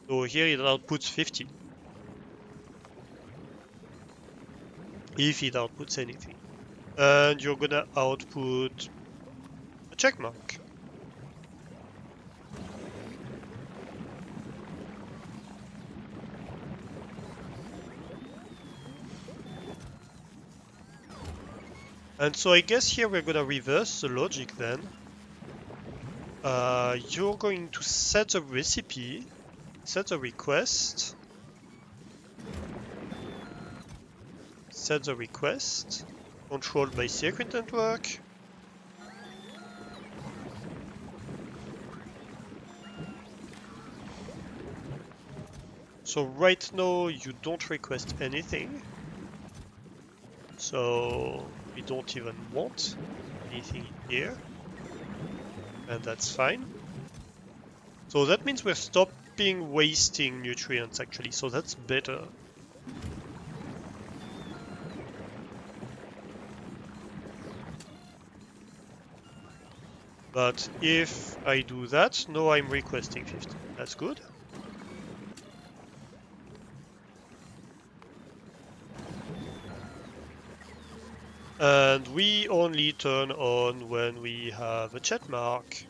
So here it outputs 50. If it outputs anything. And you're gonna output a check mark. And so I guess here we're gonna reverse the logic then. You're going to set the recipe, set the request, controlled by circuit network. So right now you don't request anything. So we don't even want anything here. And that's fine. So that means we're stopping wasting nutrients actually, so that's better. But if I do that, no, I'm requesting 50. That's good. And we only turn on when we have a check mark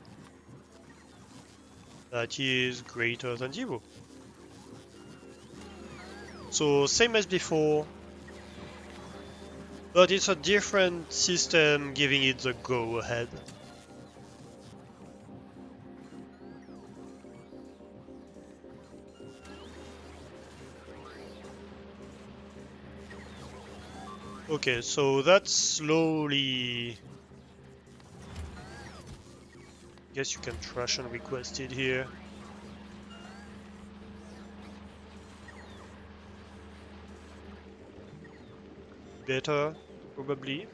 that is greater than 0. So same as before, but it's a different system giving it the go-ahead. Okay, so that's slowly... Guess you can trash and request it here. Better, probably.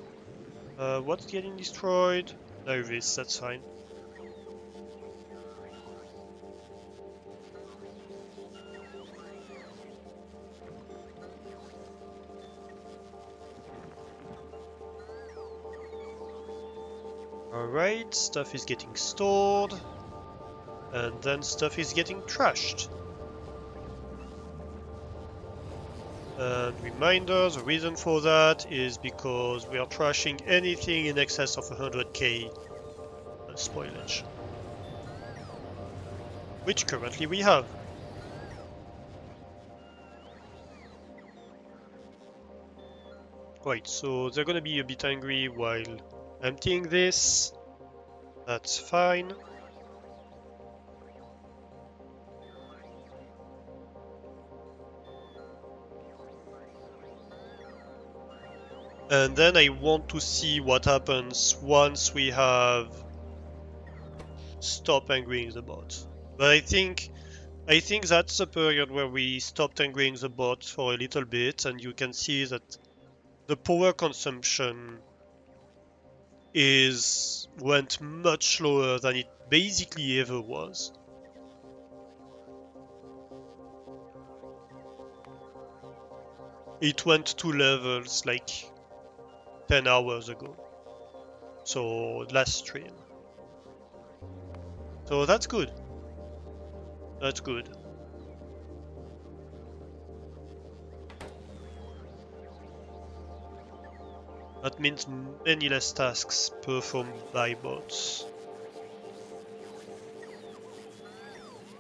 What's getting destroyed? No, that's fine. Alright, stuff is getting stored, and then stuff is getting trashed. And reminder, the reason for that is because we are trashing anything in excess of 100k spoilage. Which currently we have. Right, so they're gonna be a bit angry while emptying this. That's fine. And then I want to see what happens once we have stopped angering the bot. But I think that's the period where we stopped angering the bot for a little bit, and you can see that the power consumption went much lower than it basically ever was. It went to levels like 10 hours ago. So last stream. So that's good. That's good. That means many less tasks performed by bots.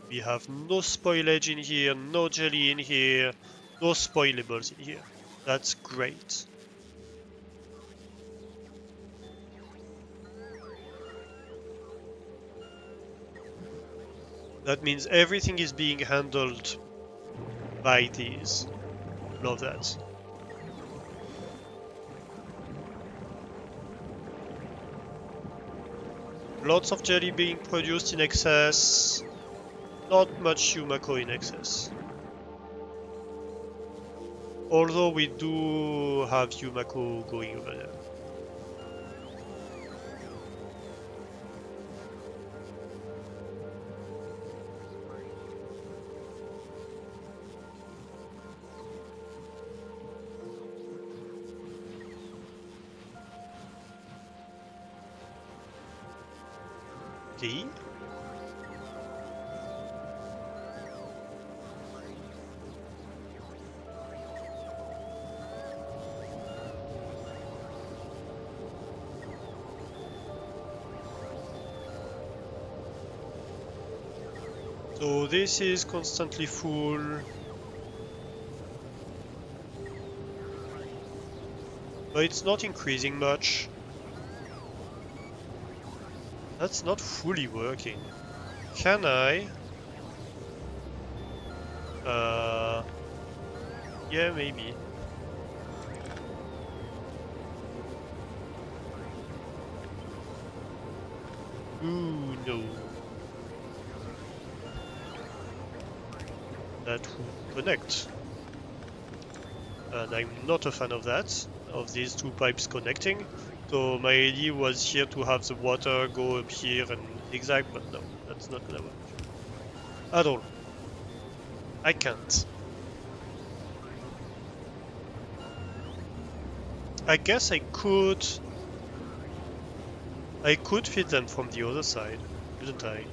We have no spoilage in here, no jelly in here, no spoilables in here. That's great. That means everything is being handled by these. Love that. Lots of jelly being produced in excess. Not much Yumako in excess. Although we do have Yumako going over there. Okay. So this is constantly full, but it's not increasing much. That's not fully working. Can I? Uh, yeah, maybe. Ooh, no. That would connect. And I'm not a fan of that, of these two pipes connecting. So my idea was here to have the water go up here and zigzag, but no, that's not gonna work. At all. I can't. I guess I could feed them from the other side, couldn't I?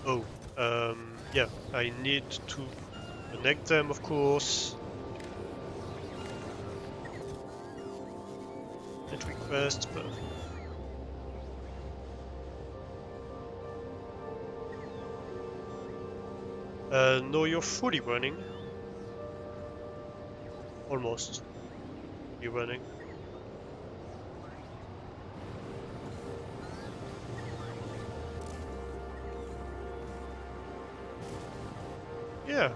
Oh, yeah, I need to connect them, of course. Net request, perfect. No, you're fully running. Almost fully running. Yeah.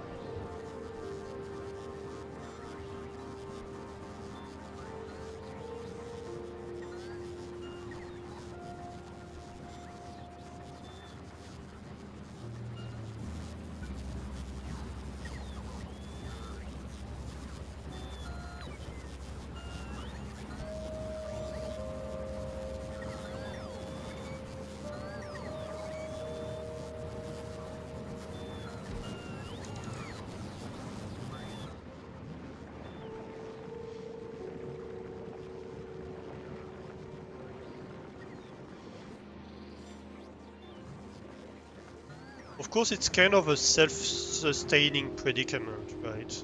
Of course, it's kind of a self-sustaining predicament, right?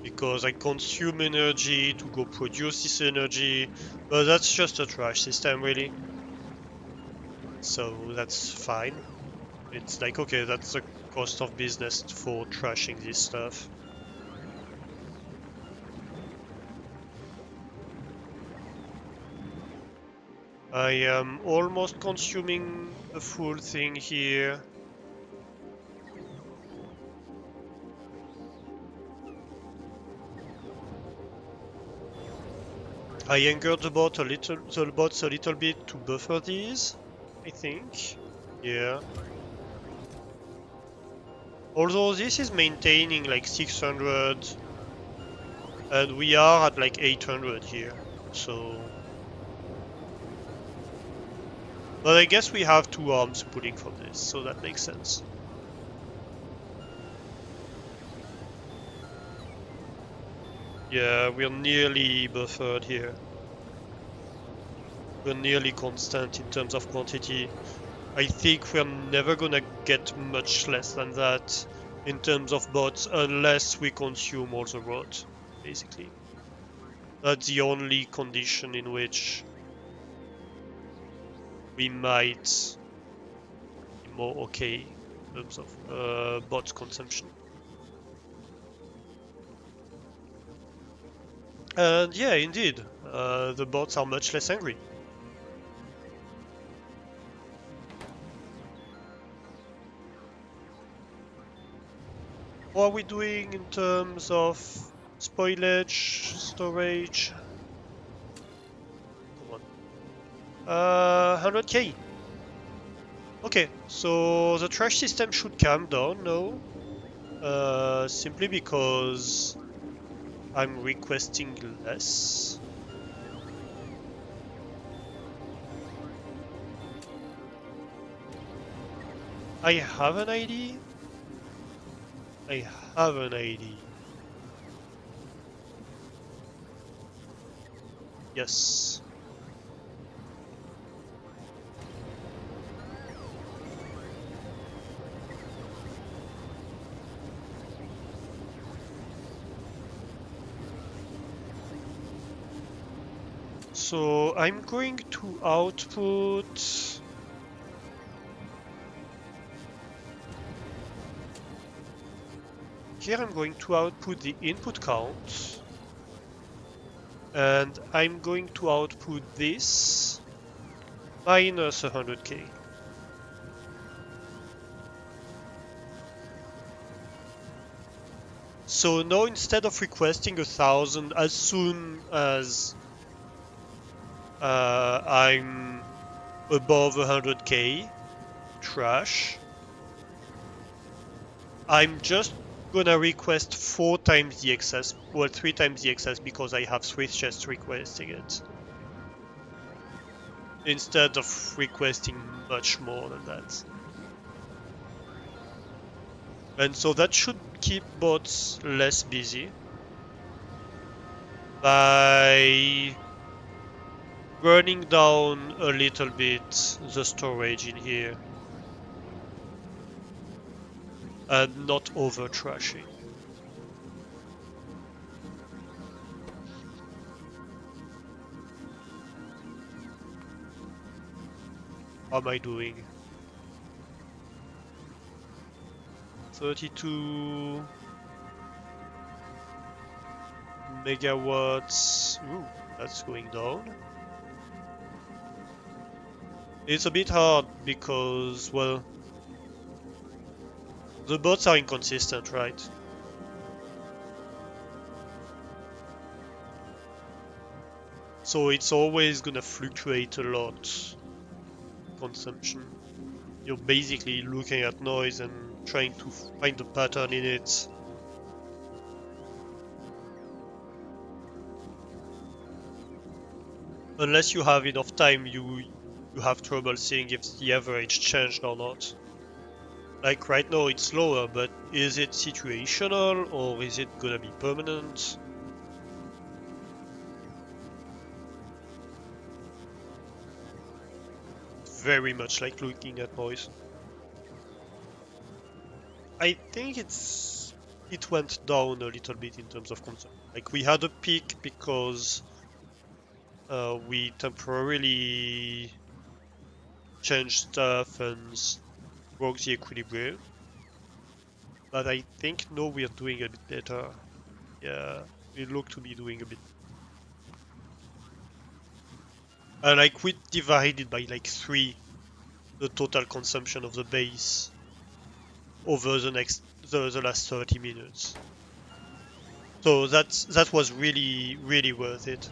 Because I consume energy to go produce this energy, but that's just a trash system, really. So that's fine. It's like, okay, that's the cost of business for trashing this stuff. I am almost consuming the full thing here. I angered the bots a little bit to buffer these, I think. Yeah. Although this is maintaining like 600 and we are at like 800 here. So, but I guess we have two arms pulling from this, so that makes sense. Yeah, we're nearly buffered here. We're nearly constant in terms of quantity. I think we're never gonna get much less than that in terms of bots unless we consume all the rod, basically. That's the only condition in which we might be more okay in terms of bot consumption. And yeah, indeed, the bots are much less angry. What are we doing in terms of spoilage, storage? 100k. Okay, so the trash system should calm down now. Simply because I'm requesting less. I have an ID. I have an ID. Yes. So I'm going to output. Here I'm going to output the input count. And I'm going to output this minus 100k. So now instead of requesting 1,000 as soon as I'm above 100k trash, I'm just gonna request 4 times the excess, well 3 times the excess because I have 3 chests requesting it, instead of requesting much more than that. And so that should keep bots less busy by burning down a little bit the storage in here and not over trashing. How am I doing? 32 megawatts. Ooh, that's going down. It's a bit hard because, well, the bots are inconsistent, right? So it's always gonna fluctuate a lot, consumption. You're basically looking at noise and trying to find a pattern in it. Unless you have enough time, you have trouble seeing if the average changed or not. Like right now it's lower, but is it situational or is it gonna be permanent? Very much like looking at noise. I think it went down a little bit in terms of consumption. Like we had a peak because we temporarily changed stuff and broke the equilibrium. But I think now we are doing a bit better. Yeah, we look to be doing a bit. Like we divided by like 3 the total consumption of the base over the last 30 minutes. So that was really worth it.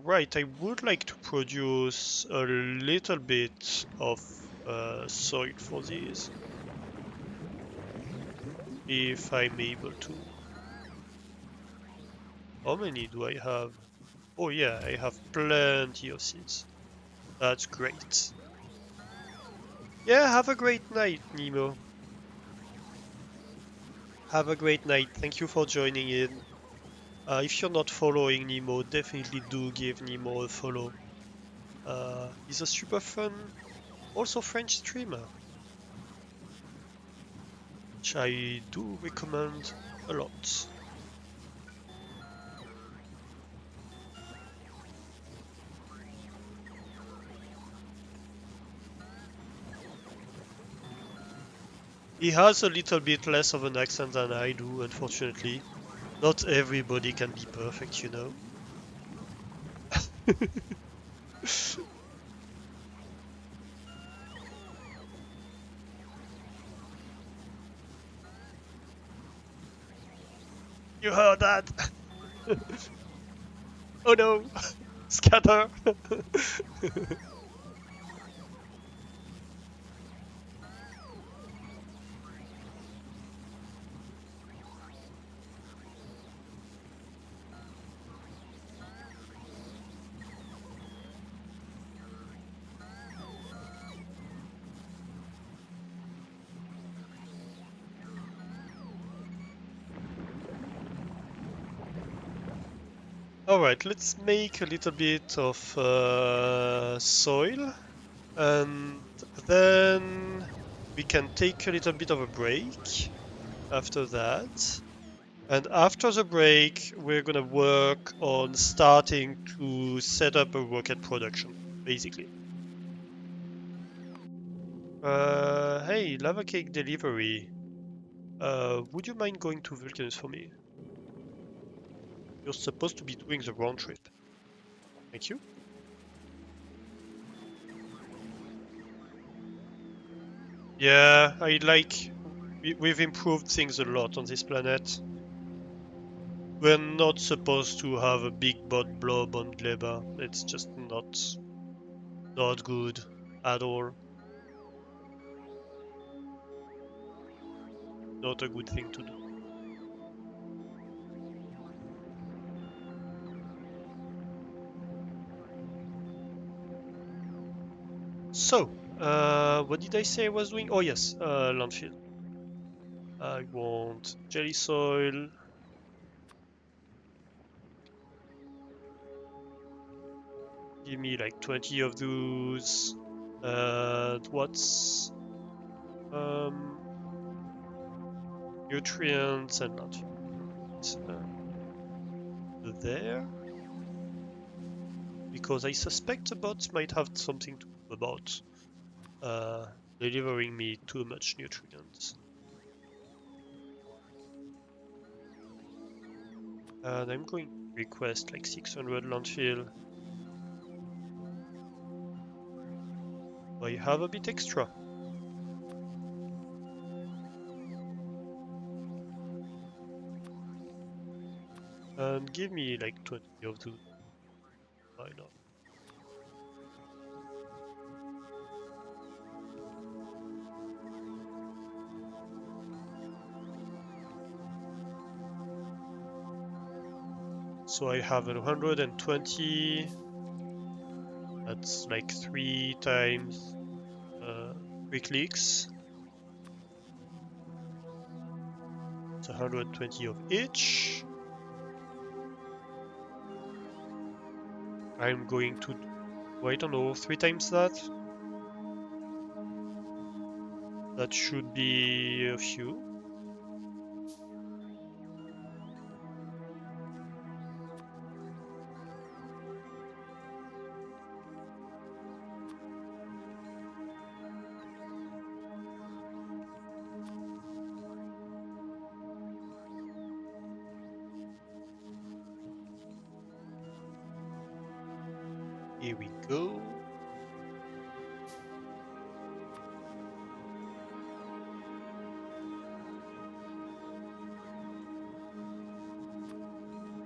Right, I would like to produce a little bit of soil for these, if I'm able to. How many do I have? Oh yeah, I have plenty of seeds. That's great. Yeah, have a great night, Nemo. Have a great night. Thank you for joining in. If you're not following Nemo, definitely do give Nemo a follow. He's a super fun, also French streamer, which I do recommend a lot. He has a little bit less of an accent than I do, unfortunately. Not everybody can be perfect, you know. You heard that? Oh no! Scatter! Alright, let's make a little bit of soil, and then we can take a little bit of a break after that. And after the break, we're gonna work on starting to set up a rocket production, basically. Hey, lava cake delivery. Would you mind going to Vulcanus for me? You're supposed to be doing the round trip. Thank you. Yeah, I like. We've improved things a lot on this planet. We're not supposed to have a big bot blob on Gleba. It's just not good at all. Not a good thing to do. So, what did I say I was doing? Oh yes, landfill. I want jelly soil. Give me like 20 of those. And what's nutrients and landfill? There, because I suspect the bots might have something to do about uh, delivering me too much nutrients. And I'm going to request like 600 landfill. I have a bit extra. And give me like 20 of those. Why not? So I have 120. That's like 3 times 3 clicks. It's 120 of each. I'm going to do, I don't know, 3 times that. That should be a few. Here we go.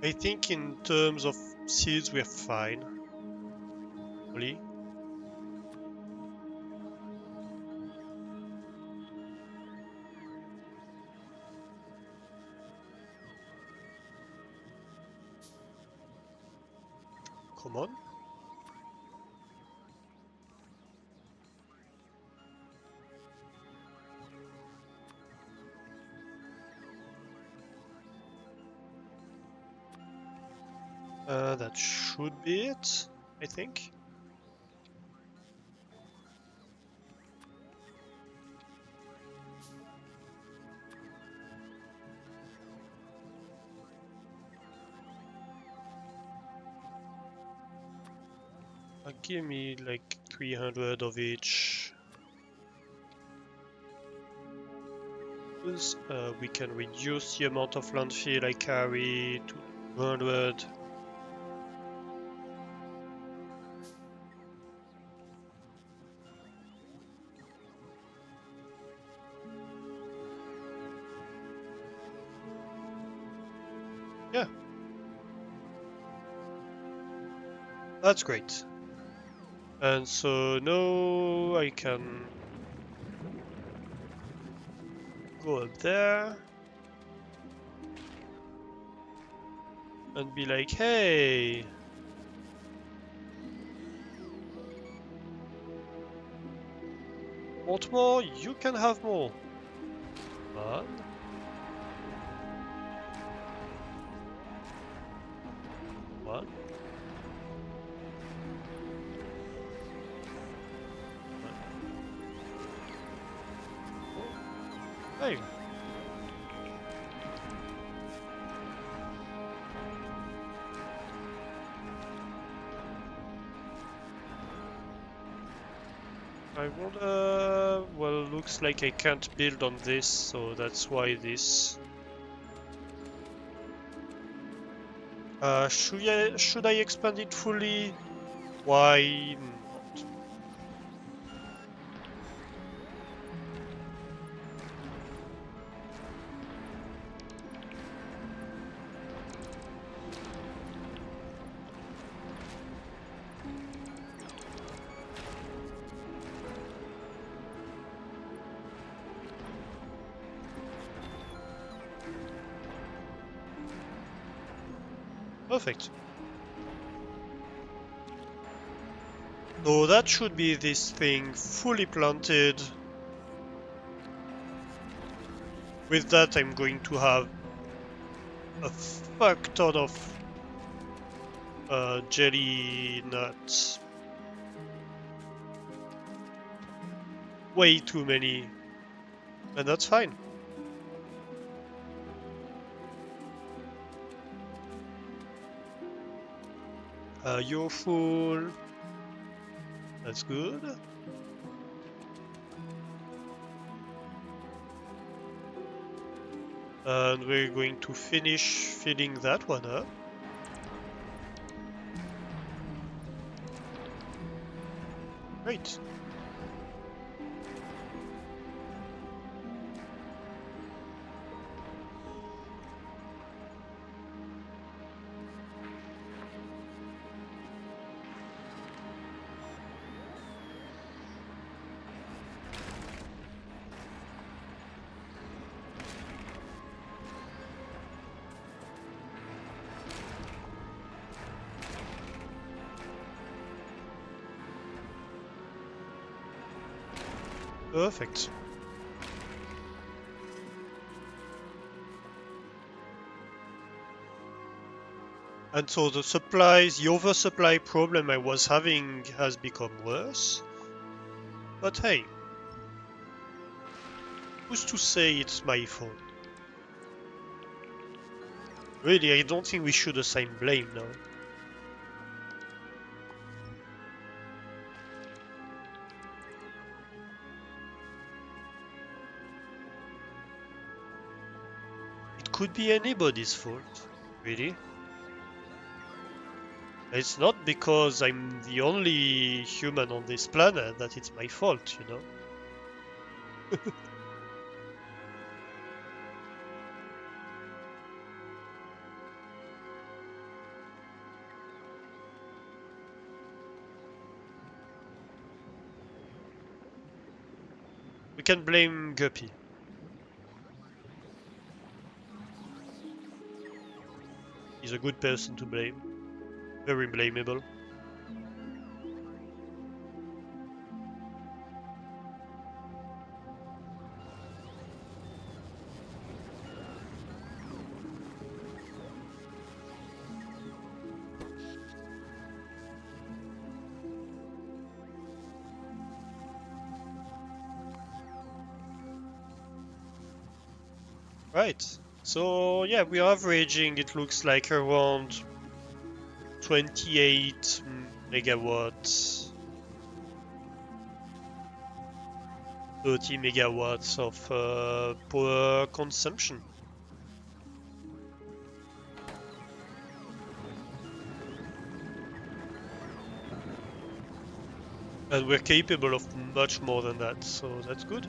I think in terms of seeds, we're fine. Really. Come on. That should be it, I think. Give me like 300 of each. We can reduce the amount of landfill I carry to 200. Yeah. That's great. And so now I can go up there and be like, hey, want more? You can have more. One. One. Hey. I wanna... Well, looks like I can't build on this, so that's why this... should I expand it fully? Why not? Perfect. So that should be this thing fully planted. With that, I'm going to have a fuck ton of jelly nuts. Way too many. And that's fine. You're full. That's good. And we're going to finish filling that one up. Great. Perfect. And so the supplies, the oversupply problem I was having has become worse. But hey, who's to say it's my fault? Really, I don't think we should assign blame now. It could be anybody's fault, really. It's not because I'm the only human on this planet that it's my fault, you know? We can blame Guppy. He's a good person to blame. Very blamable. Right. So yeah, we are averaging, it looks like, around 28 megawatts, 30 megawatts of power consumption. And we're capable of much more than that, so that's good.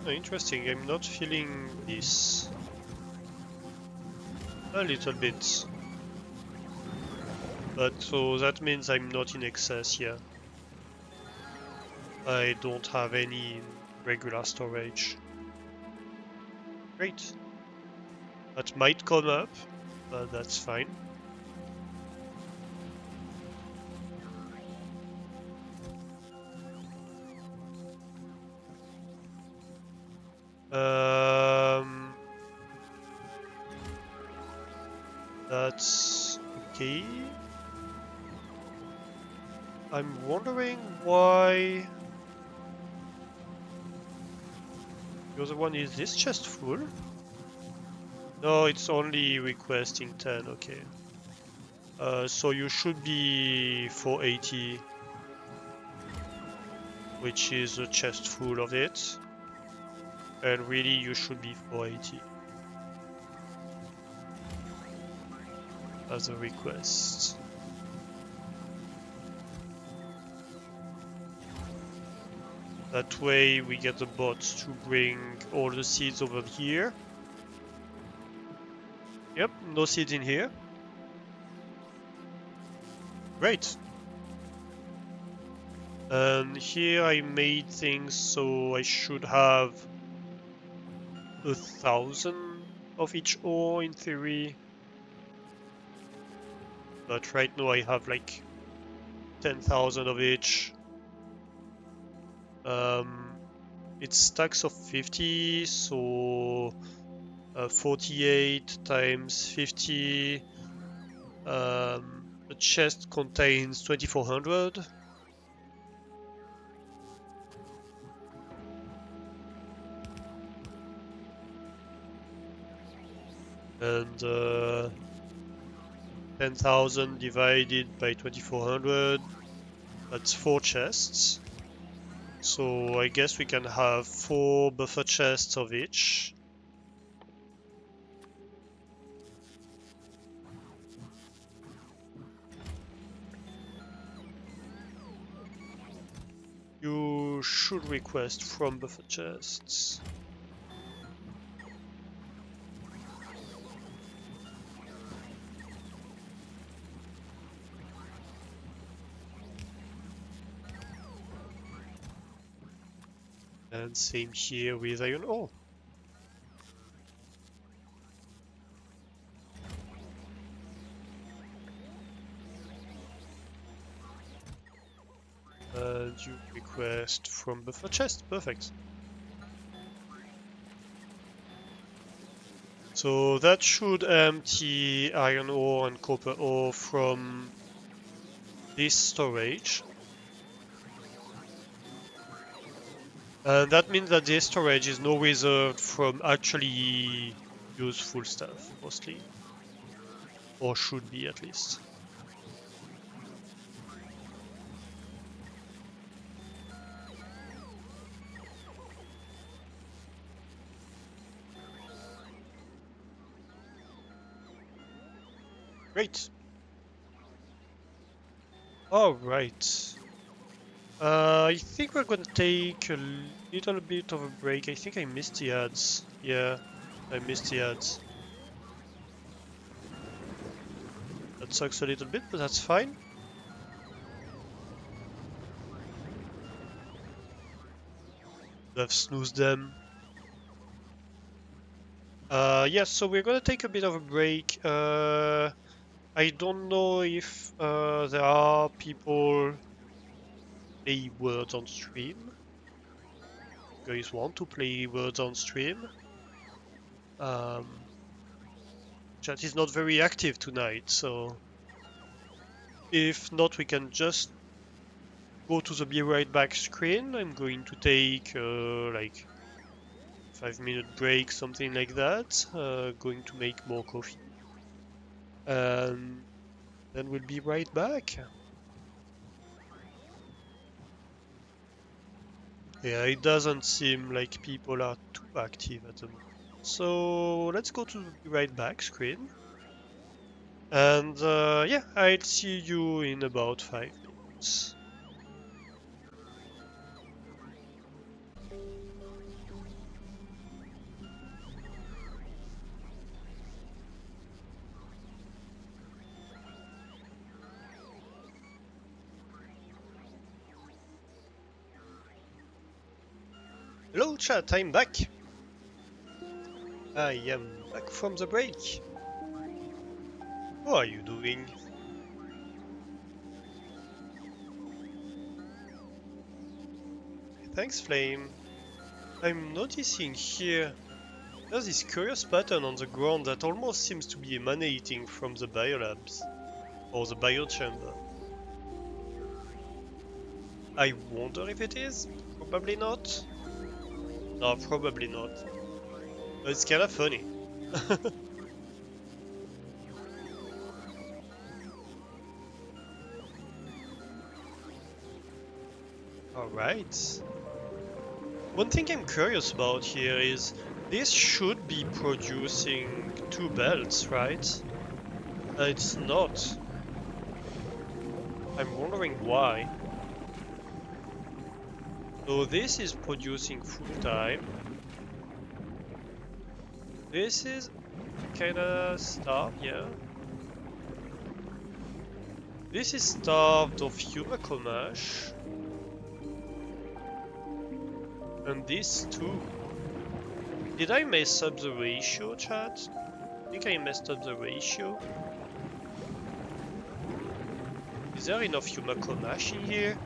Interesting, I'm not feeling this. A little bit. But so that means I'm not in excess, yeah. I don't have any regular storage. Great. That might come up, but that's fine. Um, that's okay. I'm wondering why the other one is this chest full? No, it's only requesting 10, okay. So you should be 480, which is a chest full of it. And really you should be 480 as a request. That way we get the bot to bring all the seeds over here. Yep, no seeds in here. Great. And here I made things so I should have 1,000 of each ore in theory. But right now I have like 10,000 of each. It's stacks of 50, so 48 times 50. The chest contains 2400. And 10,000 divided by 2400, that's 4 chests. So I guess we can have 4 buffer chests of each. You should request from buffer chests. And same here with iron ore. And you request from buffer chest, perfect. So that should empty iron ore and copper ore from this storage. And that means that this storage is now reserved from actually useful stuff, mostly. Or should be, at least. Great. Alright. I think we're gonna take a little bit of a break. I think I missed the ads. Yeah, I missed the ads. That sucks a little bit, but that's fine. I've snoozed them. Yes, so we're gonna take a bit of a break. I don't know if there are people play words on stream. You guys want to play words on stream? Chat is not very active tonight, so if not, we can just go to the be right back screen. I'm going to take like 5-minute break, something like that. Going to make more coffee. And then we'll be right back. Yeah, it doesn't seem like people are too active at the moment. So let's go to the be right back screen. And yeah, I'll see you in about 5 minutes. Hello chat, I'm back. I am back from the break. How are you doing? Thanks, Flame. I'm noticing here there's this curious pattern on the ground that almost seems to be emanating from the biolabs, or the biochamber. I wonder if it is? Probably not. No, probably not. But it's kinda funny. Alright. One thing I'm curious about here is this should be producing two belts, right? It's not. I'm wondering why. So this is producing full time. This is kinda starved, yeah. This is starved of Humacomash. And this too. Did I mess up the ratio, chat? I think I messed up the ratio. Is there enough Humacomash in here?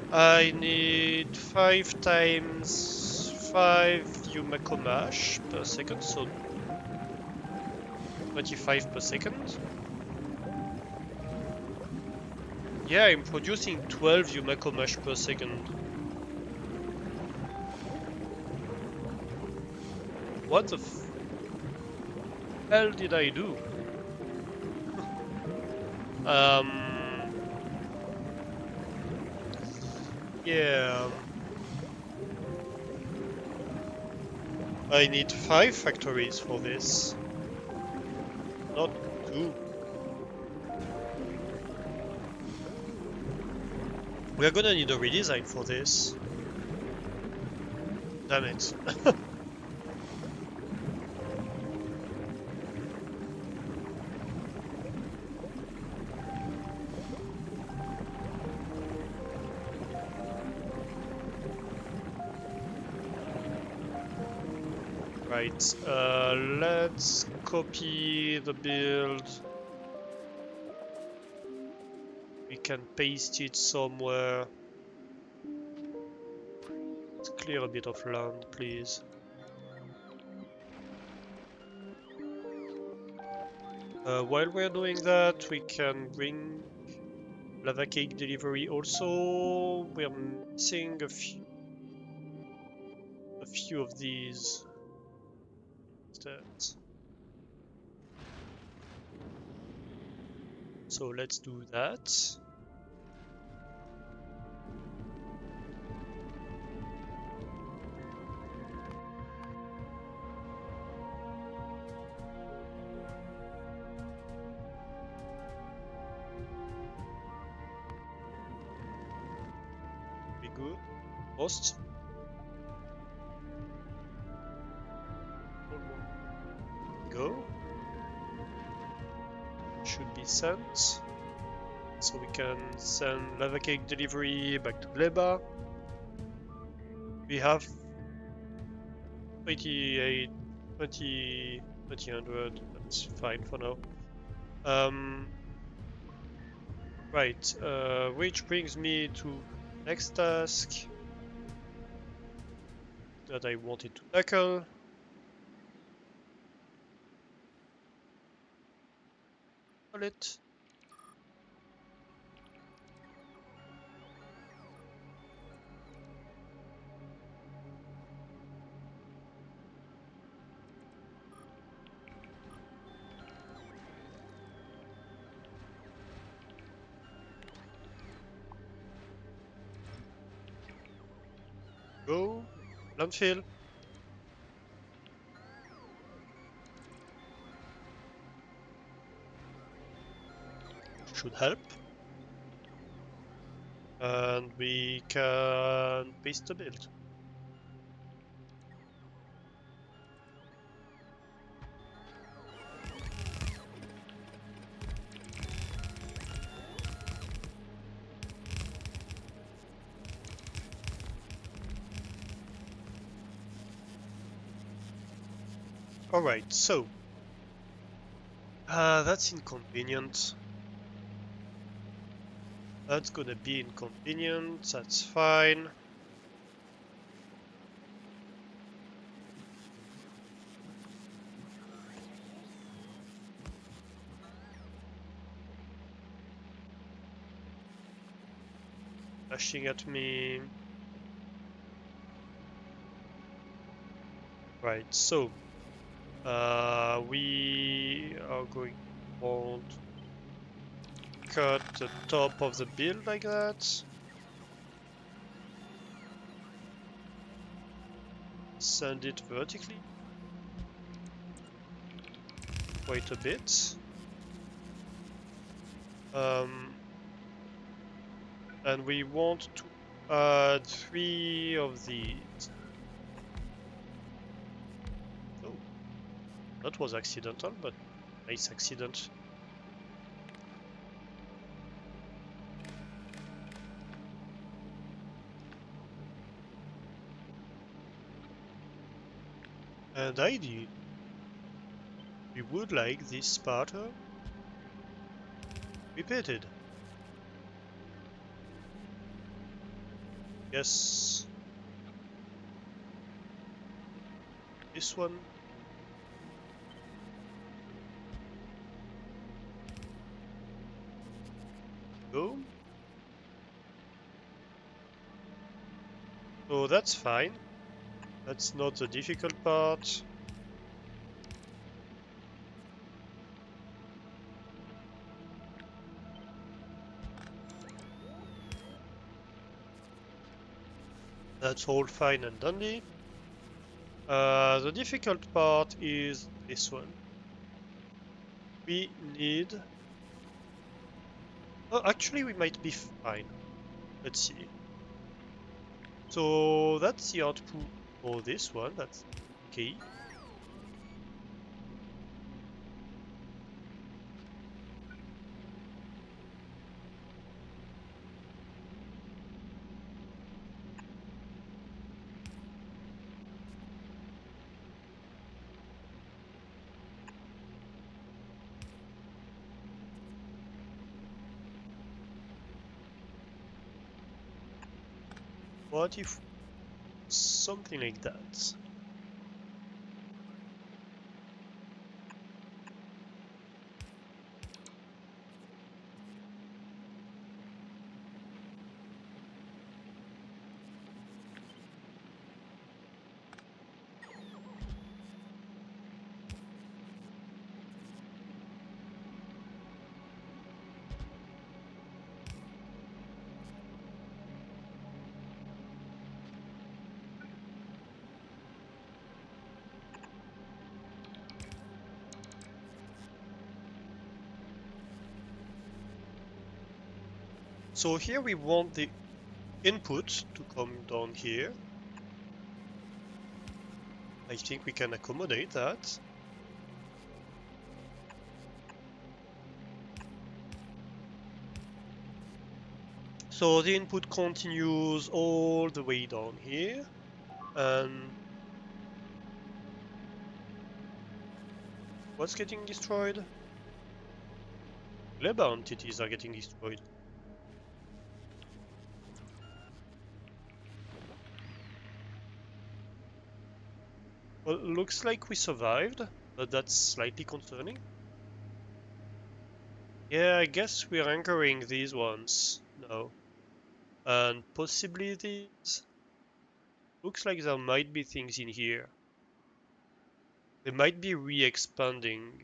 I need 5 times 5 Humacomash per second, so 25 per second. Yeah, I'm producing 12 Humacomash per second. What the hell did I do? Um, yeah, I need 5 factories for this, not 2. We're gonna need a redesign for this. Damn it. Right, let's copy the build. We can paste it somewhere. Let's clear a bit of land, please. While we're doing that, we can bring lava cake delivery also. We're missing a few of these instead. So let's do that. Be good. Post. Go. Should be sent. So we can send lava cake delivery back to Gleba. We have 28, 20, 2000. That's fine for now. Right, which brings me to next task that I wanted to tackle. Call it. Go. Landfill. Should help. And we can paste the build. Alright, so that's inconvenient. That's gonna be inconvenient, that's fine. Flashing at me. Right, so we are going to want to cut the top of the build like that. Send it vertically quite a bit. And we want to add 3 of these. Oh, that was accidental, but nice accident. And ideally, we would like this Sparta repeated. Yes, this one. Go. So that's fine. That's not the difficult part. That's all fine and dandy. The difficult part is this one. We need... Oh, actually, we might be fine. Let's see. So that's the output for this one. That's key. What if something like that? So here we want the input to come down here. I think we can accommodate that. So the input continues all the way down here. And what's getting destroyed? Gleba entities are getting destroyed. Well, looks like we survived, but that's slightly concerning. Yeah, I guess we're anchoring these ones. No. And possibly these. Looks like there might be things in here. They might be re-expanding.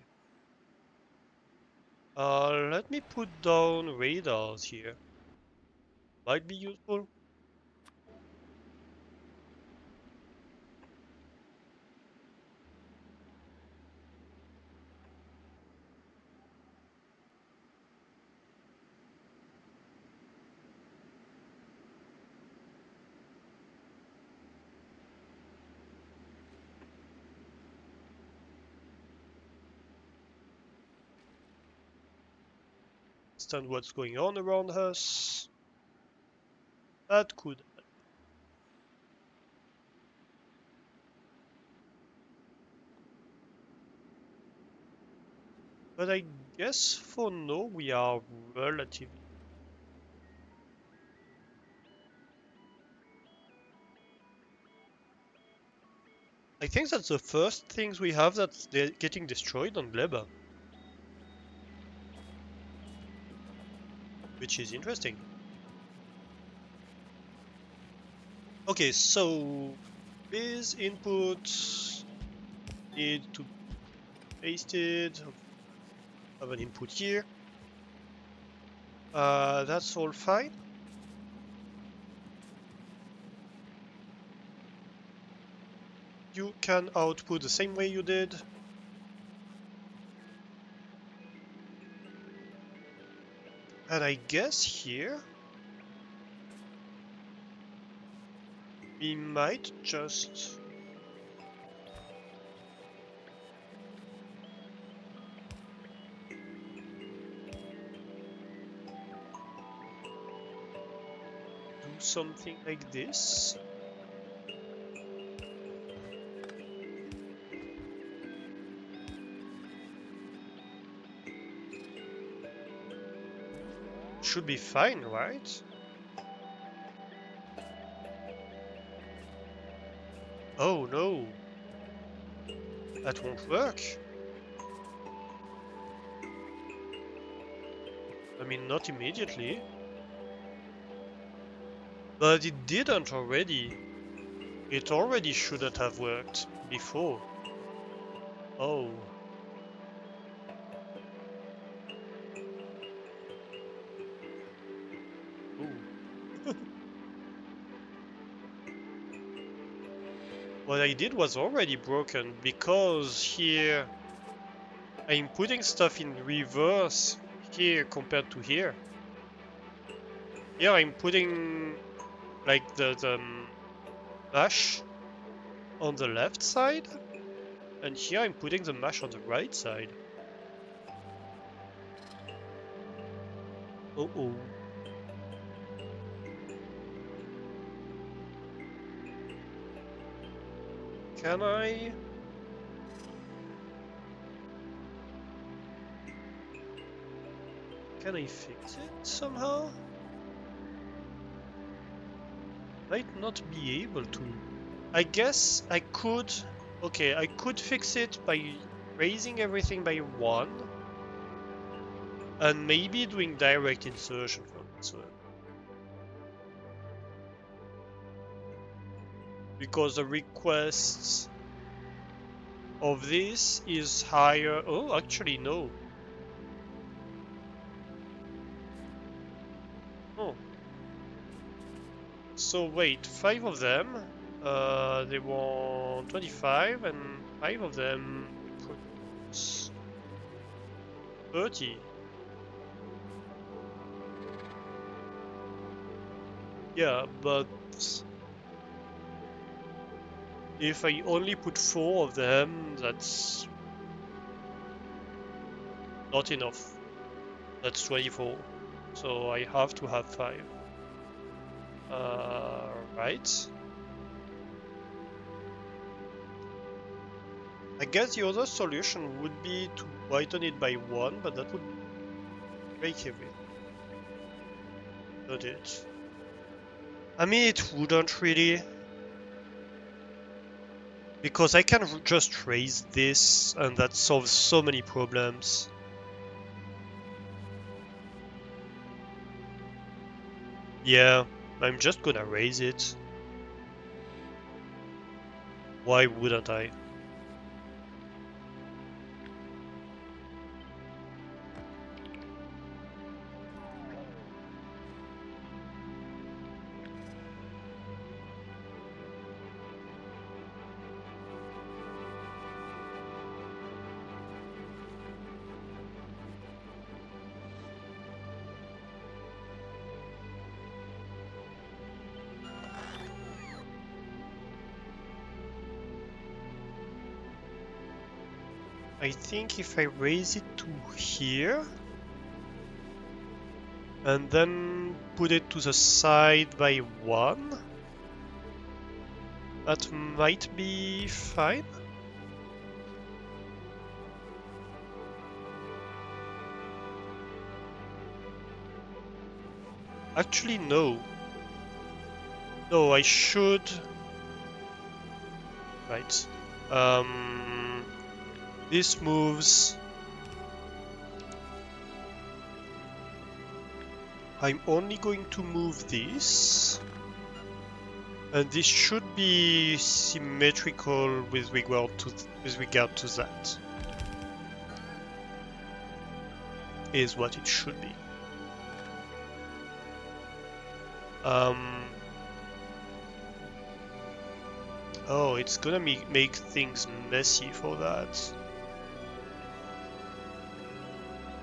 Let me put down radars here. Might be useful. Understand what's going on around us. That could. But I guess for now we are relatively... I think that's the first things we have that's getting destroyed on Gleba. Which is interesting. Okay, so this input need to be pasted. Have an input here. That's all fine. You can output the same way you did. And I guess here we might just do something like this. Should be fine, right? Oh no, that won't work. I mean, not immediately. But it didn't already. It already shouldn't have worked before. Oh. Ooh. What I did was already broken because here I'm putting stuff in reverse here compared to here. Here I'm putting like the mash on the left side, and here I'm putting the mash on the right side. Uh-oh. Can I? Can I fix it somehow? Might not be able to. I guess I could... Okay, I could fix it by raising everything by 1 and maybe doing direct insertion from this one. Because the requests of this is higher. Oh, actually, no. Oh. So wait, 5 of them, they want 25, and 5 of them produce 30. Yeah, but if I only put 4 of them, that's not enough. That's 24. So I have to have 5. Right. I guess the other solution would be to widen it by 1, but that would break everything. Not it. I mean, it wouldn't really. Because I can just raise this, and that solves so many problems. Yeah, I'm just gonna raise it. Why wouldn't I? I think if I raise it to here, and then put it to the side by 1, that might be fine. Actually, no. No, I should. Right. This moves. I'm only going to move this. And this should be symmetrical with regard to that. Is what it should be. Oh, it's gonna make things messy for that.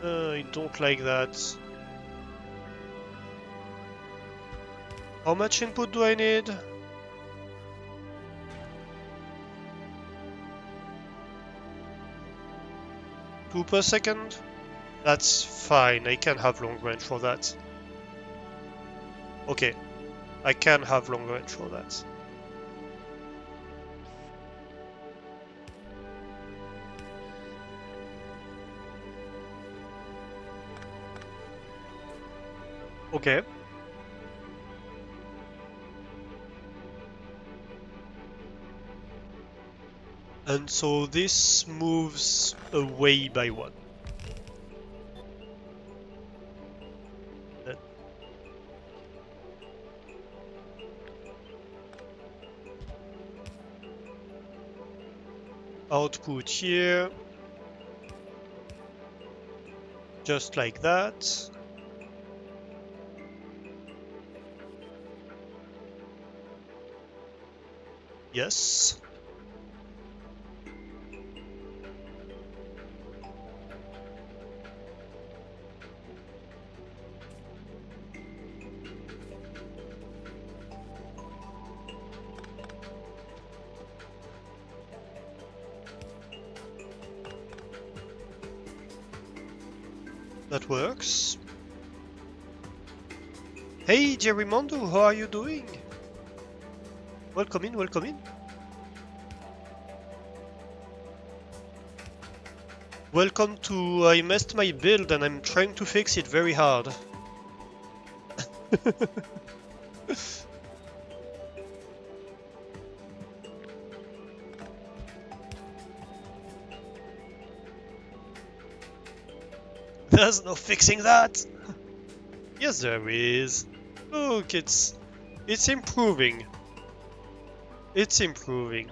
I don't like that. How much input do I need? 2 per second? That's fine, I can have long range for that. Okay, I can have long range for that. Okay. And so this moves away by one. Then output here. Just like that. Yes. That works. Hey, Jerrymondo, how are you doing? Welcome in, welcome in. Welcome to I messed my build and I'm trying to fix it very hard. There's no fixing that! Yes, there is. Look, it's improving. It's improving.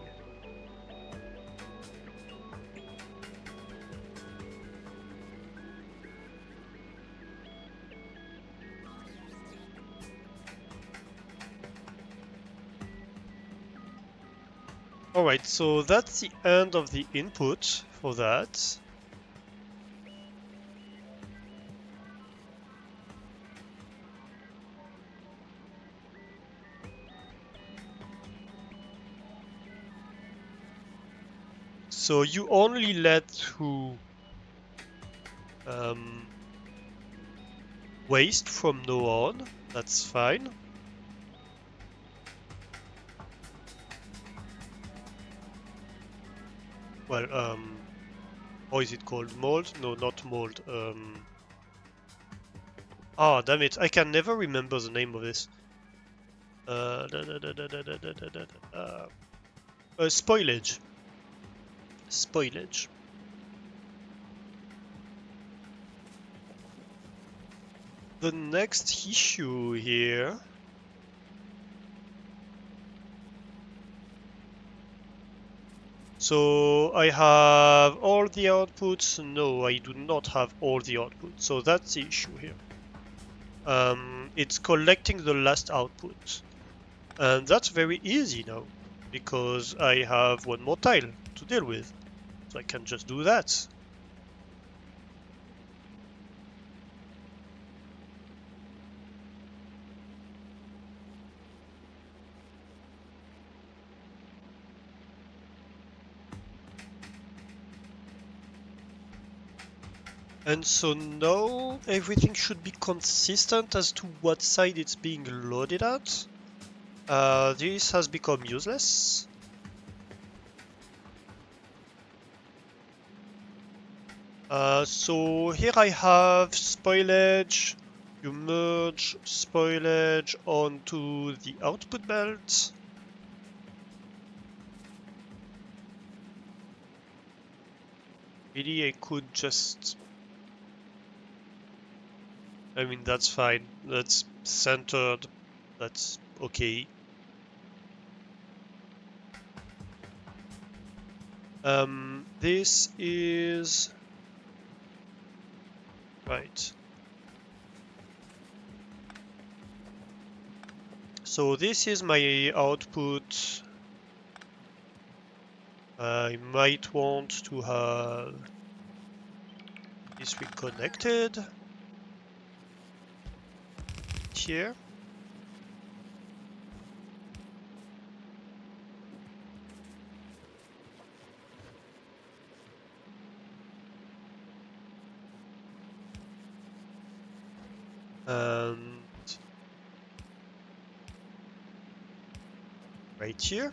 Alright, so that's the end of the input for that. So you only let through waste from now on. That's fine. Well, how is it called? Mold? No, not mold. Ah, damn it! I can never remember the name of this. Spoilage. Spoilage. The next issue here. So I have all the outputs. No, I do not have all the outputs. So that's the issue here. It's collecting the last output. And that's very easy now, because I have one more tile to deal with. So I can just do that. And so now everything should be consistent as to what side it's being loaded at. This has become useless. So here I have spoilage, You merge spoilage onto the output belt. Really, I could just... I mean, that's fine. That's centered. That's okay. This is... Right. So this is my output. I might want to have this reconnected here. And right here.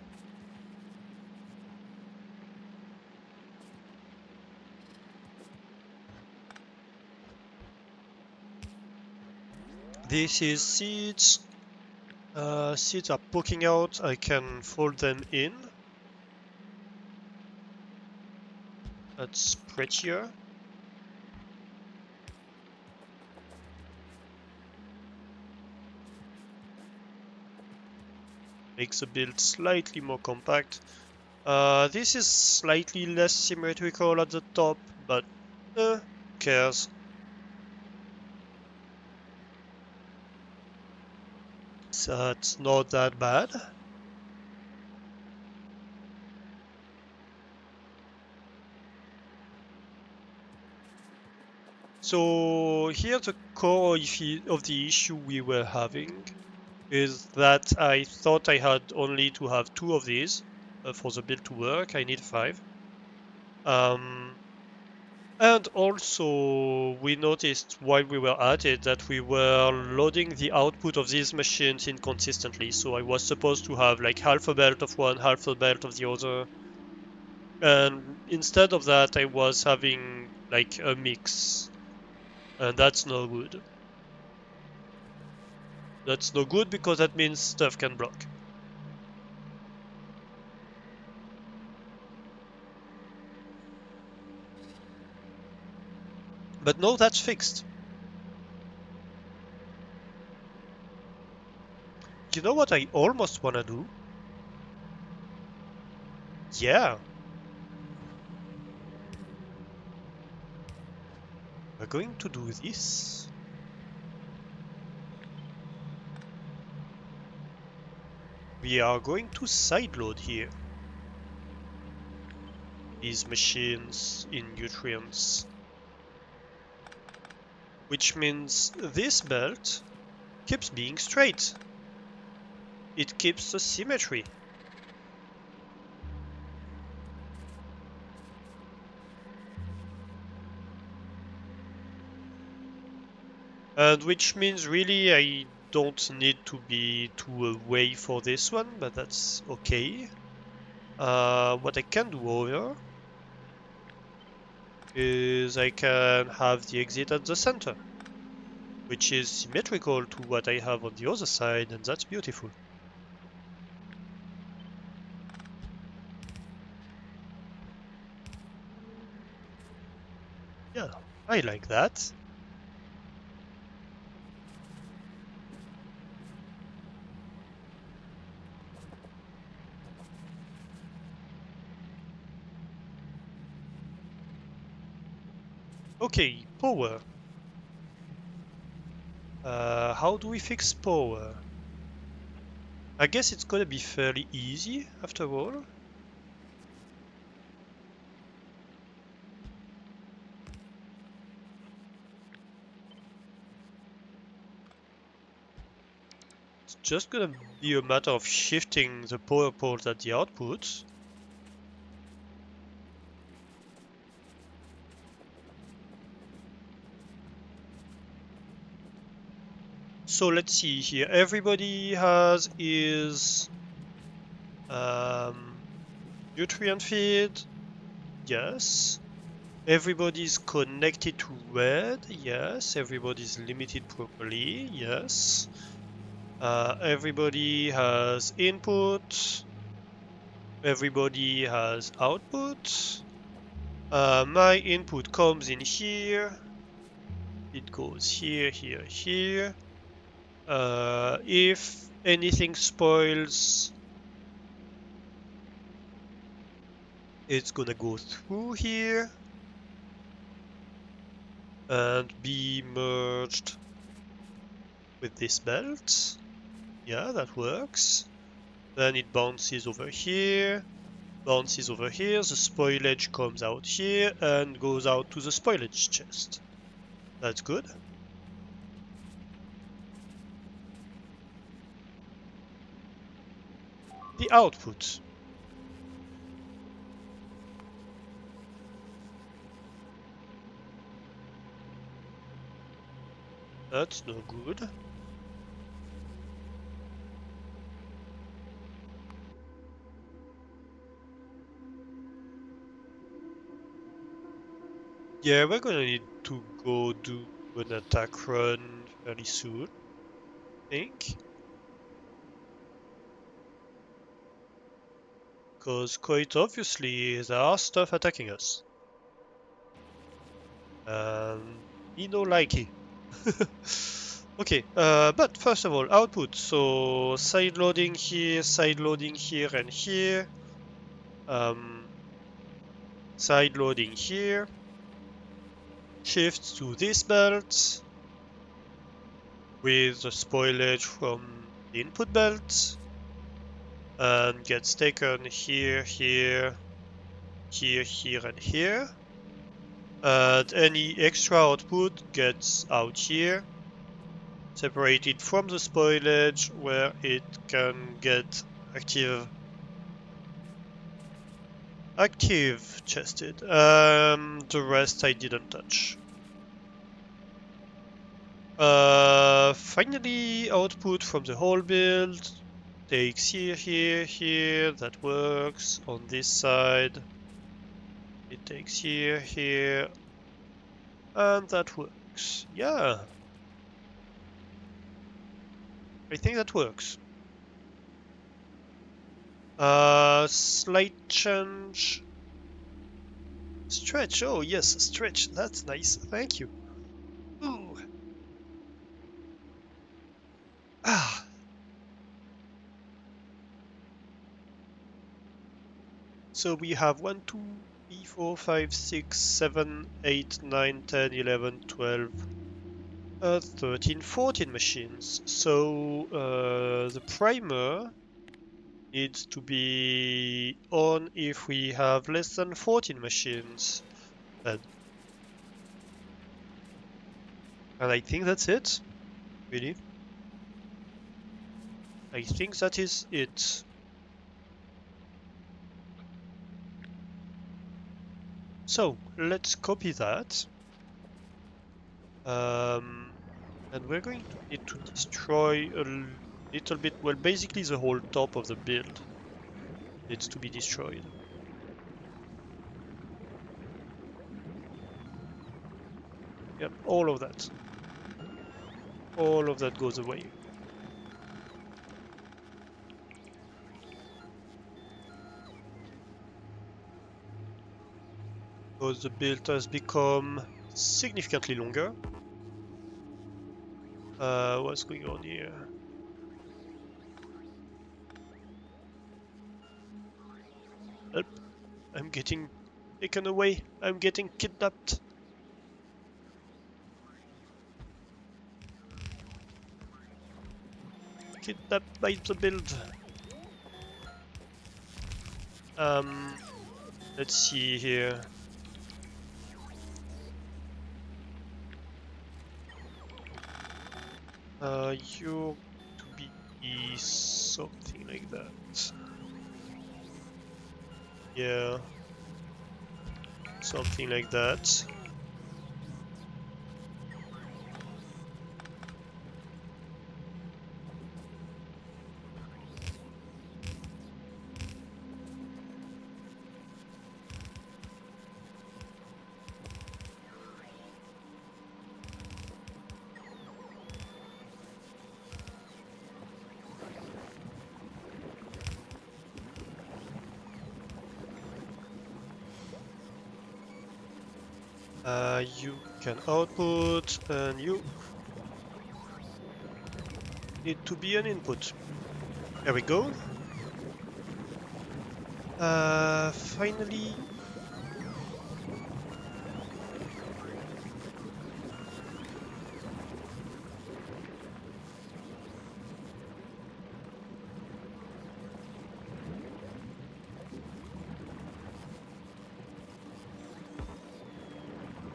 This is seeds. Seeds are poking out. I can fold them in. That's prettier. Makes the build slightly more compact. This is slightly less symmetrical at the top, but who cares? So it's not that bad. So here the core of the issue we were having is that I thought I had only to have 2 of these for the build to work. I need 5. And also we noticed while we were at it that we were loading the output of these machines inconsistently. So I was supposed to have like half a belt of one, half a belt of the other. And instead of that, I was having like a mix. And that's no good. That's no good because that means stuff can block. But no, that's fixed. You know what I almost wanna do? Yeah. We're going to do this. We are going to sideload here these machines in nutrients. Which means this belt keeps being straight. It keeps the symmetry. And which means really I don't need to be too away for this one, but that's okay. What I can do over is I can have the exit at the center, which is symmetrical to what I have on the other side, and that's beautiful. Yeah, I like that. Okay, power. How do we fix power? I guess it's gonna be fairly easy after all. It's just gonna be a matter of shifting the power poles at the outputs. So let's see here. Everybody has his nutrient feed. Yes. Everybody's connected to red, yes. Everybody's limited properly, yes. Everybody has input. Everybody has output. My input comes in here. It goes here, here, here. If anything spoils, it's gonna go through here and be merged with this belt. Yeah, that works. Then it bounces over here, bounces over here, the spoilage comes out here and goes out to the spoilage chest. That's good. The output. That's no good. Yeah, we're gonna need to go do an attack run fairly soon, I think. Because quite obviously there are stuff attacking us. And me no likey. Okay, but first of all, output. So side loading here, and here. Um, Side loading here. Shift to this belt with the spoilage from the input belt and gets taken here, here, here, here, and here. And any extra output gets out here, separated from the spoilage where it can get active chested. The rest I didn't touch. Finally, output from the whole build takes here, here, here. That works. On this side, it takes here, here, and that works. Yeah, I think that works. Slight change. Stretch. Oh yes, stretch. That's nice. Thank you. Ooh. Ah. So we have 1, 2, 3, 4, 5, 6, 7, 8, 9, 10, 11, 12, 13, 14 machines. So the primer needs to be on if we have less than 14 machines. And I think that's it. Really? I think that is it. So let's copy that. And we're going to need to destroy a little bit, well, basically the whole top of the build needs to be destroyed. Yep, all of that. All of that goes away. Because the build has become significantly longer. What's going on here? Help! I'm getting taken away. I'm getting kidnapped. Kidnapped by the build. Um, let's see here. You're to be something like that. Yeah, something like that. You can output, and you need to be an input. There we go. Finally.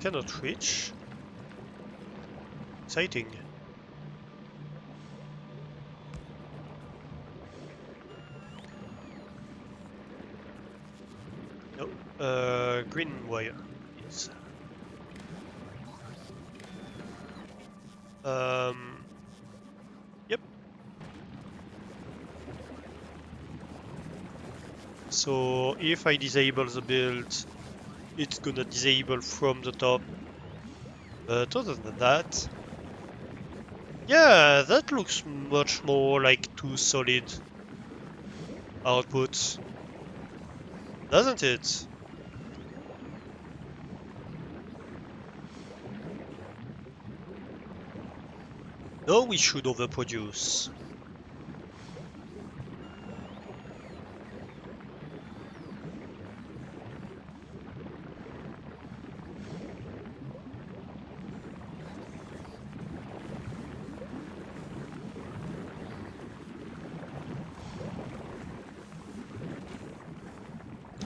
Cannot reach. Exciting. No. Green wire, please. Um. Yep. So if I disable the build, it's gonna disable from the top. But other than that, yeah, that looks much more like two solid outputs, doesn't it? No, we should overproduce.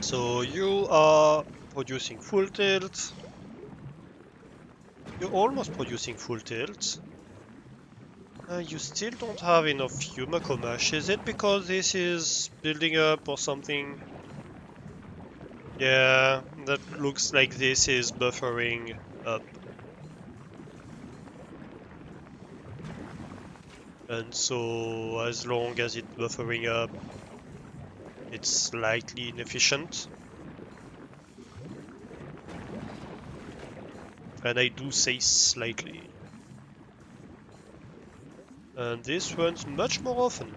So you are producing full tilt. You're almost producing full tilt. You still don't have enough Yumako mesh. Is it because this is building up or something? Yeah, that looks like this is buffering up. And so as long as it's buffering up, it's slightly inefficient. And I do say slightly. And this runs much more often.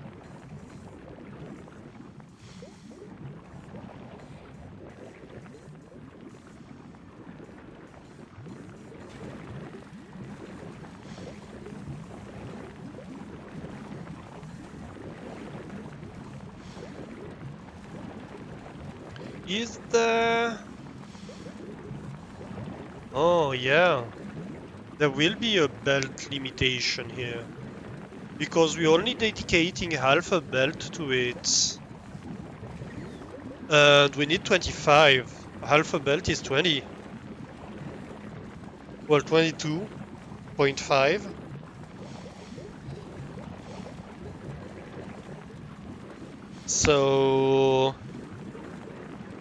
Is there... Oh yeah, there will be a belt limitation here. Because we're only dedicating half a belt to it. And we need 25. Half a belt is 20. Well, 22.5. So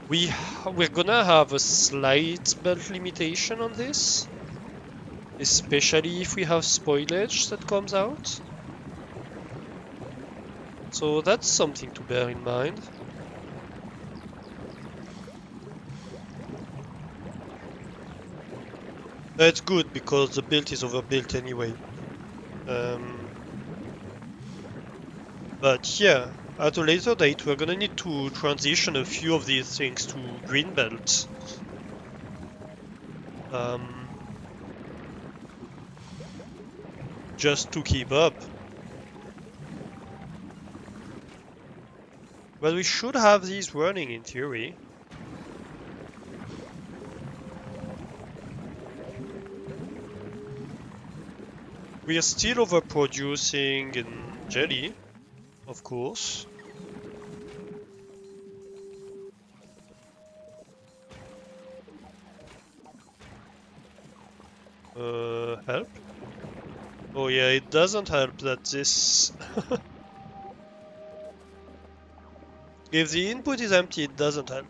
we're gonna have a slight belt limitation on this, especially if we have spoilage that comes out. So that's something to bear in mind. It's good because the build is overbuilt anyway. Um, but yeah, at a later date we're gonna need to transition a few of these things to green belt. Um, just to keep up. But we should have these running in theory. We are still overproducing in jelly, of course. Help? Oh yeah, it doesn't help that this... If the input is empty, it doesn't help.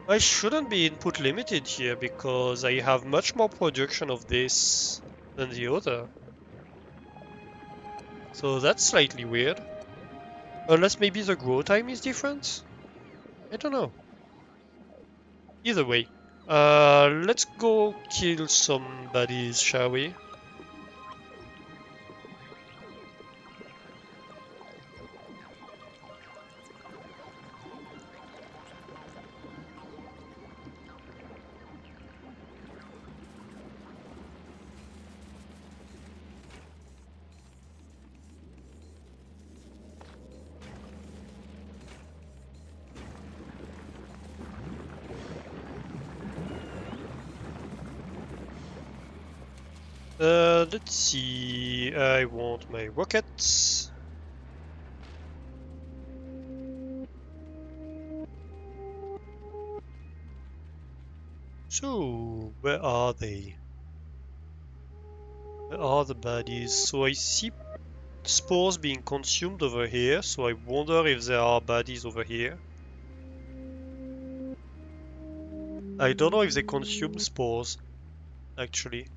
I shouldn't be input limited here because I have much more production of this than the other. So that's slightly weird. Unless maybe the grow time is different? I don't know. Either way. Let's go kill some baddies, shall we? Let's see. I want my rockets. So, where are they? Where are the baddies? So I see spores being consumed over here, so I wonder if there are baddies over here. I don't know if they consume spores, actually.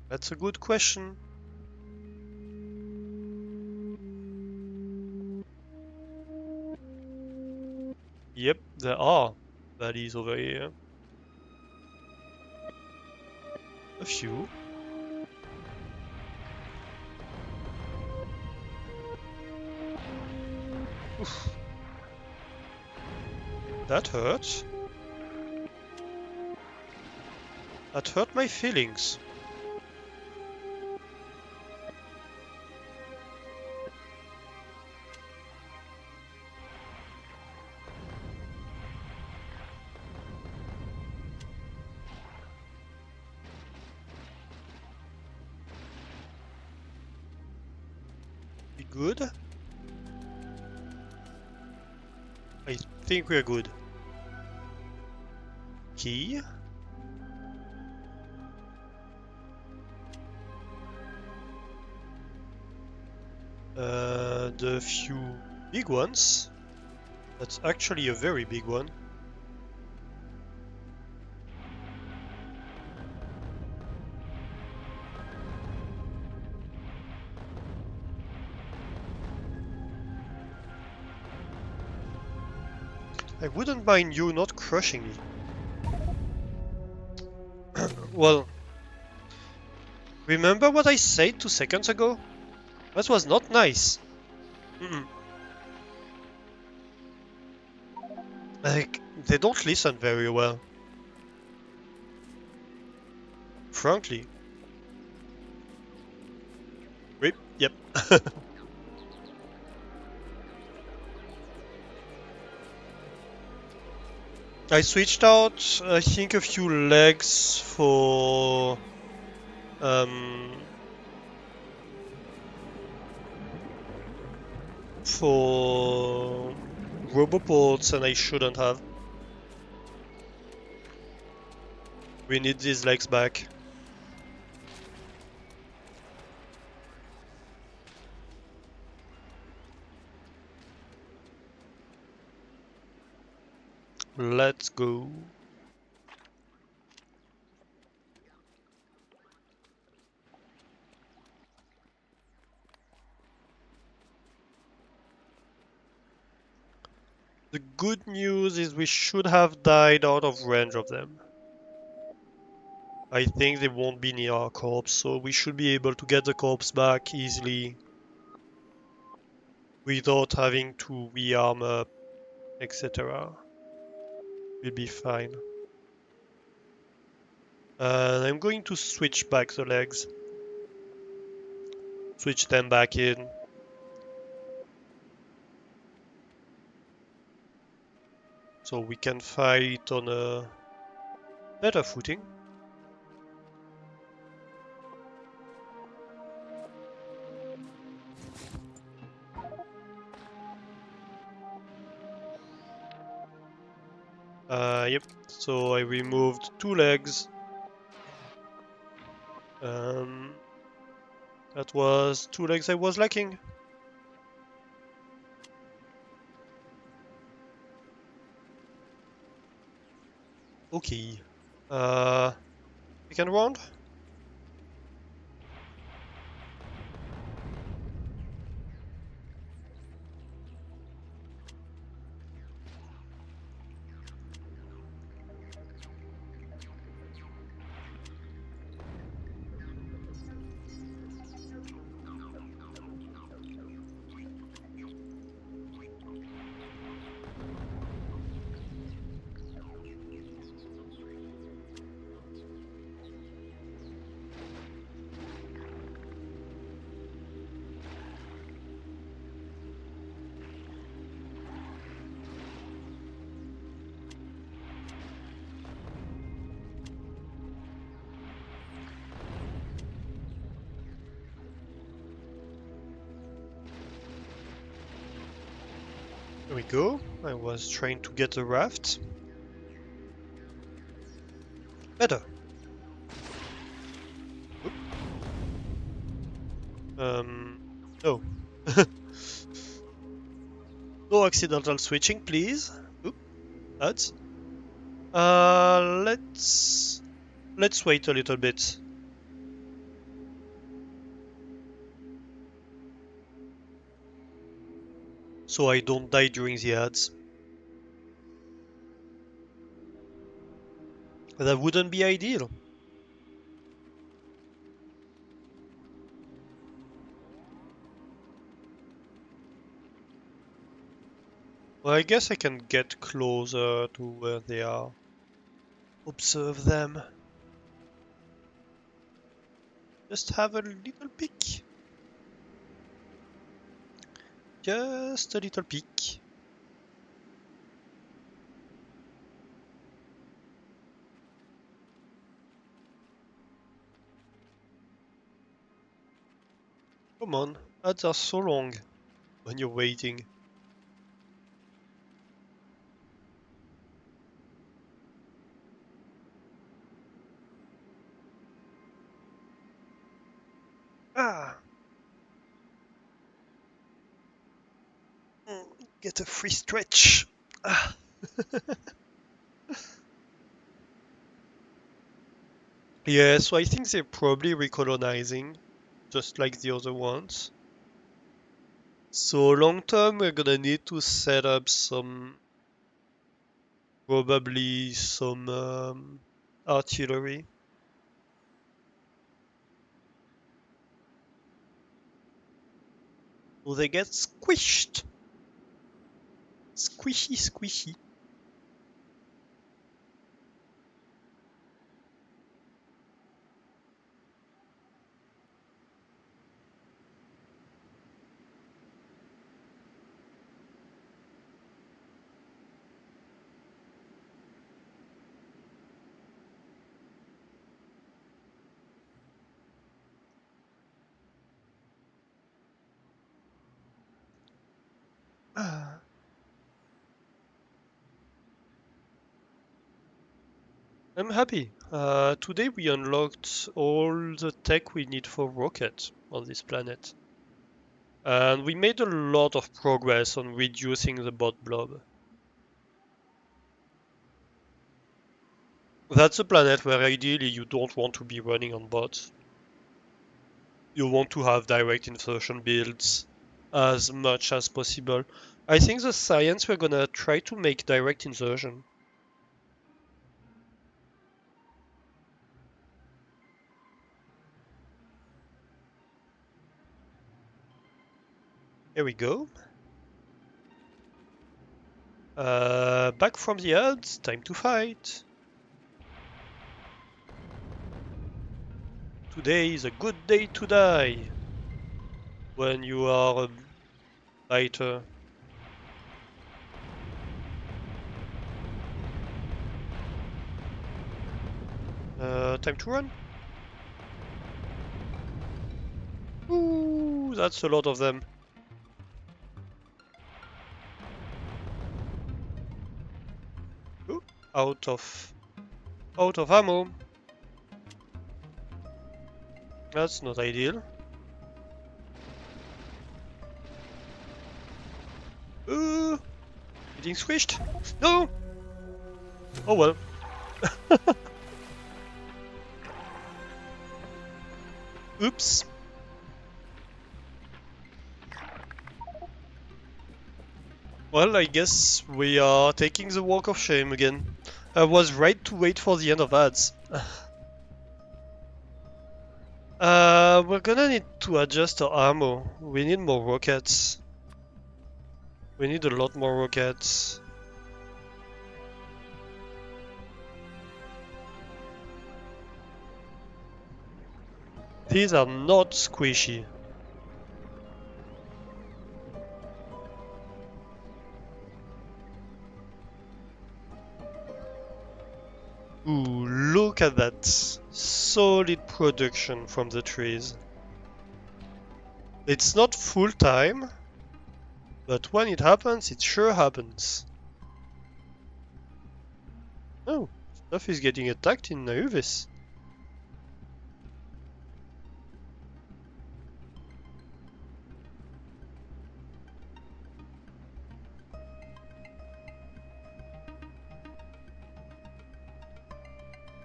That's a good question. Yep, there are baddies over here. A few. Oof. That hurt. That hurt my feelings. We good? I think we're good. Key? The few big ones. That's actually a very big one. I wouldn't mind you not crushing me. Well, remember what I said 2 seconds ago? That was not nice. Mm-mm. Like, they don't listen very well. Frankly. Rip, yep. I switched out, I think, a few legs um, for roboports, and I shouldn't have. We need these legs back. Let's go. The good news is we should have died out of range of them. I think they won't be near our corpse, so we should be able to get the corpse back easily without having to rearm up, etc. We'll be fine. I'm going to switch back the legs. Switch them back in. So we can fight on a better footing. Yep, so I removed 2 legs. Um, that was 2 legs I was lacking. Okay. Second round? There we go. I was trying to get the raft. Better. Oop. No. No accidental switching, please. Oop, that's. Let's wait a little bit. So I don't die during the ads. That wouldn't be ideal. Well, I guess I can get closer to where they are. Observe them. Just have a little peek. Just a little peek. Come on, ads are so long when you're waiting. Ah! Get a free stretch. Ah. Yeah, so I think they're probably recolonizing, just like the other ones. So long term, we're gonna need to set up probably some artillery. So they get squished. Squishy, squishy. Ah. I'm happy. Today we unlocked all the tech we need for rocket on this planet. And we made a lot of progress on reducing the bot blob. That's a planet where ideally you don't want to be running on bots. You want to have direct insertion builds as much as possible. I think the science we're gonna try to make direct insertion. Here we go. Back from the ads, time to fight. Today is a good day to die. When you are a fighter. Time to run. Ooh, that's a lot of them. Ooh, out of ammo. That's not ideal. Ooh, getting squished. No. Oh well. Oops. Well, I guess we are taking the walk of shame again. I was right to wait for the end of ads. We're gonna need to adjust our ammo. We need more rockets. We need a lot more rockets. These are not squishy. Ooh, look at that. Solid production from the trees. It's not full time, But when it happens, it sure happens. Oh, stuff is getting attacked in Nauvis.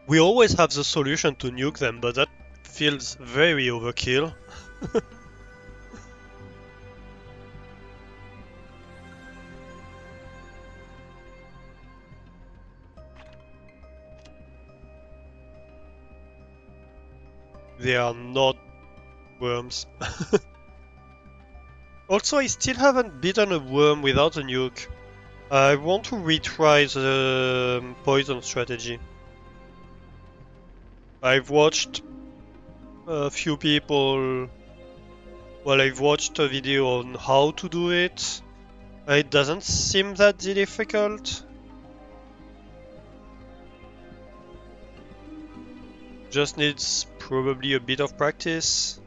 We always have the solution to nuke them, but that feels very overkill. They are not worms. Also, I still haven't beaten a worm without a nuke. I want to retry the poison strategy. I've watched a few people. Well, I've watched a video on how to do it. It doesn't seem that difficult. Just needs probably a bit of practice.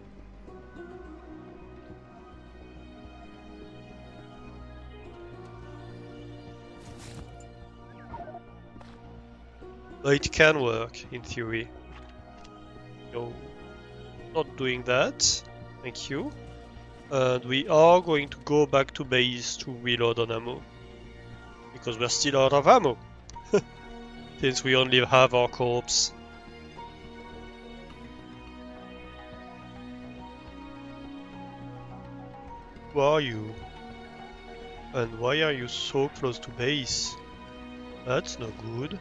It can work, in theory. No, not doing that. Thank you. And we are going to go back to base to reload on ammo. Because we're still out of ammo. Since we only have our corpse. Who are you? And why are you so close to base? That's no good.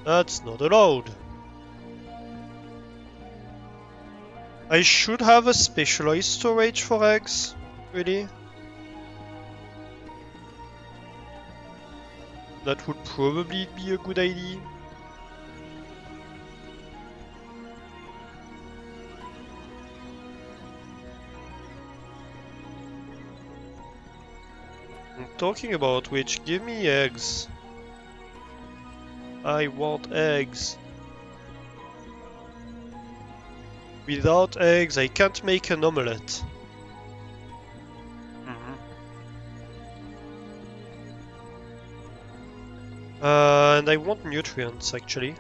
That's not allowed. I should have a specialized storage for eggs, really. That would probably be a good idea. I'm talking about which, give me eggs. I want eggs. Without eggs, I can't make an omelette. And I want nutrients, actually.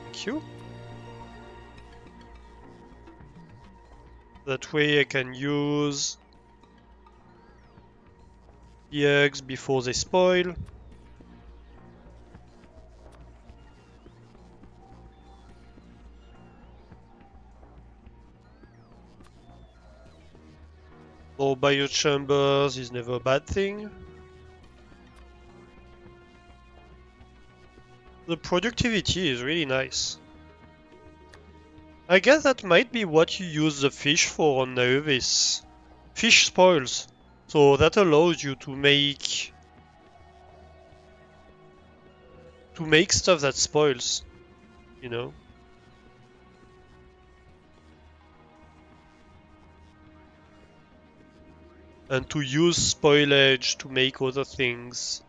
Thank you. That way I can use the eggs before they spoil. More biochambers is never a bad thing. The productivity is really nice. I guess that might be what you use the fish for on Nauvis. Fish spoils, so that allows you to make stuff that spoils, you know. And to use spoilage to make other things.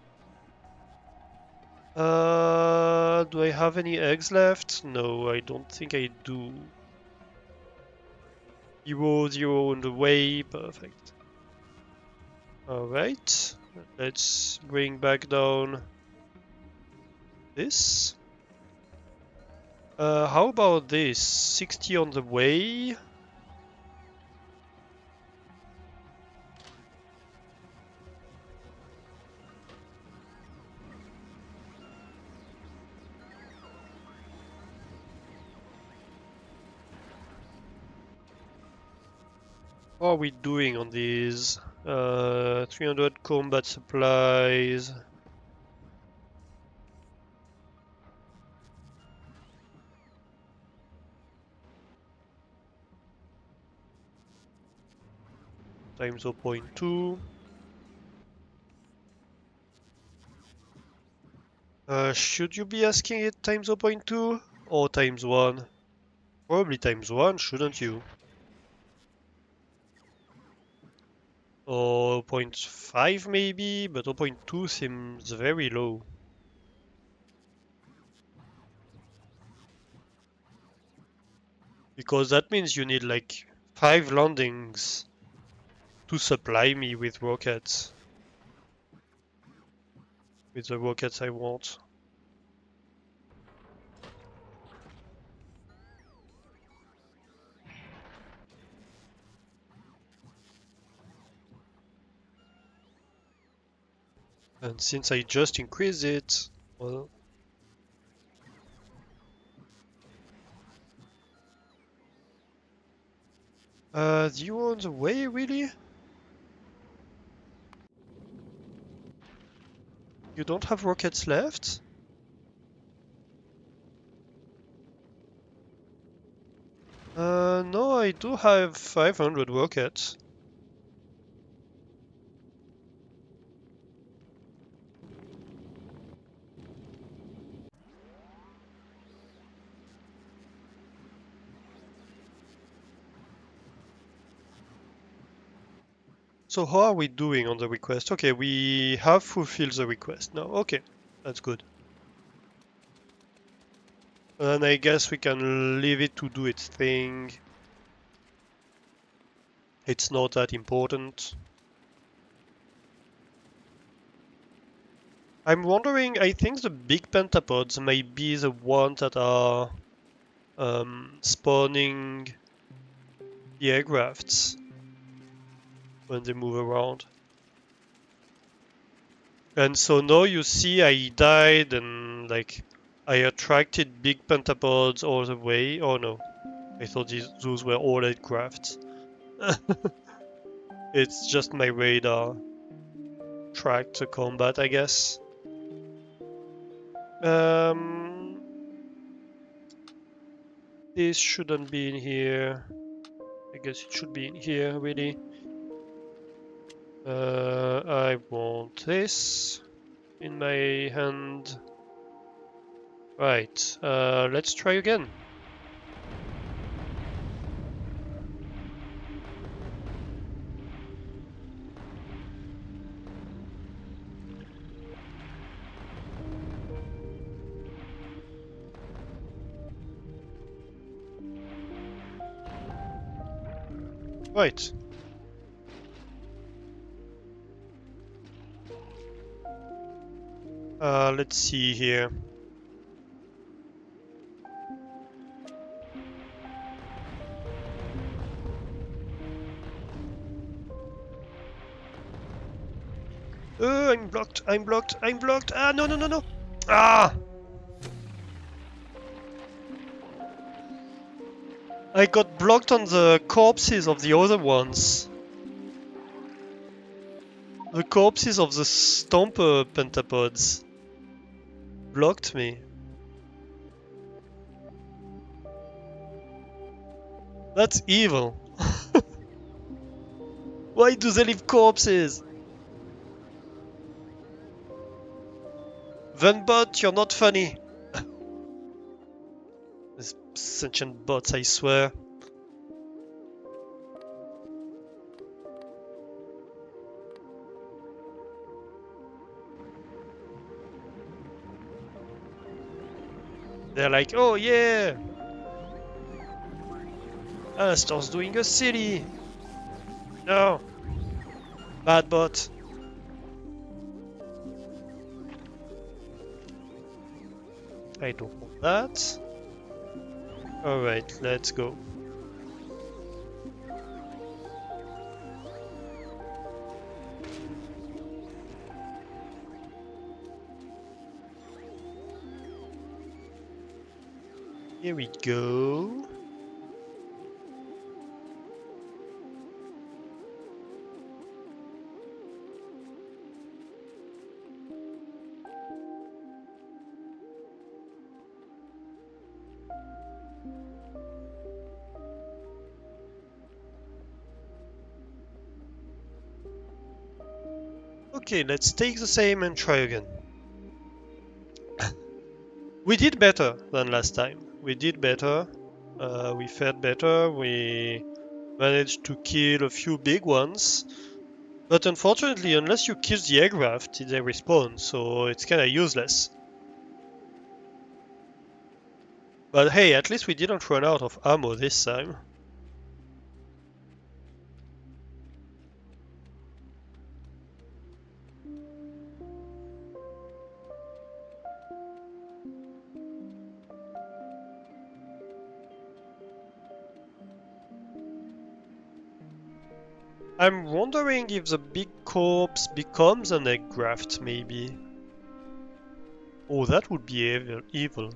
Do I have any eggs left? No, I don't think I do. 0, 0 on the way, perfect. Alright, let's bring back down this. How about this? 60 on the way. How are we doing on these? 300 combat supplies. Times 0.2. Should you be asking it times 0.2 or times 1? Probably times 1, shouldn't you? Or 0.5 maybe, but 0.2 seems very low. Because that means you need like 5 landings to supply me with rockets. With the rockets I want. And since I just increased it, well... do you want the way, really? You don't have rockets left? No, I do have 500 rockets. So how are we doing on the request? Okay, we have fulfilled the request now. Okay, that's good. And I guess we can leave it to do its thing. It's not that important. I'm wondering, I think the big pentapods may be the ones that are spawning the aircrafts when they move around. And so now you see I died and like I attracted big pentapods all the way. Oh no, I thought those were all aircrafts. It's just my radar tracked the combat, I guess. Um, this shouldn't be in here. I guess it should be in here, really. I want this in my hand. Right, let's try again. Right. Let's see here. I'm blocked, I'm blocked, I'm blocked. Ah, no, no, no, no. Ah! I got blocked on the corpses of the other ones. The corpses of the stomper pentapods blocked me. That's evil. Why do they leave corpses? Venbot, you're not funny. These sentient bots, I swear. They're like, oh yeah! Astor's doing a city! No! Bad bot. I don't want that. Alright, let's go. Here we go. Okay, let's take the same and try again. We did better than last time. We did better. We fared better. We managed to kill a few big ones. But unfortunately, unless you kill the aircraft, they respawn, so it's kinda useless. But hey, at least we didn't run out of ammo this time. I'm wondering if the big corpse becomes an egg graft, maybe. Oh, that would be evil.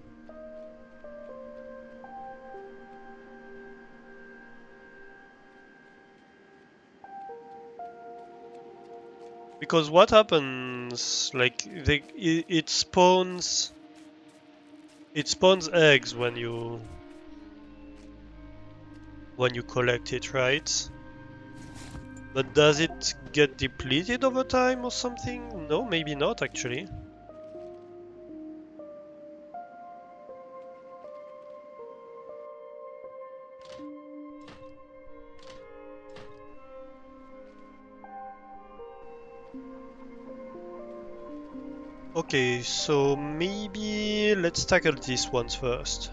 Because what happens, like, it spawns eggs when you collect it, right? But does it get depleted over time or something? No, maybe not actually. Okay, so maybe let's tackle these ones first.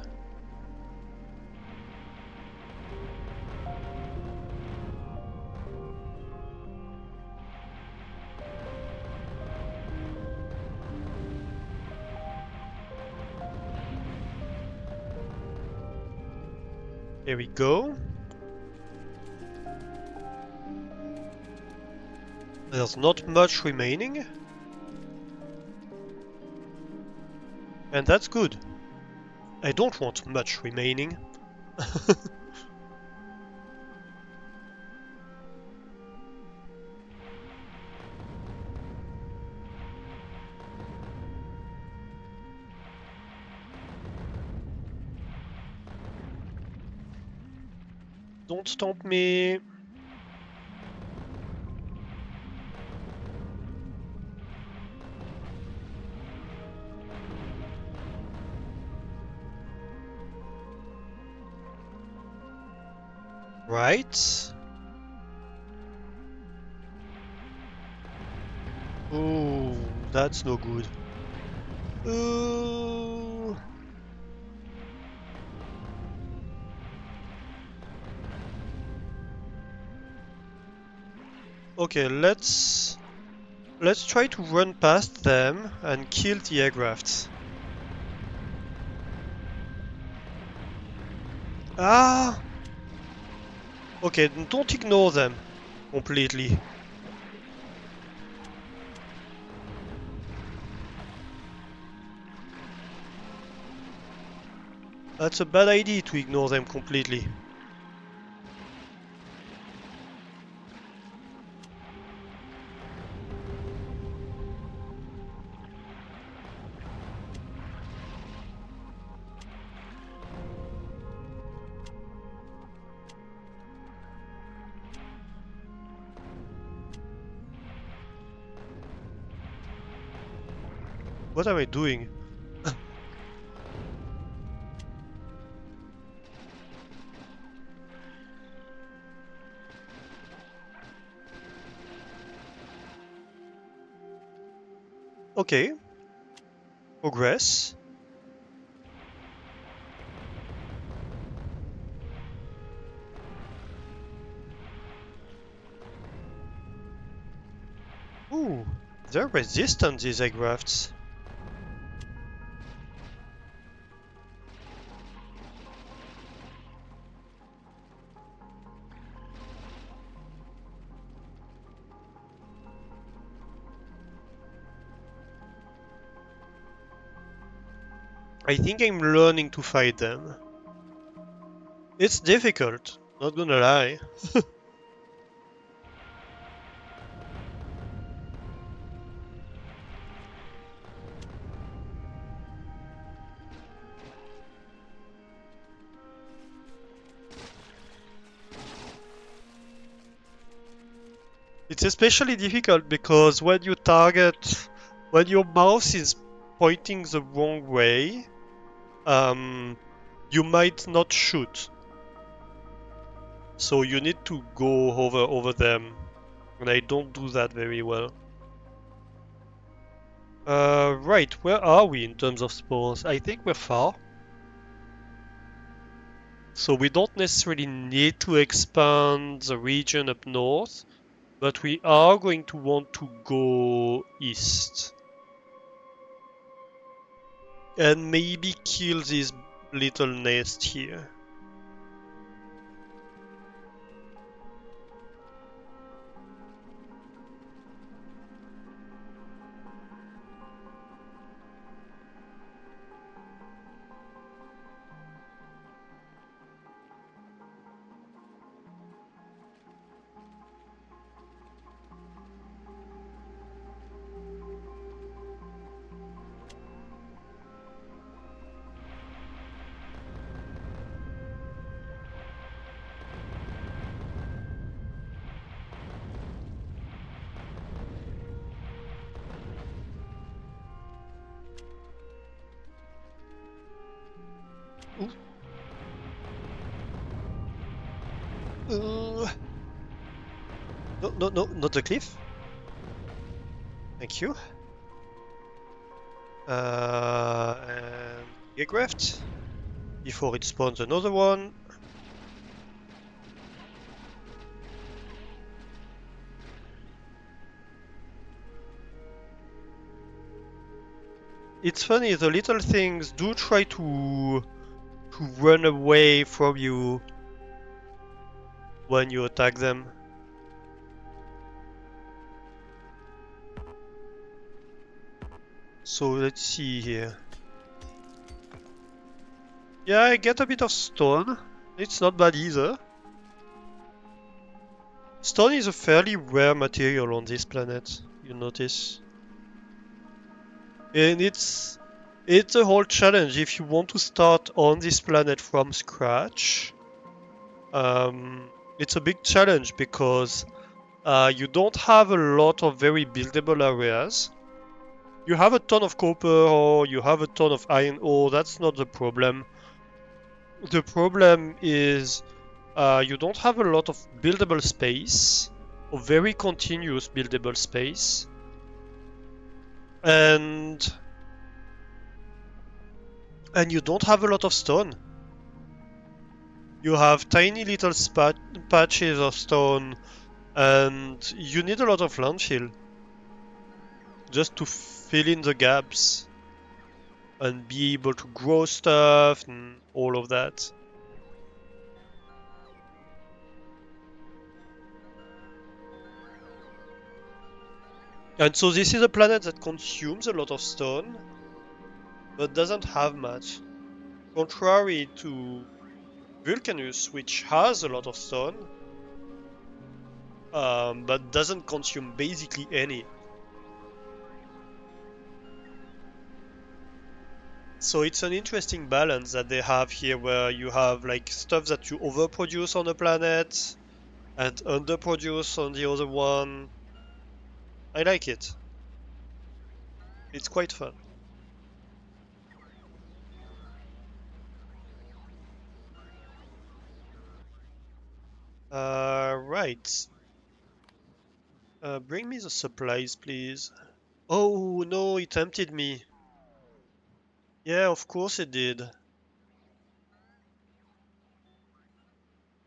Here we go. There's not much remaining. And that's good. I don't want much remaining. Don't stomp me. Right. Oh, that's no good. Uh... Okay, let's try to run past them and kill the aircrafts. Ah! Okay, don't ignore them completely. That's a bad idea to ignore them completely. What am I doing? Okay. Progress. Ooh, they're resistant, these aircrafts. I think I'm learning to fight them. It's difficult, not gonna lie. It's especially difficult because when your mouse is pointing the wrong way, you might not shoot. So you need to go over them. And I don't do that very well. Right, where are we in terms of spores? I think we're far. So we don't necessarily need to expand the region up north, but we are going to want to go east. And maybe kill this little nest here. No, no, no, not the cliff. Thank you. And Gegreft before it spawns another one. It's funny, the little things do try to run away from you when you attack them. So let's see here. Yeah, I get a bit of stone. It's not bad either. Stone is a fairly rare material on this planet, you notice. And it's a whole challenge if you want to start on this planet from scratch. It's a big challenge because you don't have a lot of very buildable areas. You have a ton of copper or you have a ton of iron ore, that's not the problem. The problem is you don't have a lot of buildable space, or very continuous buildable space. And you don't have a lot of stone. You have tiny little patches of stone, and you need a lot of landfill just to fill in the gaps and be able to grow stuff and all of that. And so this is a planet that consumes a lot of stone, but doesn't have much. Contrary to Vulcanus, which has a lot of stone, but doesn't consume basically any. So it's an interesting balance that they have here, where you have like stuff that you overproduce on a planet and underproduce on the other one. I like it. It's quite fun. Right. Bring me the supplies, please. Oh no, it tempted me. Yeah, of course it did.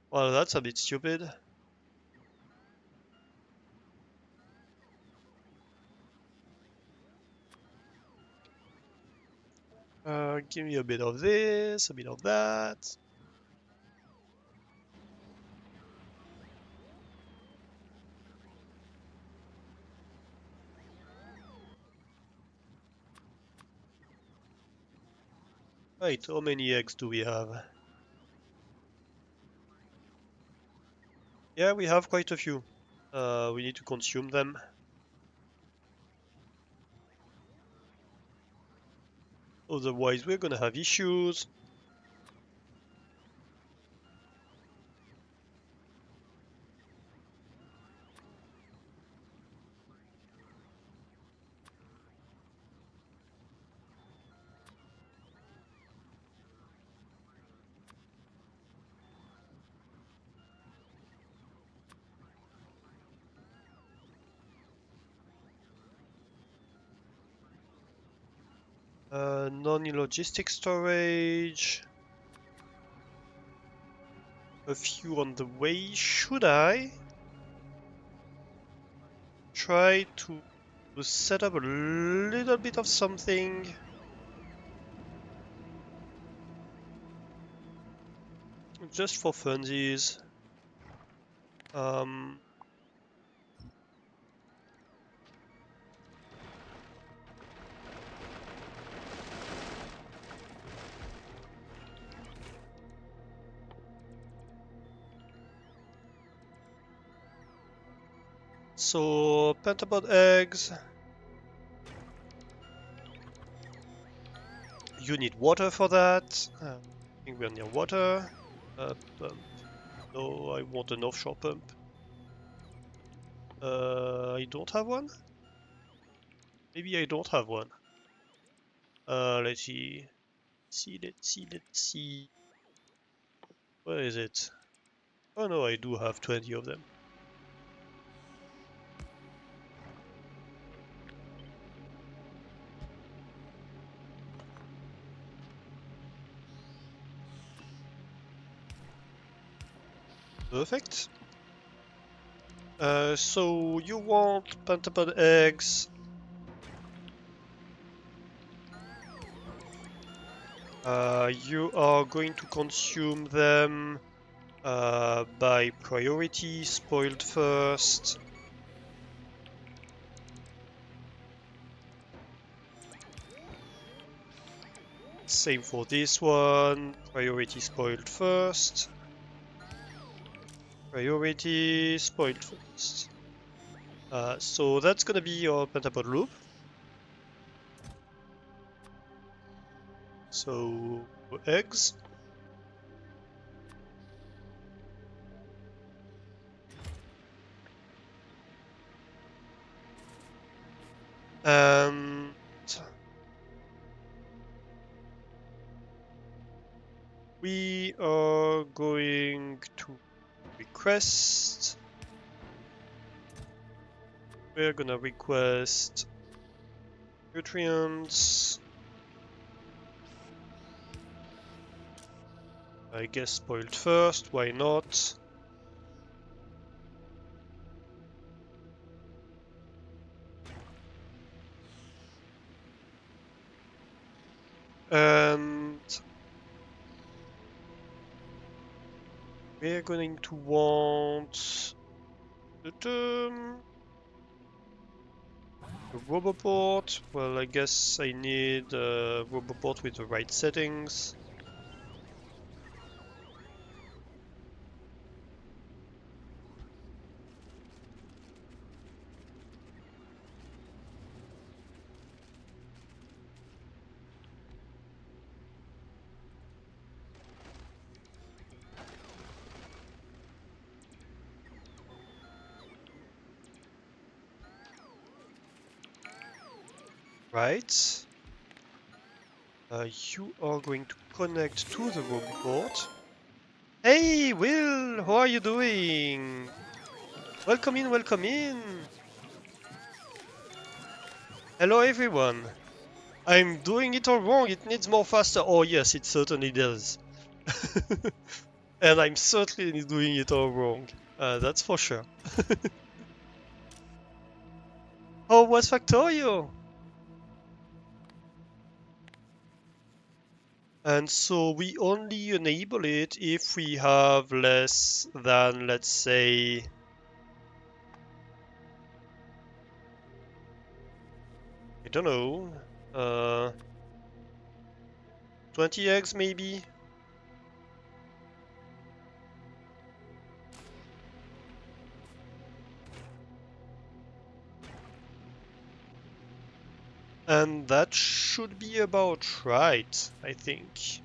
Well, that's a bit stupid. Give me a bit of this, a bit of that. Right, how many eggs do we have? Yeah, we have quite a few. We need to consume them. Otherwise, we're gonna have issues. Non-logistic storage. A few on the way. Should I try to set up a little bit of something? Just for funsies. Um, so pentapod eggs. You need water for that. I think we're near water. Pump. No, I want an offshore pump. I don't have one? Maybe I don't have one. Let's see. Let's see. Where is it? Oh no, I do have 20 of them. Perfect. So you want pentapod eggs. You are going to consume them by priority, spoiled first. Same for this one, priority spoiled first. Priority spoiled first. So that's gonna be your pentapod loop. So eggs. And we are going to request. We're gonna request nutrients. I guess spoiled first, why not? And we're going to want the Roboport. Well, I guess I need a Roboport with the right settings. Right. You are going to connect to the Roboport. Hey, Will! How are you doing? Welcome in, welcome in! Hello, everyone! I'm doing it all wrong, it needs more faster. Oh, yes, it certainly does. And I'm certainly doing it all wrong. That's for sure. How was Factorio? And so we only enable it if we have less than, let's say, I don't know, 20 eggs maybe? And that should be about right, I think.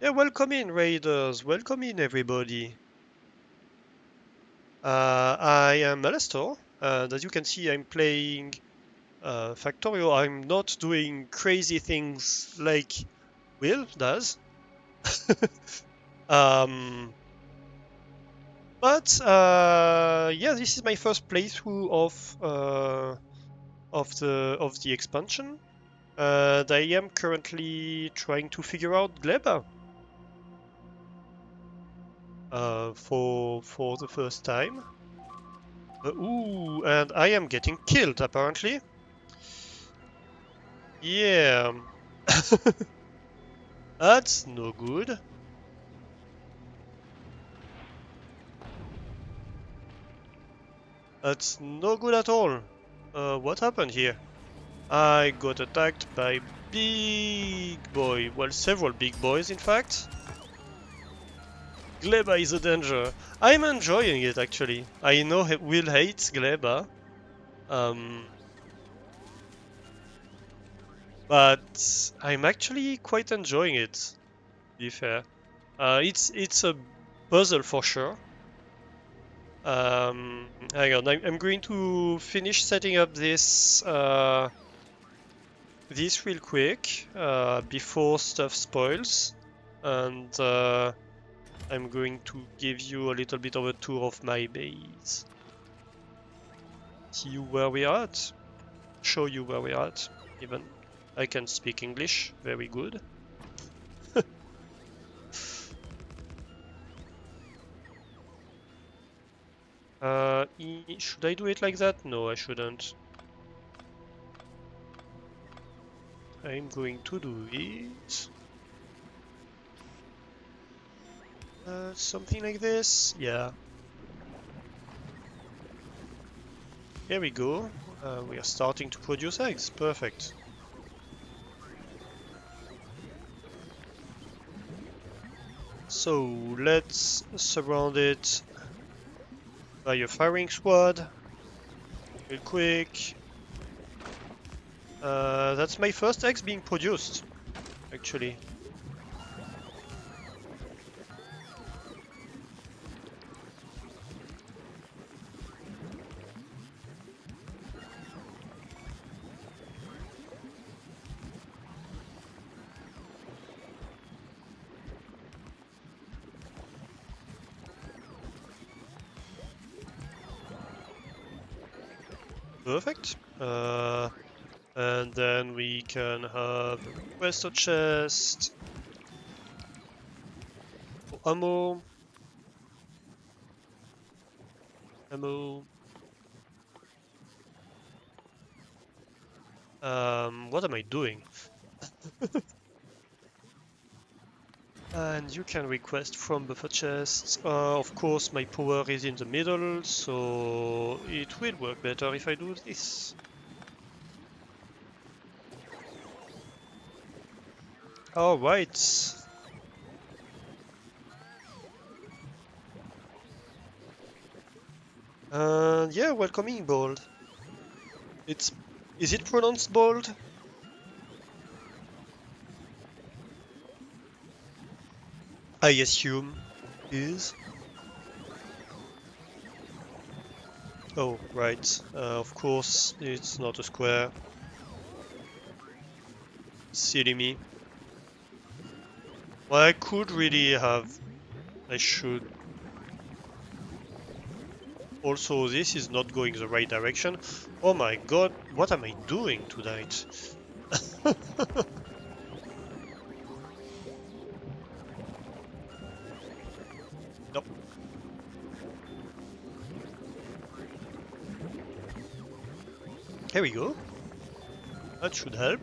Yeah, welcome in, Raiders. Welcome in, everybody. I am Alastor, and as you can see, I'm playing Factorio. I'm not doing crazy things like Will does. um, but yeah, this is my first playthrough of the expansion. And I am currently trying to figure out Gleba for the first time. Ooh, and I am getting killed apparently. Yeah, that's no good. That's no good at all. What happened here? I got attacked by big boy. Well, several big boys, in fact. Gleba is a danger. I'm enjoying it, actually. I know Will hates Gleba. Um, but I'm actually quite enjoying it, to be fair. It's a puzzle for sure. Hang on, I'm going to finish setting up this real quick before stuff spoils, and I'm going to give you a little bit of a tour of my base. See you where we are at. Show you where we are at. Even I can speak English very good. Should I do it like that? No, I shouldn't. I'm going to do it. Something like this. Yeah. Here we go. We are starting to produce eggs. Perfect. So let's surround it by a firing squad. Real quick. That's my first eggs being produced, actually. Perfect. And then we can have a requester chest. For ammo. Ammo. What am I doing? And you can request from buffer chests. Of course, my power is in the middle, so it will work better if I do this. All right. Yeah, welcoming bold. Is it pronounced bold? I assume is. Oh, right. Of course, it's not a square. Silly me. Well, I could really have. I should. Also, this is not going the right direction. Oh my god, what am I doing tonight? Nope. Here we go. That should help.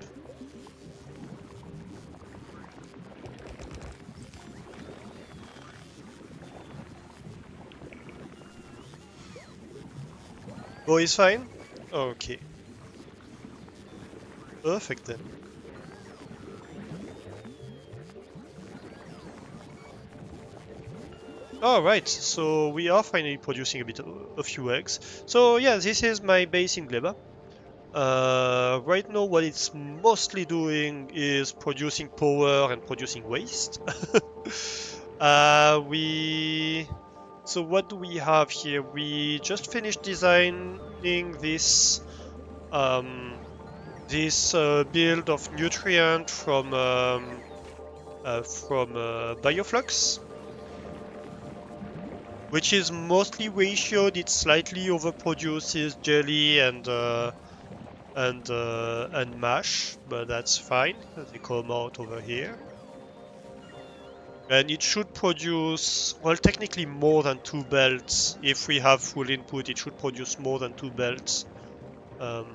Oh, he's fine? Okay. Perfect then. Alright, so we are finally producing a few eggs. So yeah, this is my base in Gleba. Right now what it's mostly doing is producing power and producing waste. So what do we have here? We just finished designing this build of nutrient from Bioflux, which is mostly ratioed. It slightly overproduces jelly and and mash, but that's fine. They come out over here. And it should produce, well, technically more than 2 belts. If we have full input, it should produce more than 2 belts um,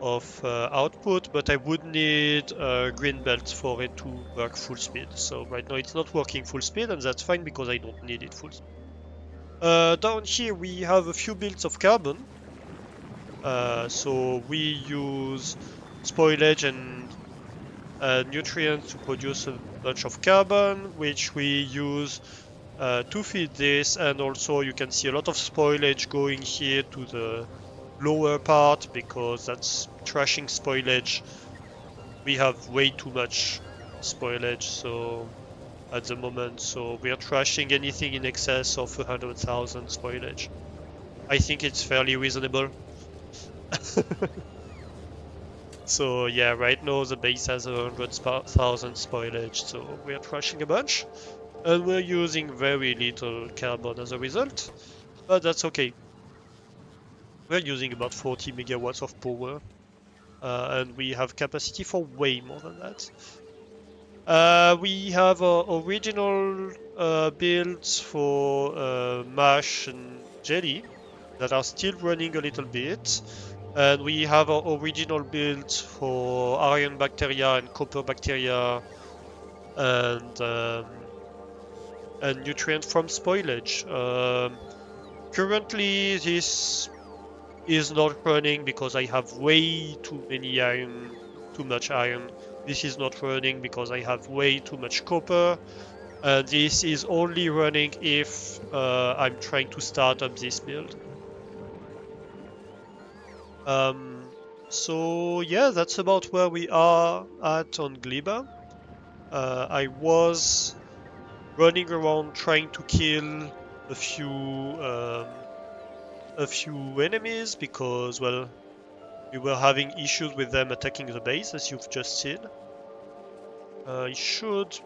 of output, but I would need green belts for it to work full speed. So right now it's not working full speed, and that's fine because I don't need it full speed. Down here we have a few builds of carbon. So we use spoilage and nutrients to produce a bunch of carbon, which we use to feed this, and also you can see a lot of spoilage going here to the lower part because that's trashing spoilage. We have way too much spoilage so at the moment, so we are trashing anything in excess of 100,000 spoilage. I think it's fairly reasonable. So yeah, right now the base has 100,000 spoilage, so we are trashing a bunch. And we're using very little carbon as a result, but that's okay. We're using about 40 megawatts of power, and we have capacity for way more than that. We have original builds for mash and jelly that are still running a little bit, and we have our original builds for iron bacteria and copper bacteria and nutrient from spoilage. Currently, this is not running because I have way too many iron, too much iron. This is not running because I have way too much copper. This is only running if I'm trying to start up this build. Um, so yeah, that's about where we are at on Gleba. I was running around trying to kill a few enemies because, well, we were having issues with them attacking the base, as you've just seen. I should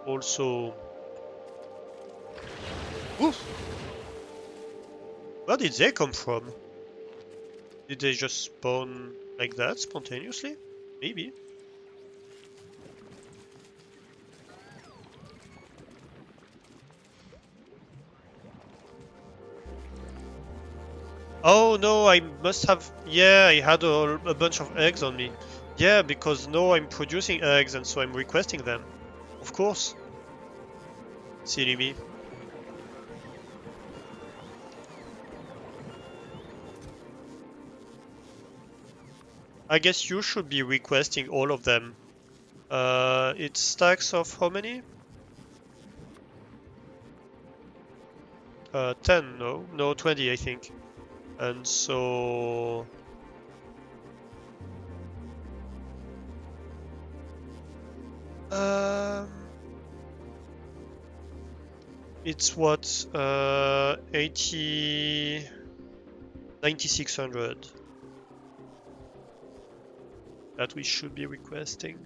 also... Oof! Where did they come from? Did they just spawn like that, spontaneously? Maybe. Oh no, I must have... Yeah, I had a bunch of eggs on me. Yeah, because no, I'm producing eggs and so I'm requesting them. Of course. Silly me. I guess you should be requesting all of them. It stacks of how many? 10, no? No, 20, I think. And so... Um... It's what? 80... 9600 that we should be requesting.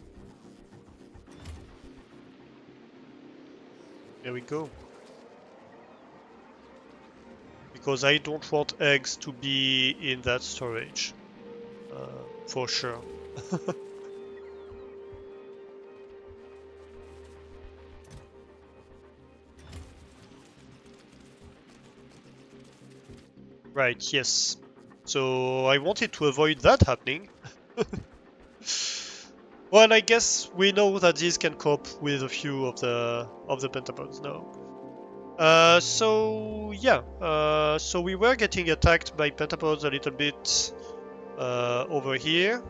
There we go. Because I don't want eggs to be in that storage. For sure. Right, yes. So I wanted to avoid that happening. Well, I guess we know that these can cope with a few of the pentapods now. So yeah, so we were getting attacked by pentapods a little bit over here.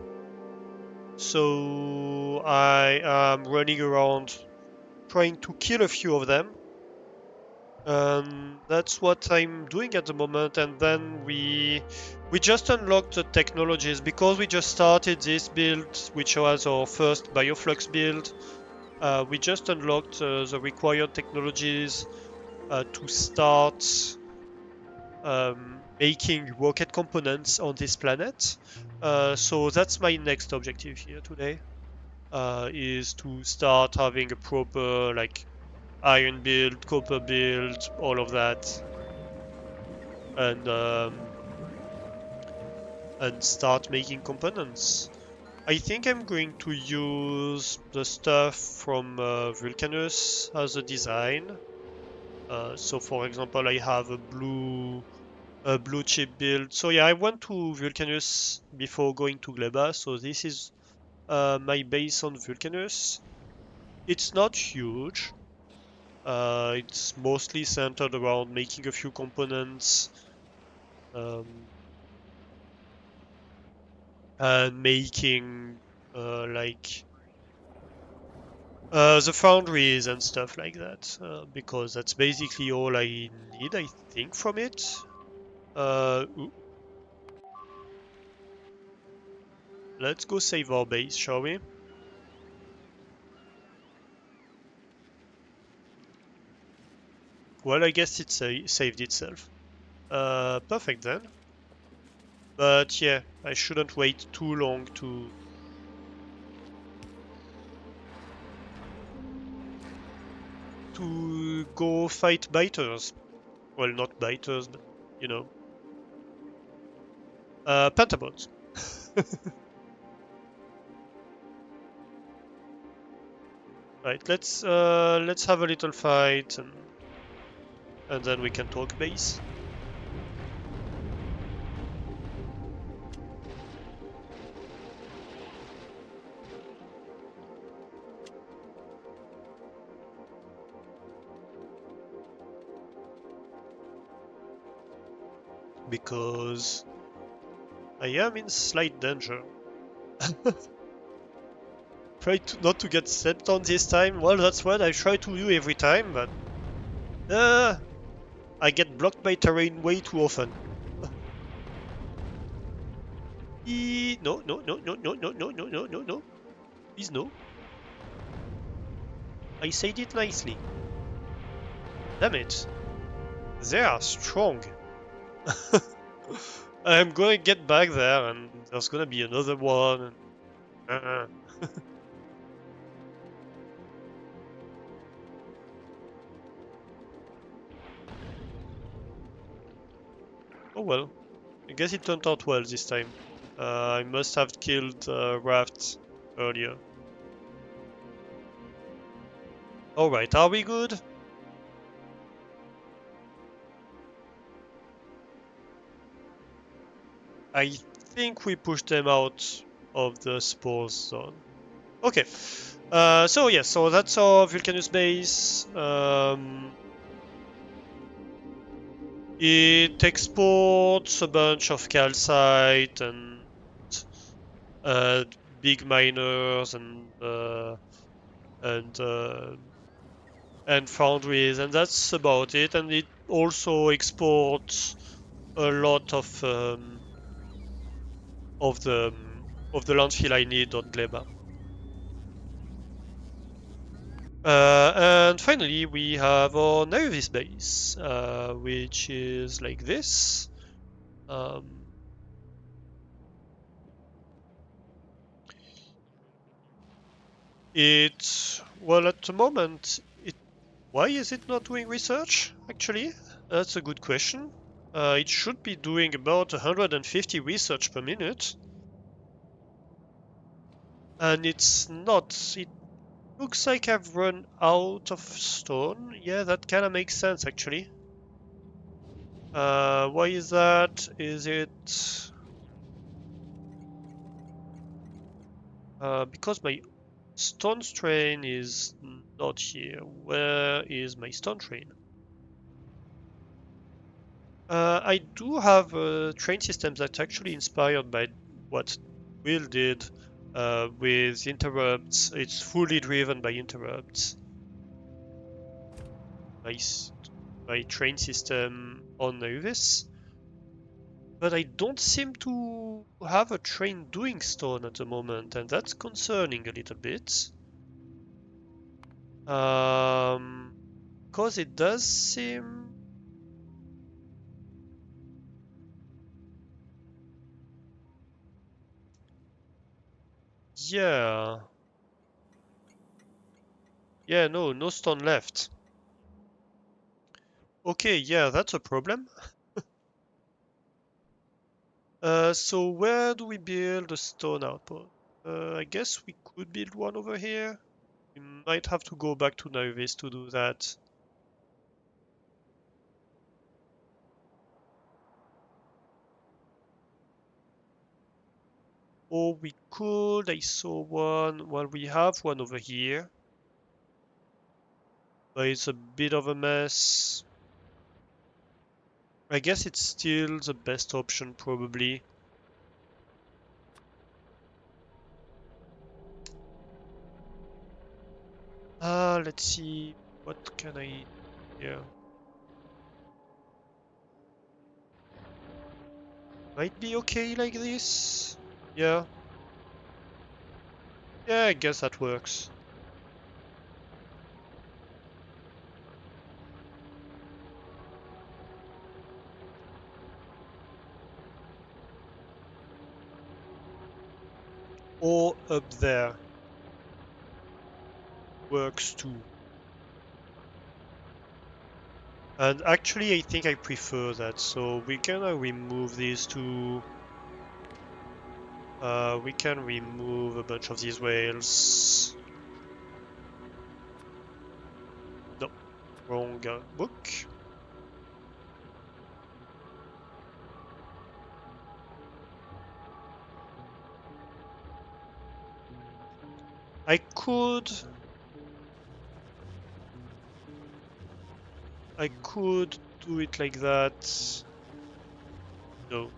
So I am running around trying to kill a few of them. That's what I'm doing at the moment, and then we just unlocked the technologies because we just started this build, which was our first bioflux build. We just unlocked the required technologies to start making rocket components on this planet. So that's my next objective here today, is to start having a proper like iron build, copper build, all of that. And and start making components. I think I'm going to use the stuff from Vulcanus as a design. So for example, I have a blue chip build. So yeah, I went to Vulcanus before going to Gleba. So this is my base on Vulcanus. It's not huge. It's mostly centered around making a few components um, and making like the foundries and stuff like that, because that's basically all I need, I think, from it. Ooh, let's go save our base, shall we? Well, I guess it saved itself. Perfect then. But yeah, I shouldn't wait too long to go fight biters. Well, not biters, but you know, pentabots. Right, let's have a little fight and then we can talk base. Because I am in slight danger. Try not to get stepped on this time. Well, that's what I try to do every time, but uh, I get blocked by terrain way too often. No, no, no, no, no, no, no, no, no, no, no. Please no. I said it nicely. Damn it. They are strong. I'm gonna get back there and there's gonna be another one. Uh, oh well. I guess it turned out well this time. I must have killed Raft earlier. Alright, are we good? I think we pushed them out of the spores zone. Okay. So yes, so that's our Vulcanus base. It exports a bunch of calcite and uh, big miners and uh, and foundries, and that's about it. And it also exports a lot of the landfill I need on Gleba. And finally, we have our Nervis base, which is like this. Um, well, at the moment, why is it not doing research, actually? That's a good question. It should be doing about 150 research per minute, and it's not. It looks like I've run out of stone. Yeah, that kind of makes sense, actually. Why is that? Is it because my stone train is not here? Where is my stone train? I do have a train system that's actually inspired by what Will did with interrupts. It's fully driven by interrupts. My, my train system on Nervis. But I don't seem to have a train doing stone at the moment, and that's concerning a little bit. Um, because it does seem. Yeah. Yeah, no, no stone left. Okay, yeah, that's a problem. So where do we build a stone outpost? I guess we could build one over here. We might have to go back to Navis to do that. Or we could, I saw one, well, we have one over here, but it's a bit of a mess. I guess it's still the best option, probably. Let's see, what can I, yeah. Might be okay like this. Yeah. Yeah, I guess that works. Or up there works too. And actually, I think I prefer that. So we can remove these two. We can remove a bunch of these whales. No, wrong book. I could do it like that. No,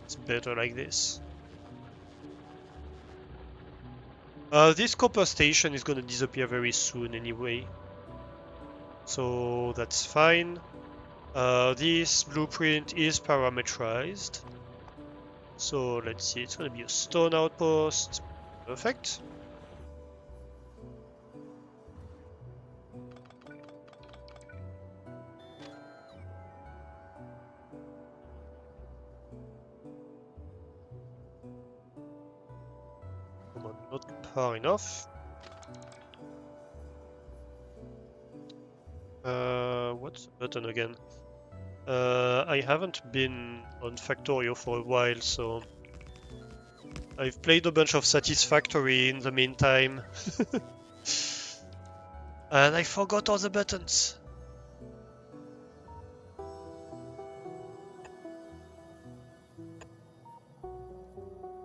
it's better like this. This copper station is gonna disappear very soon anyway, so that's fine. This blueprint is parameterized, so let's see, it's gonna be a stone outpost. Perfect. Come on, not far enough. What's the button again? I haven't been on Factorio for a while, so I've played a bunch of Satisfactory in the meantime. And I forgot all the buttons.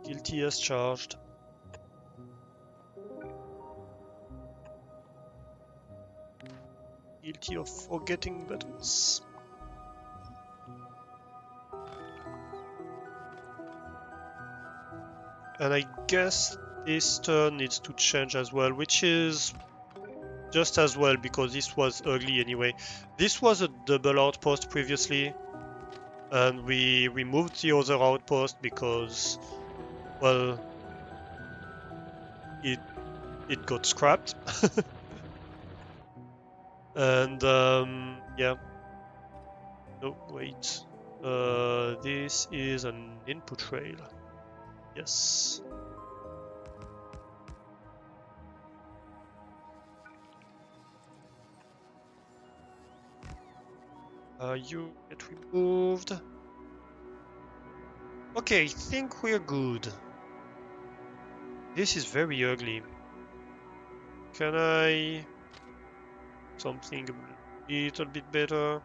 Guilty as charged. Guilty of forgetting buttons. And I guess this turn needs to change as well, which is just as well because this was ugly anyway. This was a double outpost previously, and we removed the other outpost because, well, it got scrapped. And yeah. No, wait. This is an input rail. Yes. You get removed. Okay, I think we're good. This is very ugly. Can I... something a little bit better?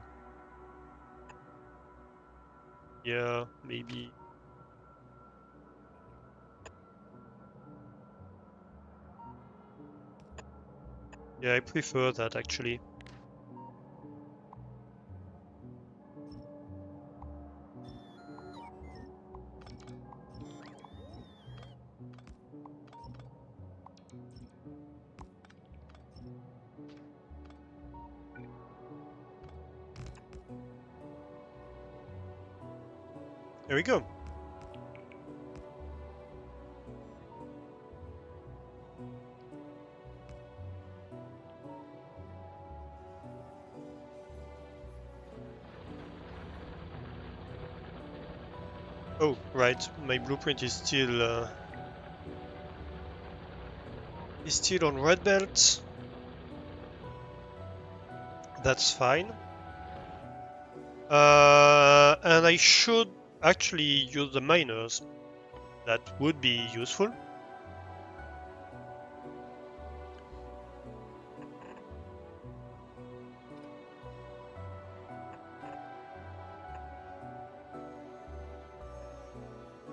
Yeah, maybe. Yeah, I prefer that actually. There we go. Oh, right. My blueprint is still on red belt. That's fine. And I should actually use the miners. That would be useful.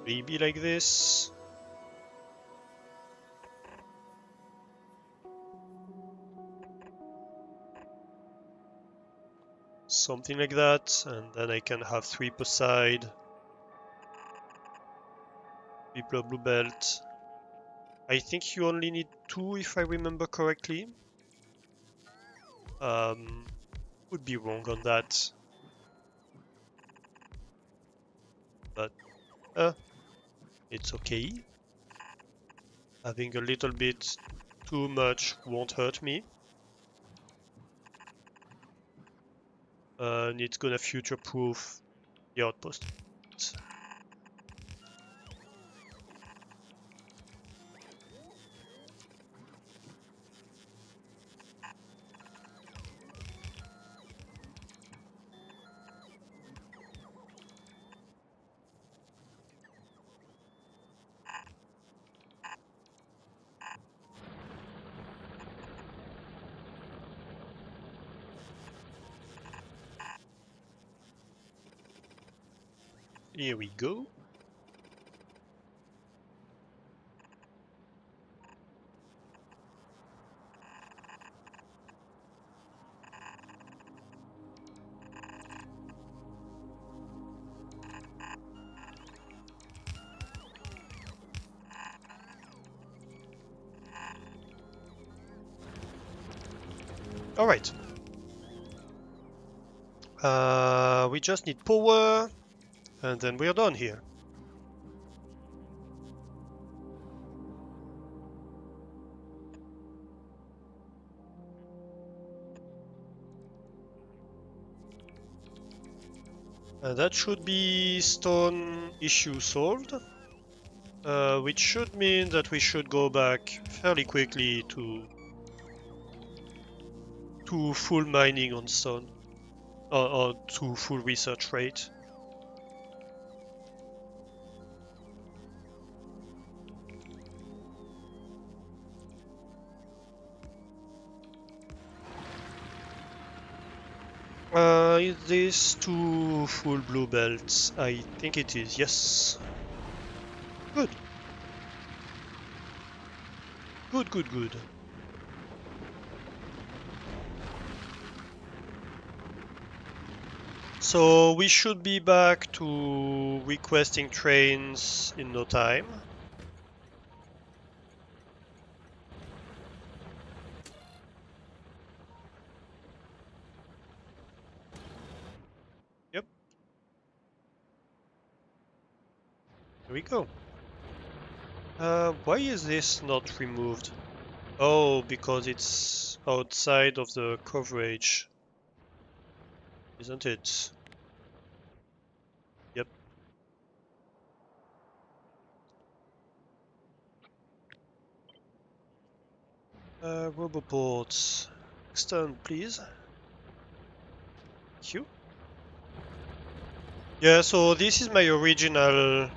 Maybe like this. Something like that, and then I can have 3 per side. 3 per blue belt. I think you only need 2 if I remember correctly. Would be wrong on that. But it's okay. Having a little bit too much won't hurt me. And it's gonna future-proof the outpost. Here we go. Alright. We just need power, and then we're done here. And that should be stone issue solved. Which should mean that we should go back fairly quickly to full mining on stone, or to full research rate. Is this 2 full blue belts? I think it is, yes. Good. Good, good, good. So we should be back to requesting trains in no time. Yep. Here we go. Why is this not removed? Oh, because it's outside of the coverage, isn't it? Yep. Roboports. Extend, please. Thank you. Yeah, so this is my original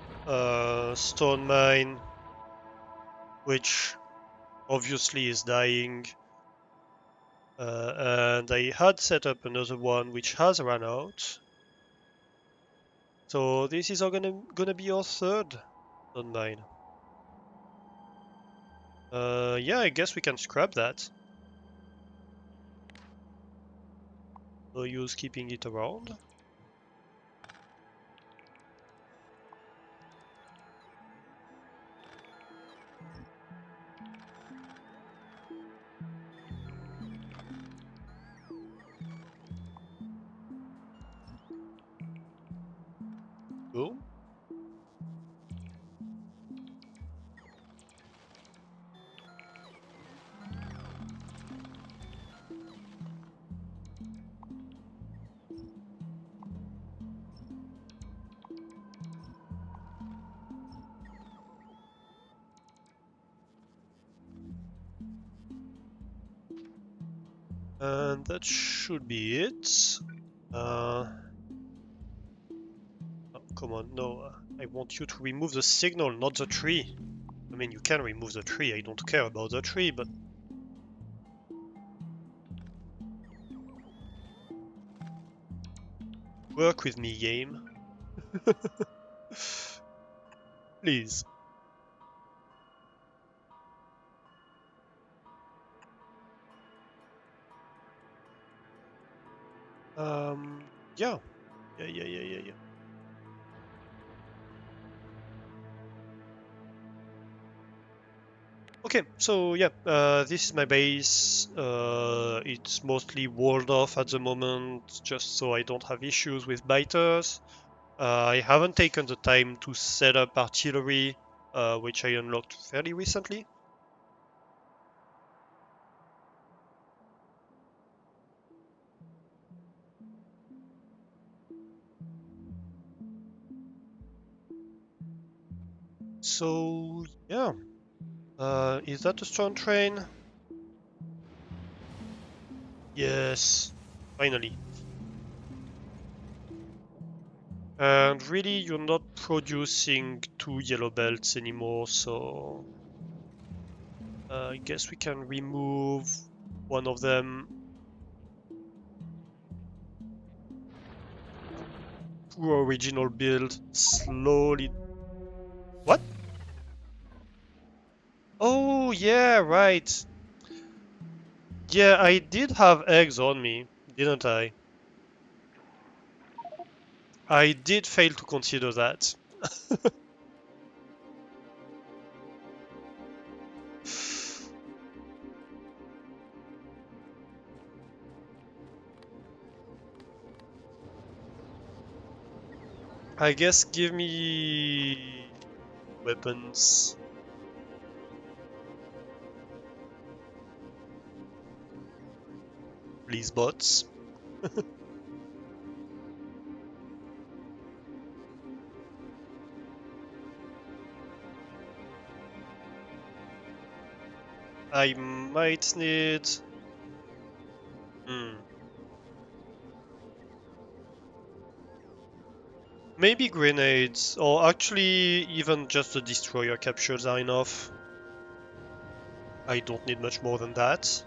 stone mine, which obviously is dying. And I had set up another one which has run out. So this is gonna be our third stone mine. Yeah, I guess we can scrap that. No use keeping it around. Cool. And that should be it. come on, no. I want you to remove the signal, not the tree. I mean, you can remove the tree, I don't care about the tree, but... Work with me, game. Please. Yeah. Yeah. Okay, so yeah, this is my base. It's mostly walled off at the moment, just so I don't have issues with biters. I haven't taken the time to set up artillery, which I unlocked fairly recently. So yeah, is that a stone train? Yes, finally. And really, you're not producing 2 yellow belts anymore, so I guess we can remove one of them. Poor original build. Slowly. What? Oh, yeah, right. Yeah, I did have eggs on me, didn't I? I did fail to consider that. I guess give me weapons. Please, bots. I might need... Hmm. Maybe grenades, or actually even just the destroyer capsules are enough. I don't need much more than that.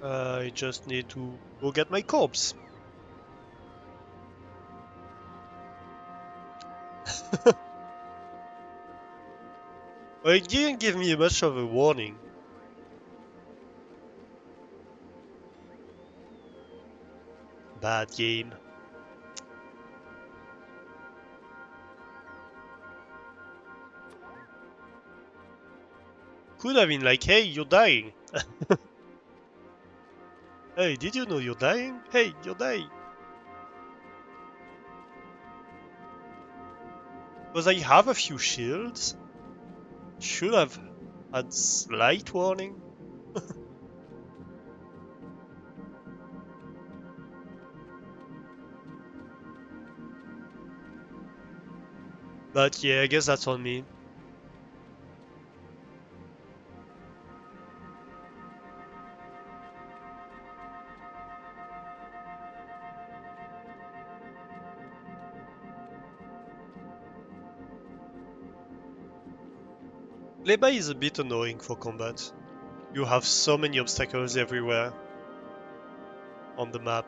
I just need to go get my corpse. Well, it didn't give me much of a warning. Bad game. Could have been like, hey, you're dying. Hey, did you know you're dying? Hey, you're dying. Because I have a few shields. Should have had slight warning. But yeah, I guess that's on me. Gleba is a bit annoying for combat. You have so many obstacles everywhere on the map.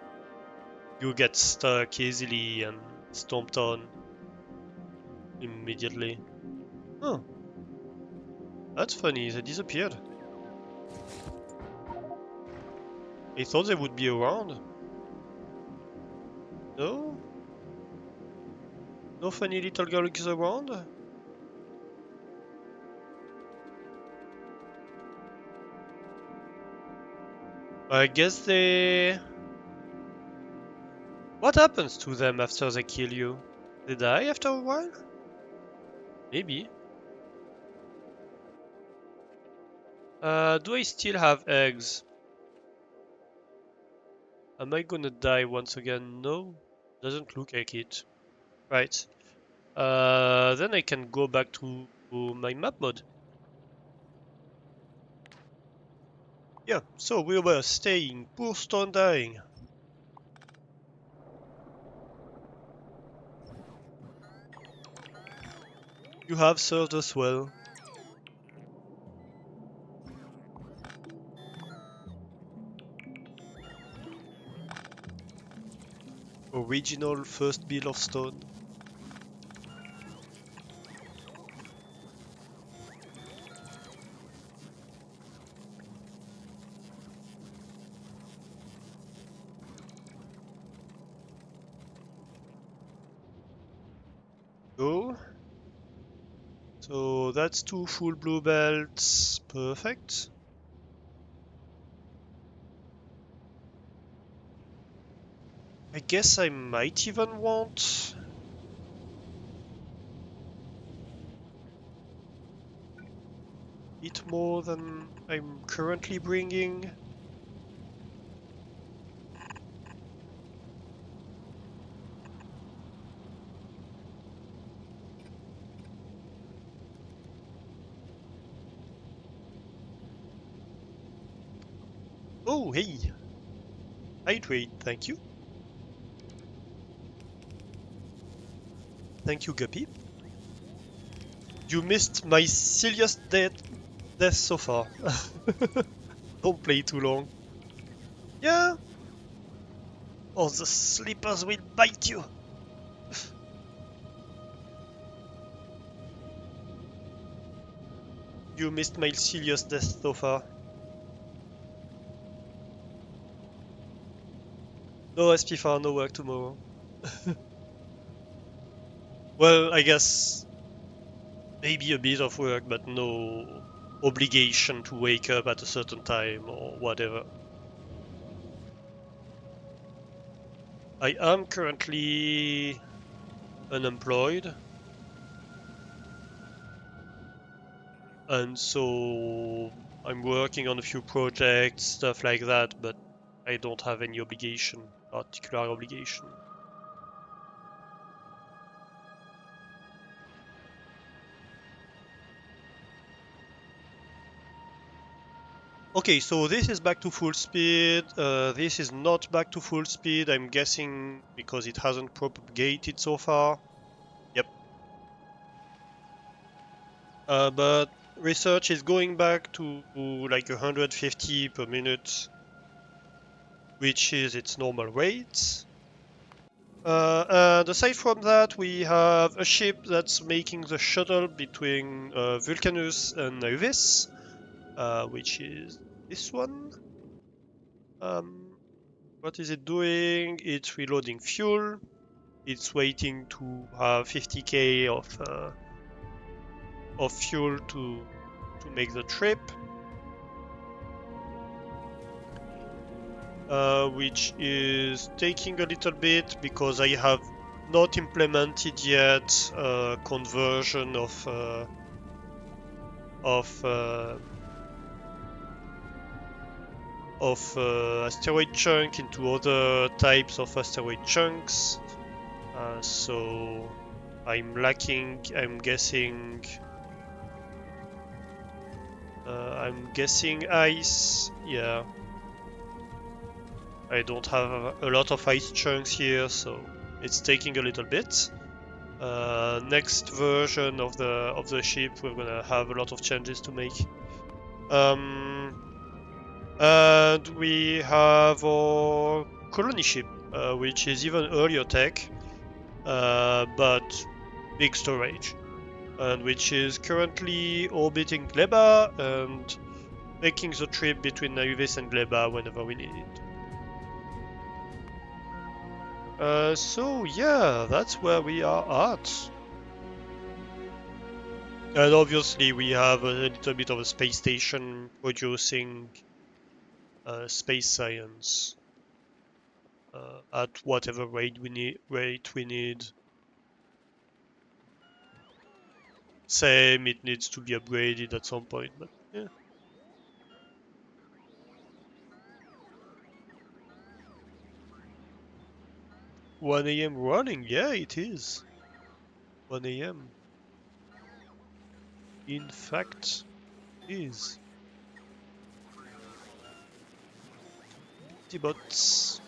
You get stuck easily and stomped on immediately. Oh, that's funny, they disappeared. I thought they would be around. No? No funny little girls around? I guess they... What happens to them after they kill you? They die after a while? Maybe. Do I still have eggs? Am I gonna die once again? No, doesn't look like it. Right. Then I can go back to my map mode. Yeah, so we were staying, poor stone dying. You have served us well. Original first bill of stone. Go. So that's 2 full blue belts. Perfect. I guess I might even want it more than I'm currently bringing. Oh, hey! Hydrate, thank you. Thank you, Guppy. You missed my silliest death so far. Don't play too long. Yeah, or the slippers will bite you. You missed my silliest death so far. No SP4, no work tomorrow. Well, I guess maybe a bit of work, but no obligation to wake up at a certain time or whatever. I am currently unemployed, and so I'm working on a few projects, stuff like that, but I don't have any particular obligation. Okay, so this is back to full speed. This is not back to full speed, I'm guessing, because it hasn't propagated so far. Yep. But research is going back to like 150 per minute, which is its normal rate. And aside from that, we have a ship that's making the shuttle between Vulcanus and Nauvis, which is this one. What is it doing? It's reloading fuel. It's waiting to have 50k of fuel to make the trip. Which is taking a little bit because I have not implemented yet conversion of uh, asteroid chunk into other types of asteroid chunks. So I'm lacking. I'm guessing ice. Yeah. I don't have a lot of ice chunks here, so it's taking a little bit. Next version of the ship, we're gonna have a lot of changes to make. And we have our colony ship, which is even earlier tech, but big storage, and which is currently orbiting Gleba and making the trip between Nauvis and Gleba whenever we need it. So yeah, that's where we are at. And obviously we have a little bit of a space station producing space science at whatever rate we need. Same, it needs to be upgraded at some point, but yeah. 1 a.m. running, yeah, it is. 1 a.m. In fact, is. Bots.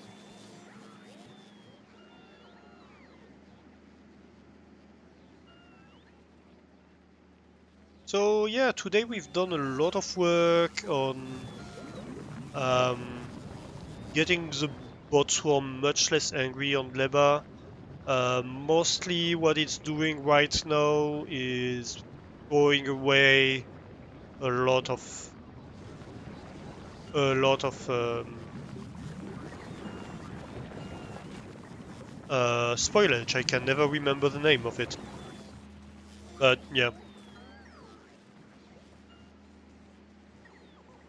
So yeah, today we've done a lot of work on um, getting the bot swarm much less angry on Gleba. Mostly what it's doing right now is throwing away a lot of a lot of spoilage. I can never remember the name of it, but yeah.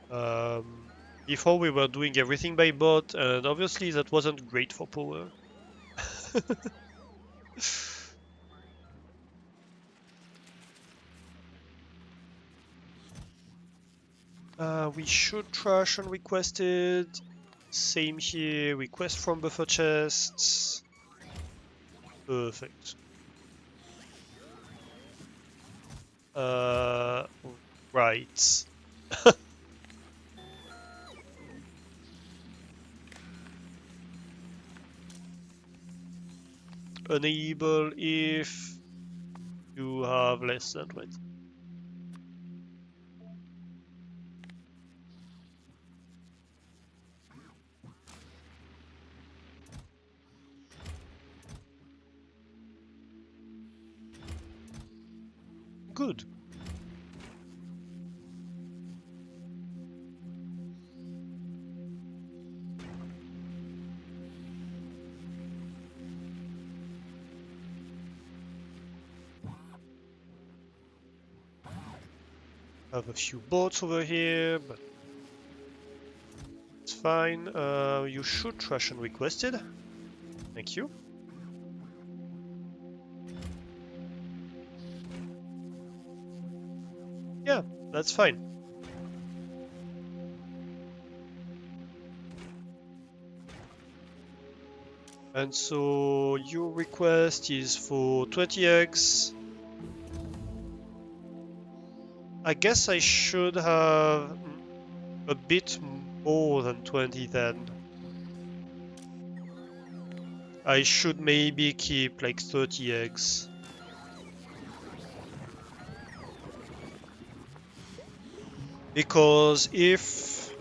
Um, Before we were doing everything by bot, and obviously that wasn't great for power. We should trash unrequested. Same here. Request from buffer chests. Perfect. Uh, right. Enable if you have less than 20. Good. Have a few boats over here, but it's fine. You should trash unrequested. Thank you. Yeah, that's fine. And so your request is for 20 eggs. I guess I should have a bit more than 20 then. I should maybe keep like 30 eggs. Because if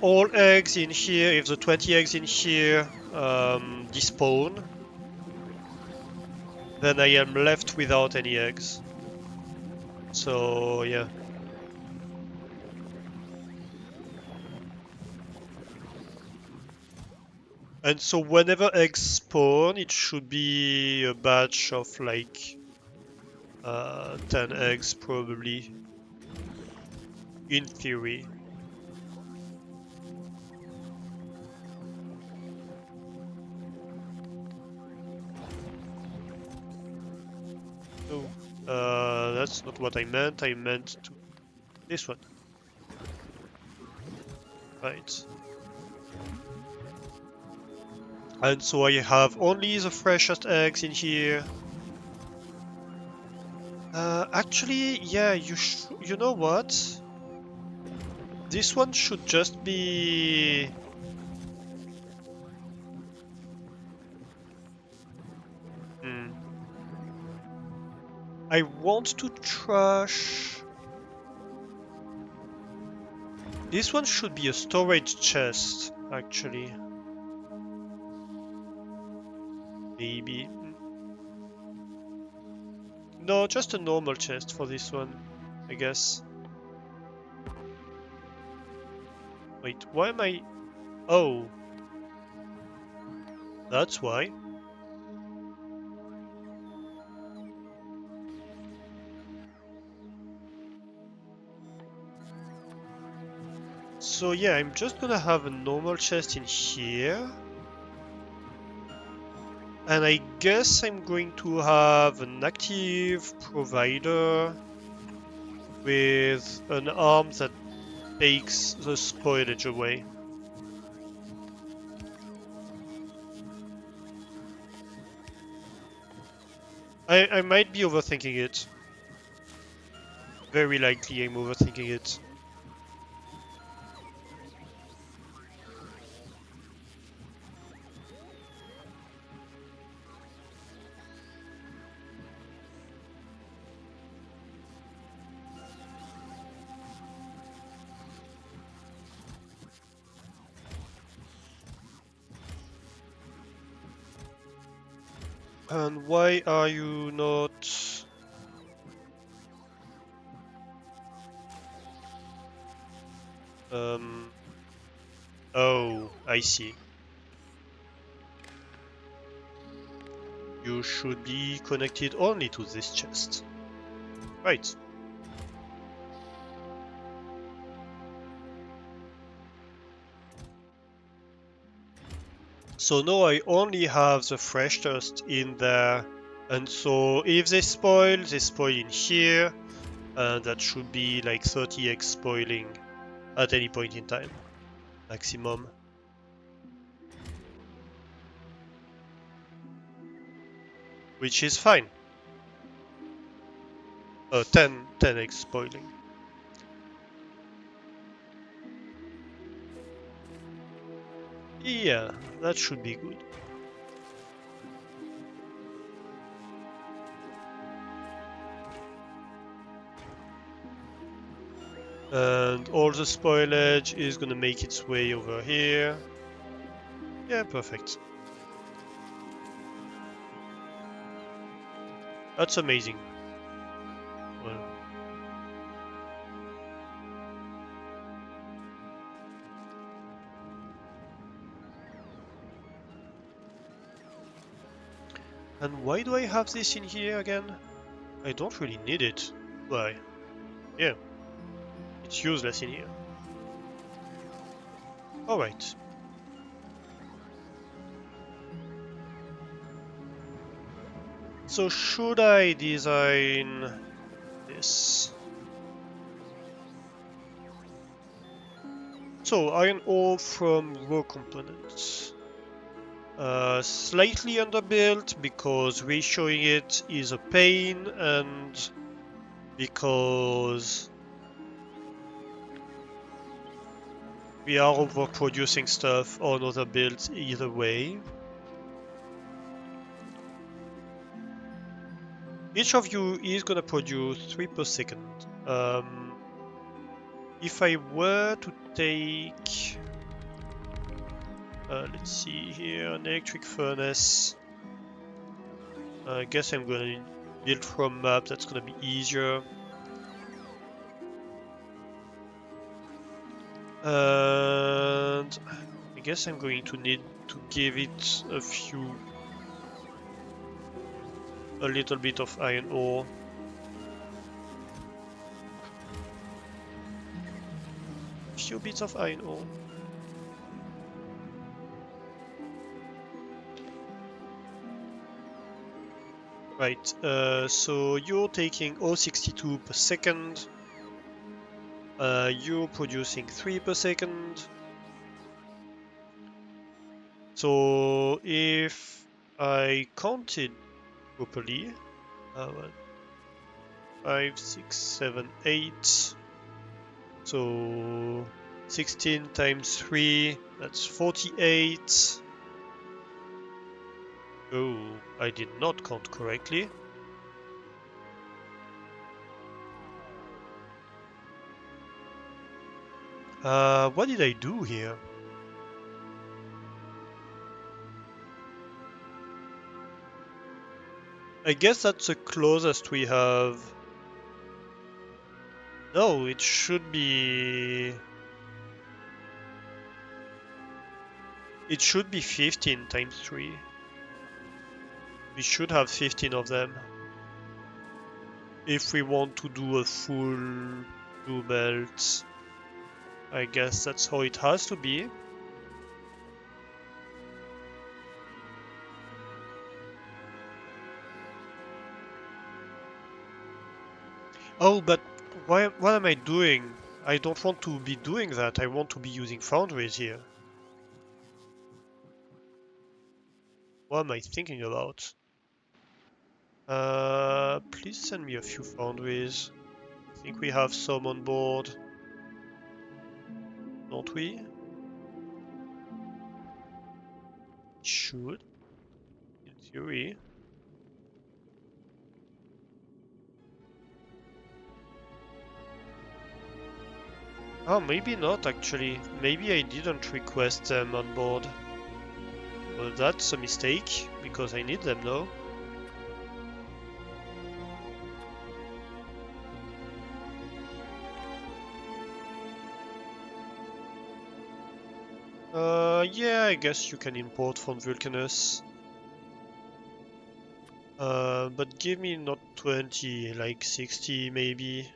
all eggs in here, if the 20 eggs in here despawn, then I am left without any eggs. So yeah. And so whenever eggs spawn, it should be a batch of like 10 eggs probably, in theory. No, that's not what I meant. I meant to this one. Right. And so I have only the freshest eggs in here. Actually, yeah, you know what? This one should just be... Hmm. I want to trash... This one should be a storage chest, actually. Maybe. No, just a normal chest for this one, I guess. Wait, why am I... Oh, that's why. So yeah, I'm just gonna have a normal chest in here. And I guess I'm going to have an active provider with an arm that takes the spoilage away. I might be overthinking it. Very likely I'm overthinking it. And why are you not... Oh, I see. You should be connected only to this chest. Right. So now I only have the fresh dust in there, and so if they spoil in here, and that should be like 30x spoiling at any point in time, maximum. Which is fine. 10x spoiling. Yeah, that should be good. And all the spoilage is gonna make its way over here. Yeah, perfect. That's amazing. Well. And why do I have this in here again? I don't really need it. Why? Yeah, it's useless in here. Alright. So should I design this? So iron ore from raw components. Slightly underbuilt because ratioing it is a pain and because we are overproducing stuff on other builds either way. Each of you is gonna produce 3 per second. If I were to take, let's see here, an electric furnace, I guess I'm gonna build from map, that's gonna be easier. And I guess I'm going to need to give it a little bit of iron ore. A few bits of iron ore. Right, so you're taking 0.62 per second. You're producing 3 per second. So if I counted properly, 5, 6, 7, 8. So 16 times 3, that's 48. Oh, I did not count correctly. What did I do here? I guess that's the closest we have. No, it should be... It should be 15 times 3. We should have 15 of them. If we want to do a full blue belt, I guess that's how it has to be. Oh, but what am I doing? I don't want to be doing that. I want to be using foundries here. What am I thinking about? Please send me a few foundries. I think we have some on board. Don't we? Should. In theory. Oh, maybe not actually. Maybe I didn't request them on board. Well, that's a mistake, because I need them now. Yeah, I guess you can import from Vulcanus. But give me not 20, like 60 maybe.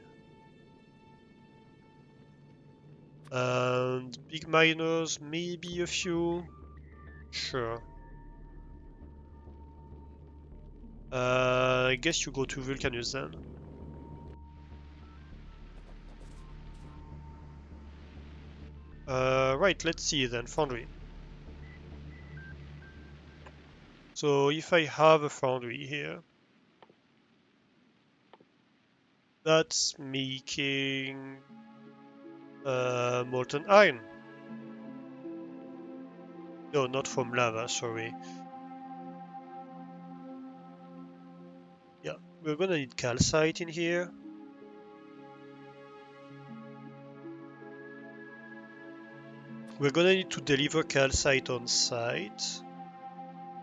And big miners, maybe a few. Sure. I guess you go to Vulcanus then. Right, let's see then, Foundry. So if I have a Foundry here, that's making molten iron. No, not from lava, sorry. Yeah, we're gonna need calcite in here. We're gonna need to deliver calcite on site.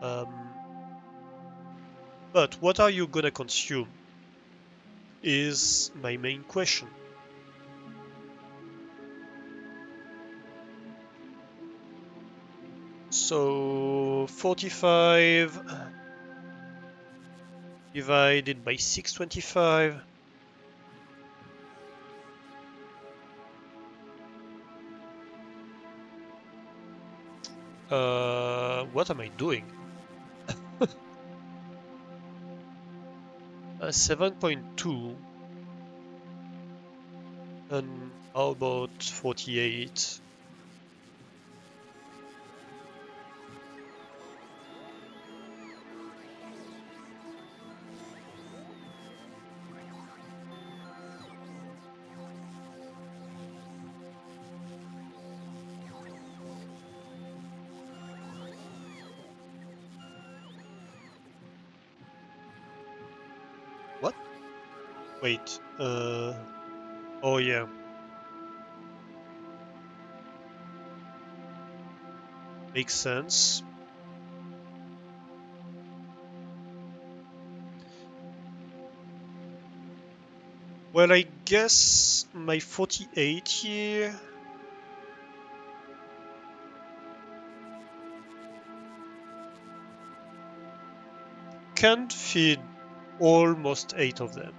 Um, but what are you gonna consume is my main question. So 45 divided by 625. What am I doing? 7.2. And how about 48? What? Wait. Oh yeah. Makes sense. Well, I guess my 48 here can't feed almost 8 of them.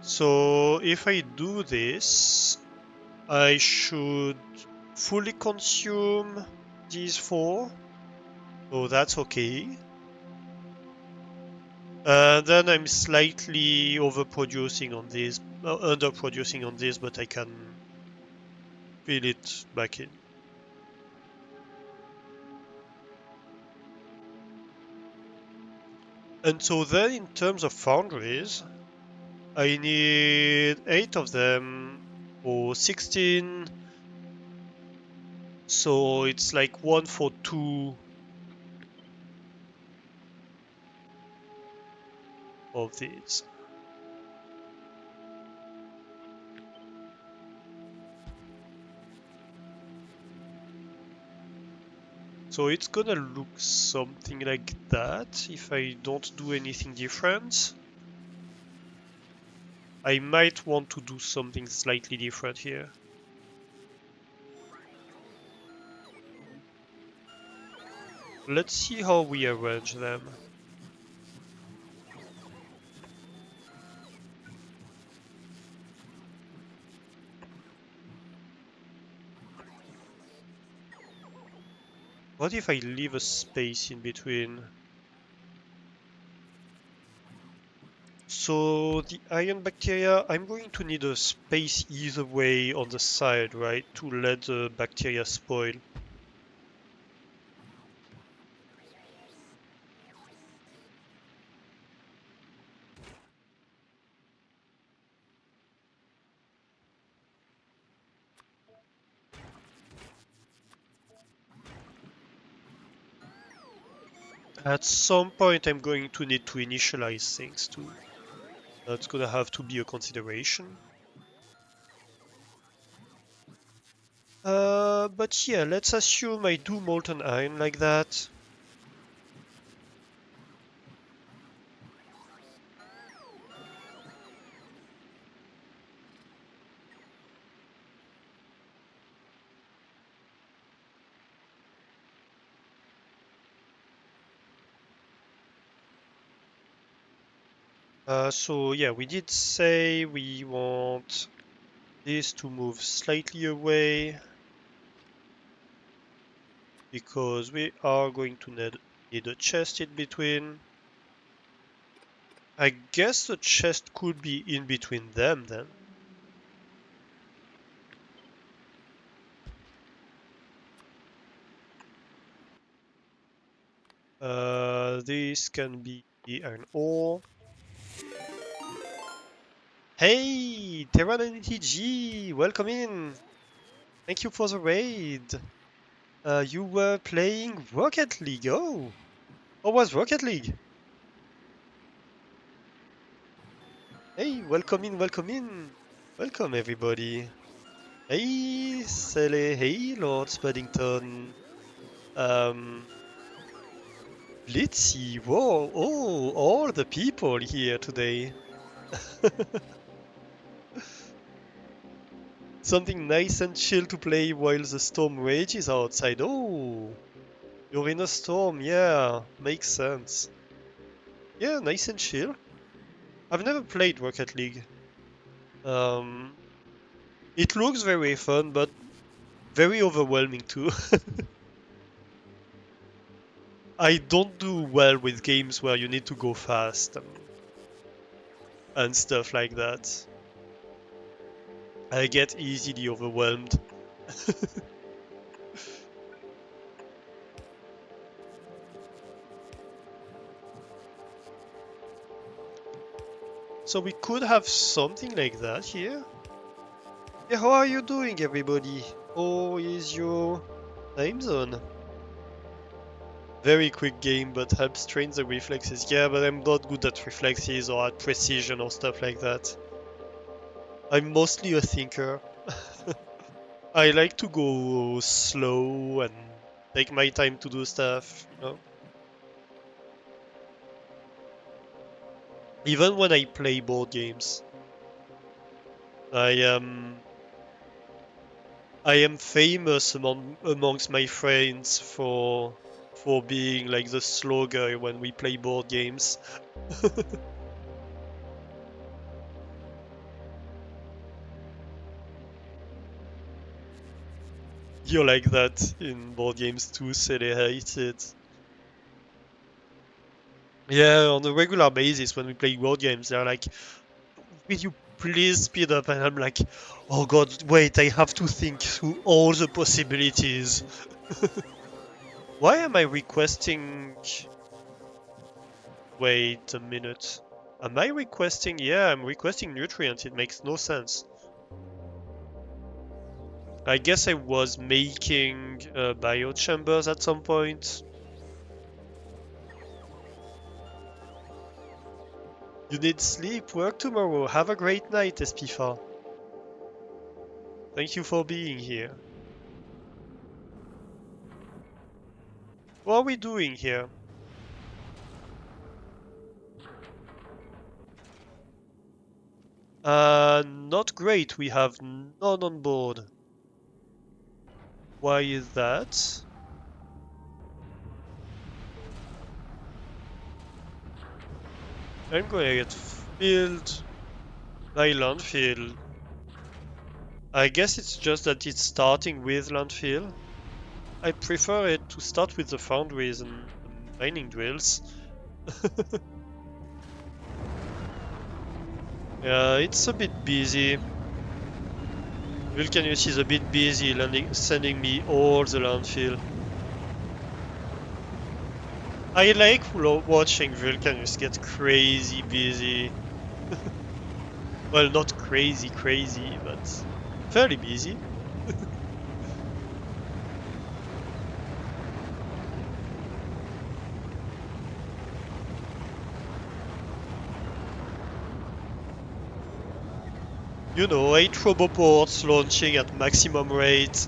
So if I do this, I should fully consume these 4. So that's okay. Then I'm slightly overproducing on this, underproducing on this, but I can fill it back in. And so then in terms of foundries, I need 8 of them for 16. So it's like 1 for 2 of these. So it's gonna look something like that if I don't do anything different. I might want to do something slightly different here. Let's see how we arrange them. What if I leave a space in between? So the iron bacteria, I'm going to need a space either way on the side, right? To let the bacteria spoil. At some point I'm going to need to initialize things too. That's gonna have to be a consideration. But yeah, let's assume I do molten iron like that. So yeah, we did say we want this to move slightly away because we are going to need a chest in between. I guess the chest could be in between them then. This can be an ore. Hey, Terranity G, welcome in. Thank you for the raid. You were playing Rocket League. Oh, how was Rocket League? Hey, welcome in, welcome in. Welcome everybody. Hey, Sele. Hey, Lord Spuddington. Um, Blitzy. Whoa. Oh, all the people here today. Something nice and chill to play while the storm rages outside. Oh, you're in a storm. Yeah, makes sense. Yeah, nice and chill. I've never played Rocket League. Um, it looks very fun, but very overwhelming too. I don't do well with games where you need to go fast and stuff like that. I get easily overwhelmed. So we could have something like that here. Yeah, how are you doing, everybody? How is your time zone? Very quick game, but helps train the reflexes. Yeah, but I'm not good at reflexes or at precision or stuff like that. I'm mostly a thinker. I like to go slow and take my time to do stuff. Even when I play board games, I am I am famous amongst my friends for being like the slow guy when we play board games. You're like that in board games too, silly hate it. Yeah, on a regular basis when we play board games, they're like, will you please speed up? And I'm like, oh god, wait, I have to think through all the possibilities. Why am I requesting... Wait a minute. Am I requesting... Yeah, I'm requesting nutrients. It makes no sense. I guess I was making biochambers at some point. You need sleep. Work tomorrow. Have a great night, Espifa. Thank you for being here. What are we doing here? Not great. We have none on board. Why is that? I'm gonna get filled by landfill. I guess it's just that it's starting with landfill. I prefer it to start with the foundries and the mining drills. Yeah, it's a bit busy. Vulcanus is a bit busy sending me all the landfill. I like watching Vulcanus get crazy busy. Well, not crazy crazy, but fairly busy. You know, 8 roboports launching at maximum rate.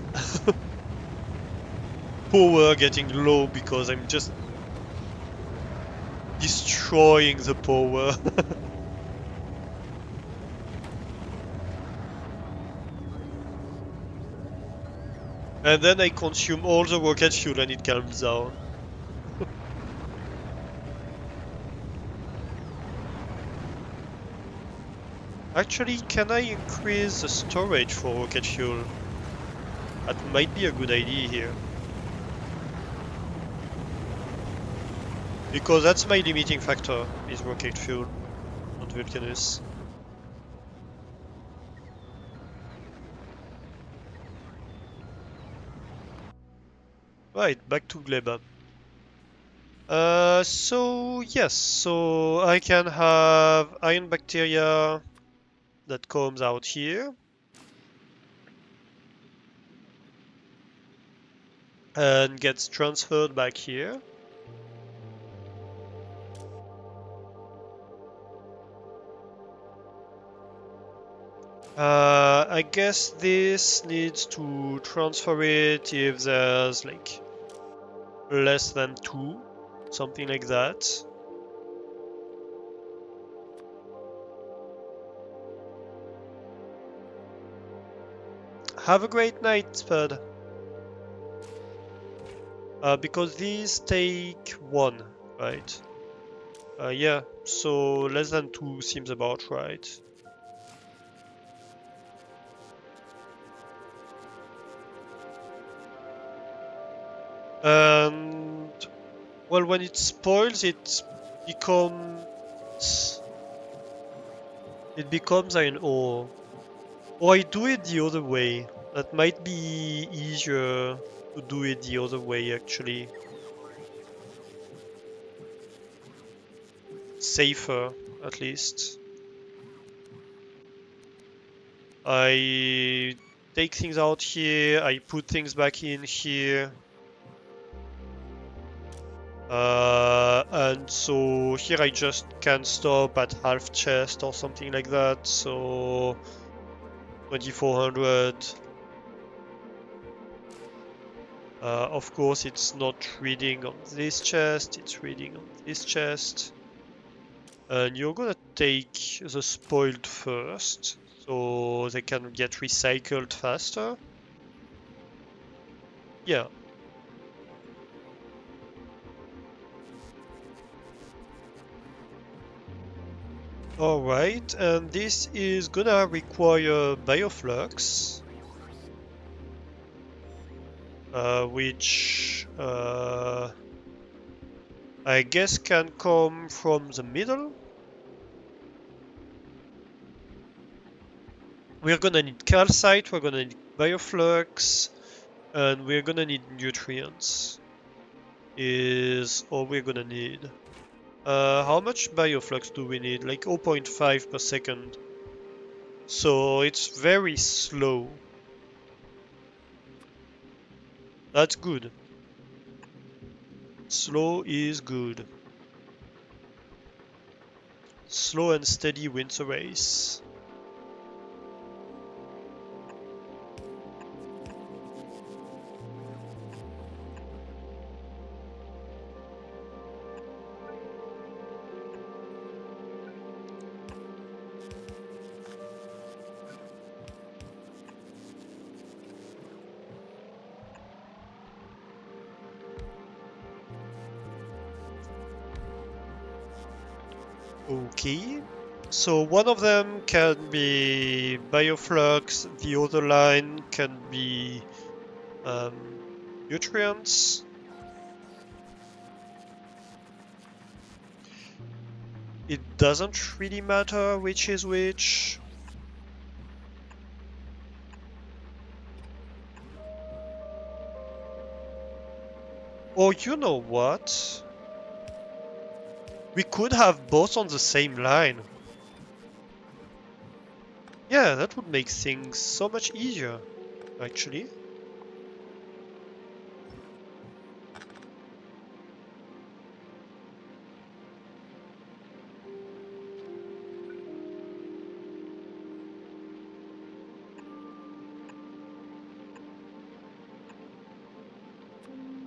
Power getting low because I'm just destroying the power. And then I consume all the rocket fuel and it calms down. Actually, can I increase the storage for rocket fuel? That might be a good idea here. Because that's my limiting factor, is rocket fuel on Vulcanus. Right, back to Gleba. So yes, so I can have iron bacteria that comes out here and gets transferred back here. I guess this needs to transfer it if there's like less than 2, something like that. Have a great night, Spud. Because these take 1, right? Yeah, so less than 2 seems about right. And well, when it spoils, becomes it becomes an ore. Or I do it the other way. That might be easier to do it the other way, actually. Safer, at least. I take things out here, I put things back in here. And so here I just can stop at half chest or something like that. So 2400. Of course, it's not reading on this chest, it's reading on this chest. And you're gonna take the spoiled first, so they can get recycled faster. Yeah. Alright, and this is gonna require bioflux, which I guess can come from the middle. We're gonna need calcite, we're gonna need bioflux, and we're gonna need nutrients. Is all we're gonna need. How much bioflux do we need? Like 0.5 per second. So it's very slow. That's good. Slow is good. Slow and steady wins the race. Okay. So one of them can be bioflux, the other line can be nutrients. It doesn't really matter which is which. Or you know what? We could have both on the same line. Yeah, that would make things so much easier, actually.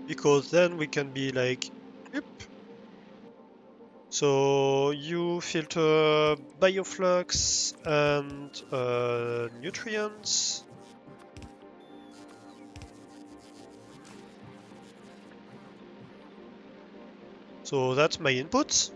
Because then we can be like, yep. So you filter bioflux and nutrients. So that's my input.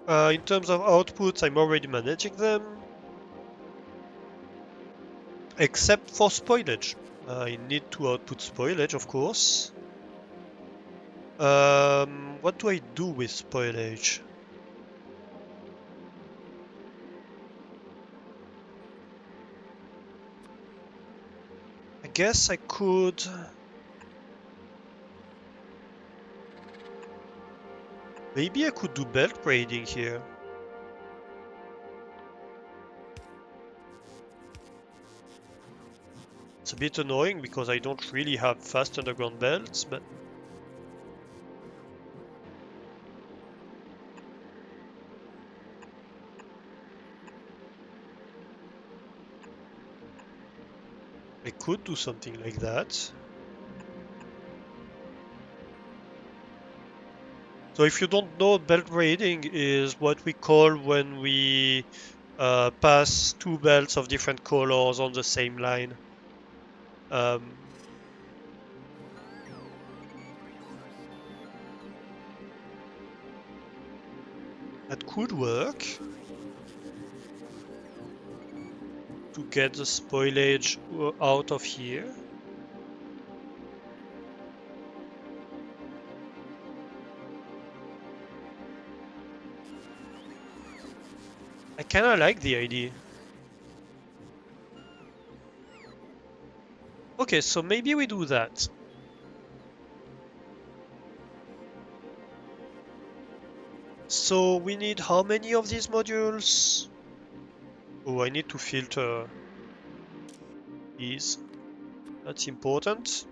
In terms of outputs, I'm already managing them. Except for spoilage. I need to output spoilage, of course. What do I do with spoilage? I guess I could... Maybe I could do belt braiding here. It's a bit annoying because I don't really have fast underground belts, but... I could do something like that. So if you don't know, belt braiding is what we call when we pass two belts of different colors on the same line. Um, that could work to get the spoilage out of here. I kinda like the idea. Okay, so maybe we do that. So we need how many of these modules? Oh, I need to filter these. That's important.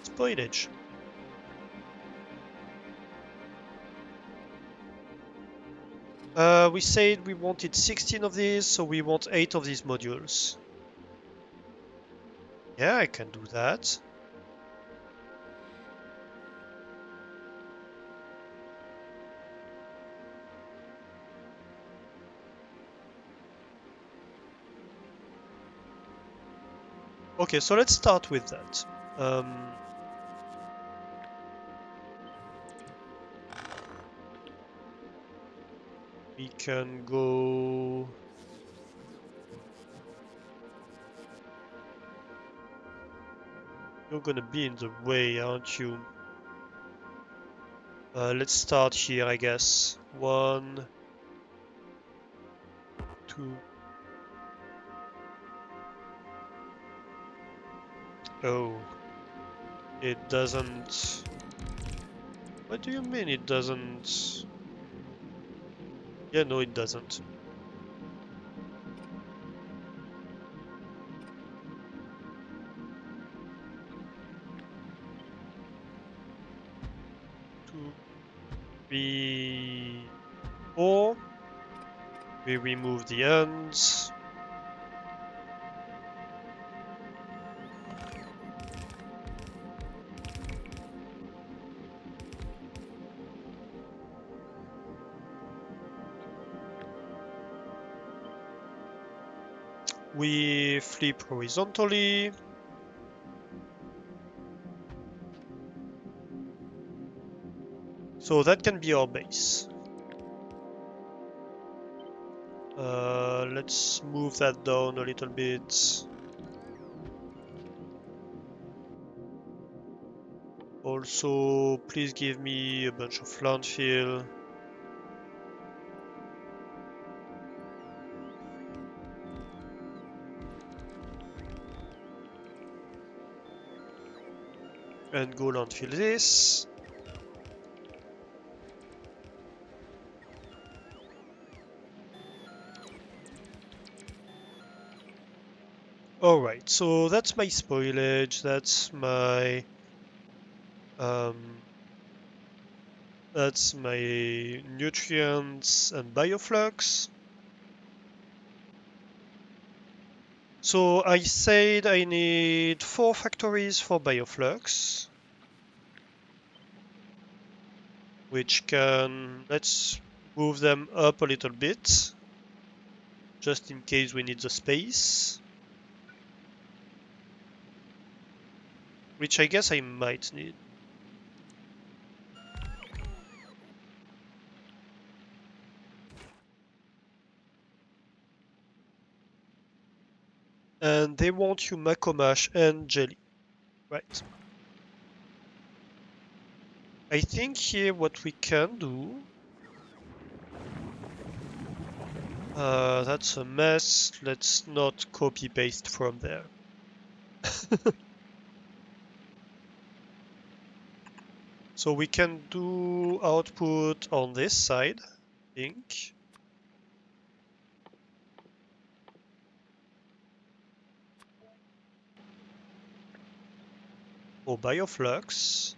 Spoilage. We said we wanted 16 of these, so we want 8 of these modules. Yeah, I can do that. Okay, so let's start with that. We can go... You're gonna be in the way, aren't you? Let's start here, I guess. 1, 2... Oh, it doesn't... What do you mean it doesn't? Yeah, no, it doesn't. Two, three, four. We remove the ends. We flip horizontally. So that can be our base. Let's move that down a little bit. Also, please give me a bunch of landfill. And go landfill this. Alright, so that's my spoilage, um, that's my nutrients and bioflux. So I said I need 4 factories for bioflux, which can, let's move them up a little bit, just in case we need the space, which I guess I might need. And they want you Mako Mash and Jelly. Right. I think here what we can do... that's a mess. Let's not copy-paste from there. So we can do output on this side, I think. For Bioflux.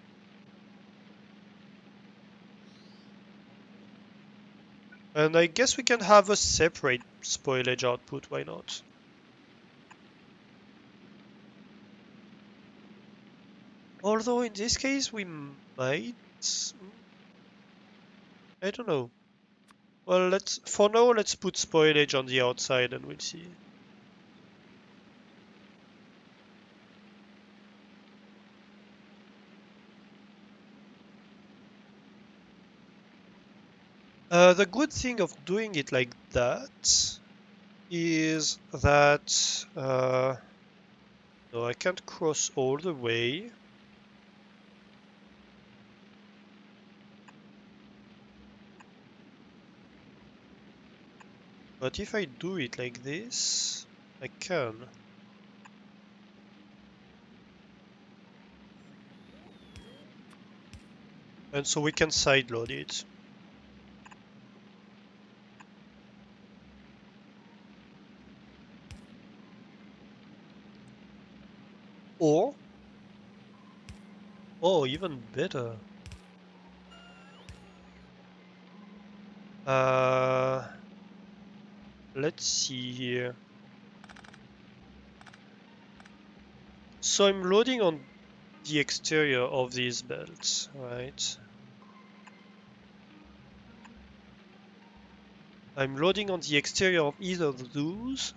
And I guess we can have a separate spoilage output, why not? Although in this case we might... I don't know. Well, for now let's put spoilage on the outside and we'll see. The good thing of doing it like that is that no, I can't cross all the way. But if I do it like this, I can. And so we can sideload it. Or, oh, even better. Uh, let's see here. So I'm loading on the exterior of these belts, right? I'm loading on the exterior of either of those.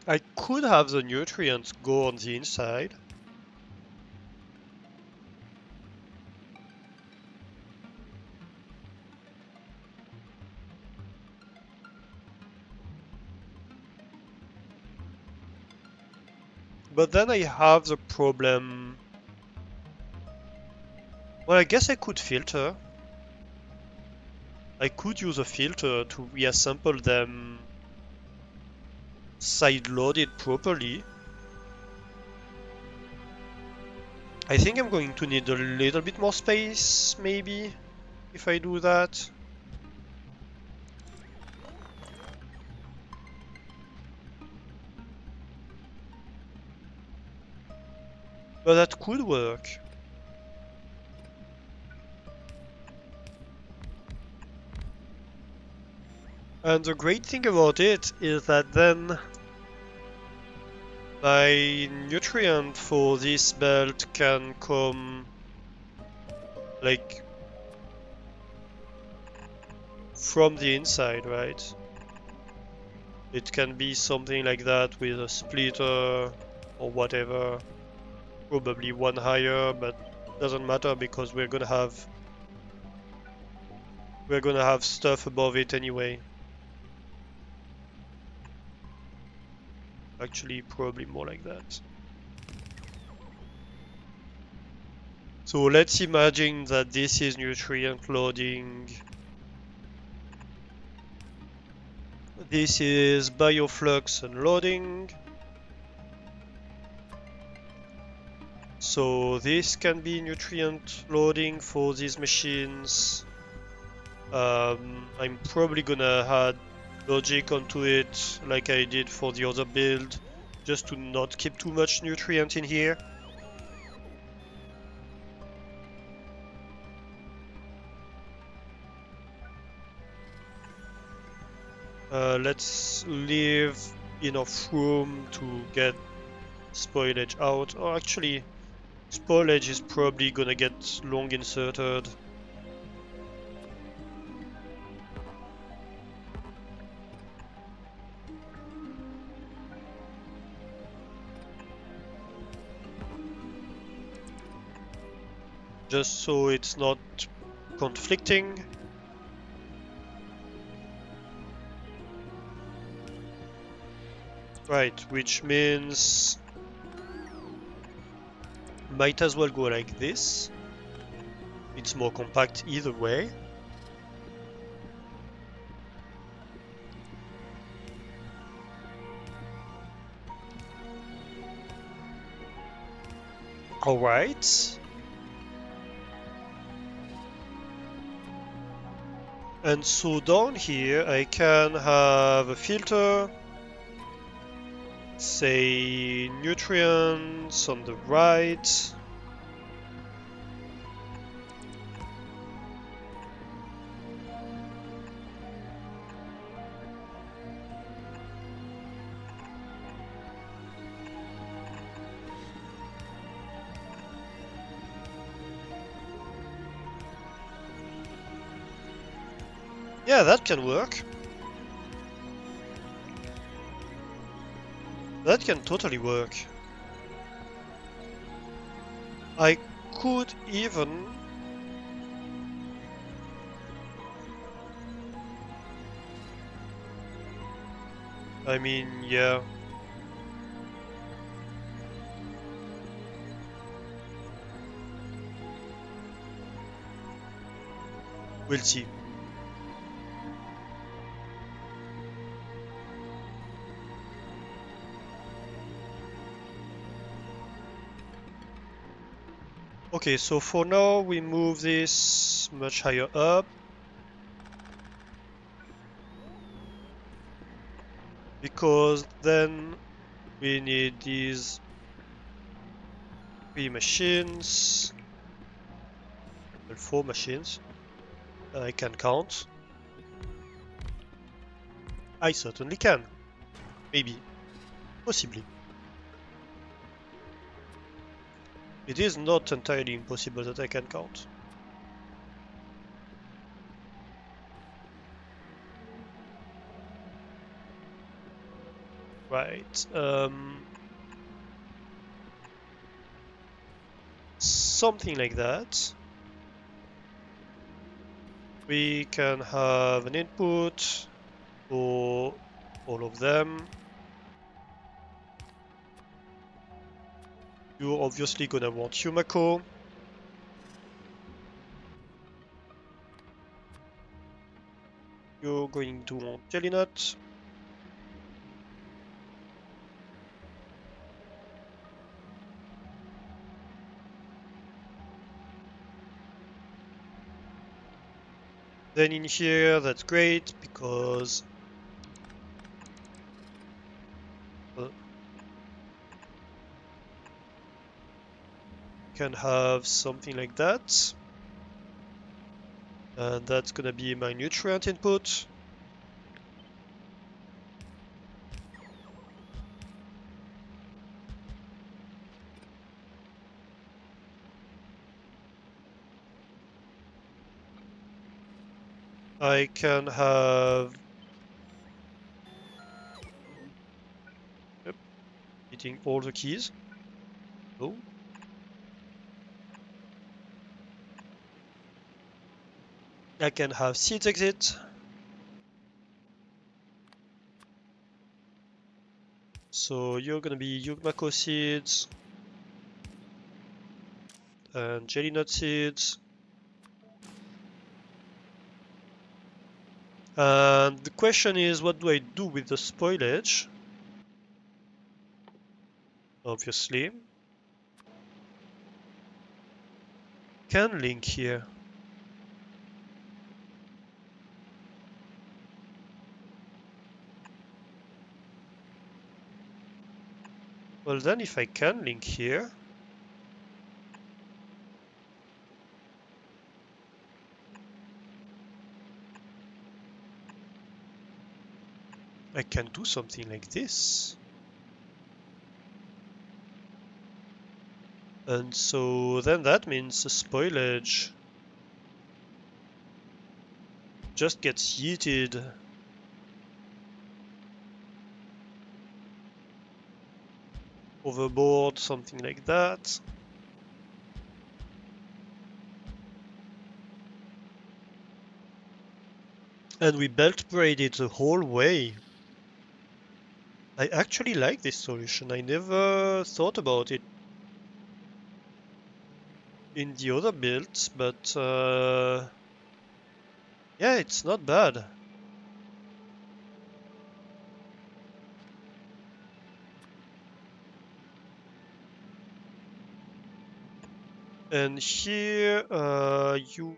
I could have the nutrients go on the inside. But then I have the problem. Well, I guess I could filter. I could use a filter to reassemble them side-loaded properly. I think I'm going to need a little bit more space, maybe, if I do that. But that could work. And the great thing about it is that then my nutrient for this belt can come like from the inside, right? It can be something like that with a splitter or whatever. Probably one higher, but doesn't matter because we're gonna have stuff above it anyway. Actually, probably more like that. So let's imagine that this is nutrient loading. This is bioflux unloading. So this can be nutrient loading for these machines. I'm probably gonna add logic onto it like I did for the other build, just to not keep too much nutrient in here. Let's leave enough room to get spoilage out. Oh, actually, spoilage is probably gonna get long inserted. Just so it's not conflicting. Right, which means might as well go like this. It's more compact either way. Alright. And so down here I can have a filter, say nutrients on the right. Yeah, that can work. That can totally work. I could even... I mean, yeah. We'll see. Okay, so for now we move this much higher up. Because then we need these 3 machines. Well, 4 machines. I can count. I certainly can. Maybe. Possibly. It is not entirely impossible that I can count. Right. Something like that. We can have an input for all of them. You're obviously gonna want Yumako. You're going to want Jelly-Nut. Then in here, that's great because can have something like that. And that's gonna be my nutrient input. I can have... Yep, hitting all the keys. Oh. I can have seeds exit. So you're gonna be Yugmako seeds and jelly nut seeds. And the question is, what do I do with the spoilage? Obviously. Can link here. Well then, if I can link here, I can do something like this. And so then that means the spoilage just gets yeeted overboard, something like that. And we belt braid it the whole way. I actually like this solution. I never thought about it in the other builds, but yeah, it's not bad. And here you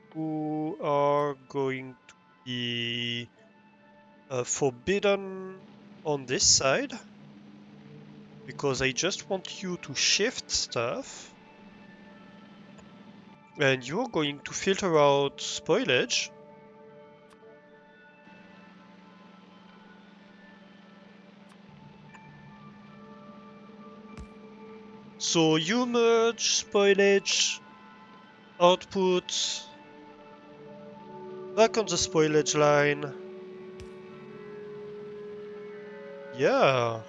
are going to be forbidden on this side because I just want you to shift stuff, and you're going to filter out spoilage. So you merge spoilage output back on the spoilage line. Yeah.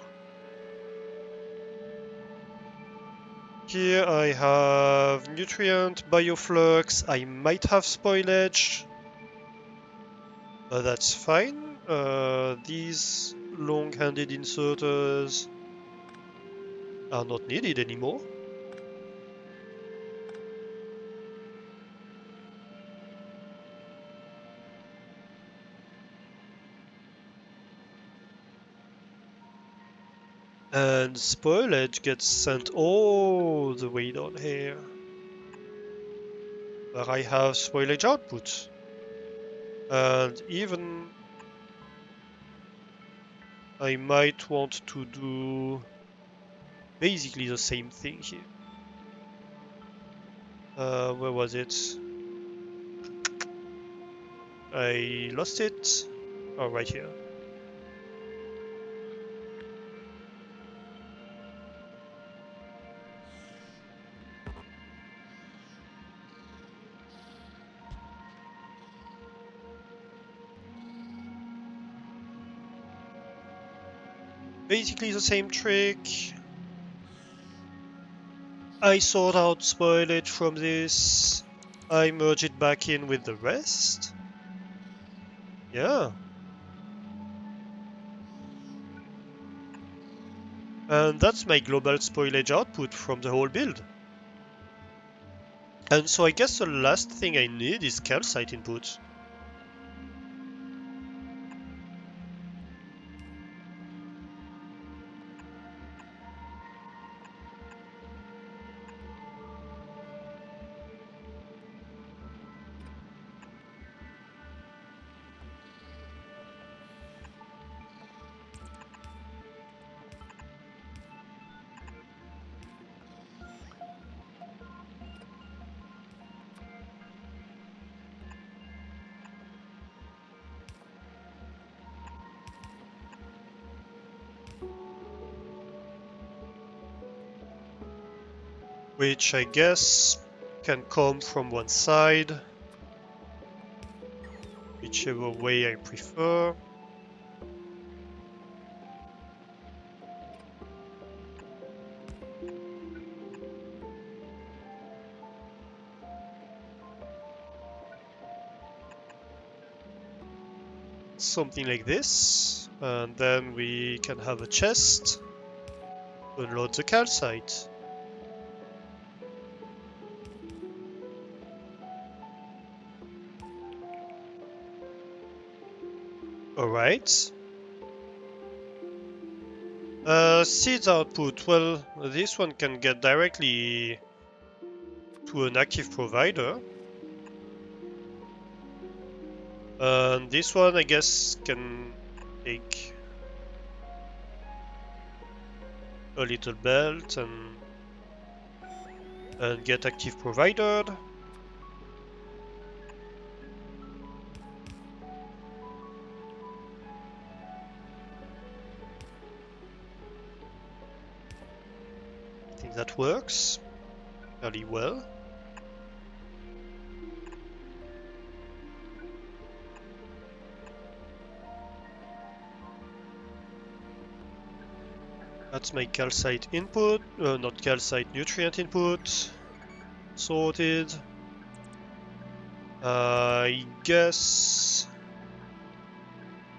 Here I have nutrient, bioflux, I might have spoilage, but that's fine. These long-handed inserters are not needed anymore. And spoilage gets sent all the way down here, where I have spoilage output. And even I might want to do basically the same thing here. Where was it? I lost it. Oh, right here. Basically the same trick. I sort out spoilage from this. I merge it back in with the rest. Yeah. And that's my global spoilage output from the whole build. And so I guess the last thing I need is calcite input. Which I guess can come from one side, whichever way I prefer. Something like this, and then we can have a chest to unload the calcite. Alright. Seeds output. Well, this one can get directly to an active provider. And this one, I guess, can take a little belt and get active provided. I think that works fairly well. That's my calcite input, not calcite, nutrient input. Sorted. I guess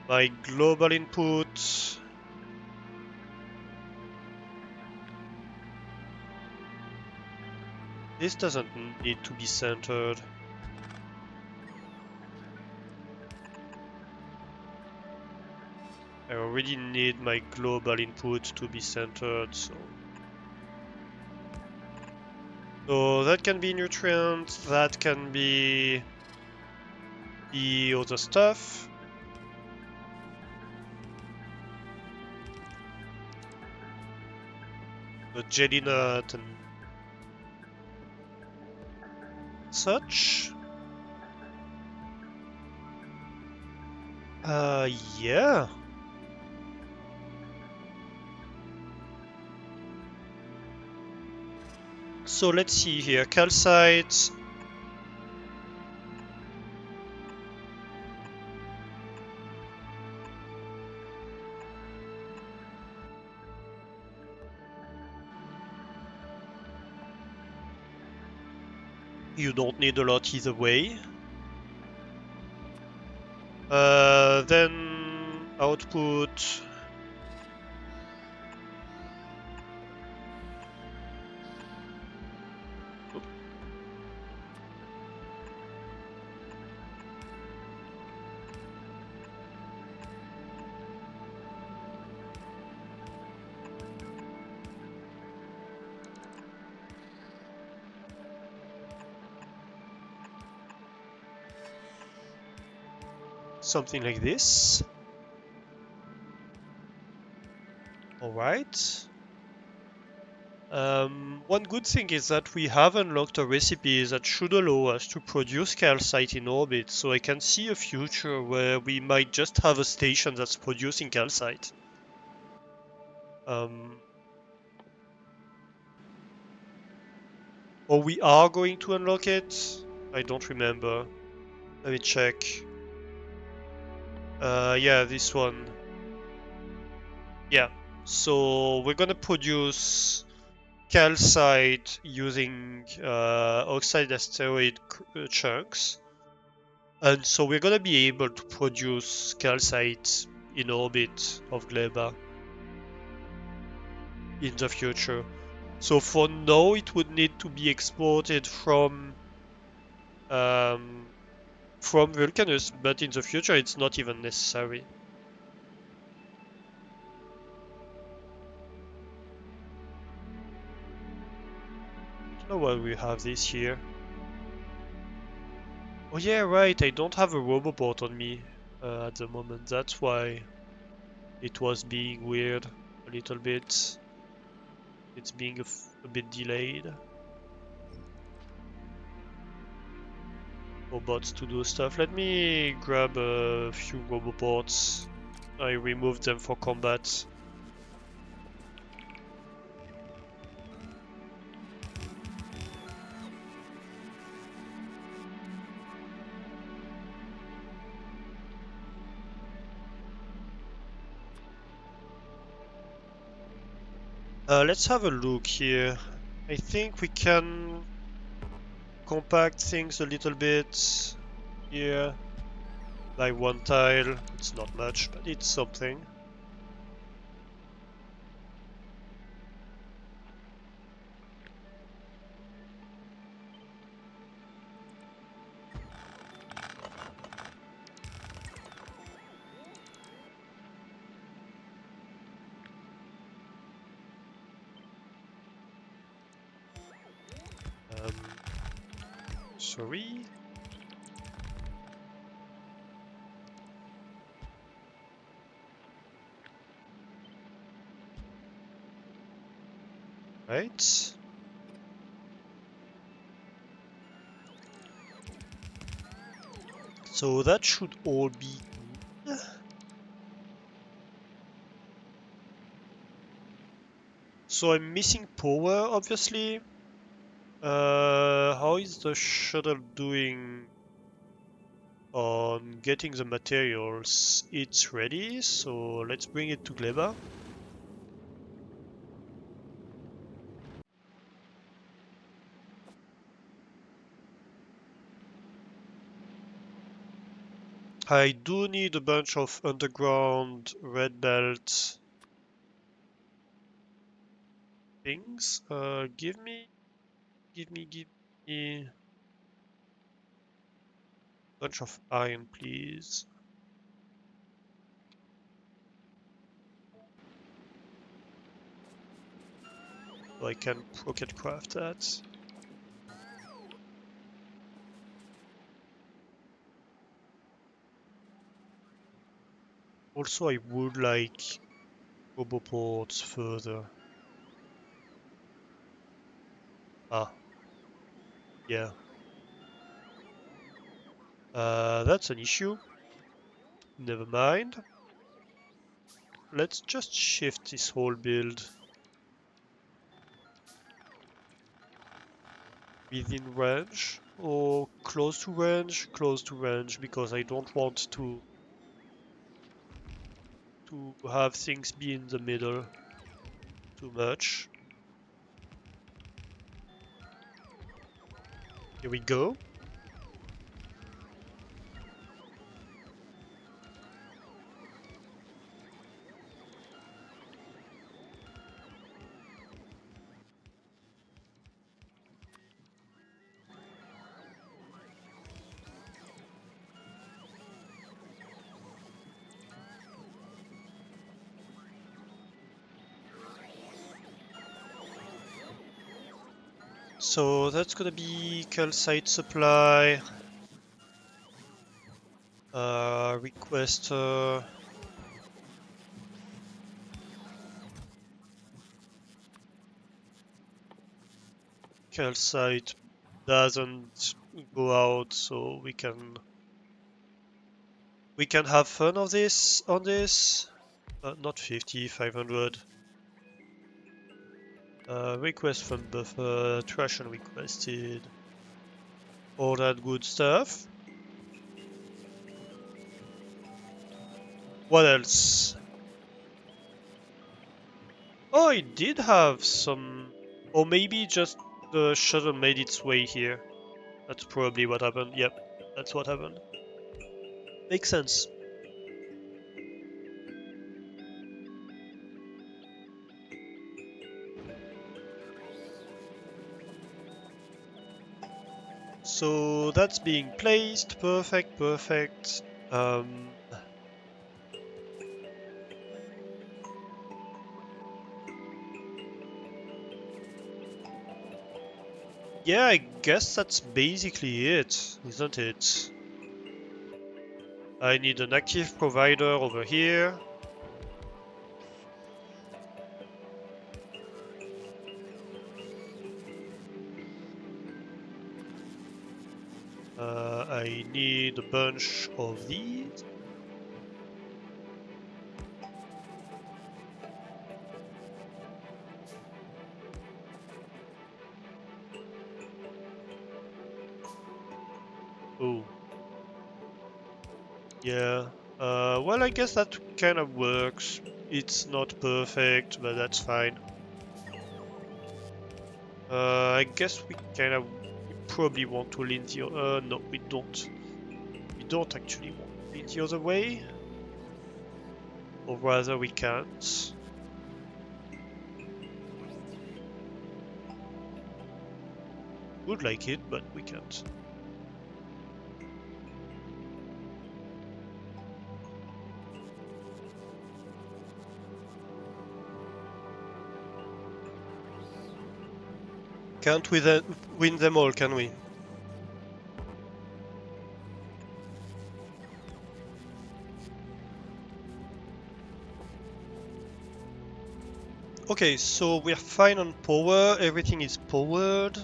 my global input This doesn't need to be centered. I already need my global input to be centered, so that can be nutrient, that can be the other stuff. The jelly nut and such. Yeah. So let's see here, calcite. You don't need a lot either way. Then output. Something like this. Alright. One good thing is that we have unlocked a recipe that should allow us to produce calcite in orbit, so I can see a future where we might just have a station that's producing calcite. Or we are going to unlock it? I don't remember. Let me check. Yeah, this one. Yeah. So we're gonna produce calcite using oxide asteroid chunks. And so we're gonna be able to produce calcite in orbit of Gleba in the future. So for now, it would need to be exported um, from Vulcanus, but in the future, it's not even necessary. I don't know why we have this here. Oh yeah, right. I don't have a roboport on me at the moment. That's why it was being weird a little bit. It's being a bit delayed. Robots to do stuff. Let me grab a few roboports. I removed them for combat. Let's have a look here. I think we can compact things a little bit here by one tile. It's not much, but it's something. Um, sorry. Right. So that should all be good. So I'm missing power, obviously. How is the shuttle doing on getting the materials? It's ready, so let's bring it to Gleba. I do need a bunch of underground red belt things. Give me Give me bunch of iron, please. So I can rocket craft that. Also, I would like roboports further. Ah, yeah. That's an issue. Never mind. Let's just shift this whole build within range or close to range, because I don't want to have things be in the middle too much. Here we go. So that's gonna be calcite supply. Request calcite doesn't go out, so we can have fun of this on this. Not 50, 500. Request from buffer, trash unrequested. All that good stuff. What else? Oh, it did have some... Or maybe just the shuttle made its way here. That's probably what happened. Yep, that's what happened. Makes sense. So that's being placed. Perfect, perfect. Yeah, I guess that's basically it, isn't it? I need an active provider over here. I need a bunch of these. Oh, yeah. Well, I guess that kind of works. It's not perfect, but that's fine. I guess we probably want to lean the... no, we don't. We don't actually want to lean the other way. Or rather, we can't. Would like it, but we can't. Can't we then win them all, can we? Okay, so we're fine on power. Everything is powered.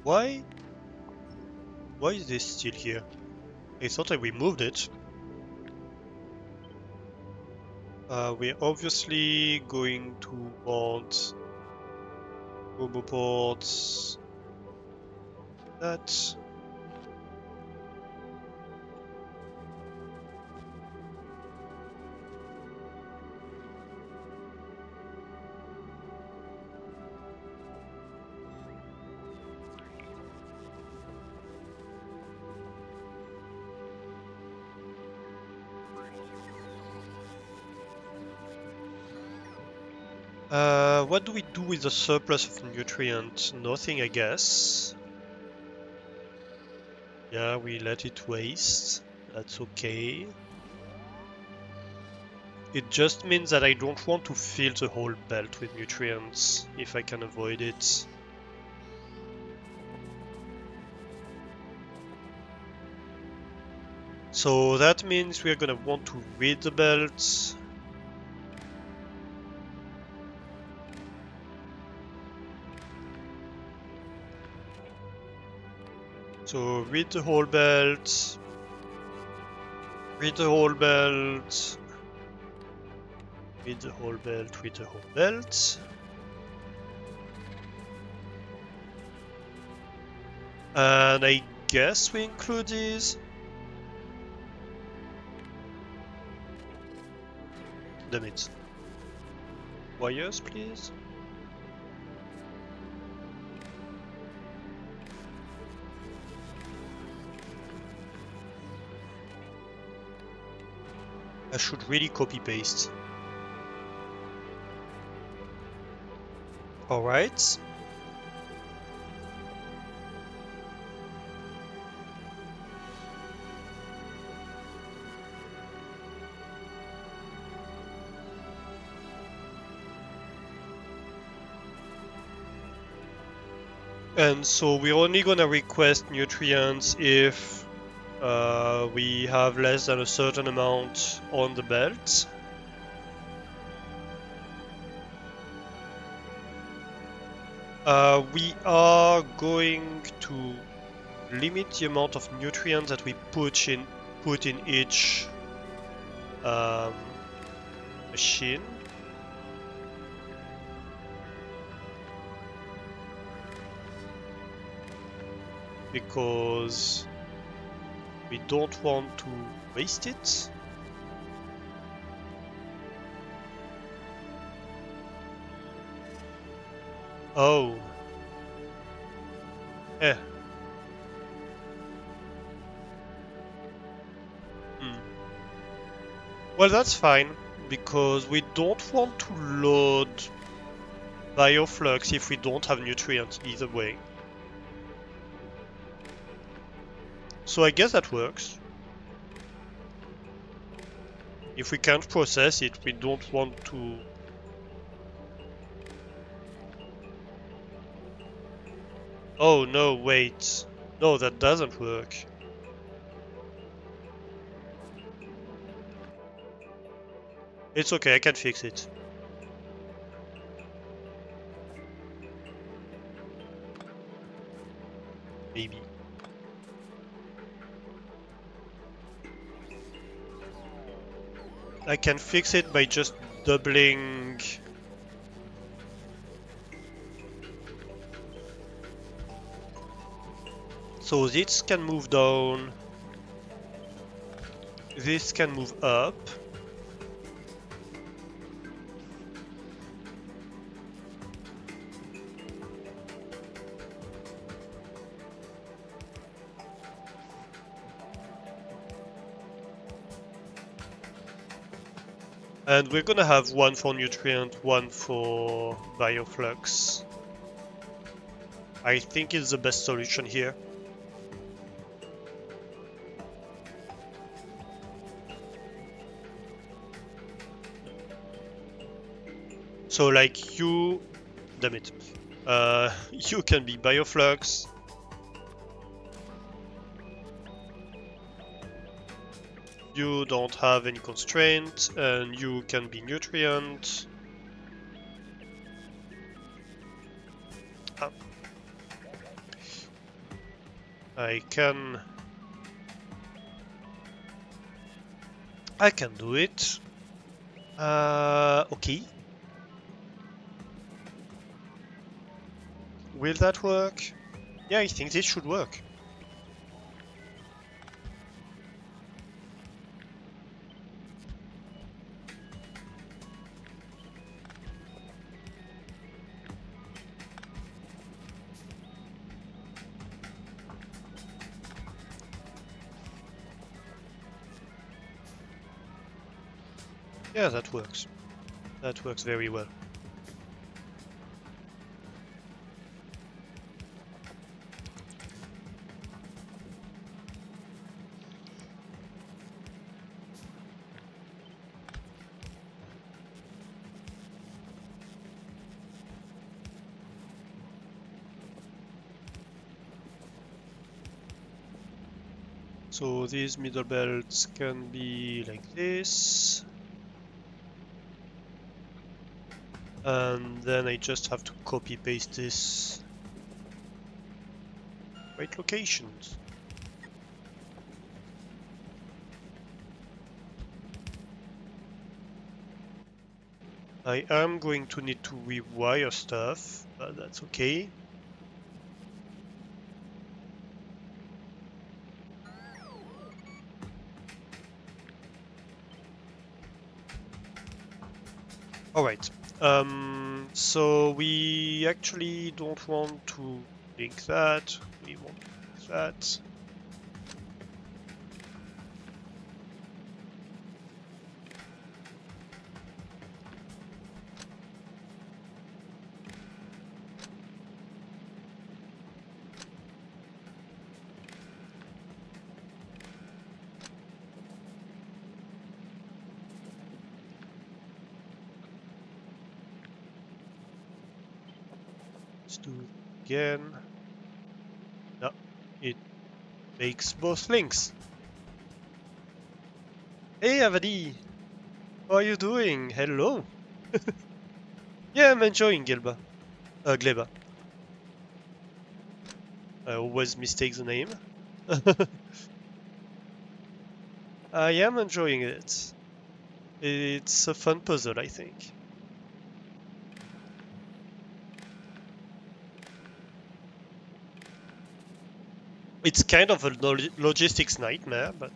Why? Why is this still here? I thought I removed it. We're obviously going to want roboports. That. What do we do with the surplus of nutrients? Nothing, I guess. Yeah, we let it waste. That's okay. It just means that I don't want to fill the whole belt with nutrients, if I can avoid it. So that means we're gonna want to rid the belt. So rid the whole belt. Rid the whole belt. Rid the whole belt, rid the whole belt. And I guess we include these. Damn it. Wires, please. I should really copy paste. Alright. And so we're only gonna request nutrients if we have less than a certain amount on the belt. We are going to limit the amount of nutrients that we put in each machine. Because we don't want to waste it. Oh. Eh. Well, that's fine, because we don't want to load bioflux if we don't have nutrients either way. So I guess that works. If we can't process it, we don't want to... Oh no, wait. No, that doesn't work. It's okay, I can fix it. Maybe. I can fix it by just doubling... So this can move down. This can move up. And we're gonna have one for nutrient, one for bioflux. I think it's the best solution here. So like you, damn it, you can be bioflux. You don't have any constraint, and you can be nutrient. Ah. I can do it. Okay. Will that work? Yeah, I think this should work. Yeah, that works. That works very well. So these middle belts can be like this. And then I just have to copy paste this. Right locations. I am going to need to rewire stuff, but that's okay. Alright, so we actually don't want to link that, we want to link that. Let's do it again. No, it makes both links. Hey Avadi, how are you doing? Hello. Yeah, I'm enjoying Gleba. I always mistake the name. I am enjoying it. It's a fun puzzle, I think. It's kind of a logistics nightmare, but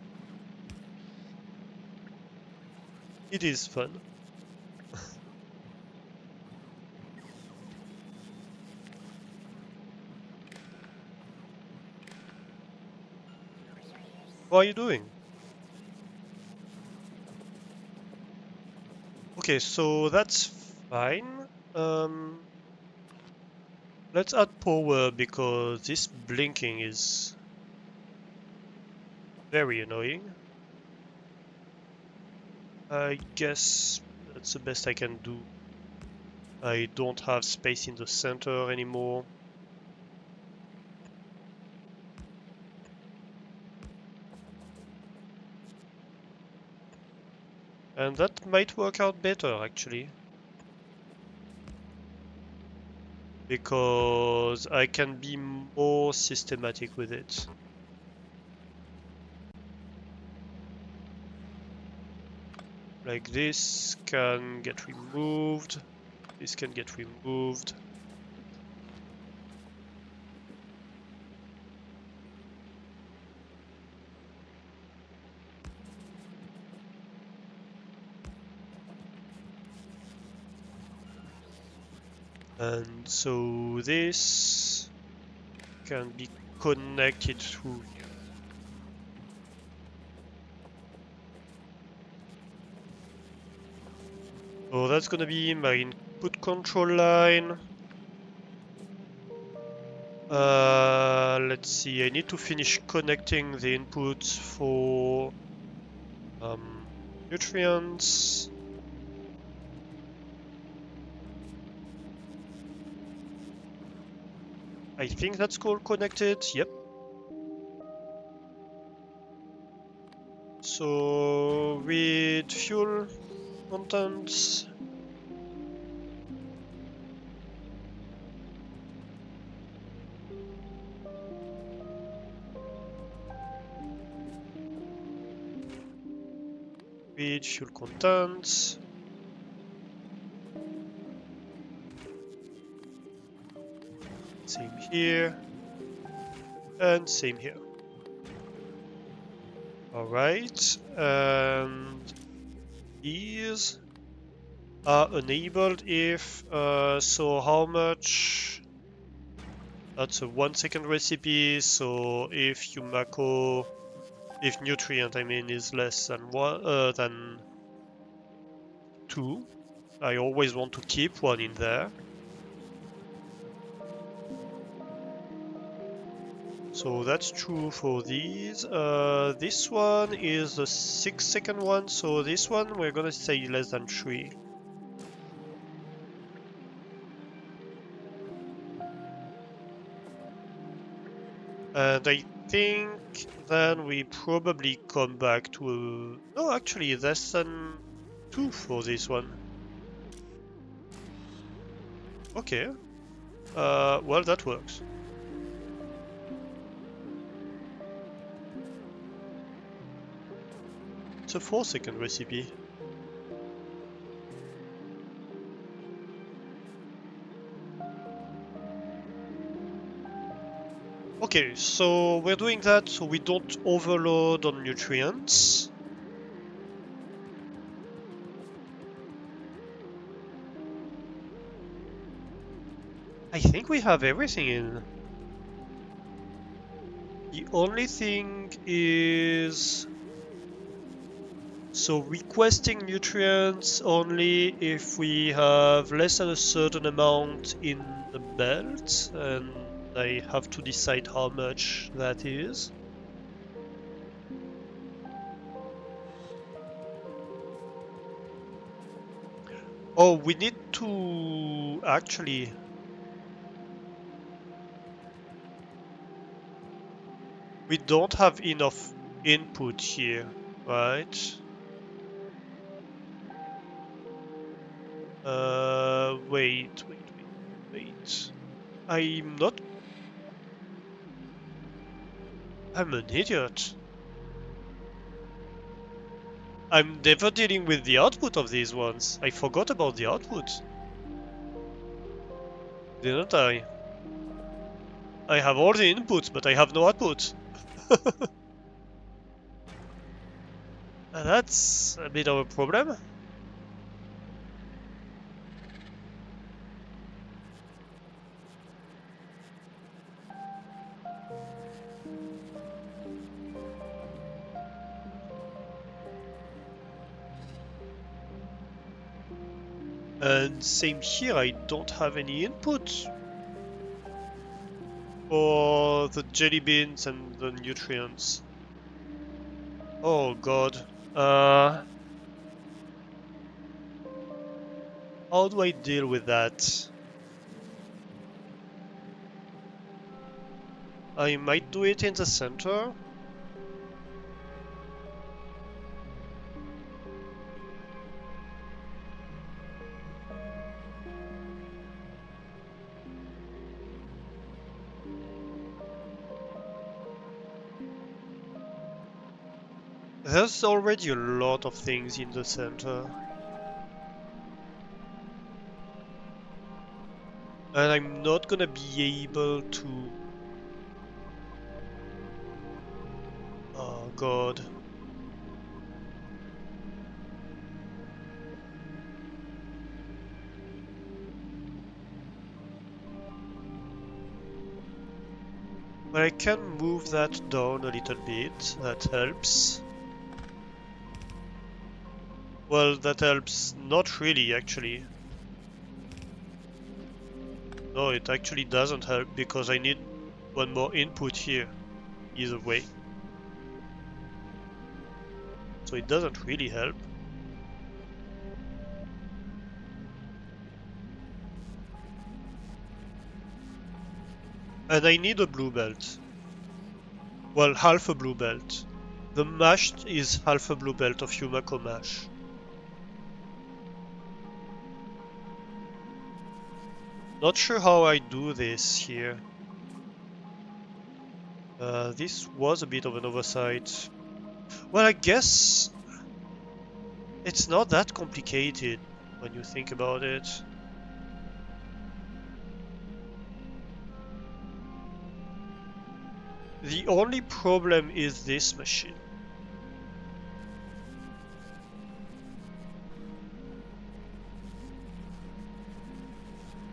it is fun. What are you doing? Okay, so that's fine. Let's add power because this blinking is very annoying. I guess that's the best I can do. I don't have space in the center anymore. And that might work out better, actually. Because I can be more systematic with it. Like this can get removed. This can get removed. And so this can be connected through here. So that's gonna be my input control line. Let's see, I need to finish connecting the inputs for nutrients. I think that's all connected, yep. So with fuel contents, with fuel contents. Same here, and same here. Alright, and these are enabled if, so how much? That's a 1 second recipe, so if you macro, if nutrient I mean is less than than 2, I always want to keep one in there. So that's true for these. This one is the 6 second one, so this one we're gonna say less than 3. And I think then we probably come back to a... No, actually, less than 2 for this one. Okay. Well, that works. It's a 4-second recipe. Okay, so we're doing that so we don't overload on nutrients. I think we have everything in. The only thing is... So requesting nutrients only if we have less than a certain amount in the belt, and I have to decide how much that is. Oh, we need to actually... We don't have enough input here, right? Wait. I'm an idiot. I'm never dealing with the output of these ones. I forgot about the output. Didn't I? I have all the inputs, but I have no output. That's a bit of a problem. And same here, I don't have any input for the jelly beans and the nutrients. Oh god. How do I deal with that? I might do it in the center. There's already a lot of things in the center. And I'm not gonna be able to... Oh god. But I can move that down a little bit, that helps. Well, that helps not really, actually. No, it actually doesn't help because I need one more input here, either way. So it doesn't really help. And I need a blue belt. Well, half a blue belt. The mash is half a blue belt of Yumako mash. Not sure how I do this here. This was a bit of an oversight. Well, I guess it's not that complicated when you think about it. The only problem is this machine.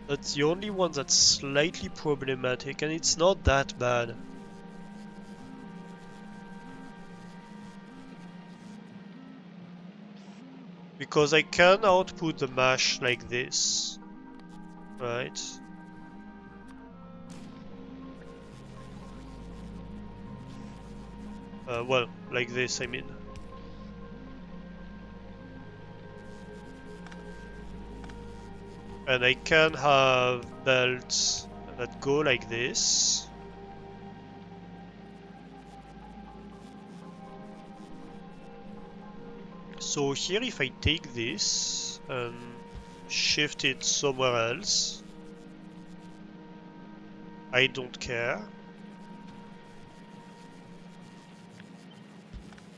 That's the only one that's slightly problematic, and it's not that bad. Because I can output the mash like this, right? Well, like this, I mean. And I can have belts that go like this. So here if I take this and shift it somewhere else, I don't care.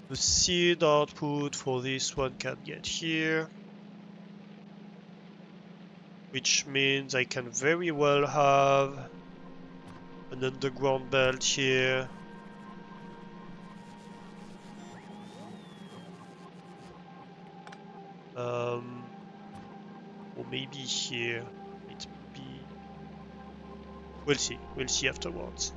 The seed output for this one can get here, which means I can very well have an underground belt here. Or maybe here it be. We'll see. We'll see afterwards.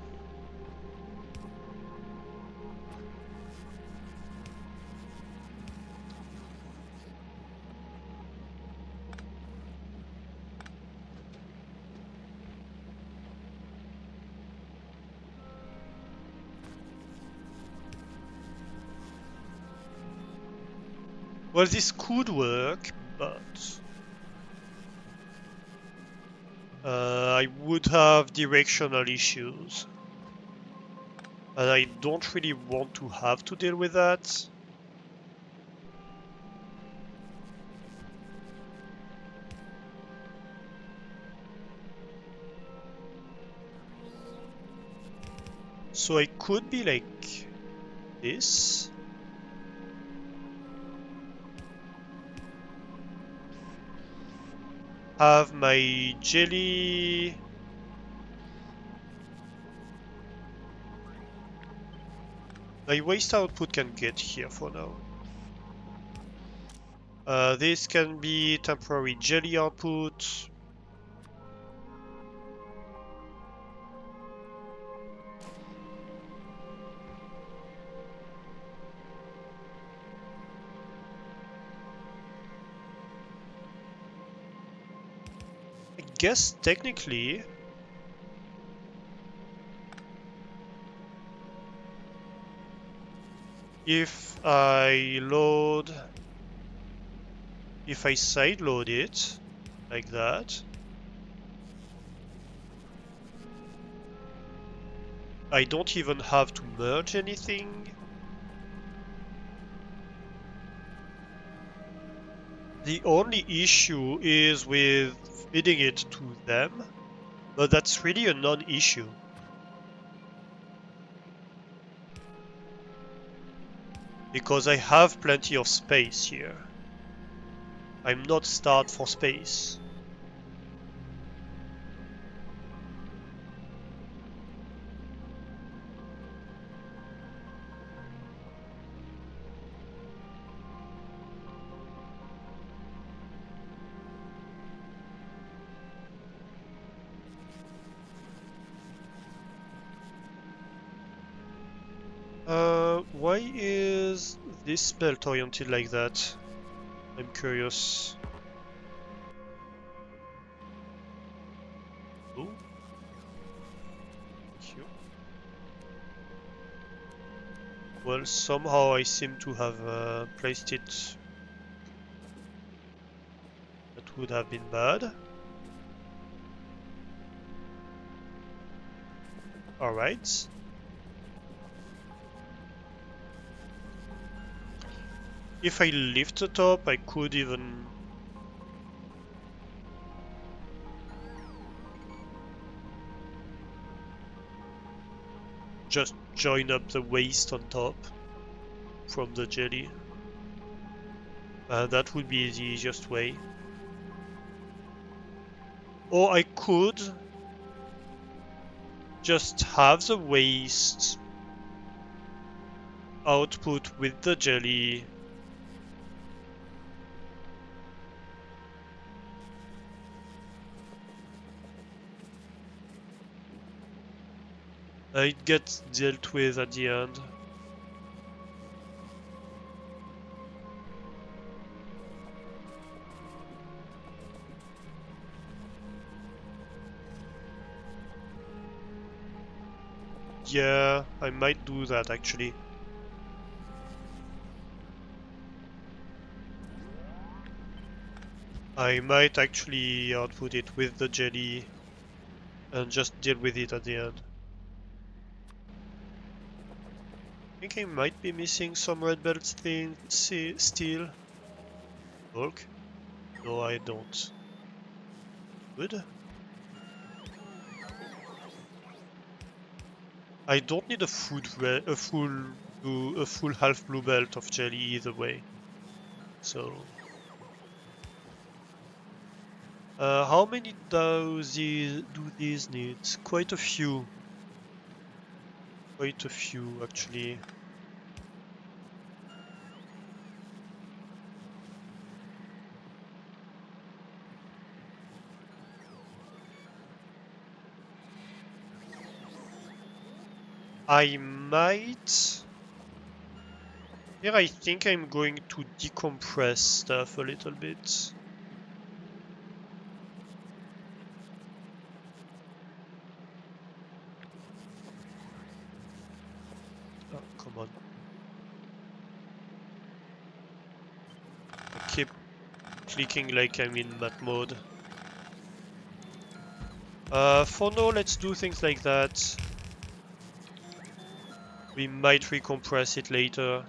Well, this could work, but I would have directional issues. And I don't really want to have to deal with that. So I could be like this. Have my jelly. My waste output can get here for now. This can be temporary jelly output. I guess technically if I side load it like that, I don't even have to merge anything. The only issue is with feeding it to them, but that's really a non-issue. Because I have plenty of space here. I'm not starved for space. Why is this belt oriented like that? I'm curious. Oh. Here. Well, somehow I seem to have placed it. That would have been bad. Alright. If I lift the top, I could even just join up the waste on top from the jelly. That would be the easiest way. Or I could just have the waste output with the jelly. It gets dealt with at the end. Yeah, I might do that actually. I might actually output it with the jelly and just deal with it at the end. I think I might be missing some red belts still. Bulk? No, I don't. Good. I don't need a full half blue belt of jelly either way. So, how many do these need? Quite a few. Quite a few, actually. I might. Here, I think I'm going to decompress stuff a little bit. Oh, come on. I keep clicking like I'm in map mode. For now, let's do things like that. We might recompress it later.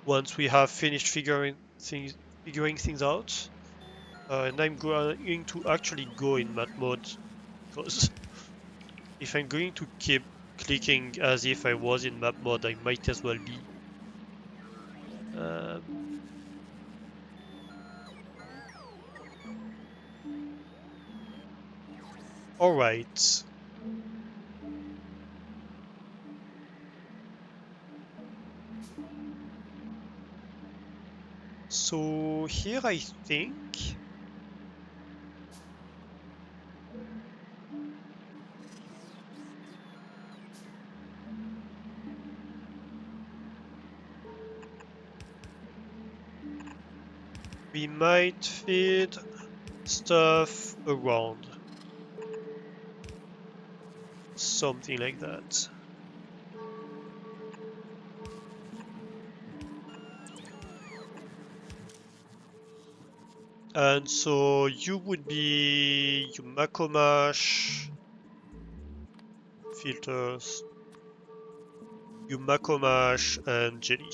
Once we have finished figuring things out. And I'm going to actually go in map mode, because if I'm going to keep clicking as if I was in map mode, I might as well be. Um, Alright. So here I think we might feed stuff around. Something like that. And so you would be Yumakomash filters, Yumakomash and Jelly.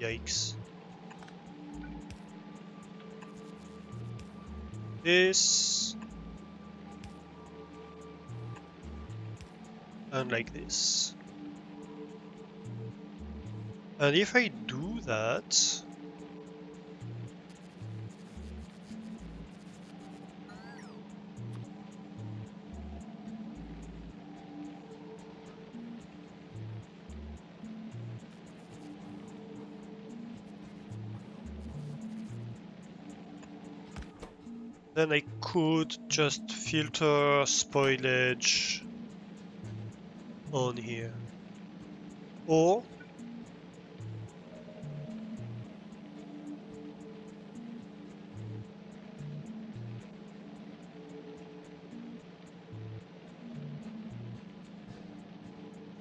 Yikes. This and like this. And if I do that, then I could just filter spoilage on here. Or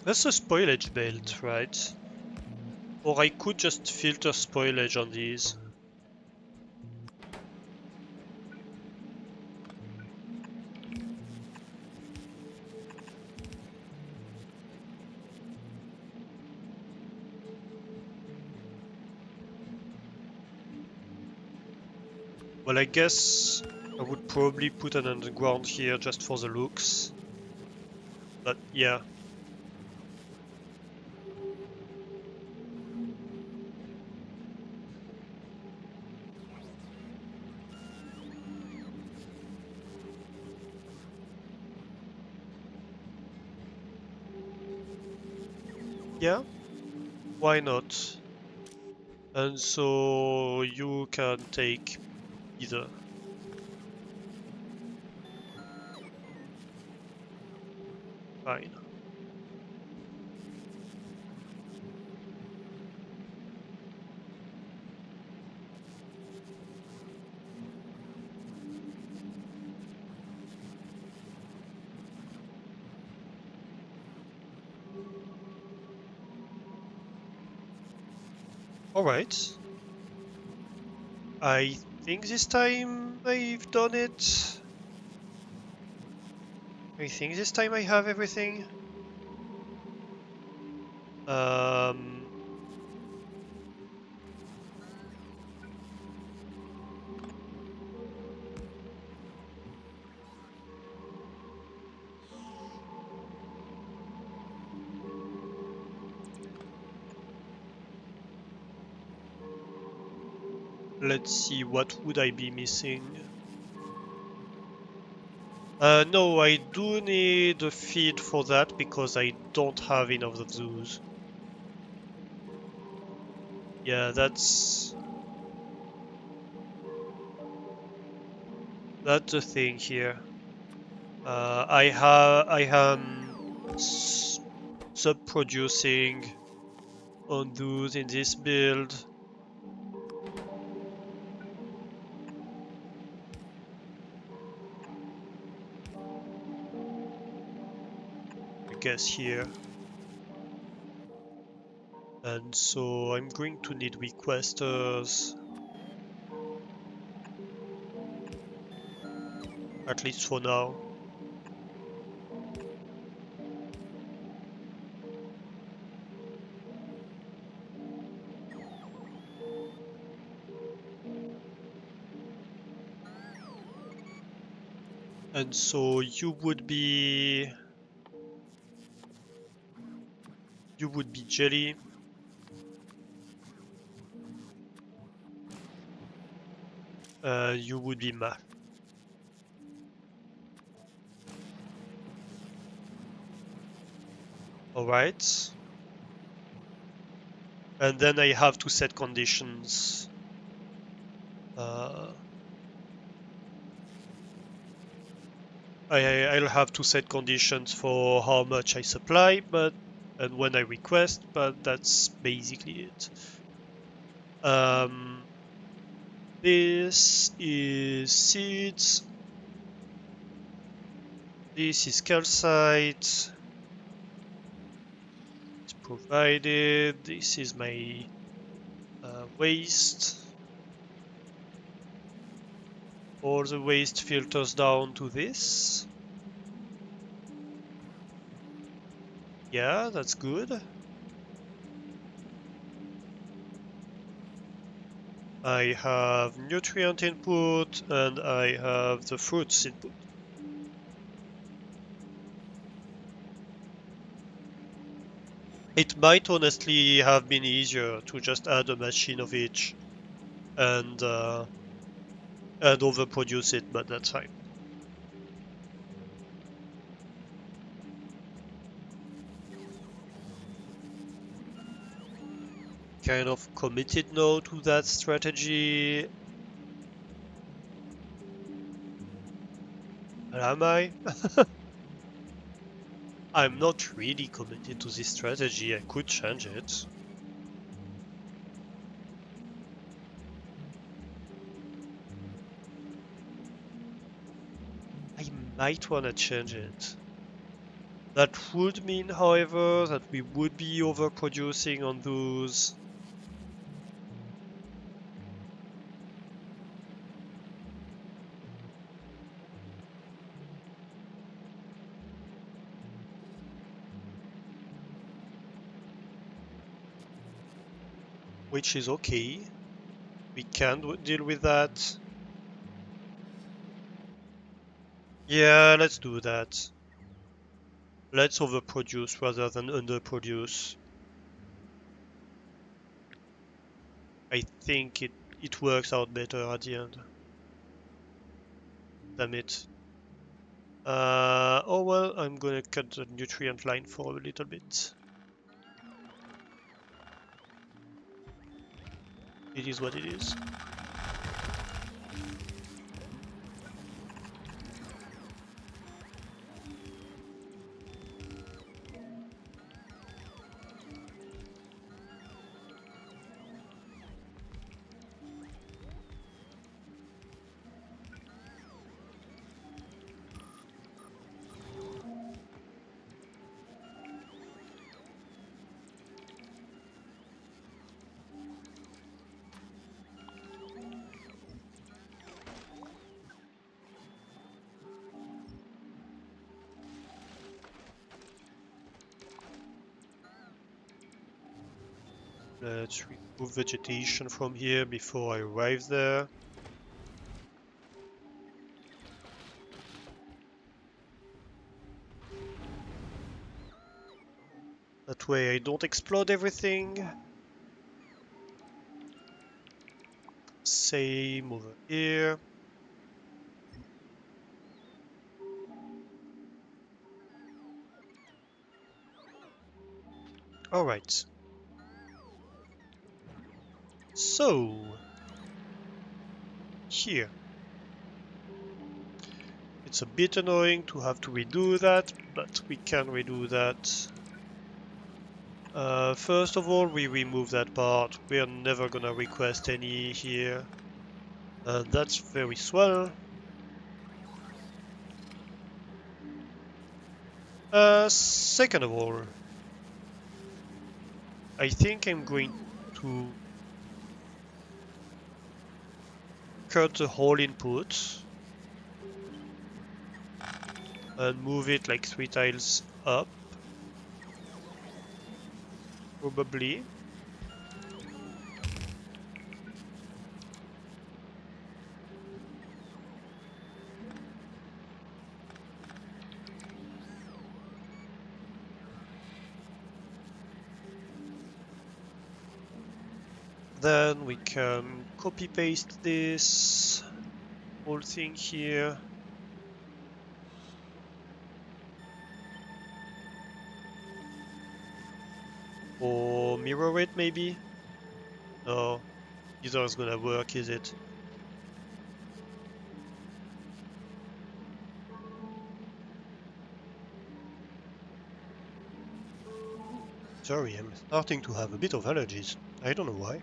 that's a spoilage belt, right? Or I could just filter spoilage on these. Well, I guess I would probably put an underground here just for the looks. But yeah. Yeah, why not? And so you can take either. Fine. Alright. I think this time I've done it. I think this time I have everything. Um, let's see, what would I be missing? No, I do need a feed for that because I don't have enough of those. Yeah, that's the thing here. I am sub-producing on those in this build. I guess here. And so I'm going to need requesters, at least for now. And so you would be jelly. You would be math. All right. And then I have to set conditions. Uh, I'll have to set conditions for how much I supply, and when I request, but that's basically it. Um, this is seeds. This is calcite. It's provided. This is my waste. All the waste filters down to this. Yeah, that's good. I have nutrient input and I have the fruits input. It might honestly have been easier to just add a machine of each and overproduce it, but that's fine. Kind of committed now to that strategy. Am I? I'm not really committed to this strategy. I could change it. I might want to change it. That would mean, however, that we would be overproducing on those. Which is okay. We can deal with that. Yeah, let's do that. Let's overproduce rather than underproduce. I think it works out better at the end. Damn it. Oh well, I'm gonna cut the nutrient line for a little bit. It is what it is. Let's remove vegetation from here before I arrive there. That way I don't explode everything. Same over here. Alright. So, here. It's a bit annoying to have to redo that, but we can redo that. First of all, we remove that part. We are never gonna request any here. That's very swell. Second of all, I think I'm going to cut the whole input and move it like 3 tiles up, probably. Then we can copy paste this whole thing here. Or mirror it maybe? No, neither is gonna work, is it? Sorry, I'm starting to have a bit of allergies. I don't know why.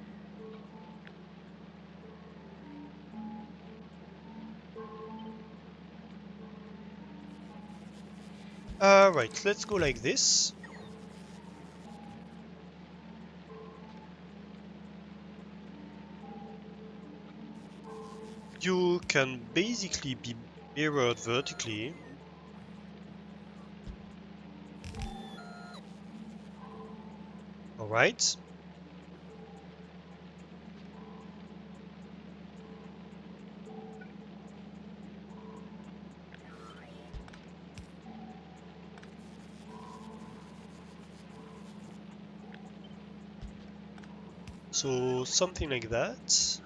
Right, let's go like this. You can basically be mirrored vertically. Alright. So something like that.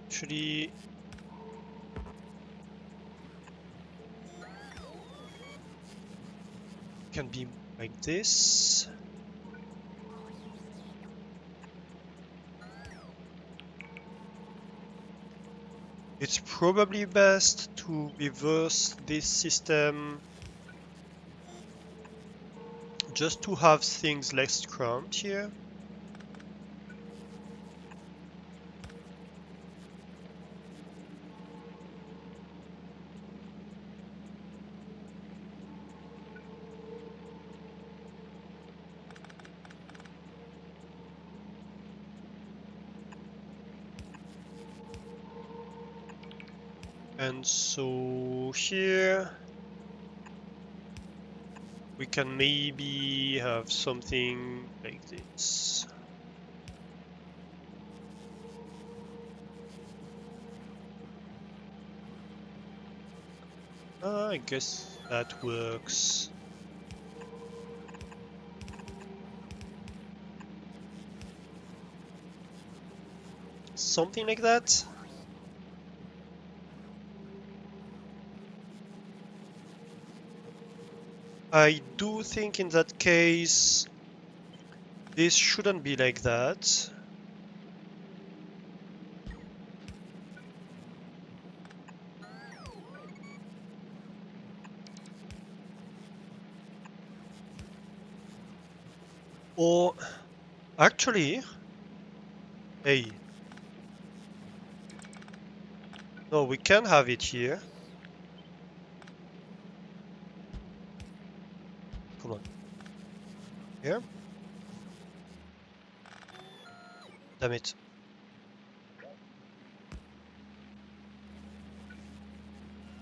Actually, can be like this. It's probably best to reverse this system just to have things less cramped here. And so here we can maybe have something like this. I guess that works. Something like that. I do think in that case this shouldn't be like that. Or actually, hey, no, we can have it here. Come on. Here. Damn it.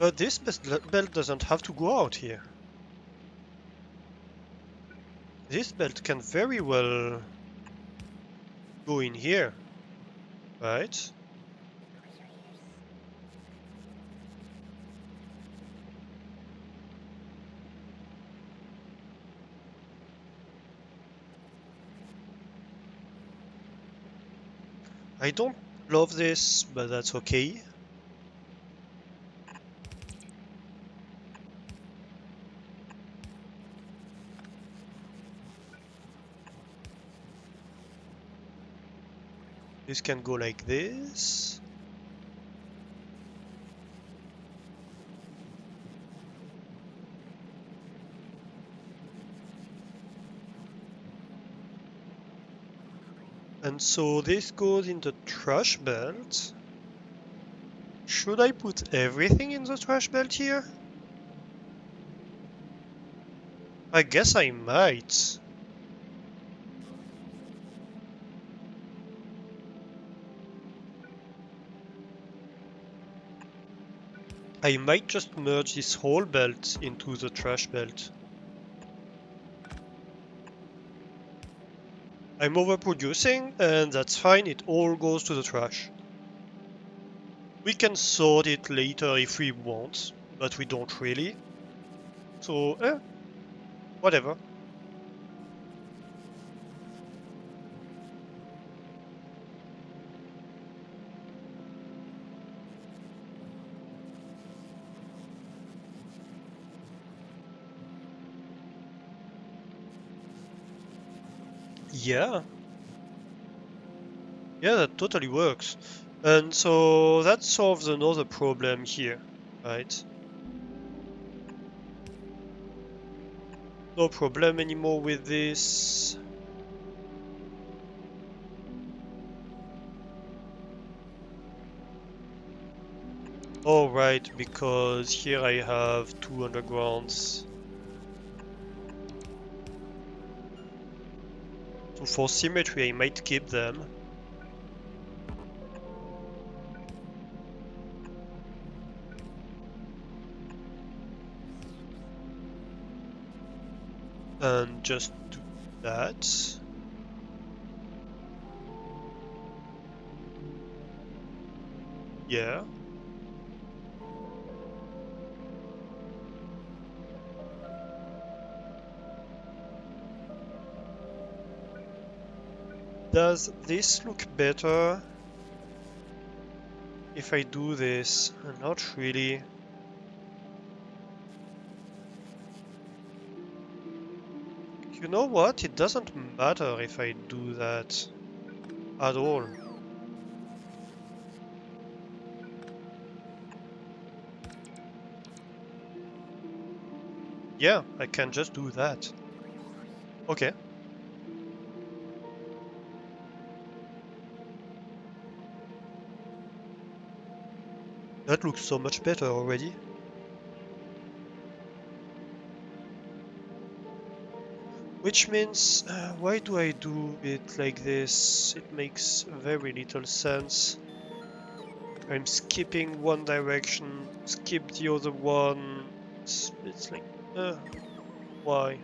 But this belt doesn't have to go out here. This belt can very well go in here, right? I don't love this, but that's okay. This can go like this. And so this goes in the trash belt. Should I put everything in the trash belt here? I guess I might. I might just merge this whole belt into the trash belt. I'm overproducing, and that's fine, it all goes to the trash. We can sort it later if we want, but we don't really. So, whatever. Yeah. Yeah, that totally works. And so that solves another problem here, right? No problem anymore with this. Oh, right, because here I have two undergrounds. So for symmetry, I might keep them. And just do that. Yeah. Does this look better if I do this? Not really. You know what? It doesn't matter if I do that at all. Yeah, I can just do that. Okay. That looks so much better already. Which means, why do I do it like this? It makes very little sense. I'm skipping one direction, skip the other one. It's like, why?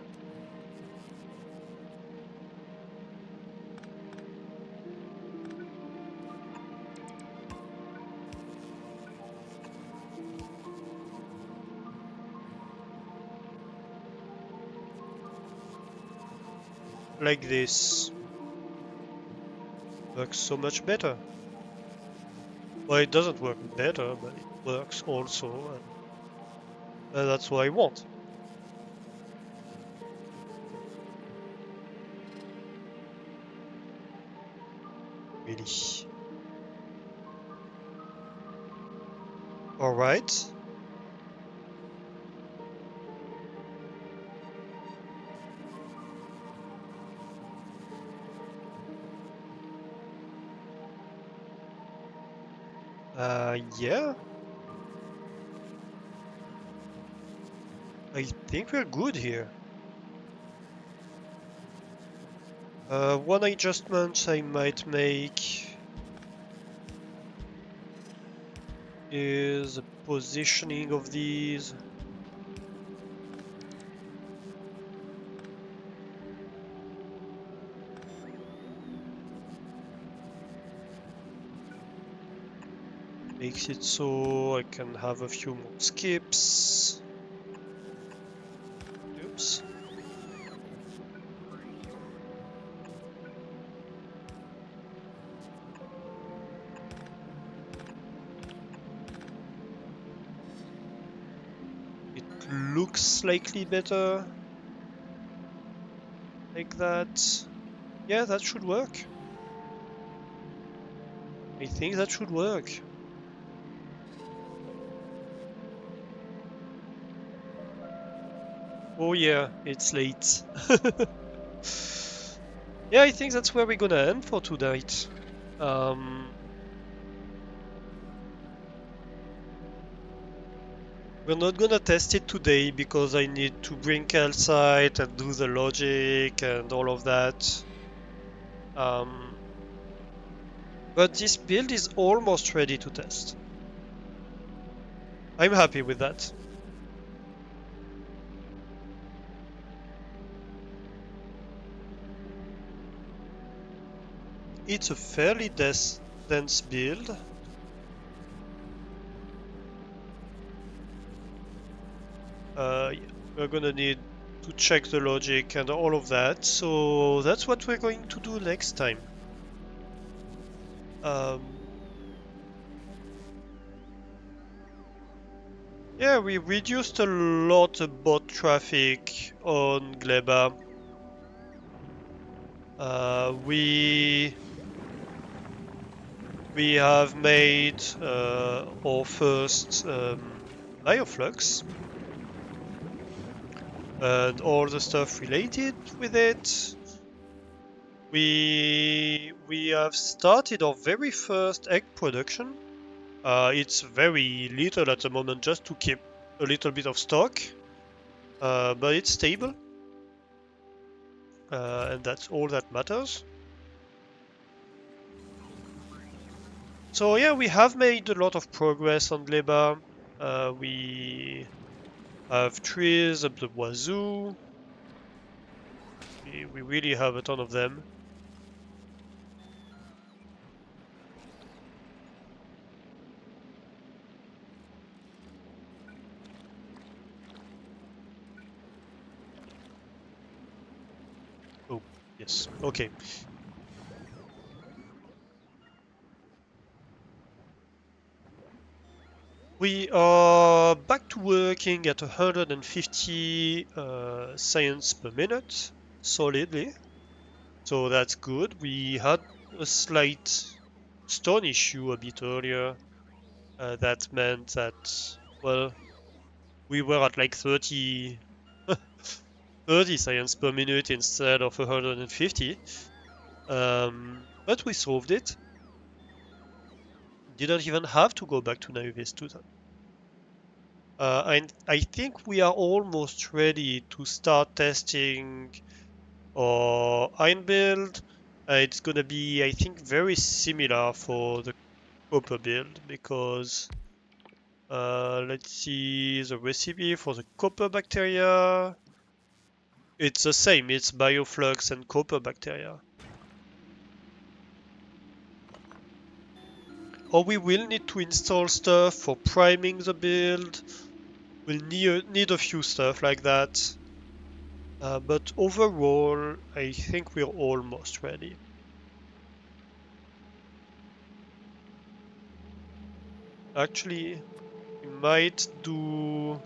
Like this. Works so much better. Well, it doesn't work better, but it works also, and that's what I want. Really. Alright. Yeah. I think we're good here. One adjustment I might make. is the positioning of these. Makes it so I can have a few more skips. Oops. It looks slightly better. Like that. Yeah, that should work. I think that should work. Oh yeah, it's late. Yeah, I think that's where we're gonna end for tonight. Um, we're not gonna test it today because I need to bring calcite and do the logic and all of that. Um, but this build is almost ready to test. I'm happy with that. It's a fairly dense build. Yeah, we're gonna need to check the logic and all of that, so that's what we're going to do next time. Um, yeah, we reduced a lot of bot traffic on Gleba. We have made our first bioflux and all the stuff related with it. We have started our very first egg production. It's very little at the moment, just to keep a little bit of stock, but it's stable, and that's all that matters. So yeah, we have made a lot of progress on Gleba. We have trees up the wazoo. We really have a ton of them. Oh, yes. Okay. We are back to working at 150 science per minute solidly. So that's good. We had a slight stone issue a bit earlier. That meant that, well, we were at like 30 science per minute instead of 150. But we solved it. Didn't even have to go back to Navivis to that. And I think we are almost ready to start testing our iron build. It's gonna be, I think, very similar for the copper build because let's see the recipe for the copper bacteria. It's the same, it's bioflux and copper bacteria. Or we will need to install stuff for priming the build. We'll need a few stuff like that. But overall, I think we're almost ready. Actually, we might do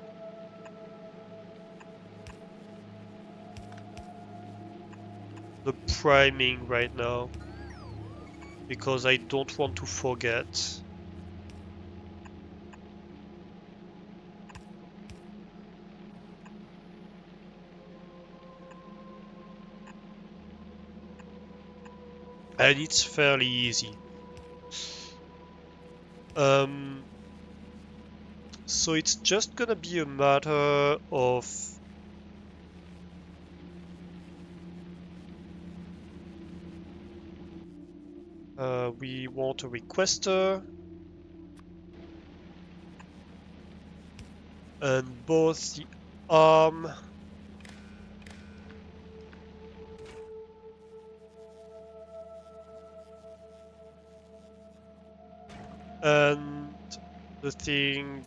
the priming right now because I don't want to forget. And it's fairly easy. Um, so it's just gonna be a matter of we want a requester. and both the arm and the thing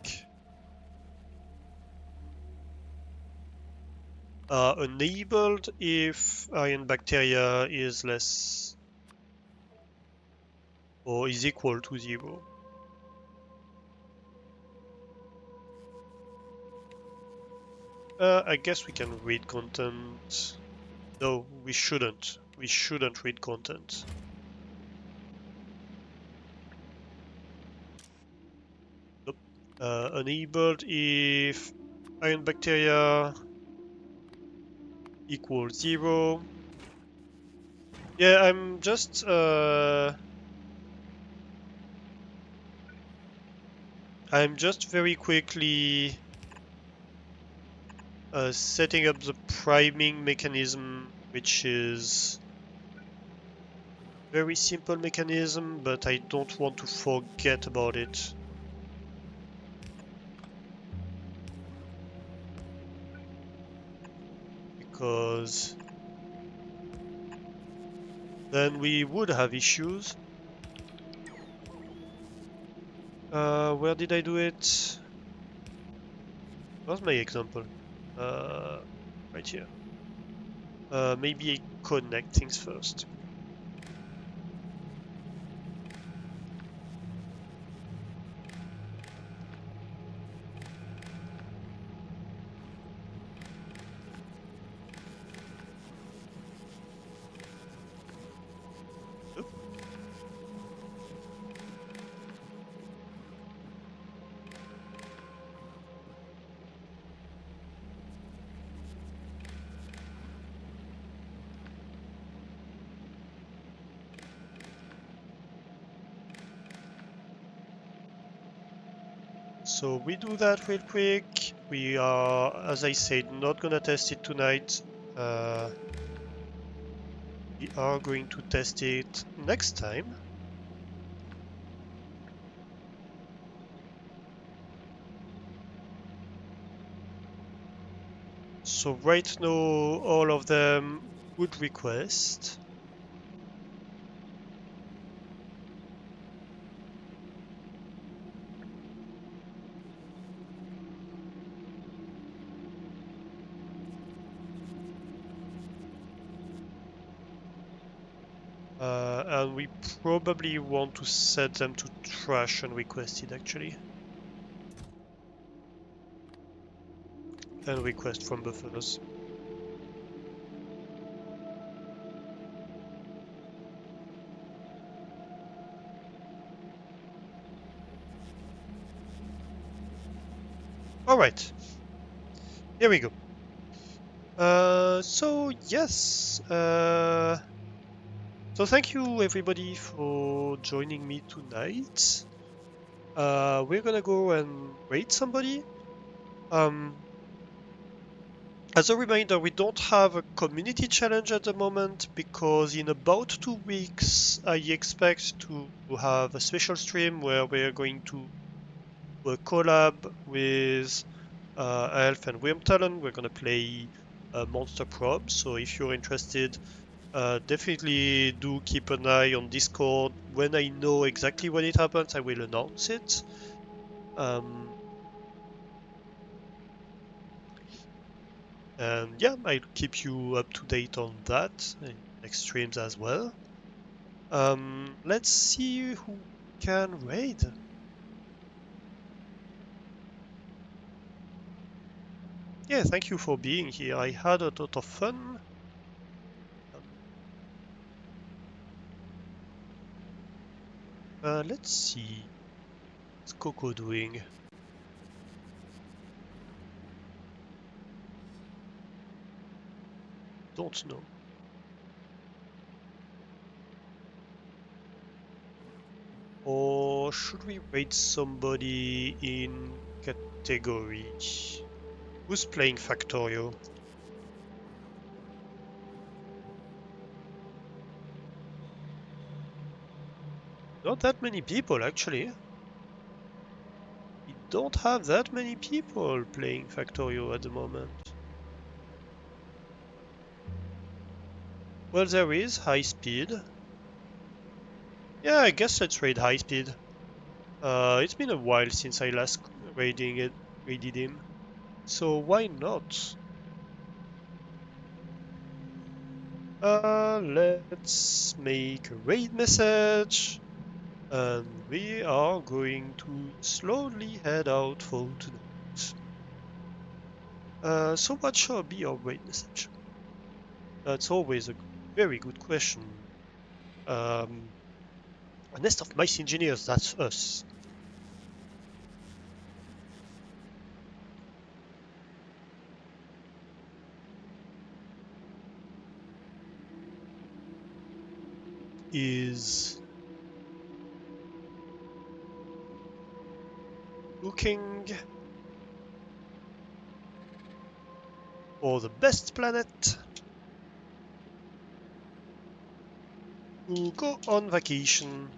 are enabled if iron bacteria is less or is equal to 0. I guess we can read content. No, we shouldn't. We shouldn't read content. Nope. Enabled if iron bacteria equals 0. Yeah, I'm just very quickly setting up the priming mechanism, which is very simple mechanism, but I don't want to forget about it. Because then we would have issues. Where did I do it? Where's my example? Right here. Maybe I connect things first. Oop. So we do that real quick. We are, as I said, not gonna test it tonight. We are going to test it next time. So right now, all of them would request. And we probably want to set them to trash unrequested actually. And request from buffers. Alright, here we go. So yes, so thank you everybody for joining me tonight. We're gonna go and raid somebody. As a reminder, we don't have a community challenge at the moment because in about 2 weeks I expect to have a special stream where we're going to do a collab with Elf and Wormtalon. We're gonna play Monster Probe, so if you're interested, definitely do keep an eye on Discord. When I know exactly when it happens, I will announce it. And yeah, I'll keep you up to date on that in next streams as well. Let's see who can raid. Yeah, thank you for being here. I had a lot of fun. Let's see. What's Coco doing? Don't know. Or should we raid somebody in category? Who's playing Factorio? Not that many people, actually. don't have that many people playing Factorio at the moment. Well, there is high speed. Yeah, I guess let's raid high speed. It's been a while since I last raided him, so why not? Let's make a raid message, and we are going to slowly head out for tonight. So what shall be our raid message? That's always a very good question. Um, a nest of mice engineers, that's us. Is looking for the best planet to go on vacation.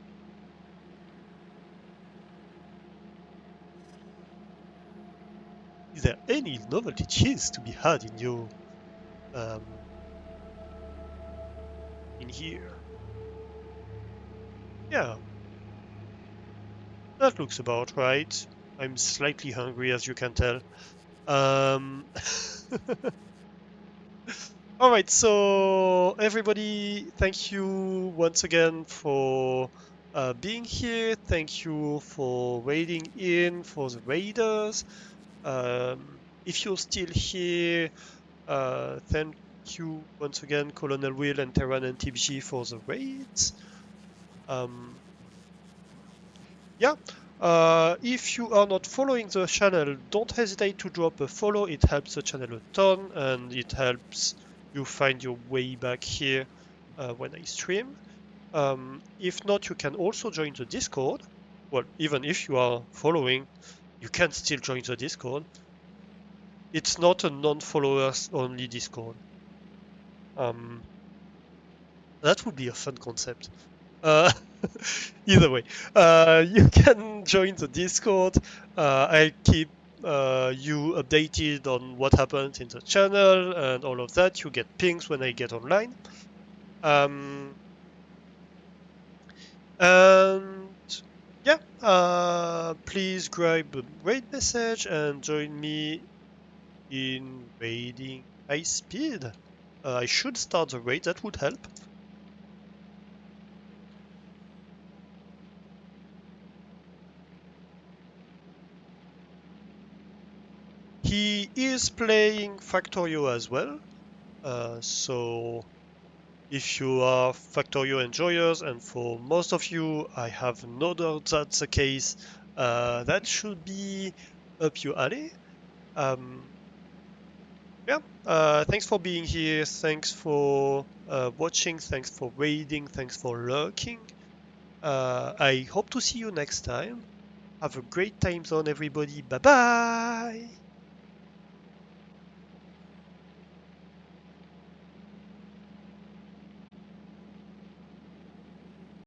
Is there any novelty cheese to be had in your um in here? Yeah, that looks about right. I'm slightly hungry, as you can tell. Um, all right, so everybody, thank you once again for being here. Thank you for raiding in for the raiders. If you're still here, thank you once again, Colonel Will and Terran and TBG for the raids. Um, yeah, if you are not following the channel, don't hesitate to drop a follow. It helps the channel a ton and it helps you find your way back here when I stream. If not, you can also join the Discord. Well, even if you are following, you can still join the Discord. It's not a non-followers only Discord. Um, that would be a fun concept. Uh, either way, you can join the Discord. I keep you updated on what happens in the channel and all of that. You get pings when I get online. Um, and yeah, please grab a raid message and join me in raiding high speed. I should start the raid, that would help. He is playing Factorio as well, so if you are Factorio enjoyers, and for most of you, I have no doubt that's the case, that should be up your alley. Um, yeah, thanks for being here, thanks for watching, thanks for raiding, thanks for lurking. I hope to see you next time. Have a great time zone, everybody. Bye bye!